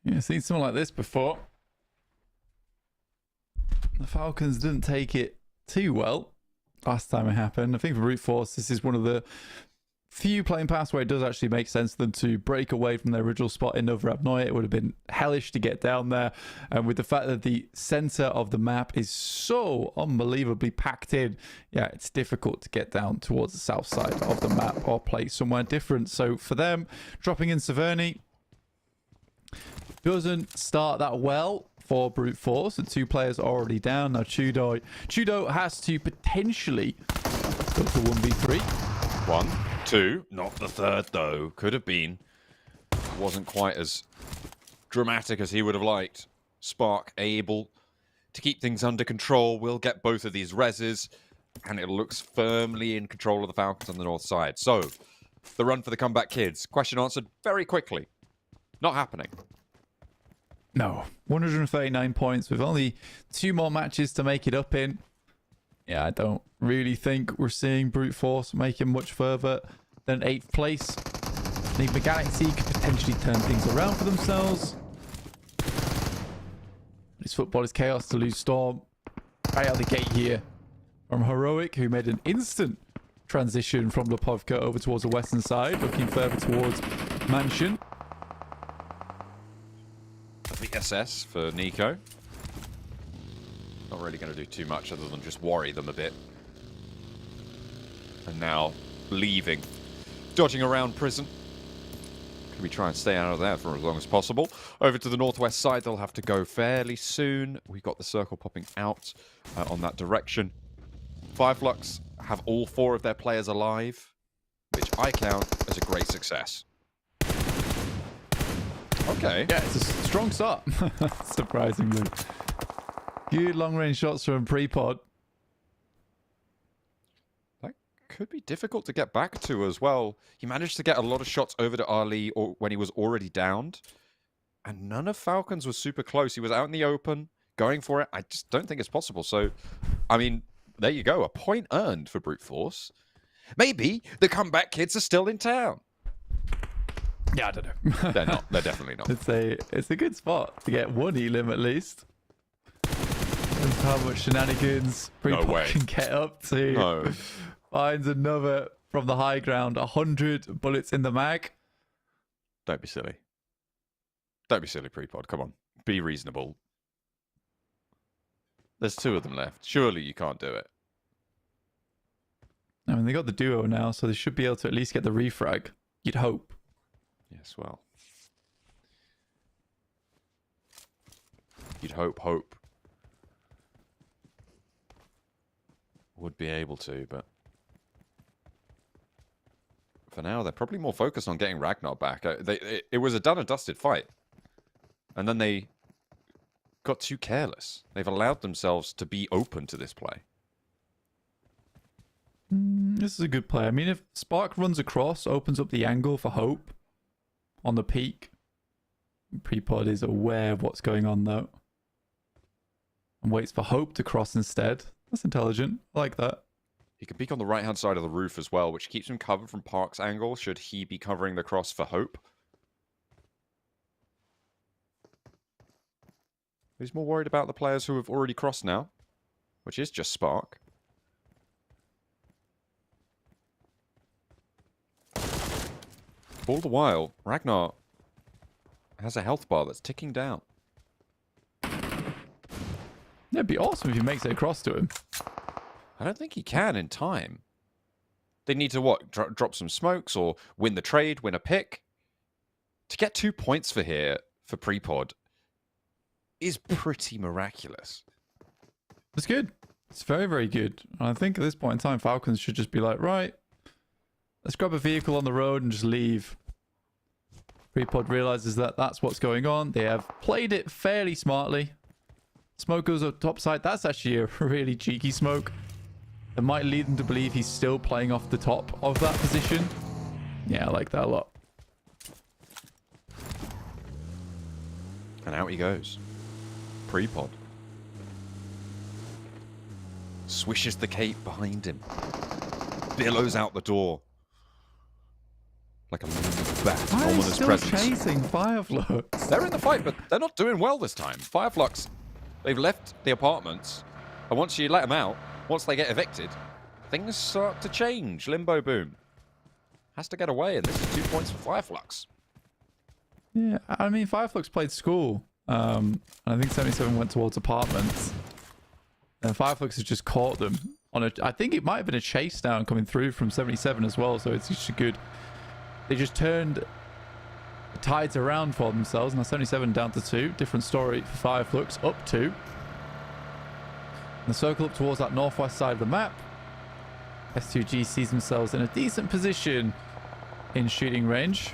Speaker 5: Yeah, seen something like this before. The Falcons didn't take it too well last time it happened. I think for Brute Force, this is one of the few playing paths where it does actually make sense for them to break away from their original spot in Novorabnoye. It would have been hellish to get down there. And with the fact that the center of the map is so unbelievably packed in, yeah, it's difficult to get down towards the south side of the map or play somewhere different. So for them, dropping in Severny, doesn't start that well for Brute Force. The 2 players are already down. Now Chudo has to potentially go for 1v3.
Speaker 4: 1, 2, not the third though. Could have been. Wasn't quite as dramatic as he would have liked. Spark able to keep things under control. We'll get both of these reses, and it looks firmly in control of the Falcons on the north side. So, the run for the comeback kids. Question answered very quickly. Not happening.
Speaker 5: No. 139 points with only 2 more matches to make it up in. Yeah, I don't really think we're seeing Brute Force making much further than 8th place. I think Galaxy could potentially turn things around for themselves. This football is chaos to lose Storm right out the gate here from Heroic, who made an instant transition from Lipovka over towards the western side, looking further towards Mansion.
Speaker 4: The SS for Nico. Not really going to do too much other than just worry them a bit. And now leaving. Dodging around prison. Can we try and stay out of there for as long as possible? Over to the northwest side, they'll have to go fairly soon. We've got the circle popping out on that direction. Fireflux have all 4 of their players alive, which I count as a great success. Okay.
Speaker 5: Yeah, it's a strong start, surprisingly. Good long-range shots from Prepod.
Speaker 4: That could be difficult to get back to as well. He managed to get a lot of shots over to Ali when he was already downed, and none of Falcons was super close. He was out in the open, going for it. I just don't think it's possible. So, I mean, there you go. A point earned for Brute Force. Maybe the comeback kids are still in town.
Speaker 5: Yeah, I don't know.
Speaker 4: They're not. They're definitely not.
Speaker 5: It's a good spot to get 1 elim at least. That's how much shenanigans Prepod can get up to.
Speaker 4: No.
Speaker 5: Finds another from the high ground. 100 bullets in the mag.
Speaker 4: Don't be silly. Don't be silly, Prepod. Come on. Be reasonable. There's 2 of them left. Surely you can't do it.
Speaker 5: I mean, they got the duo now, so they should be able to at least get the refrag. You'd hope.
Speaker 4: Yes, well. You'd hope would be able to, but for now, they're probably more focused on getting Ragnar back. It was a done and dusted fight. And then they got too careless. They've allowed themselves to be open to this play.
Speaker 5: This is a good play. I mean, if Spark runs across, opens up the angle for Hope on the peak. Prepod is aware of what's going on, though. And waits for Hope to cross instead. That's intelligent. I like that.
Speaker 4: He can peek on the right-hand side of the roof as well, which keeps him covered from Park's angle, should he be covering the cross for Hope. He's more worried about the players who have already crossed now, which is just Spark. All the while, Ragnar has a health bar that's ticking down.
Speaker 5: Yeah, it'd be awesome if he makes it across to him.
Speaker 4: I don't think he can in time. They need to, what, drop some smokes or win the trade, win a pick? To get 2 points for Prepod is pretty miraculous.
Speaker 5: It's good. It's very, very good. And I think at this point in time, Falcons should just be like, right, let's grab a vehicle on the road and just leave. Prepod realizes that that's what's going on. They have played it fairly smartly. Smoke goes up top side. That's actually a really cheeky smoke. That might lead them to believe he's still playing off the top of that position. Yeah, I like that a lot.
Speaker 4: And out he goes. Prepod. Swishes the cape behind him. Billows out the door. Like a bat,
Speaker 5: Why are they
Speaker 4: ominous
Speaker 5: still
Speaker 4: presence.
Speaker 5: chasing Fireflux?
Speaker 4: They're in the fight, but they're not doing well this time. Fireflux, they've left the apartments. And once you let them out, once they get evicted, things start to change. Limbo Boom has to get away, and this is 2 points for Fireflux.
Speaker 5: Yeah, I mean, Fireflux played school. And I think 77 went towards apartments. And Fireflux has just caught them on a... I think it might have been a chase down coming through from 77 as well, so it's just good. They just turned tides around for themselves. Now 77 down to 2. Different story for Fireflux, up 2. And the circle up towards that northwest side of the map. S2G sees themselves in a decent position in shooting range.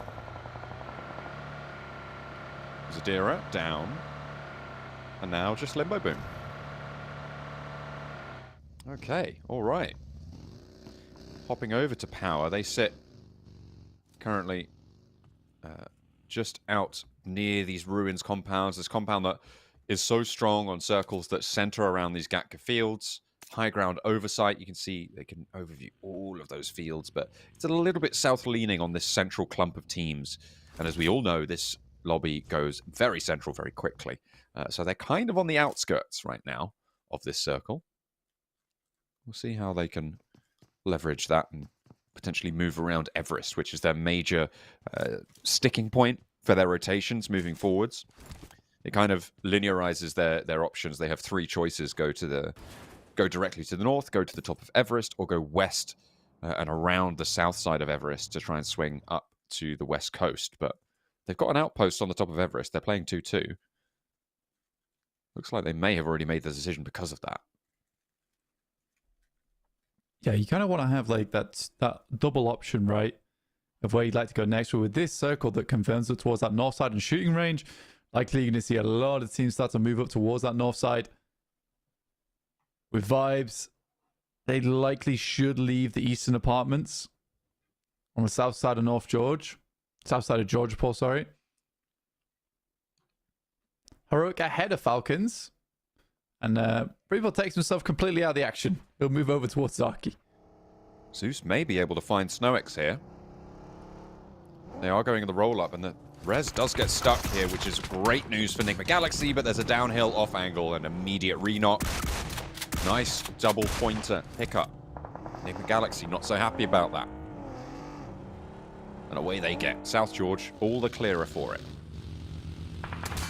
Speaker 4: Zadira down. And now just Limbo Boom. Okay, all right. Hopping over to Power. They sit currently just out near these ruins compounds. This compound that is so strong on circles that center around these Gatka fields. High ground oversight. You can see they can overview all of those fields, but it's a little bit south-leaning on this central clump of teams. And as we all know, this lobby goes very central very quickly. So they're kind of on the outskirts right now of this circle. We'll see how they can leverage that and potentially move around Everest, which is their major sticking point for their rotations moving forwards. It kind of linearizes their options. They have 3 choices: go directly to the north, go to the top of Everest, or go west and around the south side of Everest to try and swing up to the west coast. But they've got an outpost on the top of Everest. They're playing 2-2. Looks like they may have already made the decision because of that.
Speaker 5: Yeah, you kind of want to have like that double option, right? Of where you'd like to go next. But with this circle that confirms it towards that north side and shooting range, likely you're going to see a lot of teams start to move up towards that north side. With vibes, they likely should leave the eastern apartments on the south side of Georgia, Paul, sorry. Heroic ahead of Falcons. And Brevo takes himself completely out of the action. He'll move over towards Zaki.
Speaker 4: Zeus may be able to find Snowix here. They are going in the roll-up, and the Res does get stuck here, which is great news for Enigma Galaxy, but there's a downhill off angle and immediate re-knock. Nice double pointer pickup. Enigma Galaxy not so happy about that. And away they get. South George, all the clearer for it.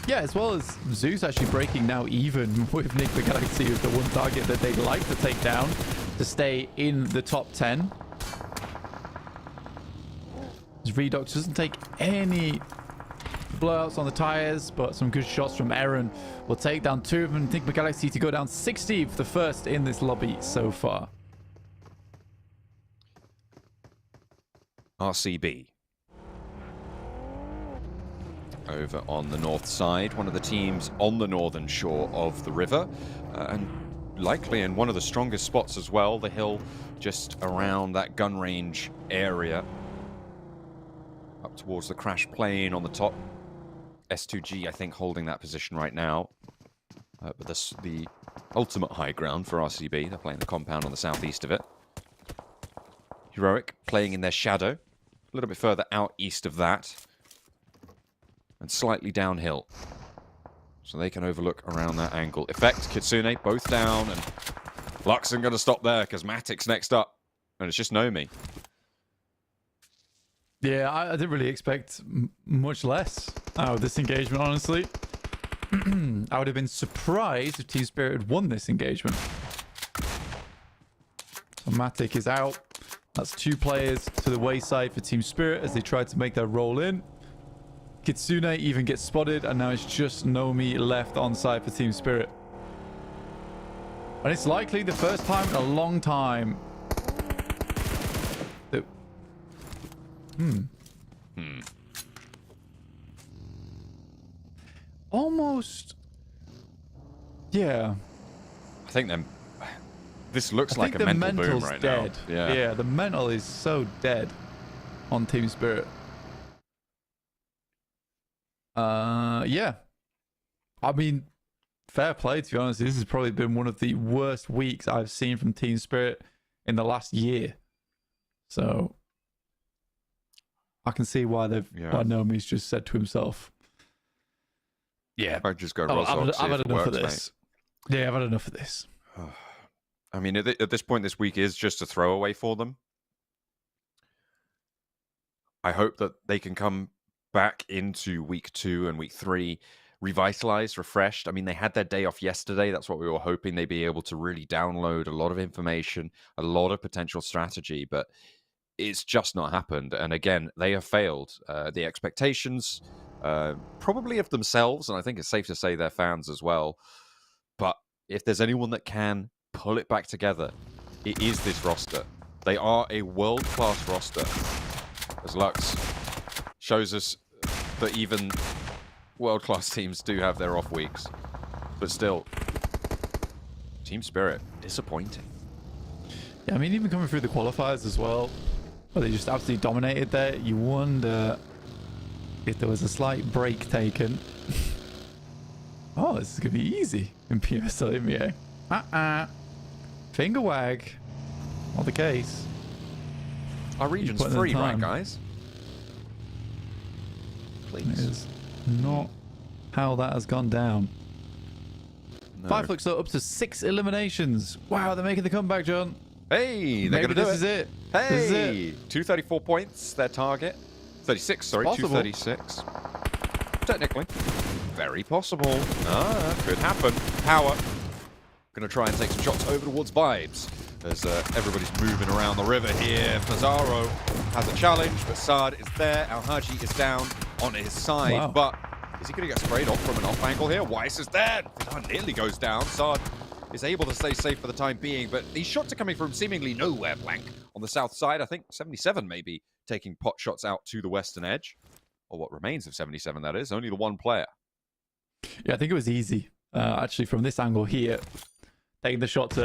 Speaker 5: Yeah, as well as Zeus actually breaking now even with Enigma Galaxy with the one target that they'd like to take down to stay in the top 10. Redox doesn't take any blowouts on the tires, but some good shots from Aaron will take down 2 of them. Enigma Galaxy to go down 60th, the first in this lobby so far.
Speaker 4: RCB. Over on the north side, one of the teams on the northern shore of the river, and likely in one of the strongest spots as well, the hill just around that gun range area. Up towards the crash plane on the top. S2G, I think, holding that position right now. But the ultimate high ground for RCB. They're playing the compound on the southeast of it. Heroic playing in their shadow. A little bit further out east of that. And slightly downhill. So they can overlook around that angle. Effect, Kitsune, both down. And Lux isn't going to stop there because Matic's next up. And it's just Nomi.
Speaker 5: Yeah, I didn't really expect much less out of this engagement, honestly. I would have been surprised if Team Spirit had won this engagement. So Matic is out. That's 2 players to the wayside for Team Spirit as they try to make their roll in. Kitsune even gets spotted, and now it's just Nomi left on side for Team Spirit. And it's likely the first time in a long time that... Almost... Yeah.
Speaker 4: I think this looks like a mental boom right
Speaker 5: dead.
Speaker 4: now.
Speaker 5: Yeah, the mental is so dead on Team Spirit. Yeah. I mean, fair play, to be honest. This has probably been one of the worst weeks I've seen from Team Spirit in the last year. So I can see why why Nomi's just said to himself, yeah,
Speaker 4: I'd just go
Speaker 5: I've had enough of this. Mate. Yeah, I've had enough of this.
Speaker 4: I mean, at this point, this week is just a throwaway for them. I hope that they can come back into week 2 and week 3 revitalized, refreshed. I mean, they had their day off yesterday. That's what we were hoping. They'd be able to really download a lot of information, a lot of potential strategy. But it's just not happened. And again, they have failed the expectations, probably of themselves, and I think it's safe to say their fans as well. But if there's anyone that can pull it back together, it is this roster. They are a world-class roster. As Lux shows us that even world-class teams do have their off weeks. But still, Team Spirit, disappointing.
Speaker 5: Yeah, I mean, even coming through the qualifiers as well, where they just absolutely dominated there, you wonder if there was a slight break taken. Oh, this is going to be easy in PMSL EMEA. Finger wag. Not the case.
Speaker 4: Our region's free, right, guys?
Speaker 5: It
Speaker 4: Please.
Speaker 5: is not how that has gone down.
Speaker 4: No.
Speaker 5: Five looks up to 6 eliminations. Wow, they're making the comeback, John.
Speaker 4: Hey, they're
Speaker 5: Maybe
Speaker 4: going to do
Speaker 5: this is it.
Speaker 4: Hey,
Speaker 5: This is it.
Speaker 4: 234 points, their target. 36, sorry,
Speaker 5: Possible.
Speaker 4: 236. Technically. Very possible. Could happen. Power. Going to try and take some shots over towards Vibes. As everybody's moving around the river here. Fazaro has a challenge, but Saad is there. Al-Haji is down on his side,
Speaker 5: Wow.
Speaker 4: but is he going to get sprayed off from an off angle here? Weiss is there. Vidar nearly goes down. Saad is able to stay safe for the time being, but these shots are coming from seemingly nowhere, Blank. On the south side, I think 77 maybe taking pot shots out to the western edge. Or what remains of 77, that is. Only the one player.
Speaker 5: Yeah, I think it was easy. Actually, from this angle here, taking the shots,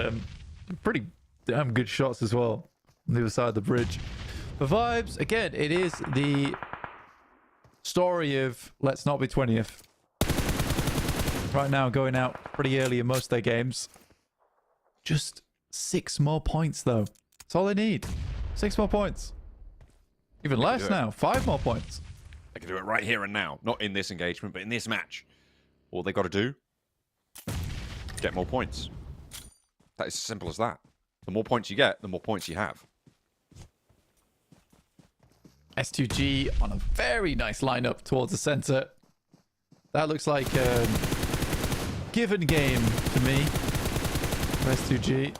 Speaker 5: pretty damn good shots as well on the other side of the bridge. The Vibes, again, it is the story of let's not be 20th. Right now, going out pretty early in most of their games. Just 6 more points, though. That's all they need. 6 more points. Even less now. 5 more points.
Speaker 4: They can do it right here and now. Not in this engagement, but in this match. All they got to do, get more points. That is as simple as that. The more points you get, the more points you have.
Speaker 5: S2G on a very nice lineup towards the center. That looks like a given game to me. S2G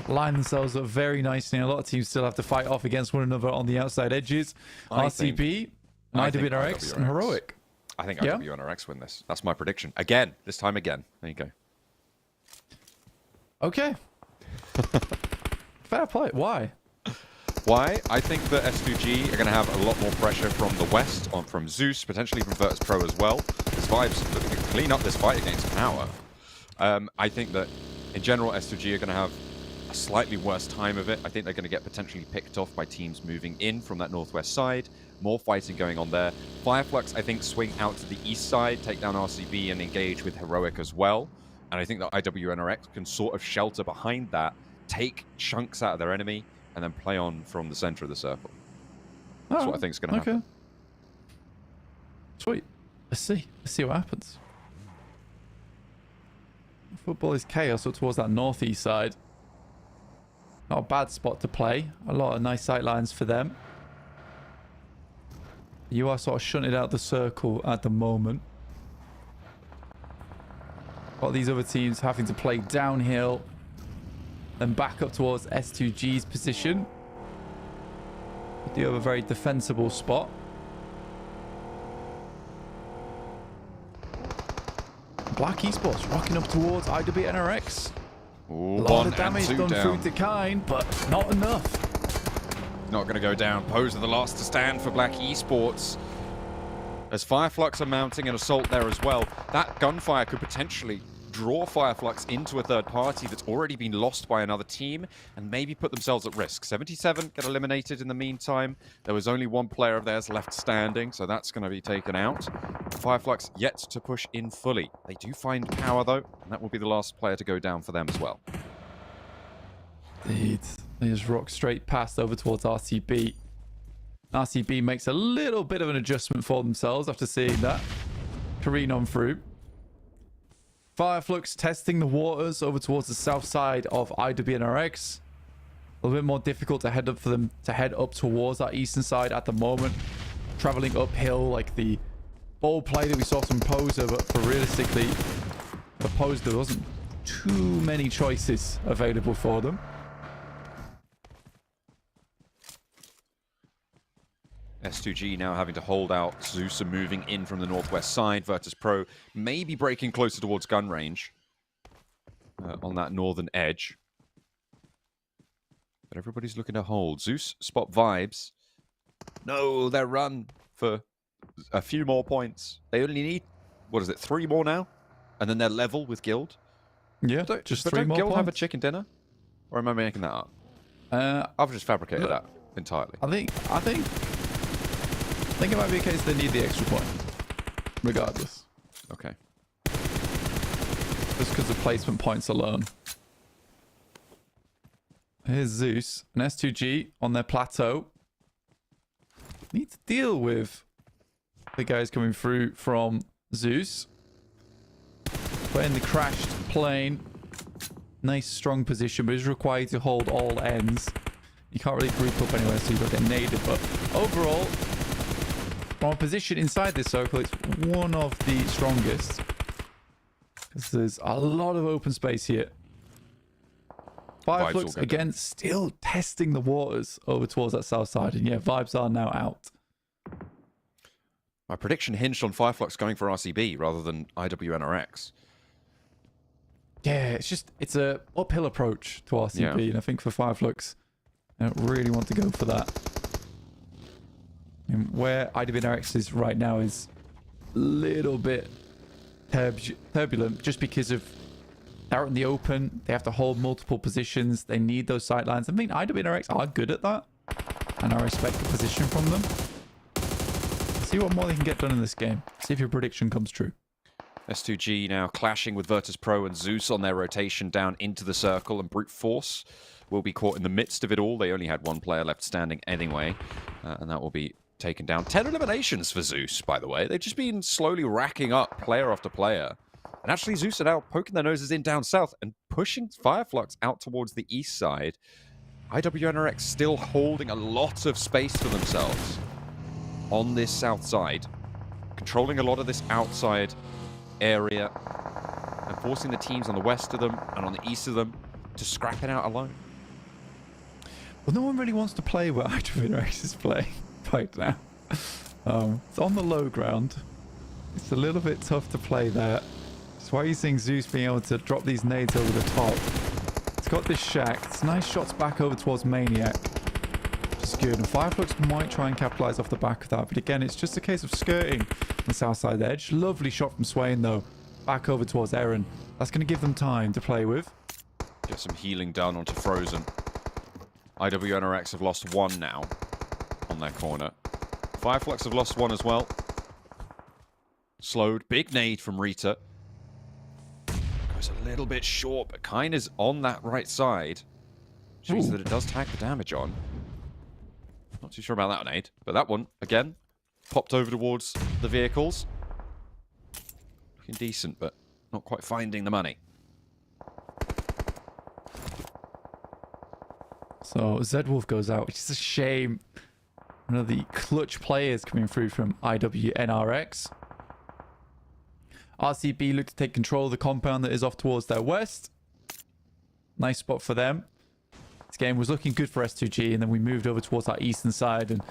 Speaker 5: line themselves up very nicely. A lot of teams still have to fight off against one another on the outside edges. RCB, IWNRX, and Heroic.
Speaker 4: I think
Speaker 5: Yeah?
Speaker 4: IWNRX win this. That's my prediction. Again. This time again. There you go.
Speaker 5: Okay. Fair play. Why?
Speaker 4: Why? I think that S2G are going to have a lot more pressure from the west, from Zeus, potentially from Virtus Pro as well. This Vibes looking to clean up this fight against Power. I think that, in general, S2G are going to have a slightly worse time of it. I think they're going to get potentially picked off by teams moving in from that northwest side. More fighting going on there. Fireflux, I think, swing out to the east side, take down RCB and engage with Heroic as well. And I think that IWNRX can sort of shelter behind that, take chunks out of their enemy, and then play on from the center of the circle. That's what I think is going to happen.
Speaker 5: Sweet. Let's see. Let's see what happens. Football is chaos up towards that northeast side. Not a bad spot to play. A lot of nice sight lines for them. You are sort of shunted out the circle at the moment. Got these other teams having to play downhill. Then back up towards S2G's position. They do have a very defensible spot. Black Esports rocking up towards IWNRX. A lot of damage done through Dekine, but not enough.
Speaker 4: Not going to go down. Pose are the last to stand for Black Esports. As Fireflux are mounting an assault there as well. That gunfire could potentially draw Fireflux into a third party that's already been lost by another team and maybe put themselves at risk. 77 get eliminated in the meantime. There was only one player of theirs left standing, so that's going to be taken out. Fireflux yet to push in fully. They do find Power though, and that will be the last player to go down for them as well.
Speaker 5: Indeed. They just rock straight past over towards RCB. RCB makes a little bit of an adjustment for themselves after seeing that. Careen on through. Fireflux testing the waters over towards the south side of IWNRX. A little bit more difficult to head up for them to head up towards that eastern side at the moment. Traveling uphill like the ball play that we saw from Poser, but for realistically, for Poser there wasn't too many choices available for them.
Speaker 4: S2G now having to hold out. Zeus are moving in from the northwest side. Virtus Pro maybe breaking closer towards gun range on that northern edge. But everybody's looking to hold. Zeus spot vibes. No, they're run for a few more points. They only need, what is it, 3 more now? And then they're level with Guild.
Speaker 5: Yeah, just 3 more
Speaker 4: Guild
Speaker 5: points.
Speaker 4: have a chicken dinner? Or am I making that up? I've just fabricated that entirely.
Speaker 5: I think it might be a case they need the extra point, regardless.
Speaker 4: Okay.
Speaker 5: Just because of placement points alone. Here's Zeus and S2G on their plateau. Need to deal with the guys coming through from Zeus. Playing the crashed plane. Nice strong position, but is required to hold all ends. You can't really group up anywhere, so you don't get naded. But overall, from a position inside this circle, it's one of the strongest. Because there's a lot of open space here. Fireflux, again, still testing the waters over towards that south side. And yeah, vibes are now out.
Speaker 4: My prediction hinged on Fireflux going for RCB rather than IWNRX.
Speaker 5: Yeah, it's a uphill approach to RCB.
Speaker 4: Yeah.
Speaker 5: And I think for Fireflux, I don't really want to go for that. And where IWNRX is right now is a little bit turbulent just because of they're out in the open. They have to hold multiple positions. They need those sight lines. I mean, IWNRX are good at that. And I respect the position from them. See what more they can get done in this game. See if your prediction comes true.
Speaker 4: S2G now clashing with Virtus Pro and Zeus on their rotation down into the circle, and Brute Force will be caught in the midst of it all. They only had 1 player left standing anyway, and that will be taken down. 10 eliminations for Zeus, by the way. They've just been slowly racking up player after player. And actually, Zeus are now poking their noses in down south and pushing Fireflux out towards the east side. IWNRX still holding a lot of space for themselves on this south side, controlling a lot of this outside area and forcing the teams on the west of them and on the east of them to scrap it out alone.
Speaker 5: Well, no one really wants to play where IWNRX is playing right now. It's on the low ground. It's a little bit tough to play there. That's why you're seeing Zeus being able to drop these nades over the top. It's got this shack. It's nice shots back over towards Maniac. Just good. And Fireflux might try and capitalize off the back of that. But again, it's just a case of skirting the south side edge. Lovely shot from Swain, though. Back over towards Aaron. That's going to give them time to play with.
Speaker 4: Get some healing done onto Frozen. IWNRX have lost 1 now on their corner. Fireflux have lost 1 as well. Slowed. Big nade from Rita. Goes a little bit short, but Kine is on that right side. Which means that it does tag the damage on. Not too sure about that nade, but that one, again, popped over towards the vehicles. Looking decent, but not quite finding the money.
Speaker 5: So Zedwolf goes out, which is a shame. One of the clutch players coming through from IWNRX. RCB look to take control of the compound that is off towards their west. Nice spot for them. This game was looking good for S2G, and then we moved over towards our eastern side. And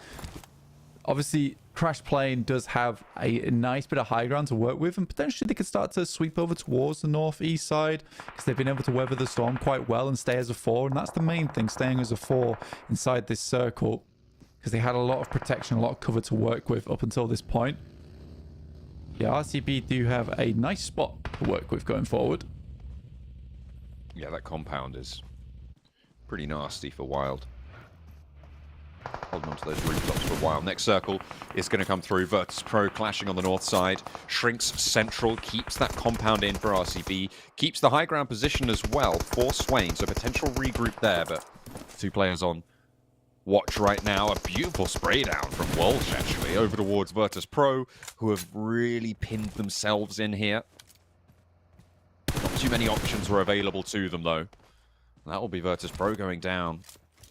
Speaker 5: obviously, Crash Plane does have a nice bit of high ground to work with, and potentially they could start to sweep over towards the northeast side because they've been able to weather the storm quite well and stay as a 4. And that's the main thing, staying as a 4 inside this circle, because they had a lot of protection, a lot of cover to work with up until this point. Yeah, RCB do have a nice spot to work with going forward.
Speaker 4: Yeah, that compound is pretty nasty for Wild. Holding on to those rooftops for a while. Next circle is going to come through. Virtus Pro clashing on the north side. Shrinks central, keeps that compound in for RCB. Keeps the high ground position as well for Swain. So potential regroup there, but 2 players on watch right now. A beautiful spray down from Walsh, actually, over towards Virtus Pro, who have really pinned themselves in here. Not too many options were available to them, though. That will be Virtus Pro going down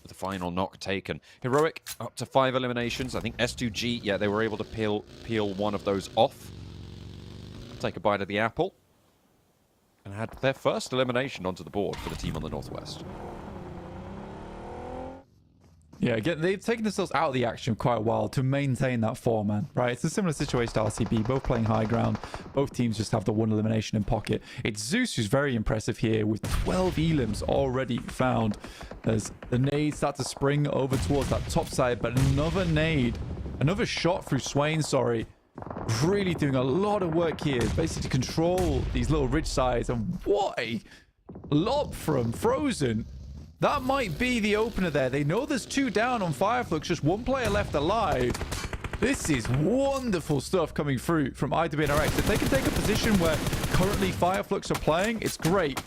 Speaker 4: with the final knock taken. Heroic up to 5 eliminations. I think S2G, yeah, they were able to peel one of those off. Take a bite of the apple. And had their first elimination onto the board for the team on the northwest.
Speaker 5: Yeah, again, they've taken themselves out of the action quite a while to maintain that 4-man, right? It's a similar situation to RCB, both playing high ground. Both teams just have the one elimination in pocket. It's Zeus who's very impressive here with 12 elims already found as the nades start to spring over towards that top side, but another nade, another shot through Swain, sorry. Really doing a lot of work here, basically to control these little ridge sides. And what a lob from Frozen. That might be the opener there. They know there's 2 down on Fireflux, just 1 player left alive. This is wonderful stuff coming through from IWNRX. If they can take a position where currently Fireflux are playing, it's great.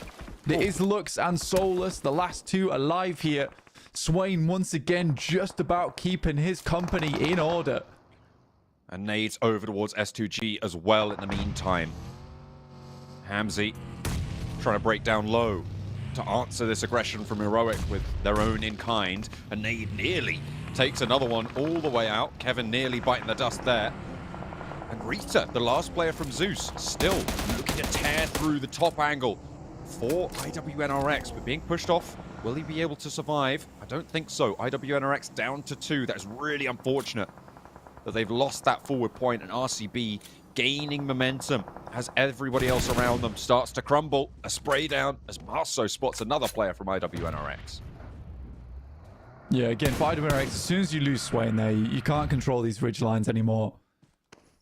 Speaker 5: There is Lux and Solus, the last 2 alive here. Swain once again just about keeping his company in order.
Speaker 4: And nades over towards S2G as well in the meantime. Hamzy trying to break down low to answer this aggression from Heroic with their own in-kind. And nade nearly takes another one all the way out. Kevin nearly biting the dust there. And Rita, the last player from Zeus, still looking to tear through the top angle for IWNRX, but being pushed off. Will he be able to survive? I don't think so. IWNRX down to 2. That's really unfortunate that they've lost that forward point, and RCB gaining momentum as everybody else around them starts to crumble. A spray down as Marso spots another player from IWNRX.
Speaker 5: Yeah, again, for IWNRX, as soon as you lose Swain there, you can't control these ridge lines anymore.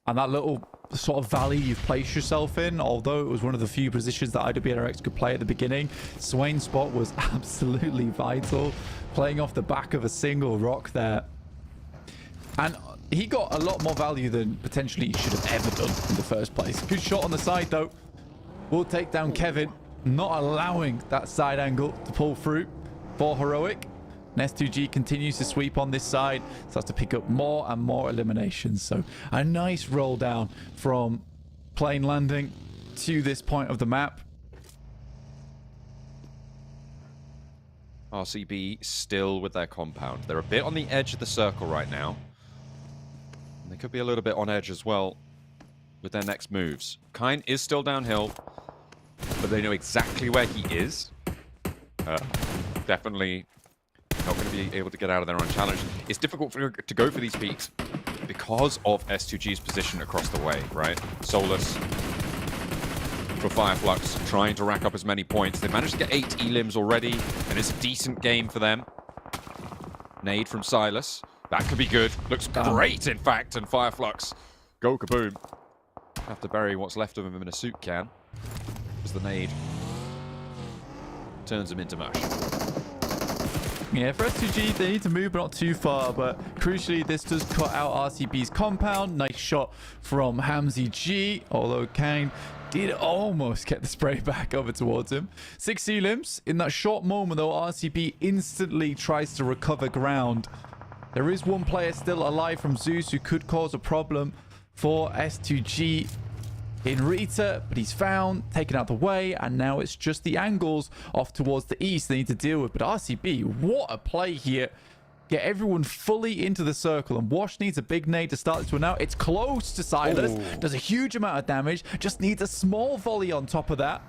Speaker 5: And that little sort of valley you've placed yourself in, although it was one of the few positions that IWNRX could play at the beginning, Swain's spot was absolutely vital, playing off the back of a single rock there. And he got a lot more value than potentially he should have ever done in the first place. Good shot on the side, though. Will take down Kevin, not allowing that side angle to pull through for Heroic. And S2G continues to sweep on this side, starts to pick up more and more eliminations. So a nice roll down from plane landing to this point of the map.
Speaker 4: RCB still with their compound. They're a bit on the edge of the circle right now. And they could be a little bit on edge as well with their next moves. Kine is still downhill, but they know exactly where he is. Definitely not going to be able to get out of there unchallenged. It's difficult to go for these peaks because of S2G's position across the way, right? Solus for Fireflux trying to rack up as many points. They managed to get 8 elims already, and it's a decent game for them. Nade from Silas. That could be good. Looks great, in fact, and Fireflux go kaboom. Have to bury what's left of him in a soup can as the nade turns him into mush.
Speaker 5: Yeah, for S2G, they need to move, but not too far. But crucially, this does cut out RCB's compound. Nice shot from Hamzy G, although Kane did almost get the spray back over towards him. 6 elims. In that short moment, though, RCB instantly tries to recover ground. There is one player still alive from Zeus who could cause a problem for S2G in Rita, but he's found, taken out the way, and now it's just the angles off towards the east they need to deal with. But RCB, what a play here. Get everyone fully into the circle, and Wash needs a big nade to start this one out. It's close to Silas. Ooh. Does a huge amount of damage. Just needs a small volley on top of that.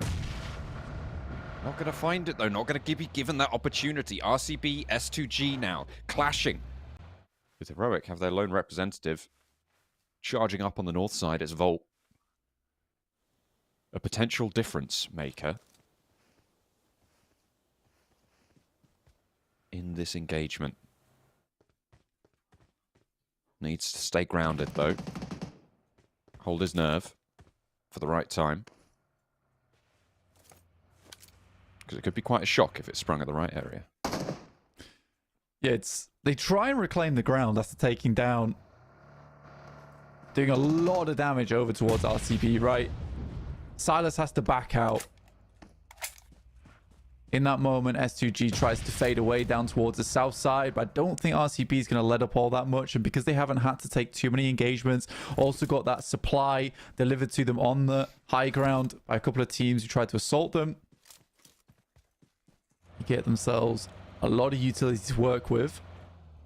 Speaker 4: Not going to find it, though. Not going to be given that opportunity. RCB, S2G now, clashing. With Heroic have their lone representative charging up on the north side. It's Volt. A potential difference maker in this engagement. Needs to stay grounded, though. Hold his nerve for the right time. Because it could be quite a shock if it sprung at the right area.
Speaker 5: Yeah, they try and reclaim the ground after taking down. Doing a lot of damage over towards RCB, right? Silas has to back out. In that moment, S2G tries to fade away down towards the south side, but I don't think RCB is going to let up all that much. And because they haven't had to take too many engagements, also got that supply delivered to them on the high ground by a couple of teams who tried to assault them. Get themselves a lot of utility to work with.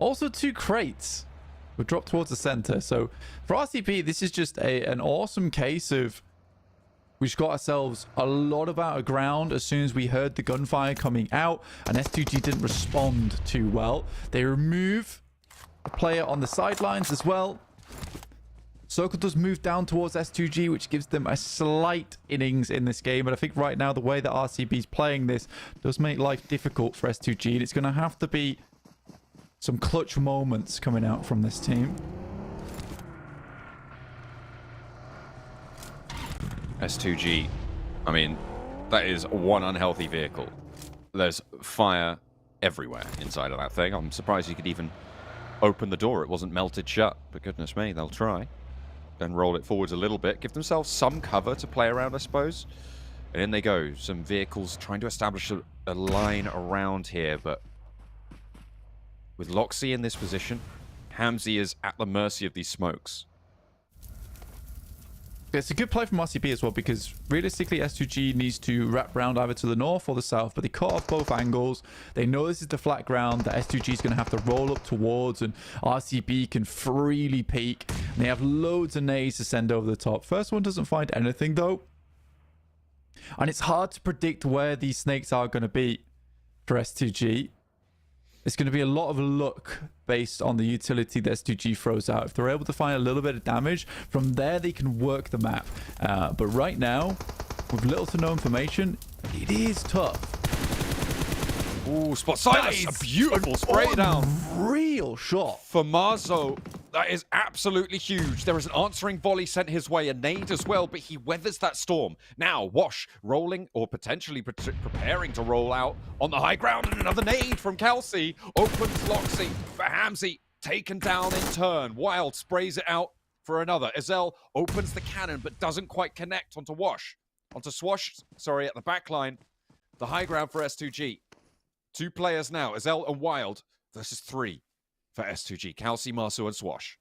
Speaker 5: Also, 2 crates were dropped towards the center. So for RCB, this is just an awesome case of We just got ourselves a lot of out of ground as soon as we heard the gunfire coming out, and S2G didn't respond too well. They remove a player on the sidelines as well. Circle does move down towards S2G, which gives them a slight innings in this game. But I think right now, the way that RCB is playing this does make life difficult for S2G. And it's going to have to be some clutch moments coming out from this team.
Speaker 4: S2G, I mean, that is one unhealthy vehicle. There's fire everywhere inside of that thing. I'm surprised you could even open the door. It wasn't melted shut, but goodness me, they'll try. Then roll it forwards a little bit. Give themselves some cover to play around, I suppose. And in they go. Some vehicles trying to establish a line around here, but with Loxy in this position, Hamzy is at the mercy of these smokes.
Speaker 5: It's a good play from RCB as well, because realistically S2G needs to wrap round either to the north or the south, but they cut off both angles. They know this is the flat ground that S2G is going to have to roll up towards, and RCB can freely peek. And they have loads of nades to send over the top. First one doesn't find anything though, and it's hard to predict where these snakes are going to be for S2G. It's going to be a lot of luck based on the utility that S2G throws out. If they're able to find a little bit of damage, from there they can work the map. But right now, with little to no information, it is tough.
Speaker 4: Ooh, spot Silas, a beautiful spray down.
Speaker 5: Real shot.
Speaker 4: For Marzo, that is absolutely huge. There is an answering volley sent his way, a nade as well, but he weathers that storm. Now, Wash rolling or potentially preparing to roll out on the high ground, and another nade from Kelsey opens Loxy for Hamzy, taken down in turn. Wild sprays it out for another. Ezel opens the cannon, but doesn't quite connect onto Wash. Onto Swash, sorry, at the back line. The high ground for S2G. 2 players now, Ezel and Wild versus 3 for S2G. Kelsey, Marceau, and Swash.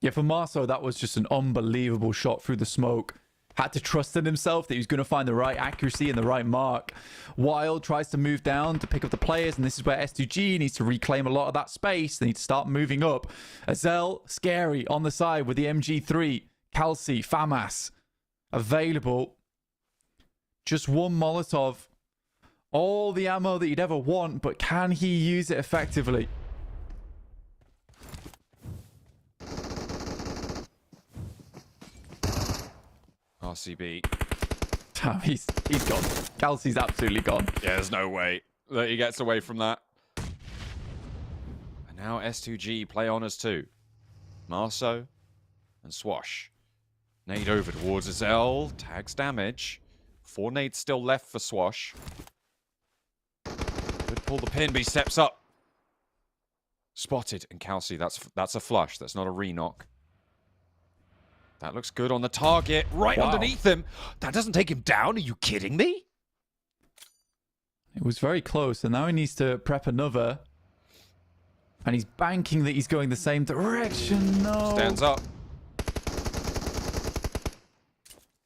Speaker 5: Yeah, for Marceau, that was just an unbelievable shot through the smoke. Had to trust in himself that he was going to find the right accuracy and the right mark. Wild tries to move down to pick up the players, and this is where S2G needs to reclaim a lot of that space. They need to start moving up. Ezel, scary, on the side with the MG3. Kelsey, FAMAS, available. Just one Molotov. All the ammo that you'd ever want, but can he use it effectively?
Speaker 4: RCB.
Speaker 5: Damn, he's gone. Kelsey's absolutely gone.
Speaker 4: Yeah, there's no way that he gets away from that. And now S2G play on as 2. Marceau and Swash. Nade over towards Ezel. Tags damage. 4 nades still left for Swash. Could pull the pin, but he steps up. Spotted, and Kelsey, that's a flush. That's not a re-knock. That looks good on the target, right underneath him. That doesn't take him down. Are you kidding me?
Speaker 5: It was very close, and now he needs to prep another. And he's banking that he's going the same direction. No.
Speaker 4: Stands up.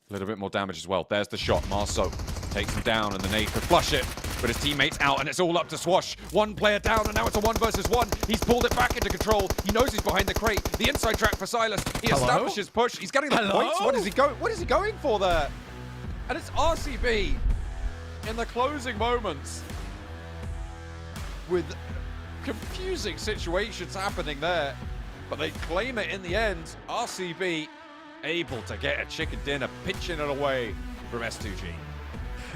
Speaker 4: A little bit more damage as well. There's the shot. Marceau takes him down, and the nade could flush it. But his teammate's out, and it's all up to Swash. 1 player down, and now it's a 1 versus 1. He's pulled it back into control. He knows he's behind the crate. The inside track for Silas. He establishes push. He's getting the points. What is he going for there? And it's RCB in the closing moments with confusing situations happening there. But they claim it in the end. RCB able to get a chicken dinner, pitching it away from S2G.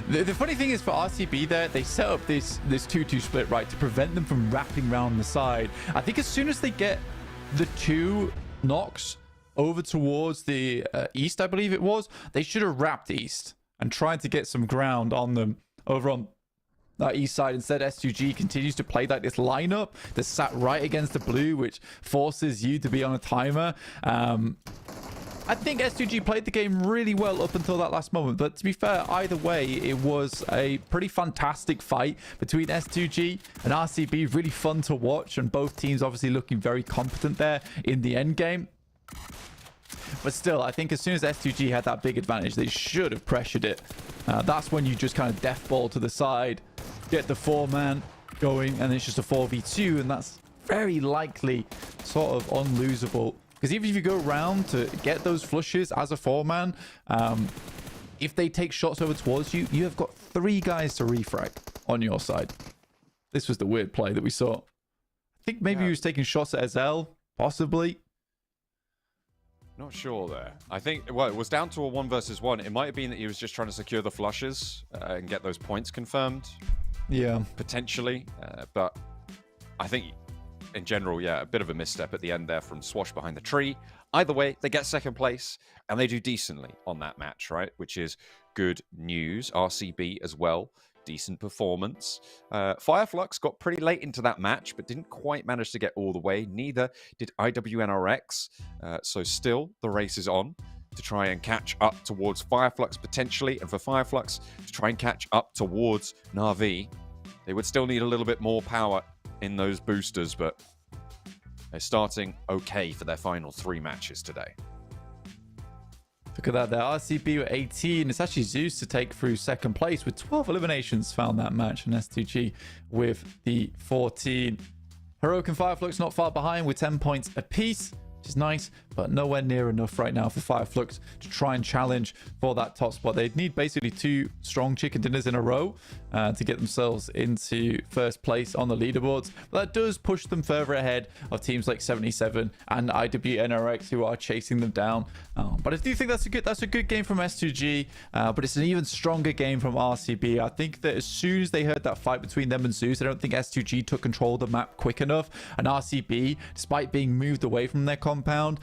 Speaker 5: The funny thing is for RCB there, they set up this 2-2 split, right, to prevent them from wrapping around the side. I think as soon as they get the 2 knocks over towards the east, I believe it was, they should have wrapped east and tried to get some ground on them over on that east side. Instead, S2G continues to play like this lineup that's sat right against the blue, which forces you to be on a timer. I think S2G played the game really well up until that last moment. But to be fair, either way, it was a pretty fantastic fight between S2G and RCB. Really fun to watch. And both teams obviously looking very competent there in the end game. But still, I think as soon as S2G had that big advantage, they should have pressured it. That's when you just kind of death ball to the side, get the 4-man going, and it's just a 4v2. And that's very likely sort of unlosable. Because even if you go around to get those flushes as a 4-man, if they take shots over towards you, you have got 3 guys to refrag on your side. This was the weird play that we saw. I think maybe he was taking shots at SL, possibly.
Speaker 4: Not sure there. I think, well, it was down to a 1 versus 1. It might have been that he was just trying to secure the flushes and get those points confirmed.
Speaker 5: Yeah.
Speaker 4: Potentially. But I think, in general, yeah, a bit of a misstep at the end there from Swash behind the tree. Either way, they get second place, and they do decently on that match, right? Which is good news. RCB as well. Decent performance. Fireflux got pretty late into that match, but didn't quite manage to get all the way. Neither did IWNRX. So still, the race is on to try and catch up towards Fireflux potentially, and for Fireflux to try and catch up towards Na'Vi. They would still need a little bit more power in those boosters, but they're starting okay for their final 3 matches today.
Speaker 5: Look at that there. RCB with 18. It's actually Zeus to take through second place with 12 eliminations found that match. And S2G with the 14. Heroic and Fireflux not far behind with 10 points apiece, which is nice, but nowhere near enough right now for Fireflux to try and challenge for that top spot. They'd need basically 2 strong chicken dinners in a row to get themselves into first place on the leaderboards. But that does push them further ahead of teams like 77 and IWNRX, who are chasing them down. But I do think that's a good game from S2G, but it's an even stronger game from RCB. I think that as soon as they heard that fight between them and Zeus, I don't think S2G took control of the map quick enough, and RCB, despite being moved away from their compound,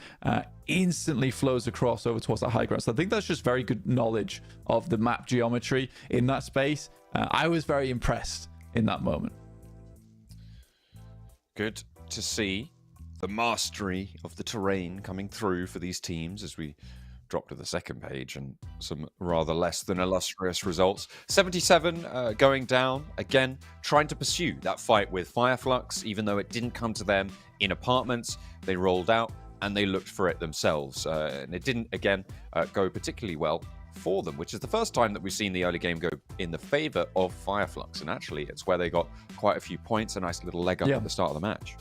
Speaker 5: instantly flows across over towards that high ground. So I think that's just very good knowledge of the map geometry in that space. I was very impressed in that moment.
Speaker 4: Good to see the mastery of the terrain coming through for these teams as we drop to the second page and some rather less than illustrious results. 77 going down, again, trying to pursue that fight with Fireflux, even though it didn't come to them in apartments. They rolled out and they looked for it themselves. And it didn't, again, go particularly well for them, which is the first time that we've seen the early game go in the favor of Fireflux. And actually, it's where they got quite a few points, a nice little leg up at the start of the match.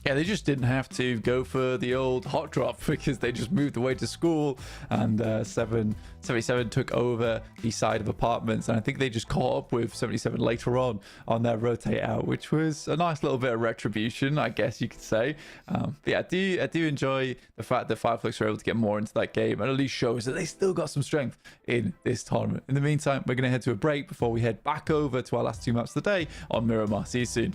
Speaker 5: Yeah, they just didn't have to go for the old hot drop because they just moved away to school, and 77 took over the side of apartments, and I think they just caught up with 77 later on their rotate out, which was a nice little bit of retribution, I guess you could say. But yeah, I do enjoy the fact that Fireflux were able to get more into that game, and at least shows that they still got some strength in this tournament. In the meantime, we're going to head to a break before we head back over to our last 2 maps of the day on Miramar. See you soon.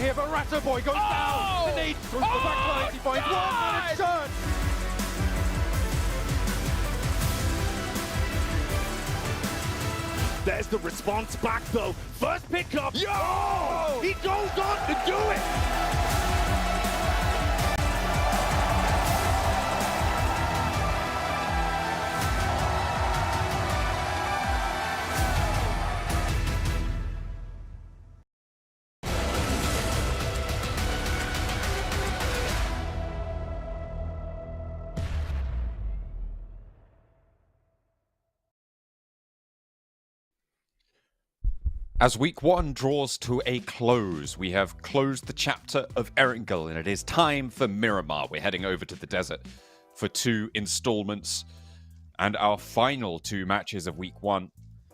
Speaker 2: here, but Ratto Boy goes down. The nade through the back 90 points. 1 minute turn.
Speaker 3: There's the response back though. First pickup. Yo! He goes on to do it.
Speaker 4: As week 1 draws to a close, we have closed the chapter of Erangel, and it is time for Miramar. We're heading over to the desert for 2 installments, and our final 2 matches of week 1.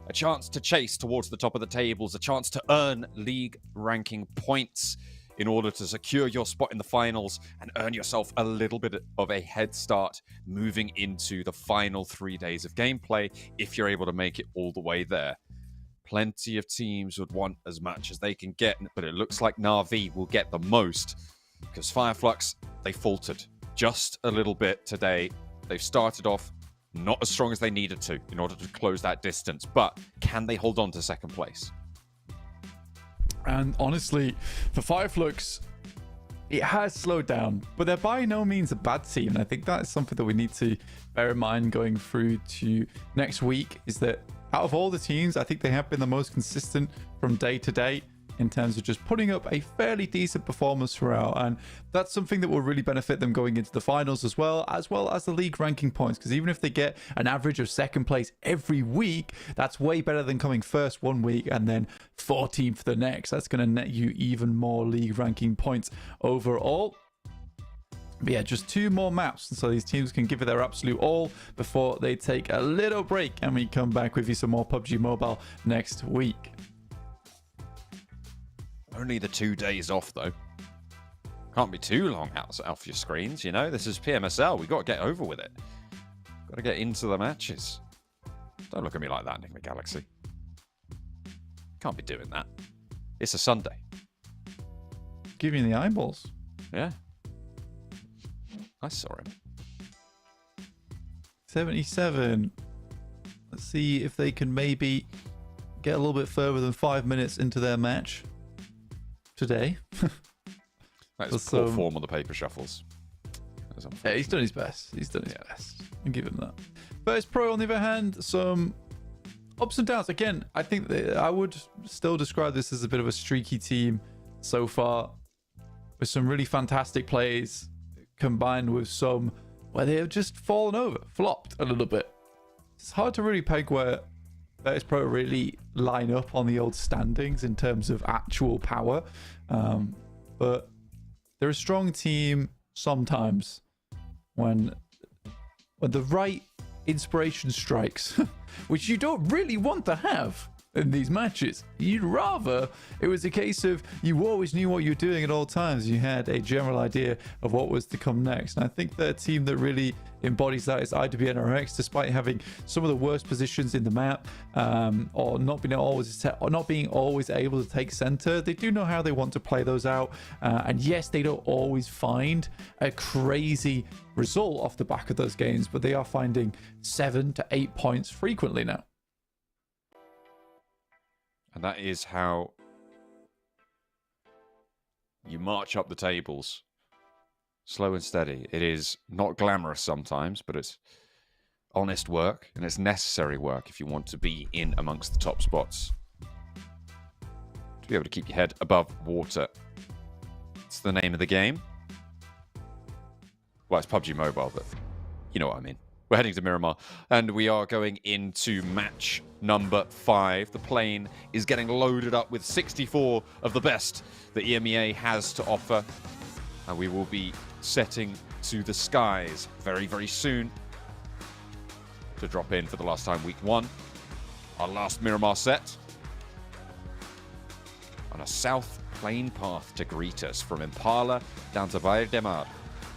Speaker 4: A chance to chase towards the top of the tables, a chance to earn league ranking points in order to secure your spot in the finals and earn yourself a little bit of a head start moving into the final 3 days of gameplay if you're able to make it all the way there. Plenty of teams would want as much as they can get, but it looks like Na'Vi will get the most because Fireflux, they faltered just a little bit today. They've started off not as strong as they needed to in order to close that distance, but can they hold on to second place?
Speaker 5: And honestly, for Fireflux, it has slowed down, but they're by no means a bad team. And I think that's something that we need to bear in mind going through to next week, is that out of all the teams, I think they have been the most consistent from day to day in terms of just putting up a fairly decent performance throughout. And that's something that will really benefit them going into the finals as well as the league ranking points. Because even if they get an average of second place every week, that's way better than coming first one week and then 14th the next. That's going to net you even more league ranking points overall. But yeah, just 2 more maps, so these teams can give it their absolute all before they take a little break, and we come back with you some more PUBG Mobile next week.
Speaker 4: Only the 2 days off, though. Can't be too long out off your screens, you know? This is PMSL. We've got to get over with it. Got to get into the matches. Don't look at me like that, Enigma Galaxy. Can't be doing that. It's a Sunday.
Speaker 5: Give you the eyeballs.
Speaker 4: Yeah. I saw him.
Speaker 5: 77. Let's see if they can maybe get a little bit further than 5 minutes into their match today.
Speaker 4: That is poor form on the paper shuffles.
Speaker 5: Yeah, he's done his best. He's done his best. I'll give him that. First Pro, on the other hand, some ups and downs. Again, I think that I would still describe this as a bit of a streaky team so far, with some really fantastic plays combined with some where they have just fallen over, flopped a little bit. It's hard to really peg where Virtus Pro really line up on the old standings in terms of actual power, but they're a strong team sometimes when the right inspiration strikes, which you don't really want to have in these matches. You'd rather it was a case of you always knew what you were doing at all times. You had a general idea of what was to come next. And I think the team that really embodies that is IWNRX, despite having some of the worst positions in the map, or not being always able to take center. They do know how they want to play those out, and yes, they don't always find a crazy result off the back of those games, but they are finding 7 to 8 points frequently now.
Speaker 4: And that is how you march up the tables. Slow and steady. It is not glamorous sometimes, but it's honest work, and it's necessary work if you want to be in amongst the top spots. To be able to keep your head above water. It's the name of the game. Well, it's PUBG Mobile, but you know what I mean. We're heading to Miramar, and we are going into match number 5. The plane is getting loaded up with 64 of the best that EMEA has to offer. And we will be setting to the skies very, very soon to drop in for the last time, week 1. Our last Miramar set. On a south plane path to greet us from Impala down to Valle de Mar.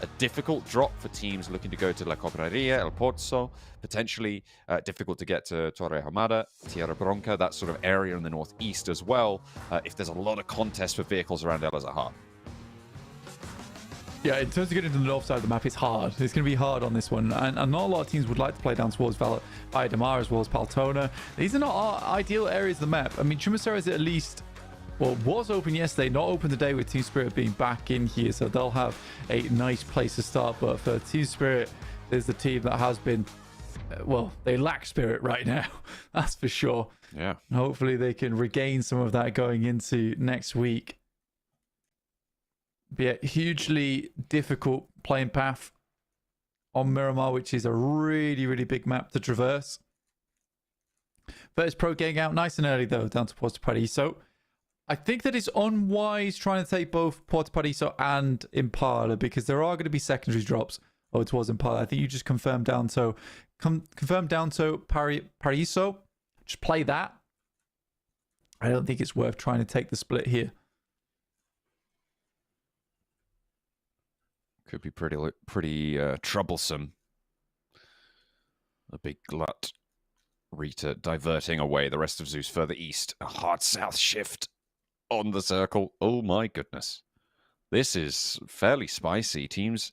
Speaker 4: A difficult drop for teams looking to go to La Copperia, El Pozzo, potentially difficult to get to Torre Hamada, Tierra Bronca, that sort of area in the northeast as well, if there's a lot of contest for vehicles around El Azahar.
Speaker 5: Yeah, in terms of getting to the north side of the map, it's hard. It's going to be hard on this one. And not a lot of teams would like to play down towards Valle de Mar as well as Paltona. These are not our ideal areas of the map. I mean, Chumasera is at least, well, was open yesterday, not open today with Team Spirit being back in here. So they'll have a nice place to start. But for Team Spirit, there's the team that has been, well, they lack spirit right now. That's for sure.
Speaker 4: Yeah.
Speaker 5: Hopefully they can regain some of that going into next week. But yeah, hugely difficult playing path on Miramar, which is a really, really big map to traverse. First pro getting out nice and early, though, down to Puerto Paraiso. I think that it's unwise trying to take both Puerto Paraiso and Impala, because there are going to be secondary drops over towards Impala. I think you just confirm down to Paraiso. Just play that. I don't think it's worth trying to take the split here.
Speaker 4: Could be pretty troublesome. A big glut. Rita diverting away the rest of Zeus further east. A hard south shift on the circle. Oh my goodness. This is fairly spicy. Teams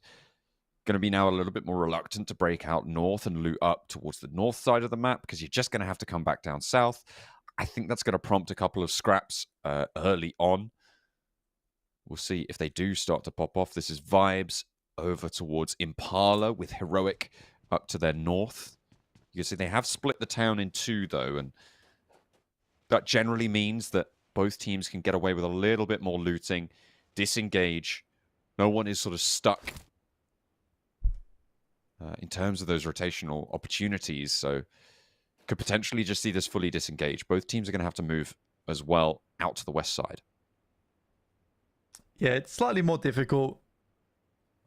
Speaker 4: going to be now a little bit more reluctant to break out north and loot up towards the north side of the map, because you're just going to have to come back down south. I think that's going to prompt a couple of scraps early on. We'll see if they do start to pop off. This is vibes over towards Impala with Heroic up to their north. You can see they have split the town in two, though, and that generally means that both teams can get away with a little bit more looting, disengage. No one is sort of stuck in terms of those rotational opportunities, so could potentially just see this fully disengage. Both teams are going to have to move as well out to the west side.
Speaker 5: Yeah, it's slightly more difficult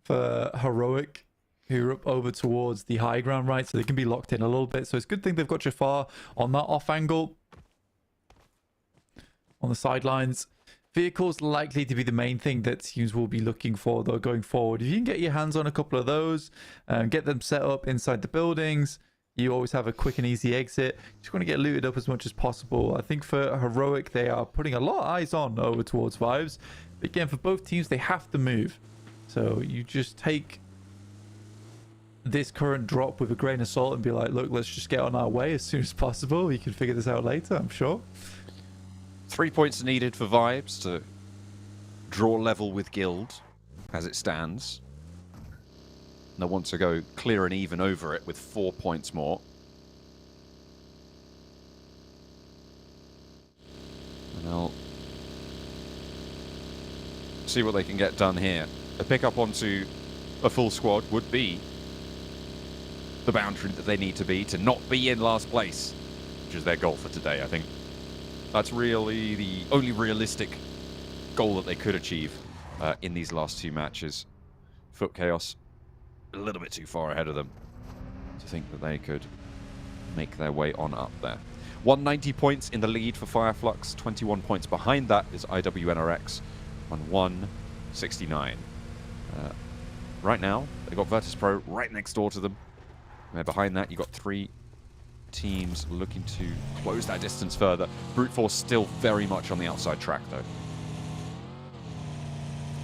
Speaker 5: for Heroic, who are up over towards the high ground, right? So they can be locked in a little bit. So it's a good thing they've got Jafar on that off angle. On the sidelines. Vehicles likely to be the main thing that teams will be looking for, though, going forward. If you can get your hands on a couple of those, get them set up inside the buildings, you always have a quick and easy exit. Just want to get looted up as much as possible. I think for Heroic, they are putting a lot of eyes on over towards Vibes. But again, for both teams, they have to move. So you just take this current drop with a grain of salt and be like, look, let's just get on our way as soon as possible. We can figure this out later, I'm sure.
Speaker 4: 3 points needed for Vibes to draw level with Guild as it stands. They want to go clear and even over it with 4 points more. And they'll see what they can get done here. A pick up onto a full squad would be the boundary that they need to not be in last place, which is their goal for today. I think that's really the only realistic goal that they could achieve in these last two matches. Foot Chaos a little bit too far ahead of them to think that they could make their way on up there. 190 points in the lead for Fireflux. 21 points behind that is IWNRX on 169. Right now, they've got Virtus Pro right next door to them. And behind that, you've got three teams looking to close that distance further. Brute Force still very much on the outside track, though.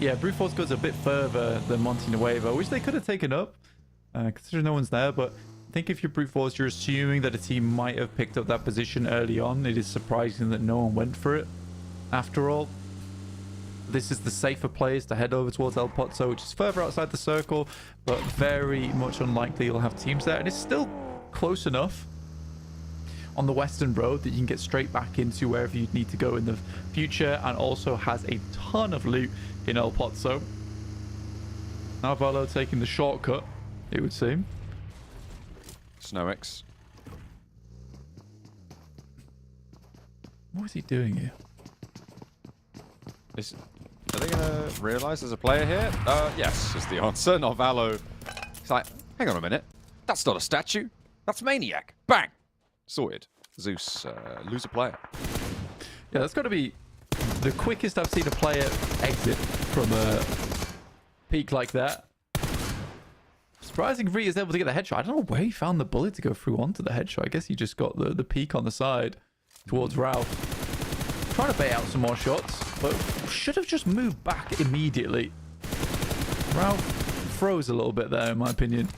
Speaker 5: Yeah, Brute Force goes a bit further than Monte Nuevo, which they could have taken up, considering no one's there. But I think if you're Brute Force, you're assuming that a team might have picked up that position early on. It is surprising that no one went for it. After all, this is the safer place to head over towards El Pozzo, which is further outside the circle, but very much unlikely you'll have teams there. And it's still close enough on the western road that you can get straight back into wherever you need to go in the future, and also has a ton of loot in El Pozzo. Navarro taking the shortcut, it would seem.
Speaker 4: Snowix.
Speaker 5: What is he doing here?
Speaker 4: Are they going to realise there's a player here? Yes, is the answer. Novallo. It's like, hang on a minute. That's not a statue. That's Maniac. Bang! Sorted. Zeus, lose a player.
Speaker 5: Yeah, that's got to be the quickest I've seen a player exit from a peak like that. Surprising Ree is able to get the headshot. I don't know where he found the bullet to go through onto the headshot. I guess he just got the peek on the side towards Ralph. Trying to bait out some more shots, but should have just moved back immediately. Ralph froze a little bit there, in my opinion.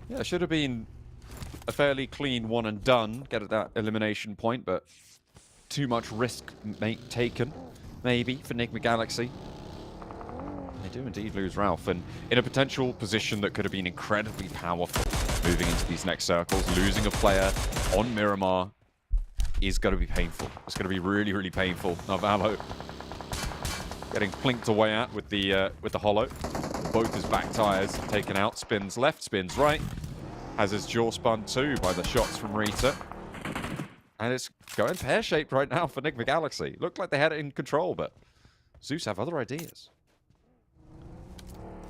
Speaker 4: Yeah, it should have been a fairly clean one and done. Get at that elimination point, but too much risk taken, maybe, for Enigma Galaxy. They do indeed lose Ralph, and in a potential position that could have been incredibly powerful moving into these next circles. Losing a player on Miramar is going to be painful. It's going to be really, really painful. Navallo getting plinked away at with the holo. Both his back tires taken out. Spins left, spins right. Has his jaw spun too by the shots from Rita. And it's going pear-shaped right now for Enigma Galaxy. Looked like they had it in control, but Zeus have other ideas.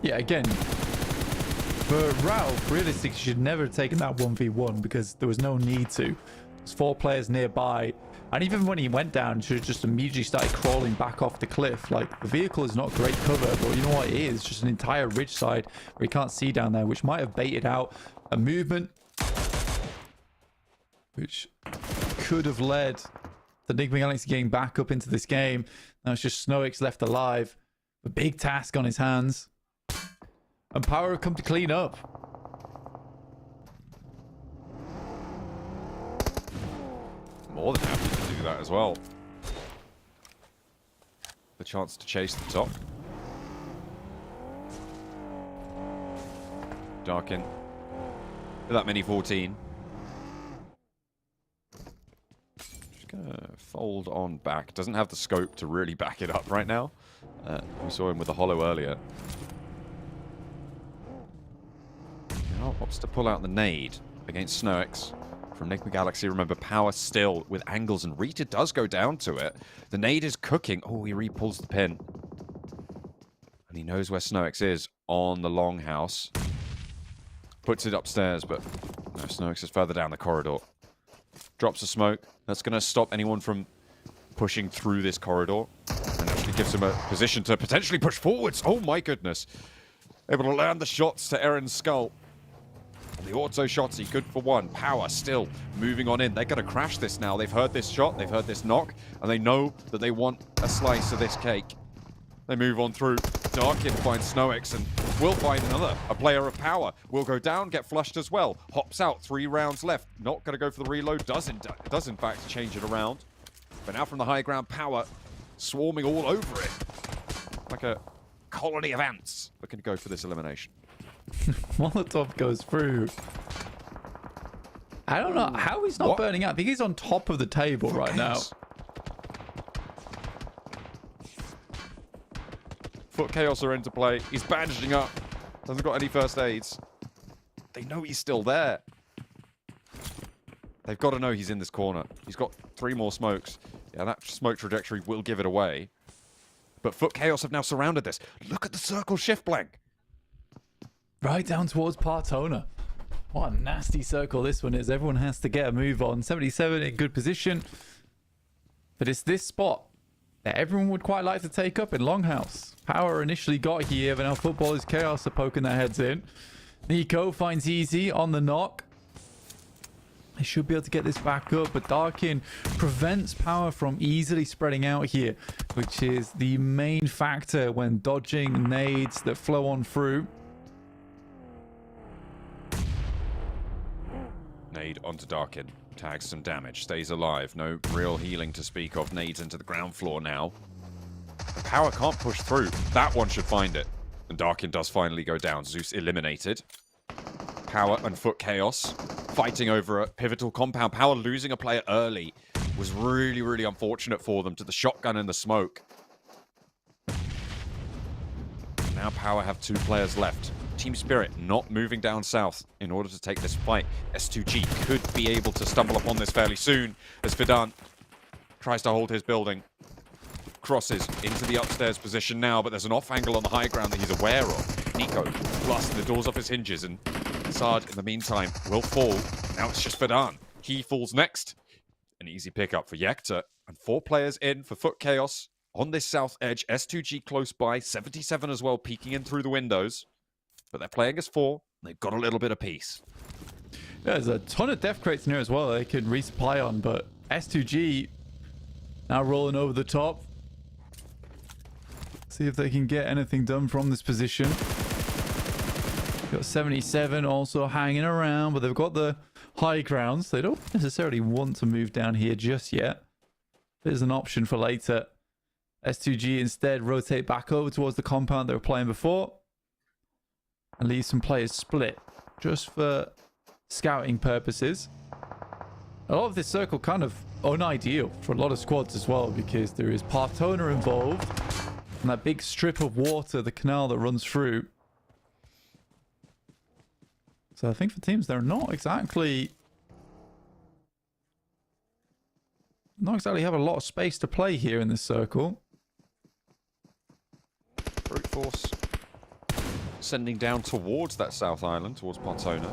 Speaker 5: Yeah, again, for Ralph, realistically, he should never have taken that 1v1 because there was no need to. There's 4 players nearby. And even when he went down, he should have just immediately started crawling back off the cliff. Like, the vehicle is not great cover, but you know what it is? Just an entire ridge side where you can't see down there, which might have baited out a movement, which could have led the Enigma Galaxy getting back up into this game. Now it's just Snoix left alive. A big task on his hands. And Power have come to clean up.
Speaker 4: More than happy to do that as well. The chance to chase the top. Darkin. With that mini 14. Just gonna fold on back. Doesn't have the scope to really back it up right now. We saw him with the holo earlier. Now opts to pull out the nade against Snoix from Enigma Galaxy. Remember, Power still with angles, and Rita does go down to it. The nade is cooking. Oh, he re-pulls the pin. And he knows where Snoix is on the longhouse. Puts it upstairs, but no, Snoix is further down the corridor. Drops a smoke. That's going to stop anyone from pushing through this corridor. And actually gives him a position to potentially push forwards. Oh my goodness. Able to land the shots to Eren's skull. The auto shots, he good for one. Power still moving on in. They're going to crash this now. They've heard this shot, they've heard this knock, and they know that they want a slice of this cake. They move on through. Darkin finds Snoix and will find another. A player of Power will go down, get flushed as well. Hops out, 3 rounds left. Not going to go for the reload. Does in fact change it around. But now from the high ground, Power swarming all over it. Like a colony of ants looking to go for this elimination.
Speaker 5: Molotov goes through. I don't know how he's not burning out. I think he's on top of the table right now.
Speaker 4: Foot Chaos are into play. He's bandaging up. Doesn't got any first aids. They know he's still there. They've got to know he's in this corner. He's got 3 more smokes. Yeah, that smoke trajectory will give it away. But Foot Chaos have now surrounded this. Look at the circle shift blank.
Speaker 5: Right down towards Partona. What a nasty circle this one is. Everyone has to get a move on. 77 in good position. But it's this spot that everyone would quite like to take up in Longhouse. Power initially got here, but now Football is Chaos are poking their heads in. Nico finds Easy on the knock. They should be able to get this back up, but Darkin prevents Power from easily spreading out here, which is the main factor when dodging nades that flow on through.
Speaker 4: Nade onto Darkin. Tags some damage. Stays alive. No real healing to speak of. Nades into the ground floor now. Power can't push through. That one should find it. And Darkin does finally go down. Zeus eliminated. Power and Foot Chaos fighting over a pivotal compound. Power losing a player early was really, really unfortunate for them to the shotgun and the smoke. Now Power have 2 players left. Team Spirit not moving down south in order to take this fight. S2G could be able to stumble upon this fairly soon as Fidan tries to hold his building. Crosses into the upstairs position now, but there's an off angle on the high ground that he's aware of. Nico blasting the doors off his hinges, and Sard in the meantime will fall. Now it's just Fidan. He falls next. An easy pickup for Yekta, and 4 players in for Foot Chaos on this south edge. S2G close by, 77 as well, peeking in through the windows. but they're playing as 4. They've got a little bit of peace.
Speaker 5: Yeah, there's a ton of death crates in here as well they could resupply on, but S2G now rolling over the top. See if they can get anything done from this position. Got 77 also hanging around, but they've got the high ground, so they don't necessarily want to move down here just yet. There's an option for later. S2G instead rotate back over towards the compound they were playing before and leave some players split just for scouting purposes. A lot of this circle kind of unideal for a lot of squads as well, because there is Partona involved and that big strip of water, the canal that runs through. So I think for teams, they're not exactly have a lot of space to play here in this circle.
Speaker 4: Brute force sending down towards that South Island, towards Partona.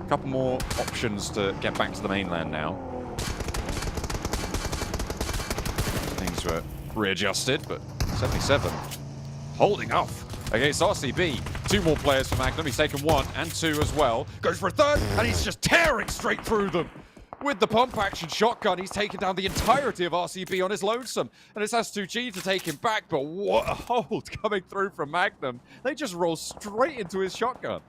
Speaker 4: A couple more options to get back to the mainland now. Things were readjusted, but 77 holding off against RCB. 2 more players for Magnum. He's taken 1 and 2 as well. Goes for a 3rd, and he's just tearing straight through them. With the pump action shotgun, he's taken down the entirety of RCB on his lonesome. And it's S2G to take him back, but what a hold coming through from Magnum. They just roll straight into his shotgun.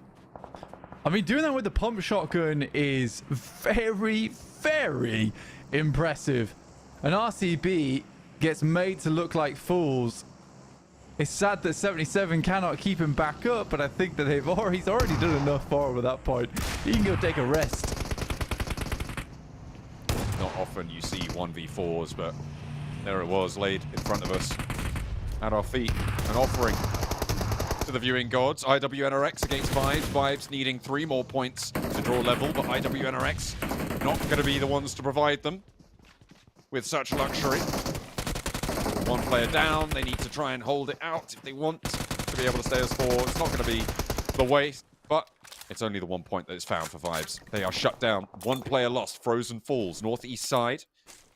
Speaker 5: I mean, doing that with the pump shotgun is very, very impressive. And RCB gets made to look like fools. It's sad that 77 cannot keep him back up, but I think that he's already done enough for him at that point. He can go take a rest.
Speaker 4: Not often you see 1v4s, but there it was, laid in front of us at our feet. An offering to the viewing gods. IWNRX against Vibes. Vibes needing 3 more points to draw level, but IWNRX not going to be the ones to provide them with such luxury. 1 player down. They need to try and hold it out if they want to be able to stay as 4. It's not going to be the way, but it's only the 1 point that is found for Vibes. They are shut down. 1 player lost. Frozen Falls, northeast side.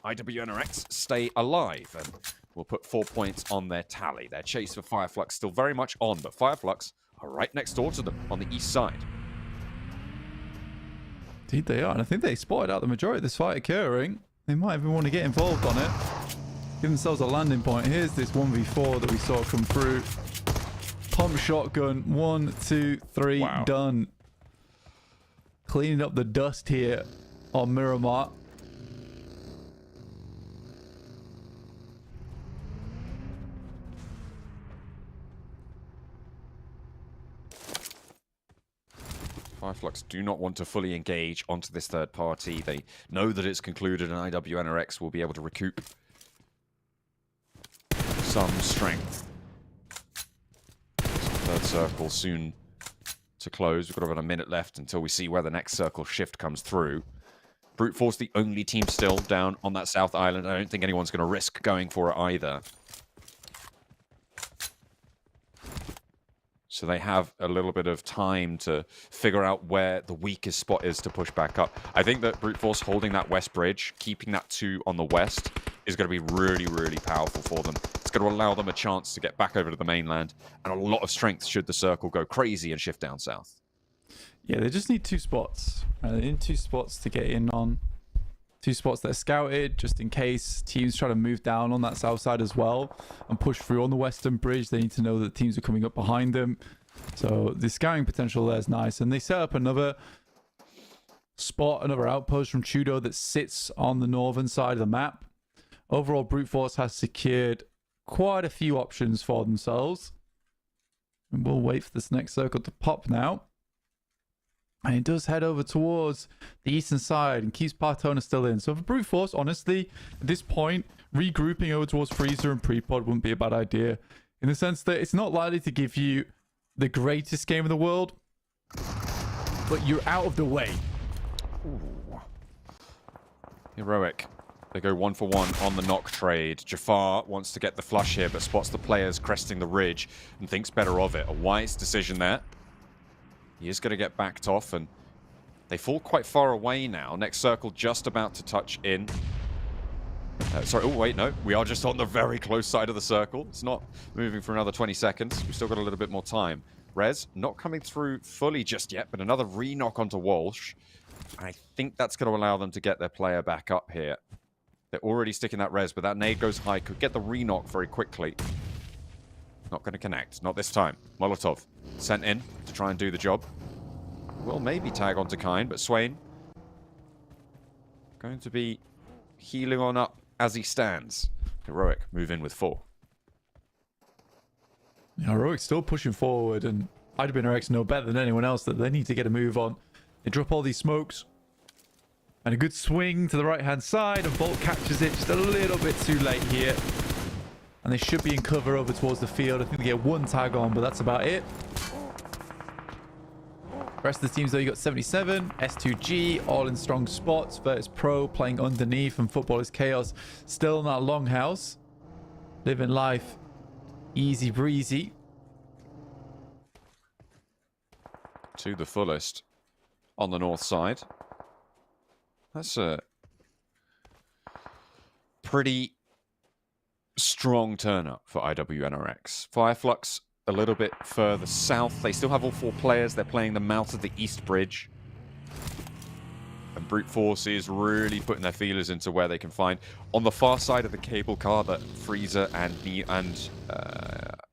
Speaker 4: IWNRX stay alive and will put 4 points on their tally. Their chase for Fireflux still very much on, but Fireflux are right next door to them on the east side.
Speaker 5: Indeed they are, and I think they spotted out the majority of this fight occurring. They might even want to get involved on it. Give themselves a landing point. Here's this 1v4 that we saw come through. Pump shotgun. 1, 2, 3. Wow. Done. Cleaning up the dust here on Miramar.
Speaker 4: Fireflux do not want to fully engage onto this third party. They know that it's concluded and IWNRX will be able to recoup some strength. Third circle soon to close. We've got about a minute left until we see where the next circle shift comes through. Brute Force, the only team still down on that South Island. I don't think anyone's going to risk going for it either. So they have a little bit of time to figure out where the weakest spot is to push back up. I think that Brute Force holding that west bridge, keeping that 2 on the west, is going to be really, really powerful for them. It's going to allow them a chance to get back over to the mainland, and a lot of strength should the circle go crazy and shift down south.
Speaker 5: Yeah, they just need 2 spots. They need 2 spots to get in on. 2 spots that are scouted, just in case teams try to move down on that south side as well and push through on the western bridge. They need to know that teams are coming up behind them. So the scouting potential there is nice. And they set up another spot, another outpost from Chudo that sits on the northern side of the map. Overall, Brute Force has secured quite a few options for themselves. And we'll wait for this next circle to pop now. And it does head over towards the eastern side and keeps Partona still in. So for Brute Force, honestly, at this point, regrouping over towards Freezer and Prepod wouldn't be a bad idea. In the sense that it's not likely to give you the greatest game in the world, but you're out of the way.
Speaker 4: Ooh. Heroic. They go 1 for 1 on the knock trade. Jafar wants to get the flush here, but spots the players cresting the ridge and thinks better of it. A wise decision there. He is going to get backed off, and they fall quite far away now. Next circle just about to touch in. Sorry, oh wait, no. We are just on the very close side of the circle. It's not moving for another 20 seconds. We've still got a little bit more time. Res not coming through fully just yet, but another re-knock onto Walsh. I think that's going to allow them to get their player back up here. They're already sticking that res, but that nade goes high. Could get the re-knock very quickly. Not going to connect. Not this time. Molotov sent in to try and do the job. Will maybe tag onto Kine, but Swain going to be healing on up as he stands. Heroic move in with 4.
Speaker 5: Heroic still pushing forward, and IWNRX know better than anyone else that they need to get a move on. They drop all these smokes. And a good swing to the right-hand side, and Volt catches it just a little bit too late here. And they should be in cover over towards the field. I think they get 1 tag on, but that's about it. The rest of the teams, though, you got 77, S2G, all in strong spots. Virtus Pro playing underneath, and Football is Chaos still in that longhouse. Living life easy breezy.
Speaker 4: To the fullest on the north side. That's a pretty strong turn up for IWNRX. Fireflux a little bit further south. They still have all 4 players. They're playing the mouth of the East Bridge. And Brute Force is really putting their feelers into where they can find. On the far side of the cable car, that Freezer and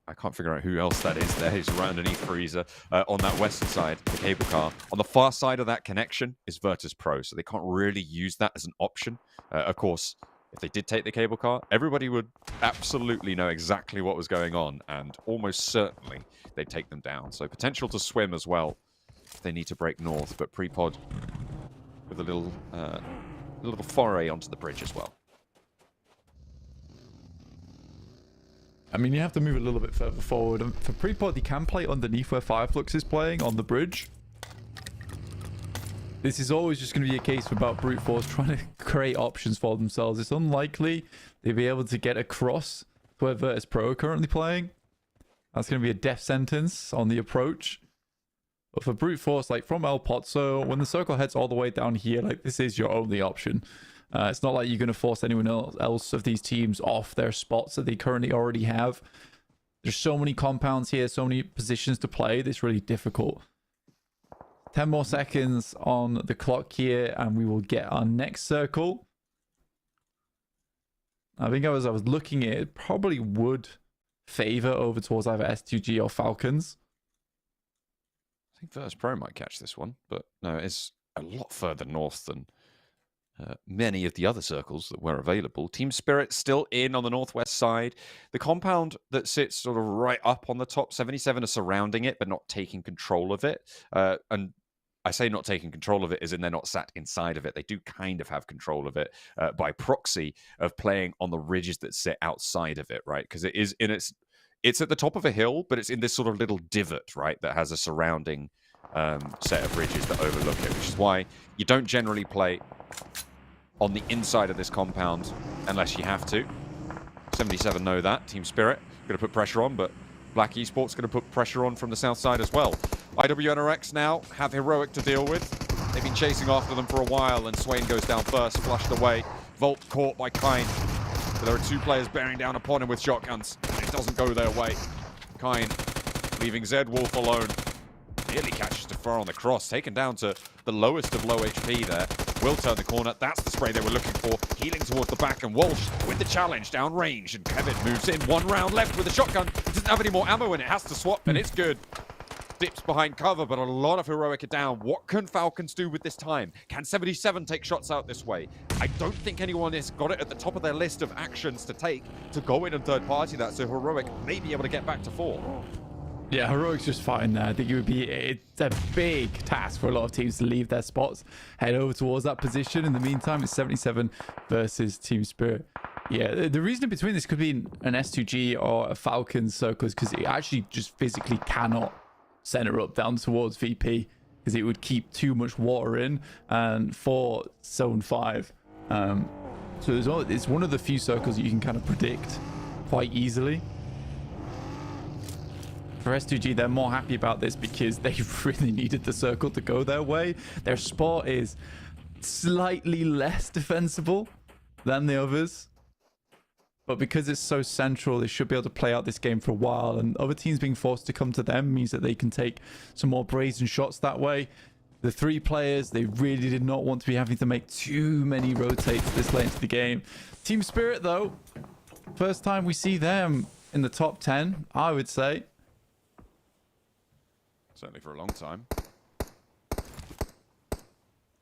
Speaker 4: I can't figure out who else that is there. He's right underneath Freezer. On that western side, the cable car. On the far side of that connection is Virtus Pro, so they can't really use that as an option. Of course, if they did take the cable car, everybody would absolutely know exactly what was going on, and almost certainly they'd take them down. So potential to swim as well if they need to break north, but Prepod with a little foray onto the bridge as well.
Speaker 5: I mean, you have to move a little bit further forward. And for Prepod, you can play underneath where Fireflux is playing on the bridge. This is always just going to be a case about Brute Force trying to create options for themselves. It's unlikely they'll be able to get across to where Virtus Pro are currently playing. That's going to be a death sentence on the approach. But for Brute Force, like from El Pozzo, when the circle heads all the way down here, like this is your only option. It's not like you're going to force anyone else of these teams off their spots that they currently already have. There's so many compounds here, so many positions to play. It's really difficult. 10 more seconds on the clock here, and we will get our next circle. I think as I was looking at it, probably would favor over towards either S2G or Falcons.
Speaker 4: I think Virtus Pro might catch this one, but no, it's a lot further north than many of the other circles that were available. Team Spirit still in on the northwest side. The compound that sits sort of right up on the top, 77 are surrounding it, but not taking control of it. And I say not taking control of it as in they're not sat inside of it. They do kind of have control of it by proxy of playing on the ridges that sit outside of it, right? Because it is in it's at the top of a hill, but it's in this sort of little divot, right, that has a surrounding set of ridges that overlook it, which is why you don't generally play on the inside of this compound unless you have to. 77 know that. Team Spirit going to put pressure on, but Black Esports going to put pressure on from the south side as well. IWNRX now have Heroic to deal with. They've been chasing after them for a while, and Swain goes down first, flushed away. Volt caught by Kine. So there are 2 players bearing down upon him with shotguns. It doesn't go their way. Kine leaving Zed Wolf alone. Nearly catches Defer on the cross, taken down to the lowest of low HP there. Will turn the corner. That's the spray they were looking for. Healing towards the back, and Walsh with the challenge down range. And Kevin moves in. 1 round left with a shotgun. He doesn't have any more ammo, and it has to swap, and it's good. Dips behind cover, but a lot of Heroic are down. What can Falcons do with this time? Can 77 take shots out this way? I don't think anyone has got it at the top of their list of actions to take to go in and third party that, so Heroic may be able to get back to 4.
Speaker 5: Yeah, Heroic's just fine there. I think it's a big task for a lot of teams to leave their spots, head over towards that position. In the meantime, it's 77 versus Team Spirit. Yeah, the reason between this could be an S2G or a Falcons circle is because it actually just physically cannot center up down towards VP because it would keep too much water in and for zone 5. So it's one of the few circles that you can kind of predict quite easily. For S2G, they're more happy about this because they really needed the circle to go their way. Their spot is slightly less defensible than the others. But because it's so central, they should be able to play out this game for a while. And other teams being forced to come to them means that they can take some more brazen shots that way. The 3 players, they really did not want to be having to make too many rotates this late into the game. Team Spirit, though, first time we see them in the top 10, I would say.
Speaker 4: Certainly for a long time.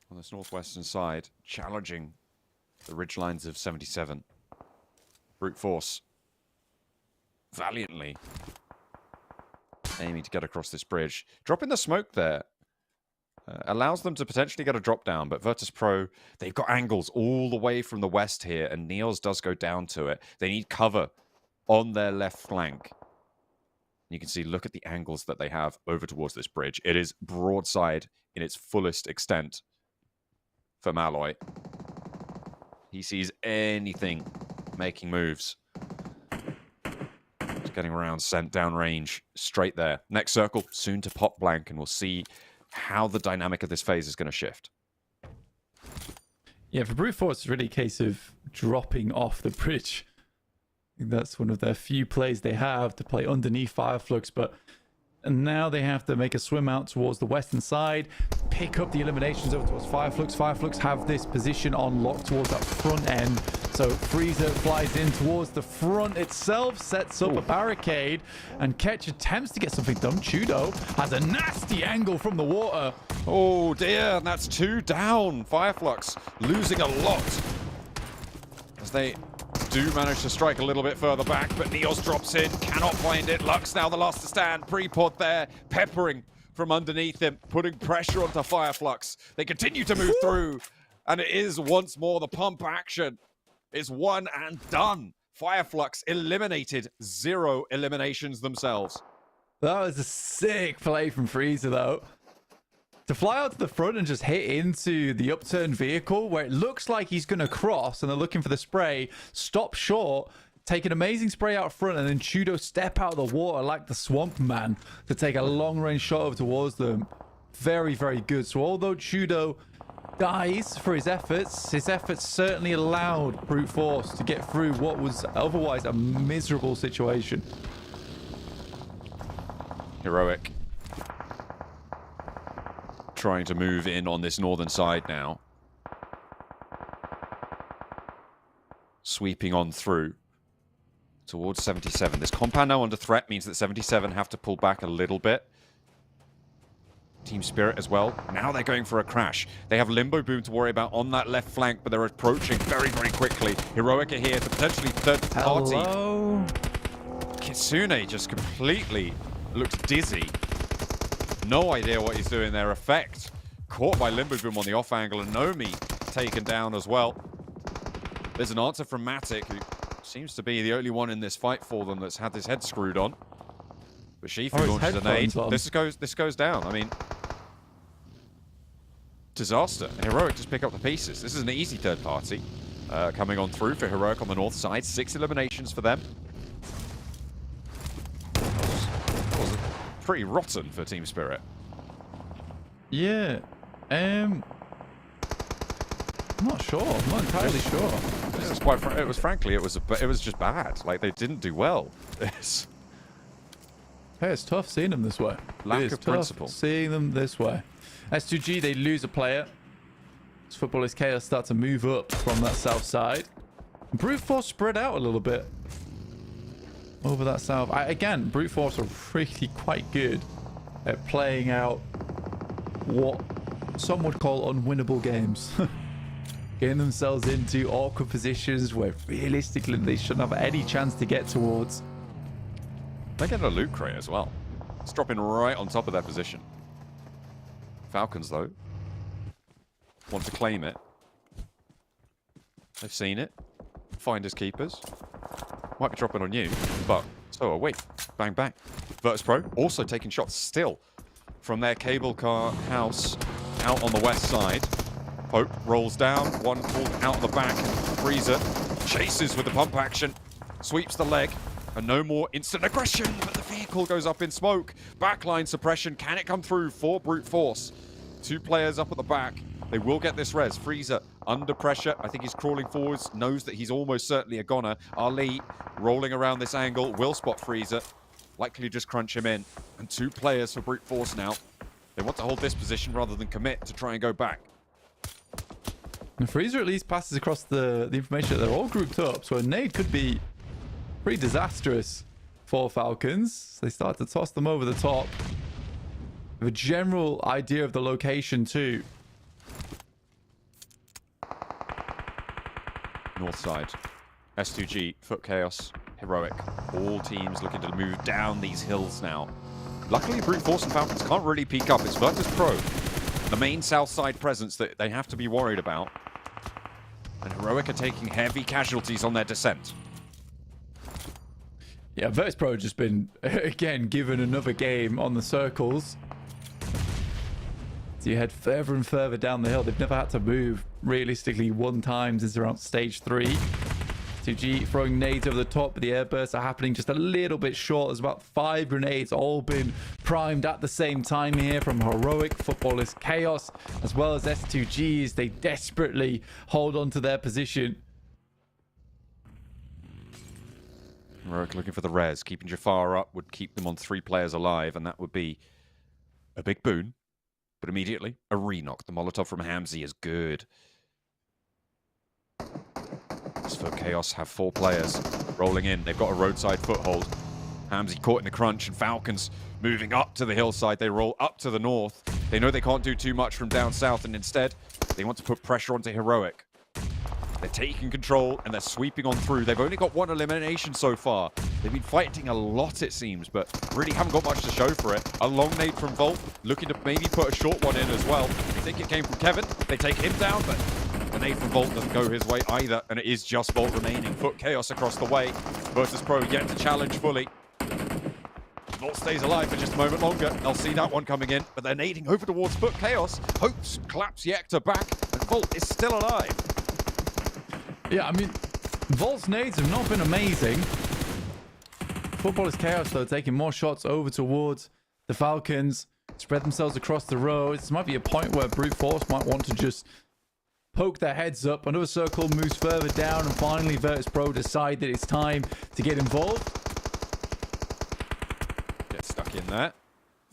Speaker 4: On this northwestern side, challenging the ridgelines of 77. Brute force. Valiantly aiming to get across this bridge. Dropping the smoke there. Allows them to potentially get a drop down, but Virtus Pro, they've got angles all the way from the west here, and Neos does go down to it. They need cover on their left flank. You can see, look at the angles that they have over towards this bridge. It is broadside in its fullest extent for Malloy. He sees anything making moves. Just getting around, sent down range, straight there. Next circle, soon to pop blank, and we'll see how the dynamic of this phase is going to shift.
Speaker 5: Yeah, for Brute Force, it's really a case of dropping off the bridge. I think that's one of their few plays they have to play underneath Fireflux, but now they have to make a swim out towards the western side, pick up the eliminations over towards Fireflux. Fireflux have this position on lock towards that front end. So Freezer flies in towards the front itself, sets up a barricade, and Ketch attempts to get something done. Chudo has a nasty angle from the water.
Speaker 4: Oh dear, and that's 2 down. Fireflux losing a lot as they do manage to strike a little bit further back, but Neos drops in, cannot find it. Lux now the last to stand. Pre-pod there, peppering from underneath him, putting pressure onto Fireflux. They continue to move through, and it is once more the pump action. It's one and done. Fireflux eliminated, 0 eliminations themselves.
Speaker 5: That was a sick play from Freezer, though. To fly out to the front and just hit into the upturned vehicle where it looks like he's going to cross and they're looking for the spray, stop short, take an amazing spray out front, and then Chudo step out of the water like the swamp man to take a long-range shot over towards them. Very, very good. So although Chudo dies for his efforts certainly allowed Brute Force to get through what was otherwise a miserable situation.
Speaker 4: Heroic trying to move in on this northern side now. Sweeping on through towards 77. This compound now under threat means that 77 have to pull back a little bit. Team Spirit as well. Now they're going for a crash. They have Limbo Boom to worry about on that left flank, but they're approaching very, very quickly. Heroic are here to potentially third party.
Speaker 5: Hello?
Speaker 4: Kitsune just completely looks dizzy. No idea what he's doing there. Effect caught by Limbo Boom on the off angle, and Nomi taken down as well. There's an answer from Matic, who seems to be the only one in this fight for them that's had his head screwed on. But Shifu launches a nade. This goes down. I mean, disaster. Heroic just pick up the pieces. This is an easy third party coming on through for Heroic on the north side. 6 eliminations for them. Was pretty rotten for Team Spirit.
Speaker 5: Yeah. I'm not sure. I'm not entirely sure.
Speaker 4: This is quite. It was frankly, it was just bad. Like, they didn't do well.
Speaker 5: Hey, it's tough seeing them this way.
Speaker 4: Lack of principle.
Speaker 5: Seeing them this way. S2G, they lose a player. As Footballers Chaos start to move up from that south side. Brute Force spread out a little bit over that south. Again, Brute Force are really quite good at playing out what some would call unwinnable games. Getting themselves into awkward positions where realistically they shouldn't have any chance to get towards.
Speaker 4: They get a loot crate as well. It's dropping right on top of their position. Falcons, though, want to claim it. They've seen it. Finders keepers. Might be dropping on you, but so are we. Bang, bang. Virtus Pro also taking shots still from their cable car house out on the west side. Pope rolls down. One pulled out the back. Freezer chases with the pump action. Sweeps the leg. And no more instant aggression, but the vehicle goes up in smoke. Backline suppression, can it come through for Brute Force? 2 players up at the back. They will get this res. Freezer under pressure. I think he's crawling forwards, knows that he's almost certainly a goner. Ali rolling around this angle, will spot Freezer. Likely just crunch him in. And 2 players for Brute Force now. They want to hold this position rather than commit to try and go back.
Speaker 5: And Freezer at least passes across the information that they're all grouped up, so a nade could be pretty disastrous for Falcons. They start to toss them over the top. With a general idea of the location too.
Speaker 4: North side. S2G, Foot Chaos, Heroic. All teams looking to move down these hills now. Luckily, Brute Force and Falcons can't really peek up. It's Virtus Pro, the main south side presence that they have to be worried about. And Heroic are taking heavy casualties on their descent.
Speaker 5: Yeah, Virtus Pro just been, again, given another game on the circles. So you head further and further down the hill. They've never had to move realistically one time since around stage 3. 2G throwing nades over the top, but the airbursts are happening just a little bit short. There's about 5 grenades all been primed at the same time here from Heroic, Footballers Chaos, as well as S2Gs. They desperately hold on to their position.
Speaker 4: Heroic looking for the res. Keeping Jafar up would keep them on 3 players alive, and that would be a big boon. But immediately, a re-knock. The Molotov from Hamzy is good. For Chaos have 4 players rolling in. They've got a roadside foothold. Hamzy caught in the crunch, and Falcons moving up to the hillside. They roll up to the north. They know they can't do too much from down south, and instead, they want to put pressure onto Heroic. They're taking control, and they're sweeping on through. They've only got 1 elimination so far. They've been fighting a lot, it seems, but really haven't got much to show for it. A long nade from Volt, looking to maybe put a short one in as well. I think it came from Kevin. They take him down, but the nade from Volt doesn't go his way either, and it is just Volt remaining. Foot Chaos across the way. Virtus Pro yet to challenge fully. Volt stays alive for just a moment longer. They'll see that one coming in, but they're nading over towards Foot Chaos. Hopes claps Yekta back, and Volt is still alive.
Speaker 5: Yeah, I mean, Volt's nades have not been amazing. Footballers Chaos, though, taking more shots over towards the Falcons. Spread themselves across the row. This might be a point where Brute Force might want to just poke their heads up. Another circle moves further down, and finally Virtus Pro decide that it's time to get involved.
Speaker 4: Get stuck in there.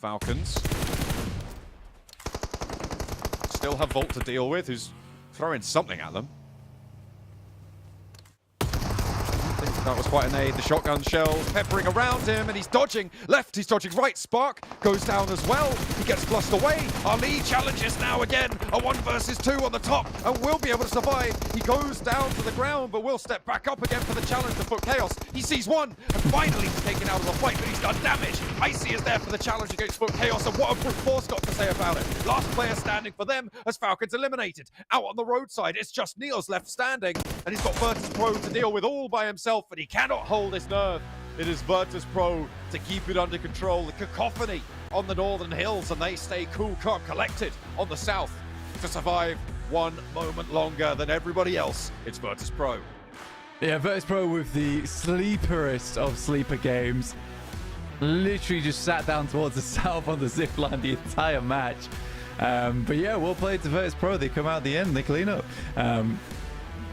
Speaker 4: Falcons still have Volt to deal with, who's throwing something at them. That was quite a nade. The shotgun shells peppering around him, and he's dodging left, he's dodging right. Spark goes down as well. He gets flushed away. Ali challenges now again. A 1 versus 2 on the top, and will be able to survive. He goes down to the ground, but will step back up again for the challenge to Foot Chaos. He sees one, and finally he's taken out of the fight, but he's done damage. Icy is there for the challenge against Foot Chaos, and what have Brute Force got to say about it? Last player standing for them as Falcons eliminated. Out on the roadside, it's just Neil's left standing, and he's got Virtus Pro to deal with all by himself, but he cannot hold his nerve. It is Virtus Pro to keep it under control. The cacophony on the northern hills, and they stay cool, calm, collected on the south to survive 1 moment longer than everybody else. It's Virtus Pro.
Speaker 5: Yeah, Virtus Pro with the sleeperest of sleeper games. Literally just sat down towards the south on the zipline the entire match. But yeah, well played to Virtus Pro. They come out at the end, they clean up.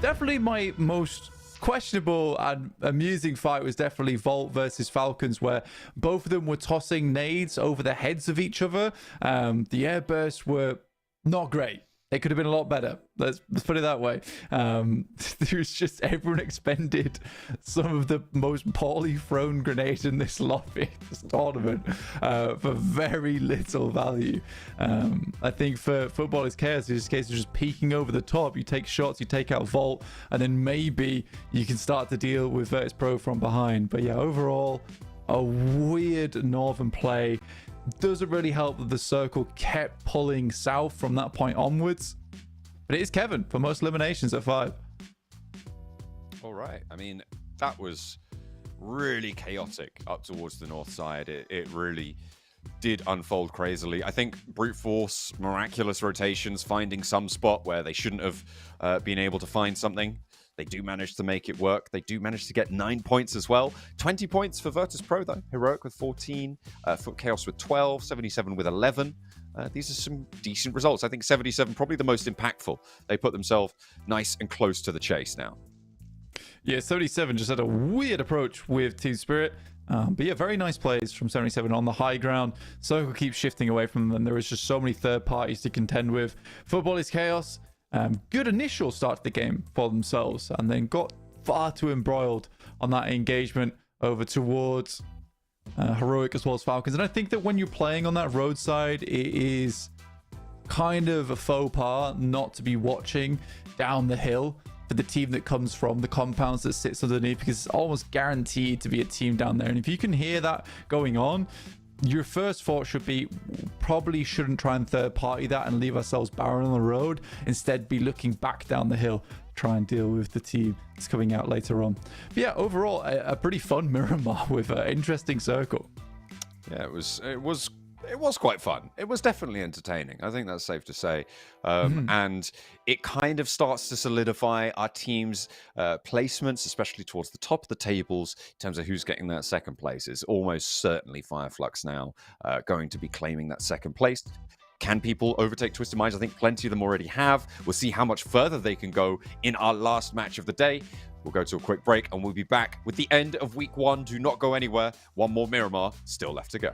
Speaker 5: Definitely my most questionable and amusing fight was definitely Volt versus Falcons, where both of them were tossing nades over the heads of each other. The airbursts were not great. It could have been a lot better. Let's put it that way. There was just everyone expended some of the most poorly thrown grenades in this lobby, this tournament, for very little value. I think for Footballers Chaos, it's just a case of just peeking over the top. You take shots, you take out Volt, and then maybe you can start to deal with Virtus Pro from behind. But yeah, overall, a weird northern play. Doesn't really help that the circle kept pulling south from that point onwards. But it is Kevin for most eliminations at 5.
Speaker 4: All right. I mean, that was really chaotic up towards the north side. It really did unfold crazily. I think Brute Force, miraculous rotations, finding some spot where they shouldn't have been able to find something. They do manage to make it work. They do manage to get 9 points as well. 20 points for Virtus Pro, though. Heroic with 14. Foot Chaos with 12. 77 with 11. these are some decent results. I think 77 probably the most impactful. They put themselves nice and close to the chase now.
Speaker 5: Yeah, 77 just had a weird approach with Team Spirit. But yeah, very nice plays from 77 on the high ground. Circle keeps shifting away from them. There is just so many third parties to contend with. Football is chaos. Good initial start to the game for themselves, and then got far too embroiled on that engagement over towards Heroic as well as Falcons. And I think that when you're playing on that roadside, it is kind of a faux pas not to be watching down the hill for the team that comes from the compounds that sits underneath, because it's almost guaranteed to be a team down there. And if you can hear that going on, your first thought should be, probably shouldn't try and third party that and leave ourselves barren on the road. Instead, be looking back down the hill, try and deal with the team that's coming out later on. But yeah, overall, a pretty fun Miramar with an interesting circle.
Speaker 4: Yeah, it was quite fun. It was definitely entertaining. I think that's safe to say. And it kind of starts to solidify our team's placements, especially towards the top of the tables, in terms of who's getting that second place. It's almost certainly Fireflux now going to be claiming that second place. Can people overtake Twisted Minds? I think plenty of them already have. We'll see how much further they can go in our last match of the day. We'll go to a quick break and we'll be back with the end of week 1. Do not go anywhere. One more Miramar still left to go.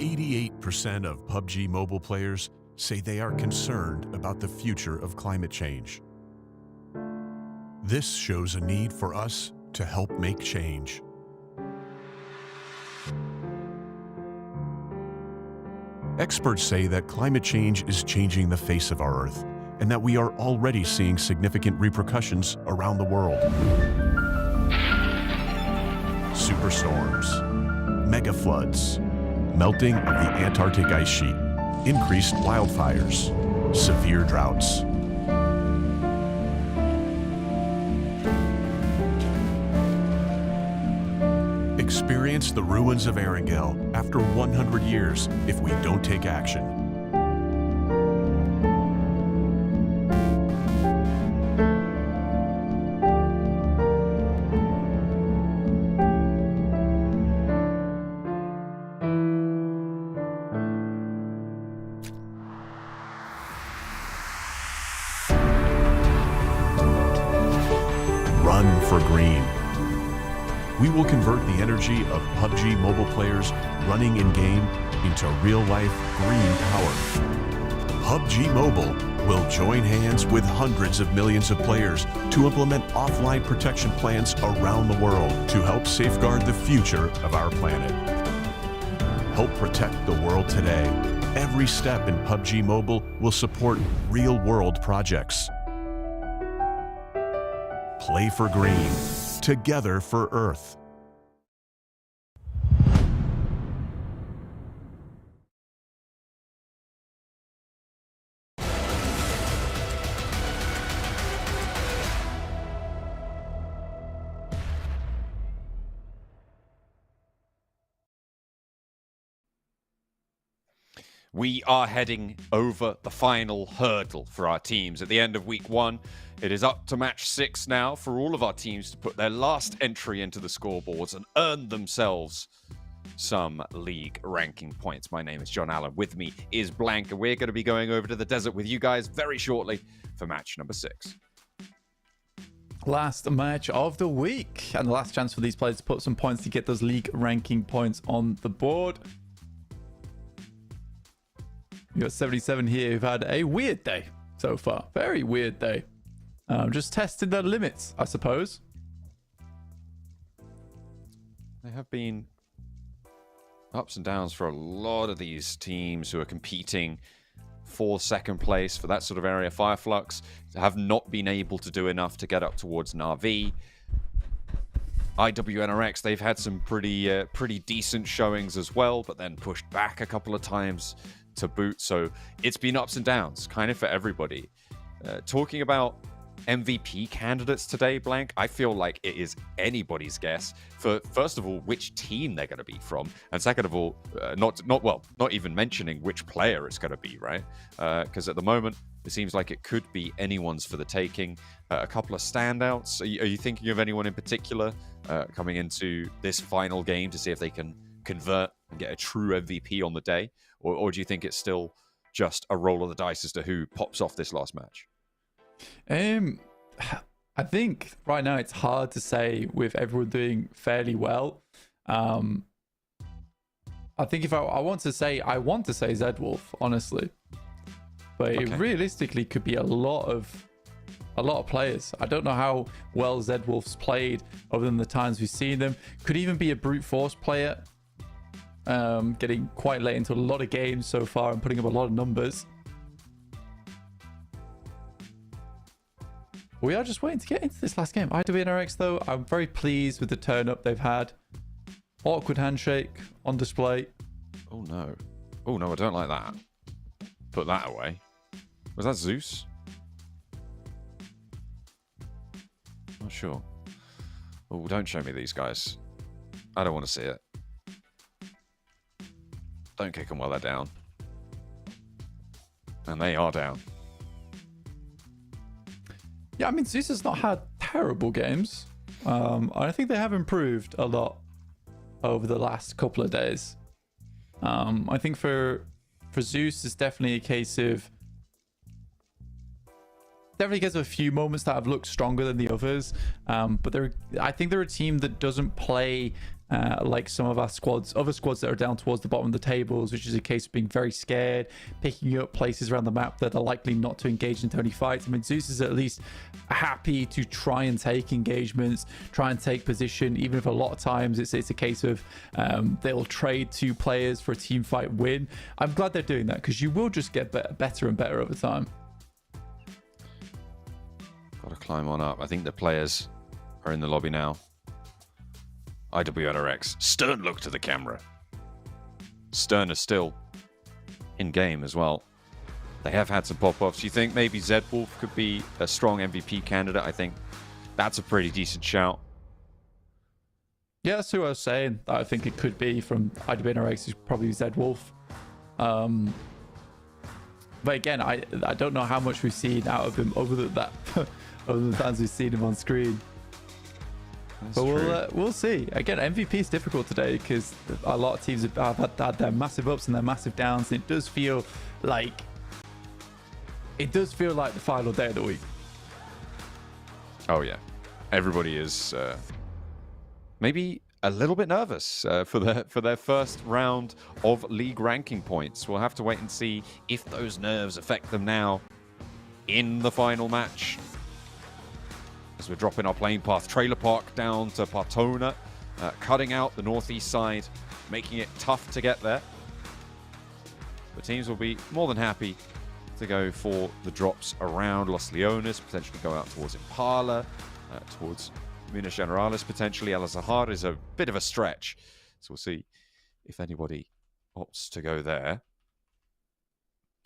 Speaker 7: 88% of PUBG Mobile players say they are concerned about the future of climate change. This shows a need for us to help make change. Experts say that climate change is changing the face of our Earth, and that we are already seeing significant repercussions around the world. Superstorms, mega floods, melting of the Antarctic ice sheet, increased wildfires, severe droughts. Experience the ruins of Erangel after 100 years if we don't take action. Run for green. We will convert the energy of PUBG Mobile players running in-game into real-life green power. PUBG Mobile will join hands with hundreds of millions of players to implement offline protection plans around the world to help safeguard the future of our planet. Help protect the world today. Every step in PUBG Mobile will support real-world projects. Play for green. Together for Earth.
Speaker 4: We are heading over the final hurdle for our teams at the end of week 1. It is up to match 6 now for all of our teams to put their last entry into the scoreboards and earn themselves some league ranking points. My name is John Allen. With me is Blank, and we're going to be going over to the desert with you guys very shortly for match number 6.
Speaker 5: Last match of the week, and the last chance for these players to put some points to get those league ranking points on the board. You got 77 here who've had a weird day so far. Very weird day. Just testing their limits, I suppose.
Speaker 4: There have been ups and downs for a lot of these teams who are competing for second place for that sort of area. Fireflux have not been able to do enough to get up towards an RV. IWNRX, they've had some pretty decent showings as well, but then pushed back a couple of times to boot. So it's been ups and downs kind of for everybody. Talking about MVP candidates today, Blank, I feel like it is anybody's guess for, first of all, which team they're going to be from, and second of all, not even mentioning which player it's going to be, right? Because at the moment it seems like it could be anyone's for the taking. A couple of standouts. Are you thinking of anyone in particular coming into this final game to see if they can convert and get a true MVP on the day, or do you think it's still just a roll of the dice as to who pops off this last match?
Speaker 5: I think right now it's hard to say with everyone doing fairly well. I think if I want to say Zedwolf, honestly, but okay. It realistically could be a lot of players. I don't know how well Zedwolf's played other than the times we've seen them. Could even be a brute force player, getting quite late into a lot of games so far and putting up a lot of numbers. We are just waiting to get into this last game. IWNRX, though, I'm very pleased with the turn up they've had. Awkward handshake on display.
Speaker 4: Oh no, I don't like that. Put that away. Was that Zeus? Not sure. Oh, don't show me these guys. I don't want to see it. Don't kick them while they're down. And they are down.
Speaker 5: Yeah, I mean, Zeus has not had terrible games. I think they have improved a lot over the last couple of days. I think for Zeus, it's definitely a case of... Definitely gets a few moments that have looked stronger than the others. But I think they're a team that doesn't play like some of our squads, other squads that are down towards the bottom of the tables, which is a case of being very scared, picking up places around the map that are likely not to engage into any fights. I mean, Zeus is at least happy to try and take engagements, try and take position, even if a lot of times it's a case of they'll trade 2 players for a team fight win. I'm glad they're doing that, because you will just get better and better over time.
Speaker 4: Got to climb on up. I think the players are in the lobby now. IWNRX. Stern look to the camera. Stern is still in game as well. They have had some pop-offs. You think maybe Zedwolf could be a strong MVP candidate? I think that's a pretty decent shout.
Speaker 5: Yeah, that's who I was saying. I think it could be from IWNRX is probably Zedwolf. But again, I don't know how much we've seen out of him other than that, other than the times we've seen him on screen. That's but we'll see. Again, MVP is difficult today because a lot of teams have had their massive ups and their massive downs. And it does feel like the final day of the week.
Speaker 4: Oh yeah, everybody is maybe a little bit nervous for their first round of league ranking points. We'll have to wait and see if those nerves affect them now in the final match. As we're dropping our playing path, Trailer Park down to Partona, cutting out the northeast side, making it tough to get there. The teams will be more than happy to go for the drops around Los Leones, potentially go out towards Impala, towards Minas Generalis, potentially. El Azahar is a bit of a stretch, so we'll see if anybody opts to go there.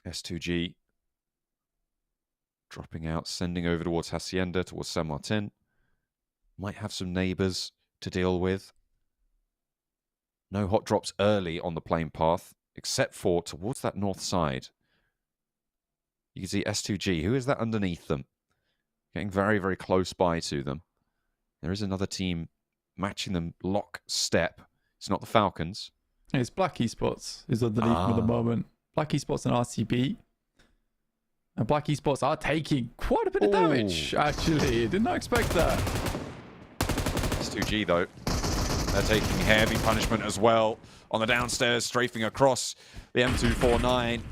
Speaker 4: S2G dropping out, sending over towards Hacienda, towards San Martin. Might have some neighbors to deal with. No hot drops early on the plane path, except for towards that north side. You can see S2G. Who is that underneath them? Getting very, very close by to them. There is another team matching them lockstep. It's not the Falcons.
Speaker 5: It's Black Esports is underneath them at the moment. Black Esports and RCB. And Black Esports are taking quite a bit of damage, actually. Did not expect that.
Speaker 4: S2G, though. They're taking heavy punishment as well. On the downstairs, strafing across the M249.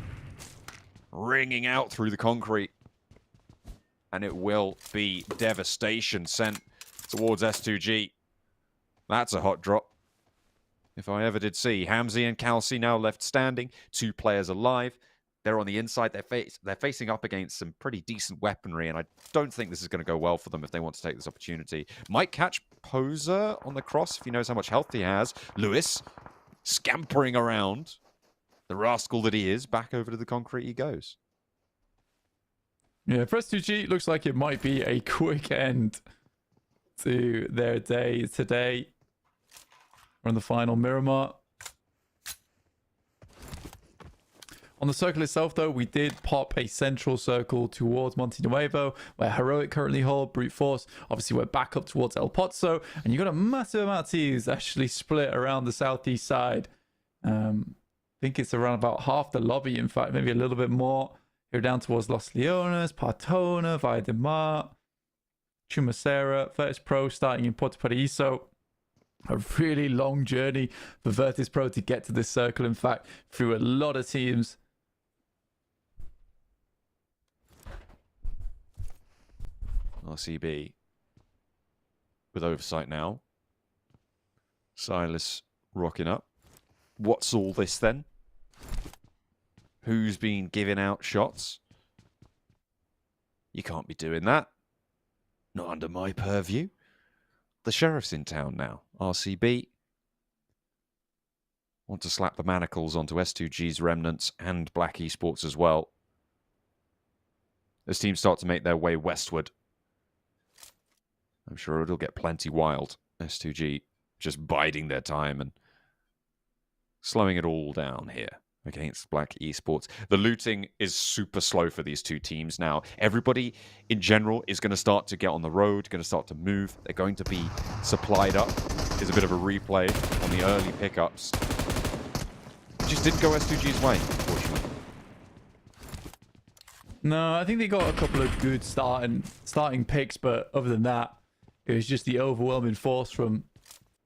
Speaker 4: Ringing out through the concrete. And it will be devastation sent towards S2G. That's a hot drop. If I ever did see. Hamzi and Kalsi now left standing. 2 players alive. They're on the inside. They're facing up against some pretty decent weaponry, and I don't think this is going to go well for them if they want to take this opportunity. Might catch Poser on the cross if he knows how much health he has. Lewis scampering around. The rascal that he is, back over to the concrete he goes.
Speaker 5: Yeah, for S2G, looks like it might be a quick end to their day today. We're on the final Miramar. On the circle itself, though, we did pop a central circle towards Monte Nuevo, where Heroic currently hold, Brute Force. Obviously, we're back up towards El Pozo, and you've got a massive amount of teams actually split around the southeast side. I think it's around about half the lobby, in fact, maybe a little bit more. Here down towards Los Leones, Partona, Valle de Mar, Chumacera, Virtus Pro starting in Puerto Paraíso. A really long journey for Virtus Pro to get to this circle, in fact, through a lot of teams.
Speaker 4: RCB with oversight now. Silas rocking up. What's all this then? Who's been giving out shots? You can't be doing that. Not under my purview. The sheriff's in town now. RCB want to slap the manacles onto S2G's remnants and Black Esports as well. As teams start to make their way westward, I'm sure it'll get plenty wild. S2G just biding their time and slowing it all down here against Black Esports. The looting is super slow for these two teams now. Everybody in general is going to start to get on the road, going to start to move. They're going to be supplied up. There's a bit of a replay on the early pickups. It just didn't go S2G's way, unfortunately.
Speaker 5: No, I think they got a couple of good starting picks, but other than that, it was just the overwhelming force from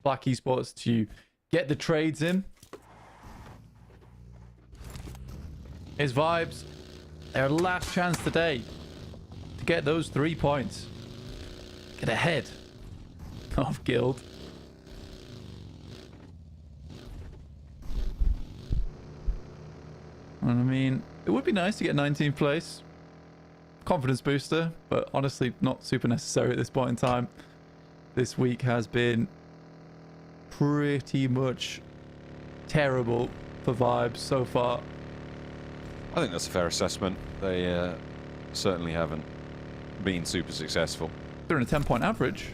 Speaker 5: Black Esports to get the trades in. Here's Vibes. Their last chance today to get those 3 points. Get ahead of Guild. And I mean, it would be nice to get 19th place. Confidence booster, but honestly not super necessary at this point in time. This week has been pretty much terrible for Vibes so far.
Speaker 4: I think that's a fair assessment. They certainly haven't been super successful.
Speaker 5: They're in a 10-point average,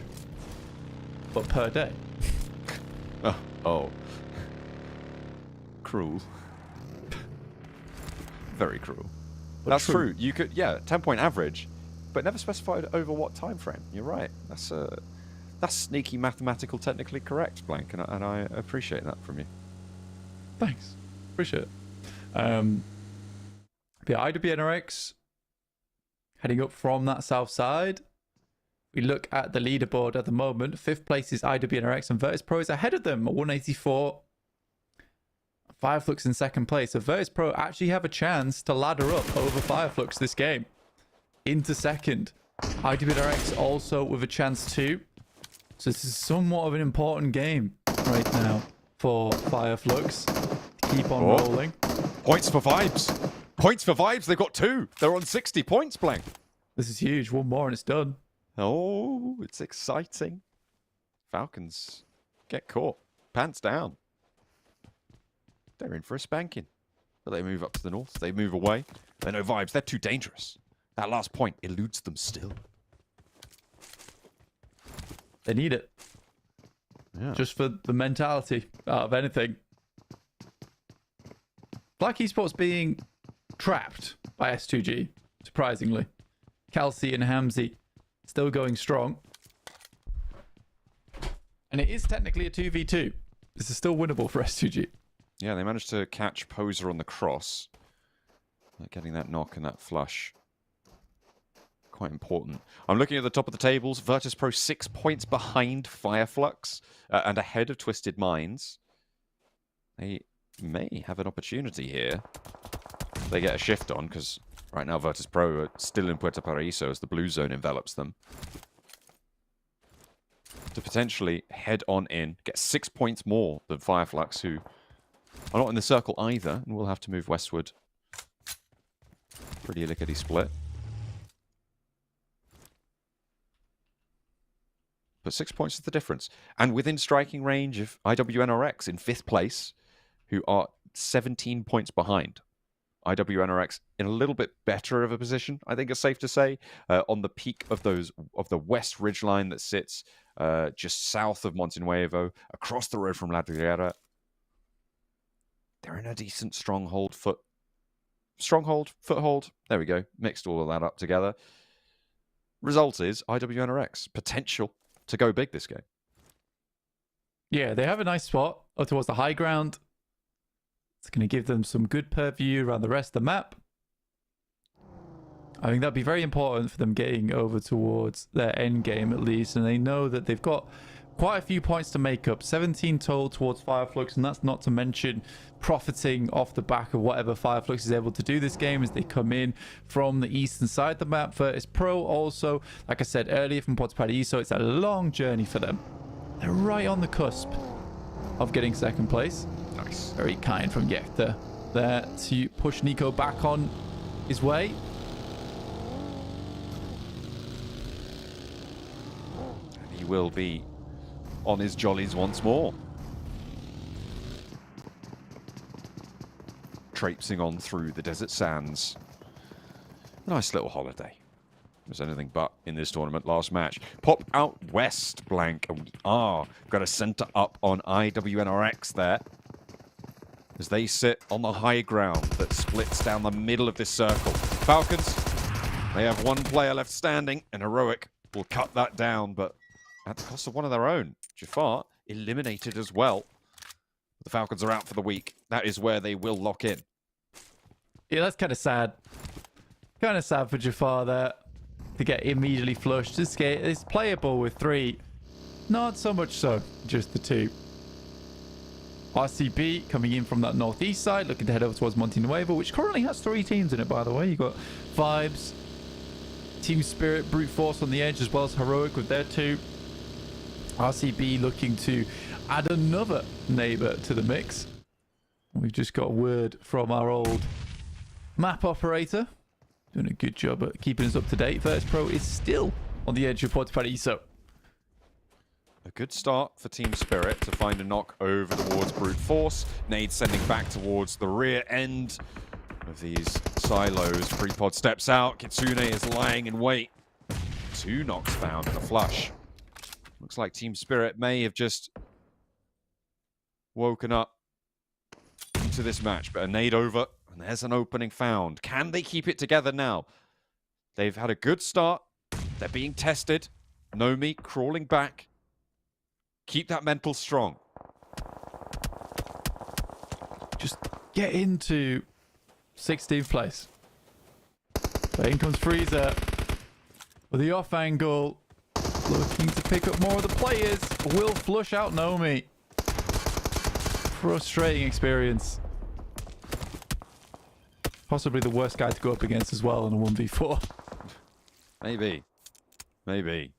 Speaker 5: but per day.
Speaker 4: Oh. Cruel. Very cruel. But that's true. You could, 10-point average, but never specified over what time frame. You're right. That's sneaky mathematical, technically correct, Blank, and I appreciate that from you.
Speaker 5: Thanks. Appreciate it. The IWNRX heading up from that south side. We look at the leaderboard at the moment. 5th place is IWNRX and Virtus Pro is ahead of them at 184. Fireflux in 2nd place. So Virtus Pro actually have a chance to ladder up over Fireflux this game into 2nd. IWNRX also with a chance too. So this is somewhat of an important game right now for Fireflux to keep on rolling.
Speaker 4: Points for Vibes. Points for Vibes. They've got 2. They're on 60 points, Blank.
Speaker 5: This is huge. One more and it's done.
Speaker 4: Oh, it's exciting. Falcons get caught. Pants down. They're in for a spanking. But they move up to the north. They move away. They know Vibes. They're too dangerous. That last point eludes them still.
Speaker 5: They need it.
Speaker 4: Yeah.
Speaker 5: Just for the mentality out of anything. Black Esports being trapped by S2G, surprisingly. Kelsey and Hamzy still going strong. And it is technically a 2v2. This is still winnable for S2G.
Speaker 4: Yeah, they managed to catch Poser on the cross. Getting that knock and that flush. Quite important. I'm looking at the top of the tables. Virtus Pro 6 points behind Fireflux and ahead of Twisted Minds. They may have an opportunity here. They get a shift on because right now Virtus Pro are still in Puerto Paraíso as the blue zone envelops them. To potentially head on in, get 6 points more than Fireflux, who are not in the circle either, and will have to move westward. Pretty lickety split. But 6 points is the difference. And within striking range of IWNRX in 5th place, who are 17 points behind. IWNRX in a little bit better of a position, I think it's safe to say, on the peak of the west ridgeline that sits just south of Monte Nuevo, across the road from La Riviera. They're in a decent foothold. There we go. Mixed all of that up together. Result is IWNRX potential to go big this game.
Speaker 5: Yeah, they have a nice spot up towards the high ground. It's going to give them some good purview around the rest of the map. I think that'd be very important for them getting over towards their end game at least. And they know that they've got quite a few points to make up. 17 total towards Fireflux, and that's not to mention profiting off the back of whatever Fireflux is able to do this game as they come in from the eastern side of the map. Virtus Pro also, like I said earlier, from Puerto Paraíso, it's a long journey for them. They're right on the cusp of getting 2nd place.
Speaker 4: Nice.
Speaker 5: Very kind from Yekta there to push Nico back on his way.
Speaker 4: And he will be on his jollies once more. Traipsing on through the desert sands. Nice little holiday. It was anything but in this tournament last match. Pop out west, Blank, and we are got a center up on IWNRX there. As they sit on the high ground that splits down the middle of this circle. Falcons, they have one player left standing, and Heroic will cut that down, but at the cost of one of their own. Jafar eliminated as well. The Falcons are out for the week. That is where they will lock in.
Speaker 5: Yeah, that's kind of sad. Kind of sad for Jafar there to get immediately flushed. This game is playable with 3. Not so much so, just the two. RCB coming in from that northeast side, looking to head over towards Monte Nuevo, which currently has 3 teams in it, by the way. You've got Vibes, Team Spirit, Brute Force on the edge, as well as Heroic with their 2. RCB looking to add another neighbor to the mix. We've just got a word from our old map operator. Doing a good job at keeping us up to date. Virtus Pro is still on the edge of Puerto Paraiso.
Speaker 4: A good start for Team Spirit to find a knock over towards Brute Force. Nade sending back towards the rear end of these silos. Prepod steps out. Kitsune is lying in wait. 2 knocks found and a flush. Looks like Team Spirit may have just woken up into this match. But a nade over, and there's an opening found. Can they keep it together now? They've had a good start. They're being tested. Nomi crawling back. Keep that mental strong.
Speaker 5: Just get into 16th place. But in comes Freezer with the off angle. Looking to pick up more of the players. Will flush out Nomi. Frustrating experience. Possibly the worst guy to go up against as well in a 1v4.
Speaker 4: Maybe. Maybe.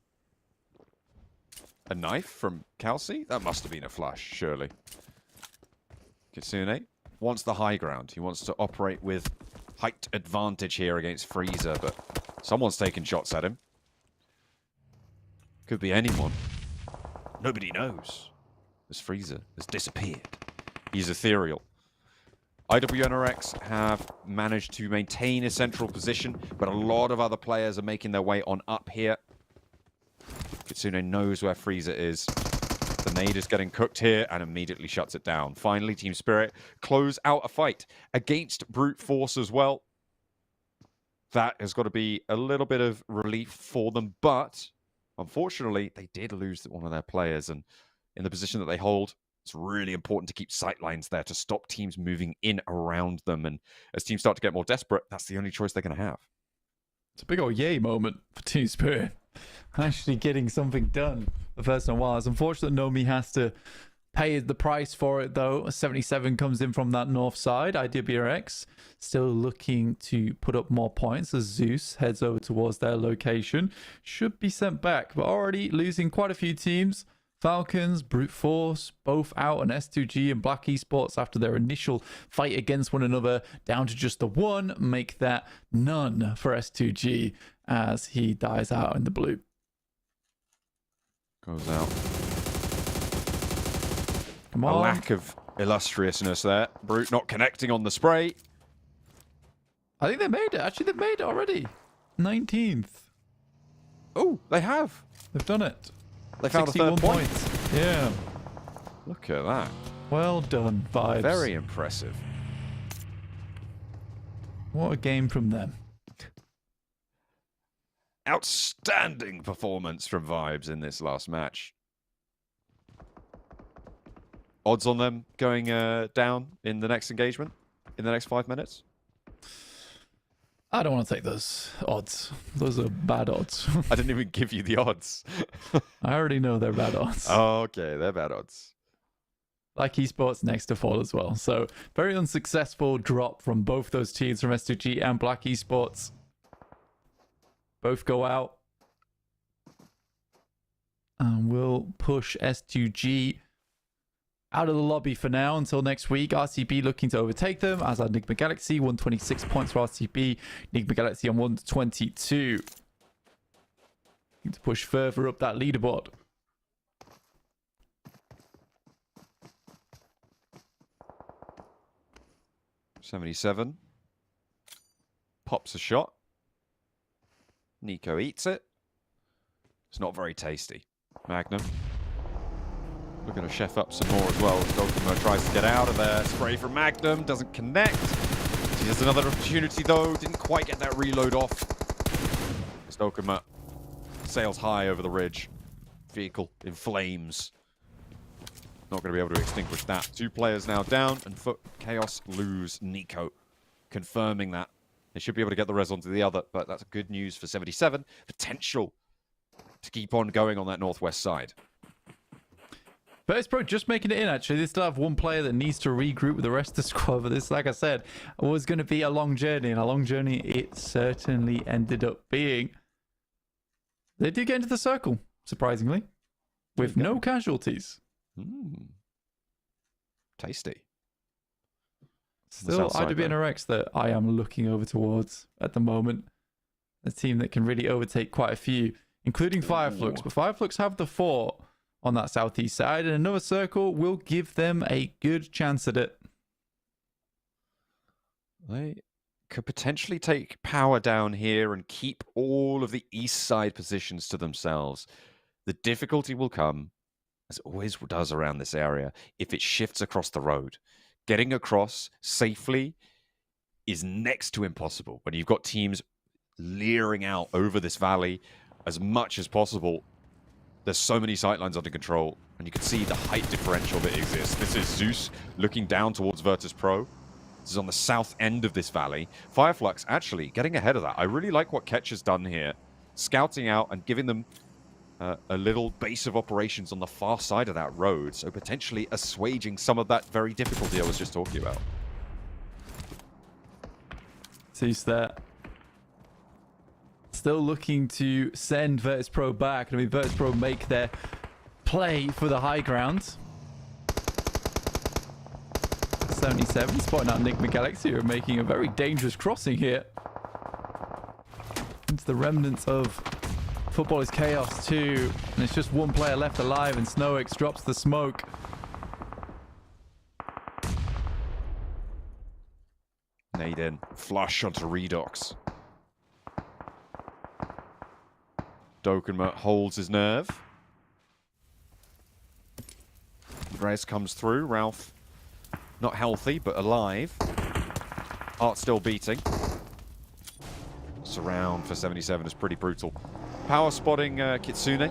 Speaker 4: A knife from Kelsey? That must have been a flush, surely. Kitsune wants the high ground. He wants to operate with height advantage here against Freezer, but someone's taking shots at him. Could be anyone. Nobody knows. This Freezer has disappeared. He's ethereal. IWNRX have managed to maintain a central position, but a lot of other players are making their way on up here. Kitsune knows where Freezer is. The nade is getting cooked here and immediately shuts it down. Finally, Team Spirit close out a fight against Brute Force as well. That has got to be a little bit of relief for them, but unfortunately, they did lose one of their players, and in the position that they hold, it's really important to keep sightlines there to stop teams moving in around them. And as teams start to get more desperate, that's the only choice they're going to have.
Speaker 5: It's a big old yay moment for Team Spirit. Actually getting something done the first in a while. It's unfortunate Nomi has to pay the price for it, though. 77 comes in from that north side. IDBRX still looking to put up more points as Zeus heads over towards their location. Should be sent back, but already losing quite a few teams. Falcons, Brute Force, both out on S2G and Black Esports after their initial fight against one another, down to just the one. Make that none for S2G as he dies out in the blue.
Speaker 4: Goes out.
Speaker 5: Come
Speaker 4: A
Speaker 5: on.
Speaker 4: lack of illustriousness there. Brute not connecting on the spray.
Speaker 5: I think they made it. Actually, they've made it already. 19th.
Speaker 4: Oh, they have.
Speaker 5: They've done it.
Speaker 4: They found a third point.
Speaker 5: points. Yeah.
Speaker 4: Look at that.
Speaker 5: Well done, Vibes.
Speaker 4: Very impressive.
Speaker 5: What a game from them.
Speaker 4: Outstanding performance from Vibes in this last match. Odds on them going down in the next engagement? In the next 5 minutes?
Speaker 5: I don't want to take those odds. Those are bad odds.
Speaker 4: I didn't even give you the odds.
Speaker 5: I already know they're bad odds.
Speaker 4: Okay, they're bad odds.
Speaker 5: Like Esports next to fall as well. So very unsuccessful drop from both those teams from S2G and Black Esports. Both go out. And we'll push S2G out of the lobby for now until next week. RCB looking to overtake them, as are Enigma Galaxy. 126 points for RCB. Enigma Galaxy on 122. Need to push further up that leaderboard.
Speaker 4: .77 pops a shot. Nico eats it. It's not very tasty. Magnum looking to chef up some more as well. Dokuma tries to get out of there. Spray from Magnum doesn't connect. She has another opportunity though. Didn't quite get that reload off. Dokuma sails high over the ridge. Vehicle in flames. Not going to be able to extinguish that. 2 players now down, and Foot Chaos lose Nico. Confirming that. They should be able to get the res onto the other, but that's good news for 77. Potential to keep on going on that northwest side.
Speaker 5: Virtus Pro just making it in, actually. They still have one player that needs to regroup with the rest of the squad. But this, like I said, was going to be a long journey. And a long journey it certainly ended up being. They did get into the circle, surprisingly, with no casualties.
Speaker 4: Tasty.
Speaker 5: Still IWNRX that I am looking over towards at the moment. A team that can really overtake quite a few, including Fireflux. But Fireflux have the fort on that southeast side, and another circle will give them a good chance at it.
Speaker 4: They could potentially take power down here and keep all of the east side positions to themselves. The difficulty will come, as it always does around this area, if it shifts across the road. Getting across safely is next to impossible when you've got teams leering out over this valley as much as possible. There's so many sightlines under control, and you can see the height differential that exists. This is Zeus looking down towards Virtus Pro. This is on the south end of this valley. Fireflux actually getting ahead of that. I really like what Ketch has done here, scouting out and giving them a little base of operations on the far side of that road, so potentially assuaging some of that very difficulty I was just talking about.
Speaker 5: Zeus there. Still looking to send Virtus Pro back. I mean, Virtus Pro make their play for the high ground. 77 spotting out Nick McGalaxy, who are making a very dangerous crossing here. Into the remnants of Football is Chaos too. And it's just one player left alive, and Snowix drops the smoke.
Speaker 4: Nade in. Flush onto Redox. Dokenma holds his nerve. Rez comes through. Ralph, not healthy, but alive. Heart still beating. Surround for 77 is pretty brutal. Power spotting Kitsune.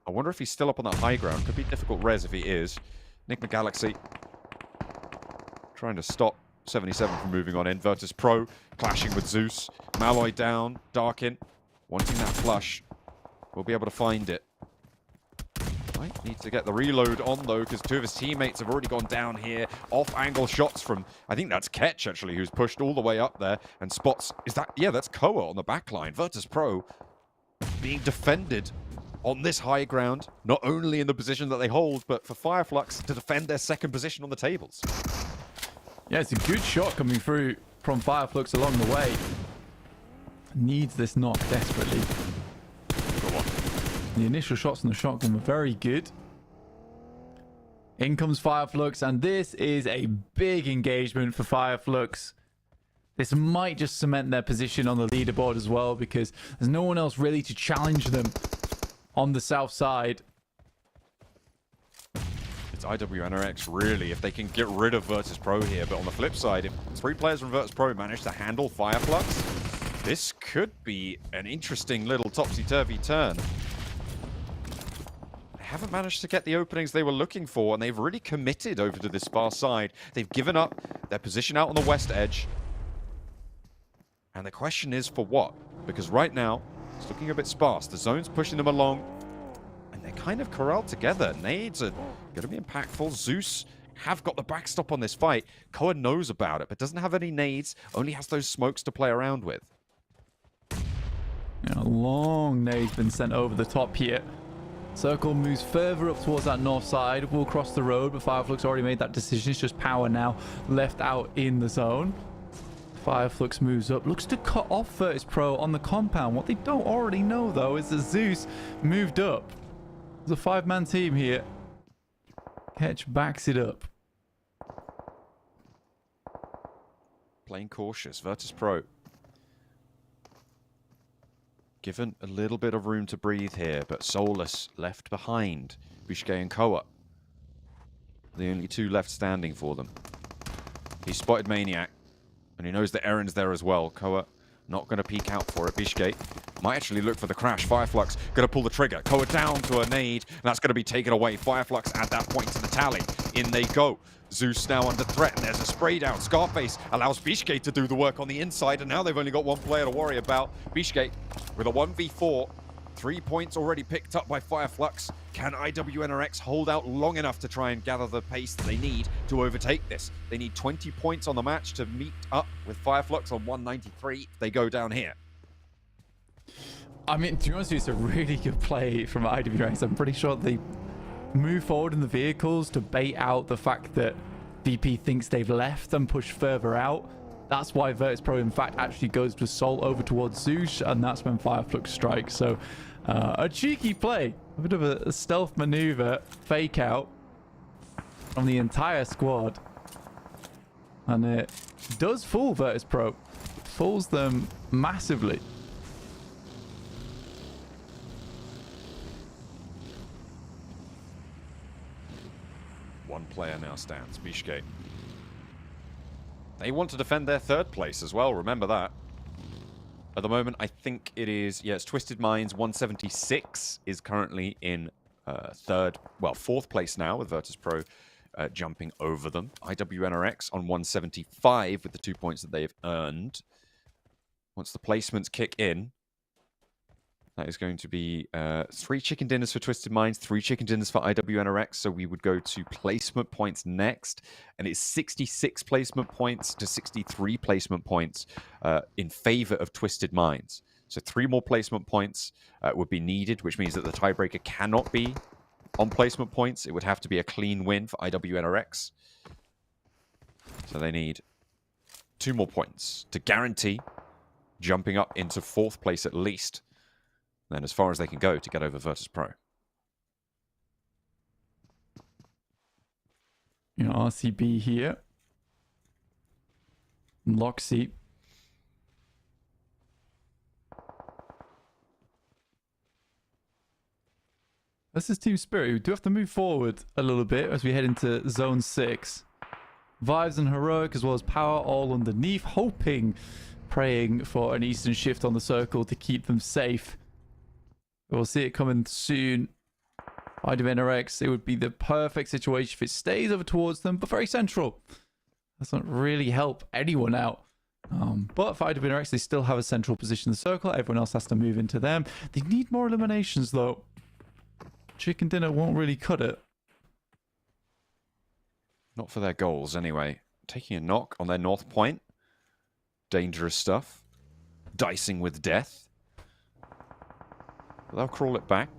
Speaker 4: I wonder if he's still up on that high ground. Could be difficult res if he is. Nick McGalaxy trying to stop 77 from moving on in. Virtus Pro clashing with Zeus. Malloy down. Darkin wanting that flush. We'll be able to find it. Might need to get the reload on, though, because two of his teammates have already gone down here. Off-angle shots from, I think that's Ketch, actually, who's pushed all the way up there and spots... Is that... Yeah, that's Koa on the back line. Virtus Pro being defended on this high ground, not only in the position that they hold, but for Fireflux to defend their second position on the tables.
Speaker 5: Yeah, it's a good shot coming through from Fireflux along the way. Needs this knock desperately.
Speaker 4: Go on.
Speaker 5: The initial shots on the shotgun were very good. In comes Fireflux, and this is a big engagement for Fireflux. This might just cement their position on the leaderboard as well, because there's no one else really to challenge them on the south side.
Speaker 4: It's IWNRX, really, if they can get rid of Virtus Pro here. But on the flip side, if 3 players from Virtus Pro manage to handle Fireflux, this could be an interesting little topsy-turvy turn. They haven't managed to get the openings they were looking for, and they've really committed over to this far side. They've given up their position out on the west edge. And the question is for what? Because right now, it's looking a bit sparse. The zone's pushing them along, and they're kind of corralled together. Nades are going to be impactful. Zeus have got the backstop on this fight. Koa knows about it, but doesn't have any nades, only has those smokes to play around with.
Speaker 5: A long nade's been sent over the top here. Circle moves further up towards that north side. Will cross the road, but Fireflux already made that decision. It's just Power now left out in the zone. Fireflux moves up, looks to cut off Virtus Pro on the compound. What they don't already know, though, is that Zeus moved up. There's a 5-man team here. Ketch backs it up.
Speaker 4: Playing cautious. Virtus Pro given a little bit of room to breathe here, but Solus left behind. Bishke and Koa, the only 2 left standing for them. He spotted Maniac, and he knows that Erin's there as well. Koa not going to peek out for it. Bishke might actually look for the crash. Fireflux going to pull the trigger. Koa down to a nade, and that's going to be taken away. Fireflux at that point to the tally. In they go. Zeus now under threat, and there's a spray down. Scarface allows Bishke to do the work on the inside, and now they've only got 1 player to worry about. Bishke with a 1v4 3 points already picked up by Fireflux. Can IWNRX hold out long enough to try and gather the pace that they need to overtake this? They need 20 points on the match to meet up with Fireflux on 193 if they go down here.
Speaker 5: I mean, to be honest with you, it's a really good play from IWNRX. I'm pretty sure they move forward in the vehicles to bait out the fact that VP thinks they've left and push further out. That's why Virtus.pro, in fact, actually goes to assault over towards Zeus, and that's when Fireflux strikes. So, a cheeky play, a bit of a stealth maneuver, fake out from the entire squad. And it does fool Virtus.pro. Fools them massively.
Speaker 4: One player now stands, Bishke. They want to defend their third place as well, remember that. At the moment, I think it is, yeah, it's Twisted Minds 176 is currently in fourth place now with Virtus.pro jumping over them. IWNRX on 175 with the 2 points that they've earned. Once the placements kick in, that is going to be 3 chicken dinners for Twisted Minds, 3 chicken dinners for IWNRX. So we would go to placement points next. And it's 66 placement points to 63 placement points in favor of Twisted Minds. So 3 more placement points would be needed, which means that the tiebreaker cannot be on placement points. It would have to be a clean win for IWNRX. So they need 2 more points to guarantee jumping up into 4th place at least. Then as far as they can go to get over Virtus.pro.
Speaker 5: You know, RCB here. Loxy. This is Team Spirit. We do have to move forward a little bit as we head into Zone 6. Vibes and Heroic as well as Power all underneath, hoping, praying for an Eastern shift on the circle to keep them safe. We'll see it coming soon. IWNRX, it would be the perfect situation if it stays over towards them, but very central. Doesn't really help anyone out. But for IWNRX, they still have a central position in the circle. Everyone else has to move into them. They need more eliminations, though. Chicken dinner won't really cut it.
Speaker 4: Not for their goals, anyway. Taking a knock on their north point. Dangerous stuff. Dicing with death. But they'll crawl it back.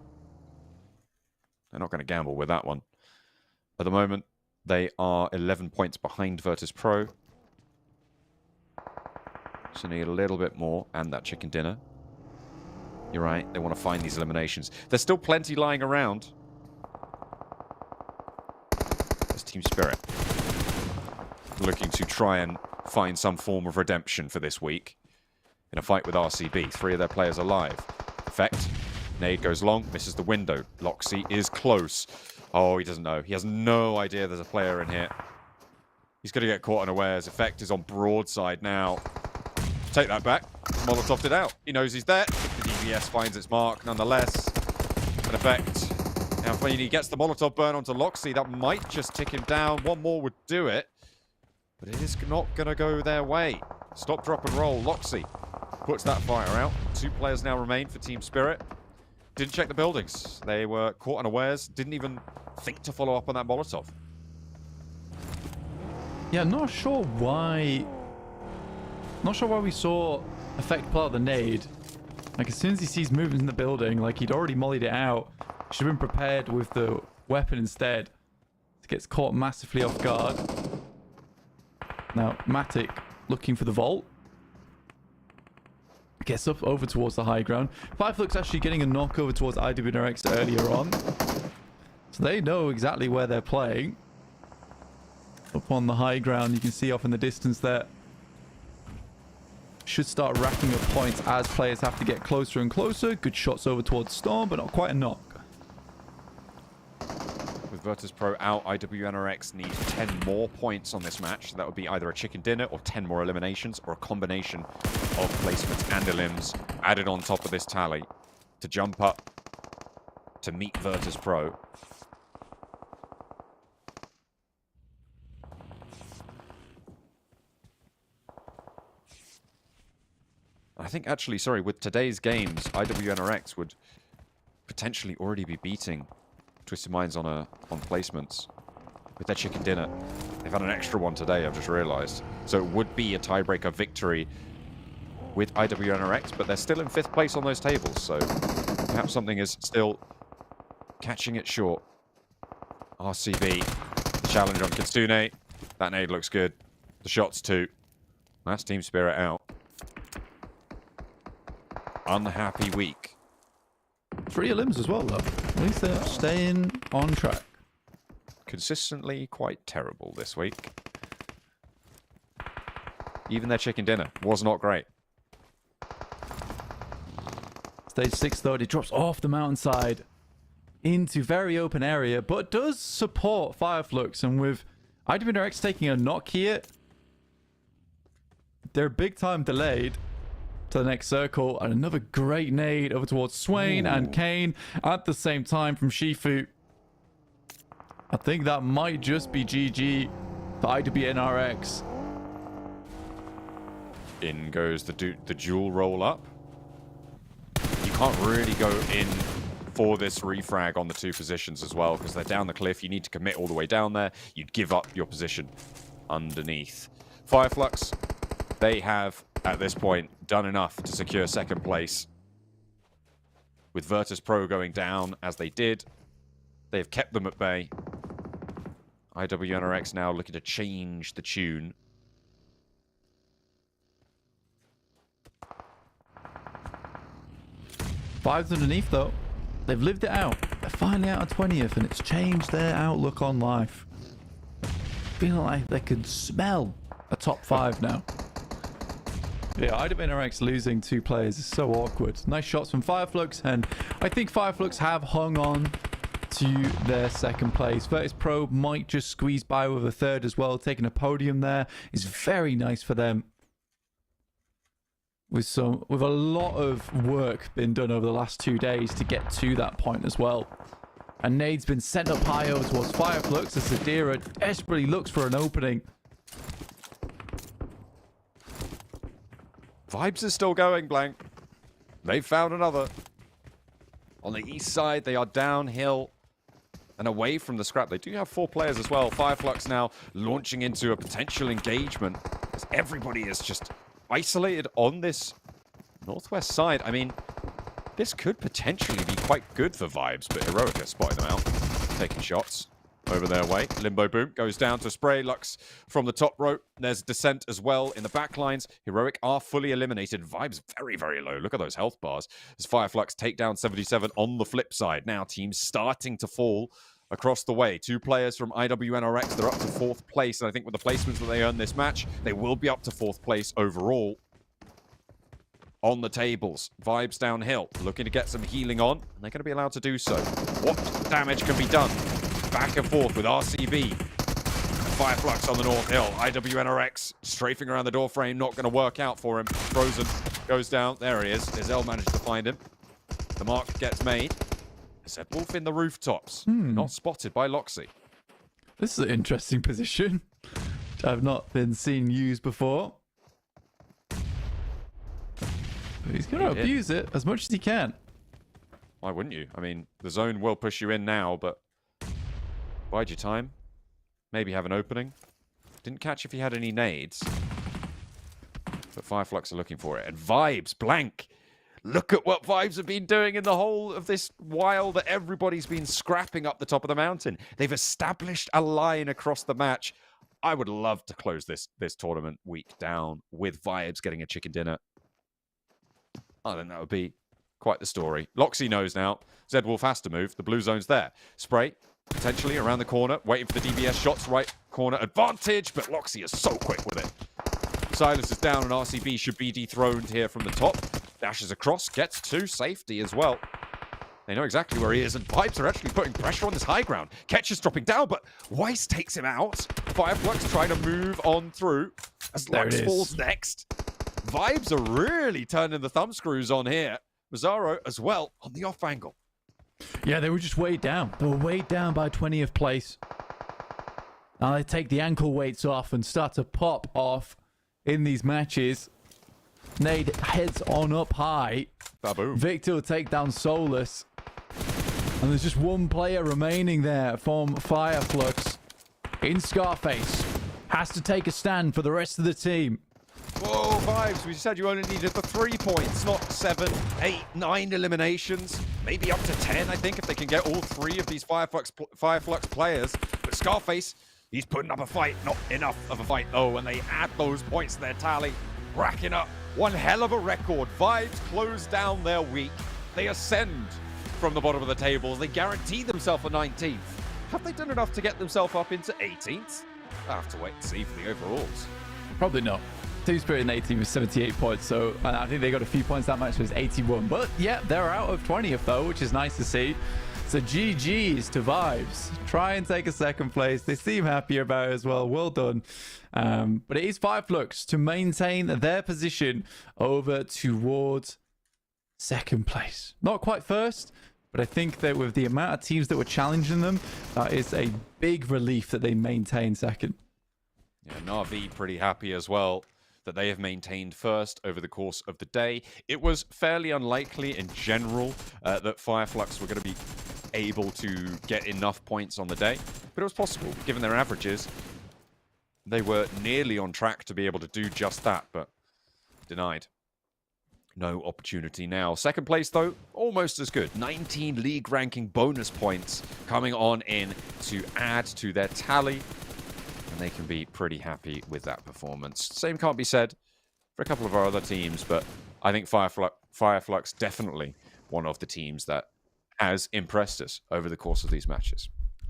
Speaker 4: They're not going to gamble with that one. At the moment, they are 11 points behind Virtus.pro. So need a little bit more, and that chicken dinner. You're right, they want to find these eliminations. There's still plenty lying around. There's Team Spirit. Looking to try and find some form of redemption for this week. In a fight with RCB, 3 of their players alive. Effect. Nade goes long, misses the window. Loxy is close. Oh, he doesn't know. He has no idea there's a player in here. He's going to get caught unawares. Effect is on broadside now. Take that back. Molotoved it out. He knows he's there. The DBS finds its mark nonetheless. An Effect. Now, when he gets the Molotov burn onto Loxy, that might just tick him down. One more would do it. But it is not going to go their way. Stop, drop, and roll. Loxy puts that fire out. 2 players now remain for Team Spirit. Didn't check the buildings. They were caught unawares. Didn't even think to follow up on that Molotov.
Speaker 5: Yeah, not sure why we saw Effect pull out the nade. Like, as soon as he sees movement in the building, like, he'd already mollied it out. Should have been prepared with the weapon instead. It gets caught massively off guard. Now, Matic looking for the vault. Gets up over towards the high ground. Fireflux actually getting a knock over towards IWNRX earlier on. So they know exactly where they're playing. Up on the high ground, you can see off in the distance there. Should start racking up points as players have to get closer and closer. Good shots over towards Storm, but not quite a knock.
Speaker 4: With Virtus.pro out, IWNRX need 10 more points on this match. That would be either a chicken dinner or 10 more eliminations, or a combination of placements and elims added on top of this tally to jump up to meet Virtus.pro. I think actually, sorry, with today's games, IWNRX would potentially already be beating Twisted Minds on placements with their chicken dinner. They've had an extra one today, I've just realized. So it would be a tiebreaker victory with IWNRX, but they're still in 5th place on those tables, so perhaps something is still catching it short. RCB, the challenge on Kitsune. That nade looks good. The shots too. That's Team Spirit out. Unhappy week.
Speaker 5: 3 elims as well, though. At least they're staying on track.
Speaker 4: Consistently quite terrible this week. Even their chicken dinner was not great.
Speaker 5: Stage 6, though, it drops off the mountainside into very open area, but does support Fireflux. And with IWNRX taking a knock here, they're big time delayed to the next circle. And another great nade over towards Swain and Kane at the same time from Shifu. I think that might just be GG for IWNRX.
Speaker 4: In goes the dual roll up. You can't really go in for this refrag on the 2 positions as well, because they're down the cliff. You need to commit all the way down there. You'd give up your position underneath. Fireflux, they have, at this point, done enough to secure 2nd place. With Virtus Pro going down as they did, they have kept them at bay. IWNRX now looking to change the tune.
Speaker 5: Vibes underneath, though. They've lived it out. They're finally out of 20th, and it's changed their outlook on life. Feeling like they can smell a top 5 now. Yeah, IWNRX losing 2 players is so awkward. Nice shots from Fireflux, and I think Fireflux have hung on to their 2nd place. Virtus Pro might just squeeze by with a 3rd as well. Taking a podium there is very nice for them. With a lot of work been done over the last 2 days to get to that point as well. And nade's been sent up high over towards Fireflux as Sadira desperately looks for an opening.
Speaker 4: Vibes is still going, Blank. They've found another. On the east side, they are downhill and away from the scrap. They do have 4 players as well. Fireflux now launching into a potential engagement as everybody is just isolated on this northwest side. I mean, this could potentially be quite good for Vibes, but Heroic has spotted them out, taking shots over their way. Limbo Boom goes down to Spray. Lux from the top rope. There's Descent as well in the back lines. Heroic are fully eliminated. Vibes very, very low. Look at those health bars. As Fireflux take down 77 on the flip side. Now teams starting to fall across the way. 2 players from IWNRX. They're up to 4th place. And I think with the placements that they earn this match, they will be up to 4th place overall. On the tables, Vibes downhill, looking to get some healing on, and they're going to be allowed to do so. What damage can be done? Back and forth with RCB. Fireflux on the North Hill. IWNRX strafing around the door frame, not going to work out for him. Frozen goes down. There he is. Izel manages to find him. The mark gets made. Zed Wolf in the rooftops. Not spotted by Loxy.
Speaker 5: This is an interesting position. I've not been seen used before. But he's going to abuse it as much as he can.
Speaker 4: Why wouldn't you? I mean, the zone will push you in now, but bide your time. Maybe have an opening. Didn't catch if he had any nades. But Fireflux are looking for it. And Vibes, blank. Look at what Vibes have been doing in the whole of this while that everybody's been scrapping up the top of the mountain. They've established a line across the match. I would love to close this tournament week down with Vibes getting a chicken dinner. I think that would be quite the story. Loxy knows now. Zed Wolf has to move. The blue zone's there. Spray, potentially around the corner, waiting for the DBS shots. Right corner advantage, but Loxy is so quick with it. Silas is down, and RCB should be dethroned here from the top. Dashes across, gets to safety as well. They know exactly where he is, and Vibes are actually putting pressure on this high ground. Ketch is dropping down, but Weiss takes him out. Fireflux trying to move on through as Lux falls next. Vibes are really turning the thumb screws on here. Mazzaro as well on the off angle.
Speaker 5: Yeah, they were just weighed down. They were weighed down by 20th place. Now they take the ankle weights off and start to pop off in these matches. Nade heads on up high.
Speaker 4: Baboom.
Speaker 5: Victor will take down Solus. And there's just one player remaining there from Fireflux. In Scarface. Has to take a stand for the rest of the team.
Speaker 4: Whoa, Vibes, we said you only needed the 3 points, not 7, 8, 9 eliminations. Maybe up to 10, I think, if they can get all 3 of these Fireflux players. But Scarface, he's putting up a fight. Not enough of a fight, though, when they add those points to their tally. Racking up one hell of a record. Vibes close down their week. They ascend from the bottom of the table. They guarantee themselves a 19th. Have they done enough to get themselves up into 18th? I'll have to wait and see for the overalls.
Speaker 5: Probably not. Team Spirit in 18 was 78 points, so I think they got a few points that match, was 81. But yeah, they're out of 20th though, which is nice to see. So GG's to Vibes. Try and take a 2nd place. They seem happier about it as well. Well done. But it is Fireflux to maintain their position over towards 2nd place. Not quite 1st, but I think that with the amount of teams that were challenging them, that is a big relief that they maintain 2nd.
Speaker 4: Yeah, Na'Vi pretty happy as well that they have maintained 1st over the course of the day. It was fairly unlikely in general that Fireflux were going to be able to get enough points on the day, but it was possible given their averages. They were nearly on track to be able to do just that, but denied. No opportunity now. 2nd place, though, almost as good. 19 league ranking bonus points coming on in to add to their tally. And they can be pretty happy with that performance. Same can't be said for a couple of our other teams, but I think Fireflux definitely one of the teams that has impressed us over the course of these matches.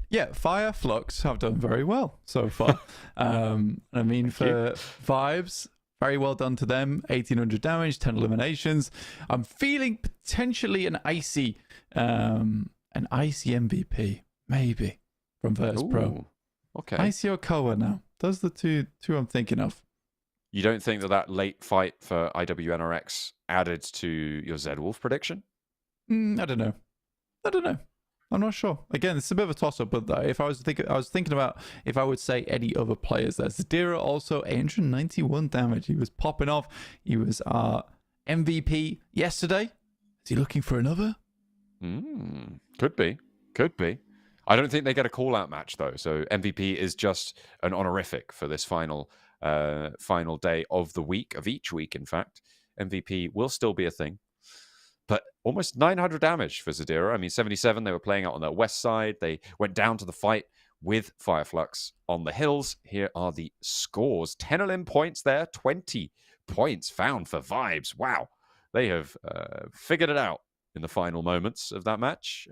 Speaker 5: Yeah, Fireflux have done very well so far. I mean, for Vibes, very well done to them. 1,800 damage, 10 eliminations. I'm feeling potentially an icy MVP, maybe, from Virtus Pro.
Speaker 4: Okay.
Speaker 5: Icy or Koa now. Those are the two I'm thinking of.
Speaker 4: You don't think that late fight for IWNRX added to your Z-Wolf prediction?
Speaker 5: I don't know. I'm not sure. Again, it's a bit of a toss-up, but if I was thinking about if I would say any other players there. Zadira also 891 damage. He was popping off. He was our MVP yesterday. Is he looking for another?
Speaker 4: Could be. I don't think they get a call-out match, though. So MVP is just an honorific for this final day of the week, of each week, in fact. MVP will still be a thing. But almost 900 damage for Zadira. I mean, 77, they were playing out on their west side. They went down to the fight with Fireflux on the hills. Here are the scores. 10 elim points there, 20 points found for Vibes. Wow. They have figured it out in the final moments of that match.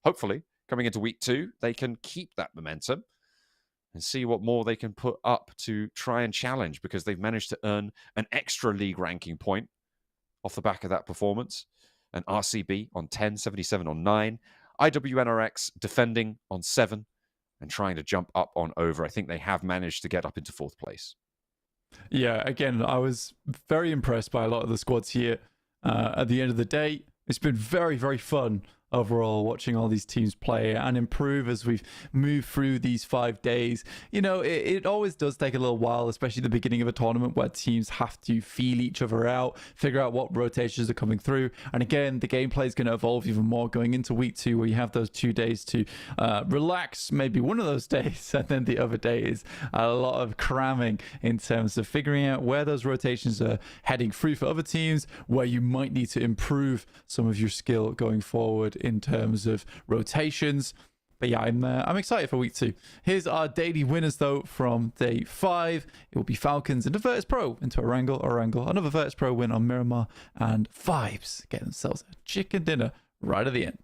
Speaker 4: Hopefully, coming into week 2, they can keep that momentum and see what more they can put up to try and challenge, because they've managed to earn an extra league ranking point off the back of that performance. And RCB on 10, 77 on 9. IWNRX defending on 7 and trying to jump up on over. I think they have managed to get up into 4th place.
Speaker 5: Yeah, again, I was very impressed by a lot of the squads here. At the end of the day, it's been very, very fun overall watching all these teams play and improve as we've moved through these 5 days. You know, it always does take a little while, especially the beginning of a tournament, where teams have to feel each other out, figure out what rotations are coming through. And again, the gameplay is going to evolve even more going into week 2, where you have those 2 days to relax, maybe one of those days, and then the other day is a lot of cramming in terms of figuring out where those rotations are heading through for other teams, where you might need to improve some of your skill going forward in terms of rotations. But yeah, I'm excited for week 2. Here's our daily winners, though, from day 5. It will be Falcons into Virtus Pro into Orangle. Another Virtus Pro win on Miramar, and Vibes get themselves a chicken dinner right at the end.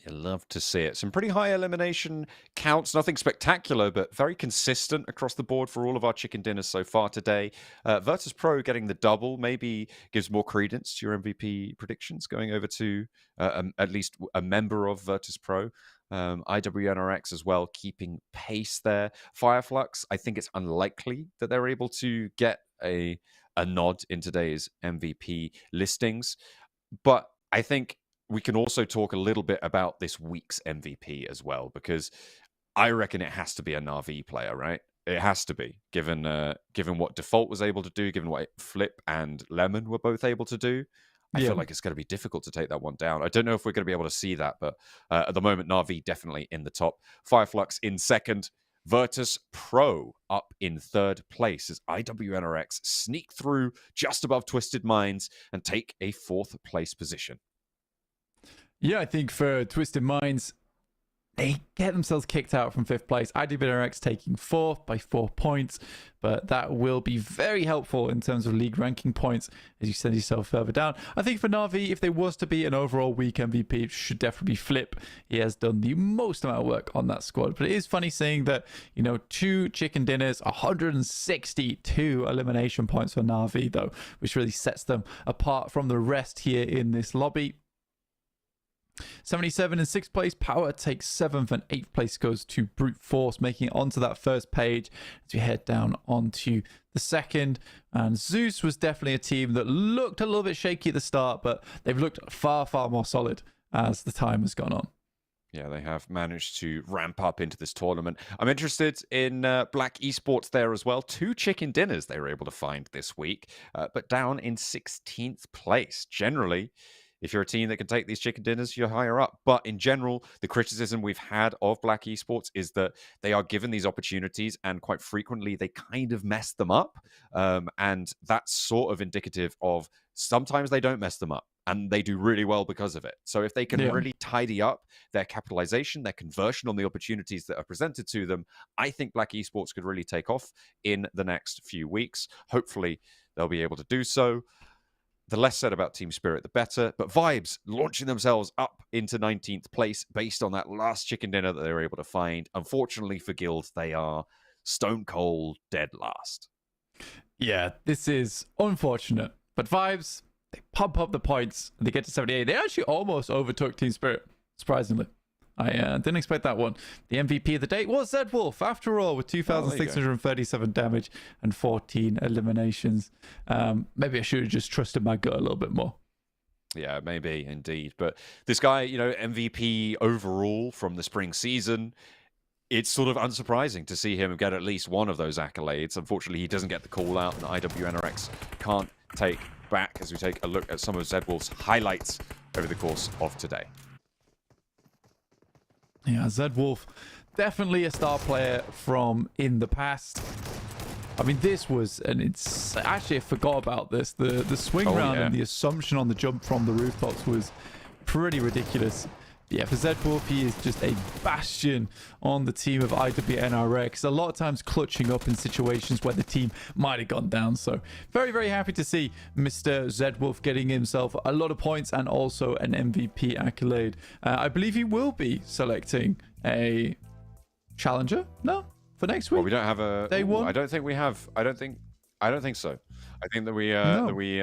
Speaker 4: You love to see it. Some pretty high elimination counts. Nothing spectacular, but very consistent across the board for all of our chicken dinners so far today. Virtus Pro getting the double maybe gives more credence to your MVP predictions, going over to at least a member of Virtus Pro. IWNRX as well, keeping pace there. Fireflux, I think it's unlikely that they're able to get a nod in today's MVP listings. But I think we can also talk a little bit about this week's MVP as well, because I reckon it has to be a Na'Vi player, right? It has to be, given what Default was able to do, given what Flip and Lemon were both able to do. I feel like it's going to be difficult to take that one down. I don't know if we're going to be able to see that, but at the moment, Na'Vi definitely in the top. Fireflux in second. Virtus Pro up in third place as IWNRX sneak through just above Twisted Minds and take a fourth place position.
Speaker 5: Yeah, I think for Twisted Minds, they get themselves kicked out from fifth place. IWNRX taking fourth by 4 points, but that will be very helpful in terms of league ranking points as you send yourself further down. I think for Na'Vi, if there was to be an overall week MVP, it should definitely be Flip. He has done the most amount of work on that squad. But it is funny seeing that, 2 chicken dinners, 162 elimination points for Na'Vi, though, which really sets them apart from the rest here in this lobby. 77 in 6th place. Power takes 7th, and 8th place goes to Brute Force, making it onto that first page as we head down onto the second. And Zeus was definitely a team that looked a little bit shaky at the start, but they've looked far, far more solid as the time has gone on.
Speaker 4: Yeah, they have managed to ramp up into this tournament. I'm interested in Black Esports there as well. 2 chicken dinners they were able to find this week, but down in 16th place. Generally, if you're a team that can take these chicken dinners, you're higher up. But in general, the criticism we've had of Black Esports is that they are given these opportunities and quite frequently they kind of mess them up. And that's sort of indicative of sometimes they don't mess them up and they do really well because of it. So if they can really tidy up their capitalization, their conversion on the opportunities that are presented to them, I think Black Esports could really take off in the next few weeks. Hopefully they'll be able to do so. The less said about Team Spirit, the better. But Vibes launching themselves up into 19th place based on that last chicken dinner that they were able to find. Unfortunately for Guild, they are stone cold dead last.
Speaker 5: Yeah, this is unfortunate. But Vibes, they pump up the points. They get to 78. They actually almost overtook Team Spirit, surprisingly. I didn't expect that one. The MVP of the day was Zed Wolf, after all, with 2,637 damage and 14 eliminations. Maybe I should have just trusted my gut a little bit more.
Speaker 4: Yeah, maybe, indeed. But this guy, MVP overall from the spring season, it's sort of unsurprising to see him get at least one of those accolades. Unfortunately, he doesn't get the call out, and IWNRX can't take back as we take a look at some of Zed Wolf's highlights over the course of today.
Speaker 5: Yeah, Zed Wolf, definitely a star player from in the past. I mean, this was, and it's actually I forgot about this. The swing round and the assumption on the jump from the rooftops was pretty ridiculous. Yeah, for Zed Wolf, he is just a bastion on the team of IWNRX. A lot of times clutching up in situations where the team might have gone down. So very, very happy to see Mr. Zed Wolf getting himself a lot of points and also an MVP accolade. I believe he will be selecting a challenger. No, for next week.
Speaker 4: Well, we don't have a
Speaker 5: day one.
Speaker 4: I don't think we have. I don't think so. I think that we don't. He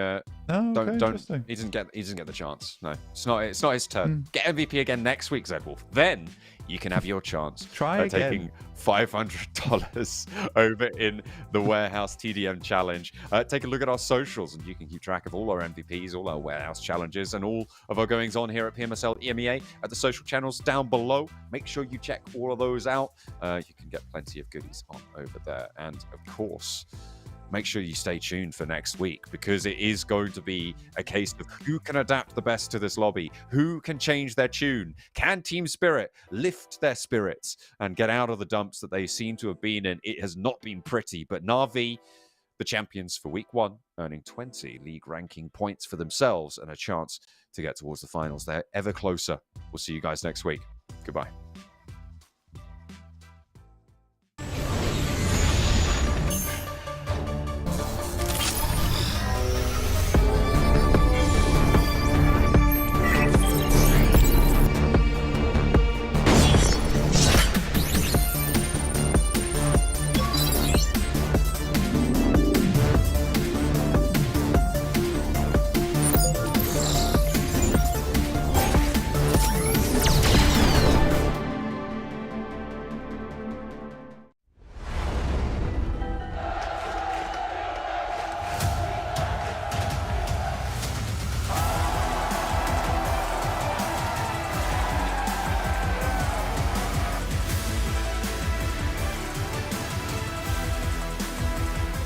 Speaker 4: doesn't get the chance. No, it's not his turn. Get MVP again next week, Zed Wolf. Then you can have your chance.
Speaker 5: Try again.
Speaker 4: Taking $500 over in the Warehouse TDM Challenge. Take a look at our socials, and you can keep track of all our MVPs, all our Warehouse challenges, and all of our goings on here at PMSL EMEA at the social channels down below. Make sure you check all of those out. You can get plenty of goodies on over there, and of course, make sure you stay tuned for next week, because it is going to be a case of who can adapt the best to this lobby, who can change their tune, can Team Spirit lift their spirits and get out of the dumps that they seem to have been in. It has not been pretty, but Na'Vi, the champions for week 1, earning 20 league ranking points for themselves and a chance to get towards the finals. They're ever closer. We'll see you guys next week. Goodbye.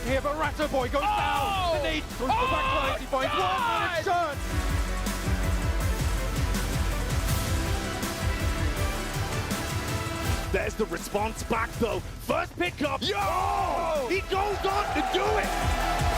Speaker 2: Here, but Ratto Boy goes down. The nade through the backline. He finds 1 minute shot.
Speaker 3: There's the response back though. First pickup. Yo! He goes on to do it.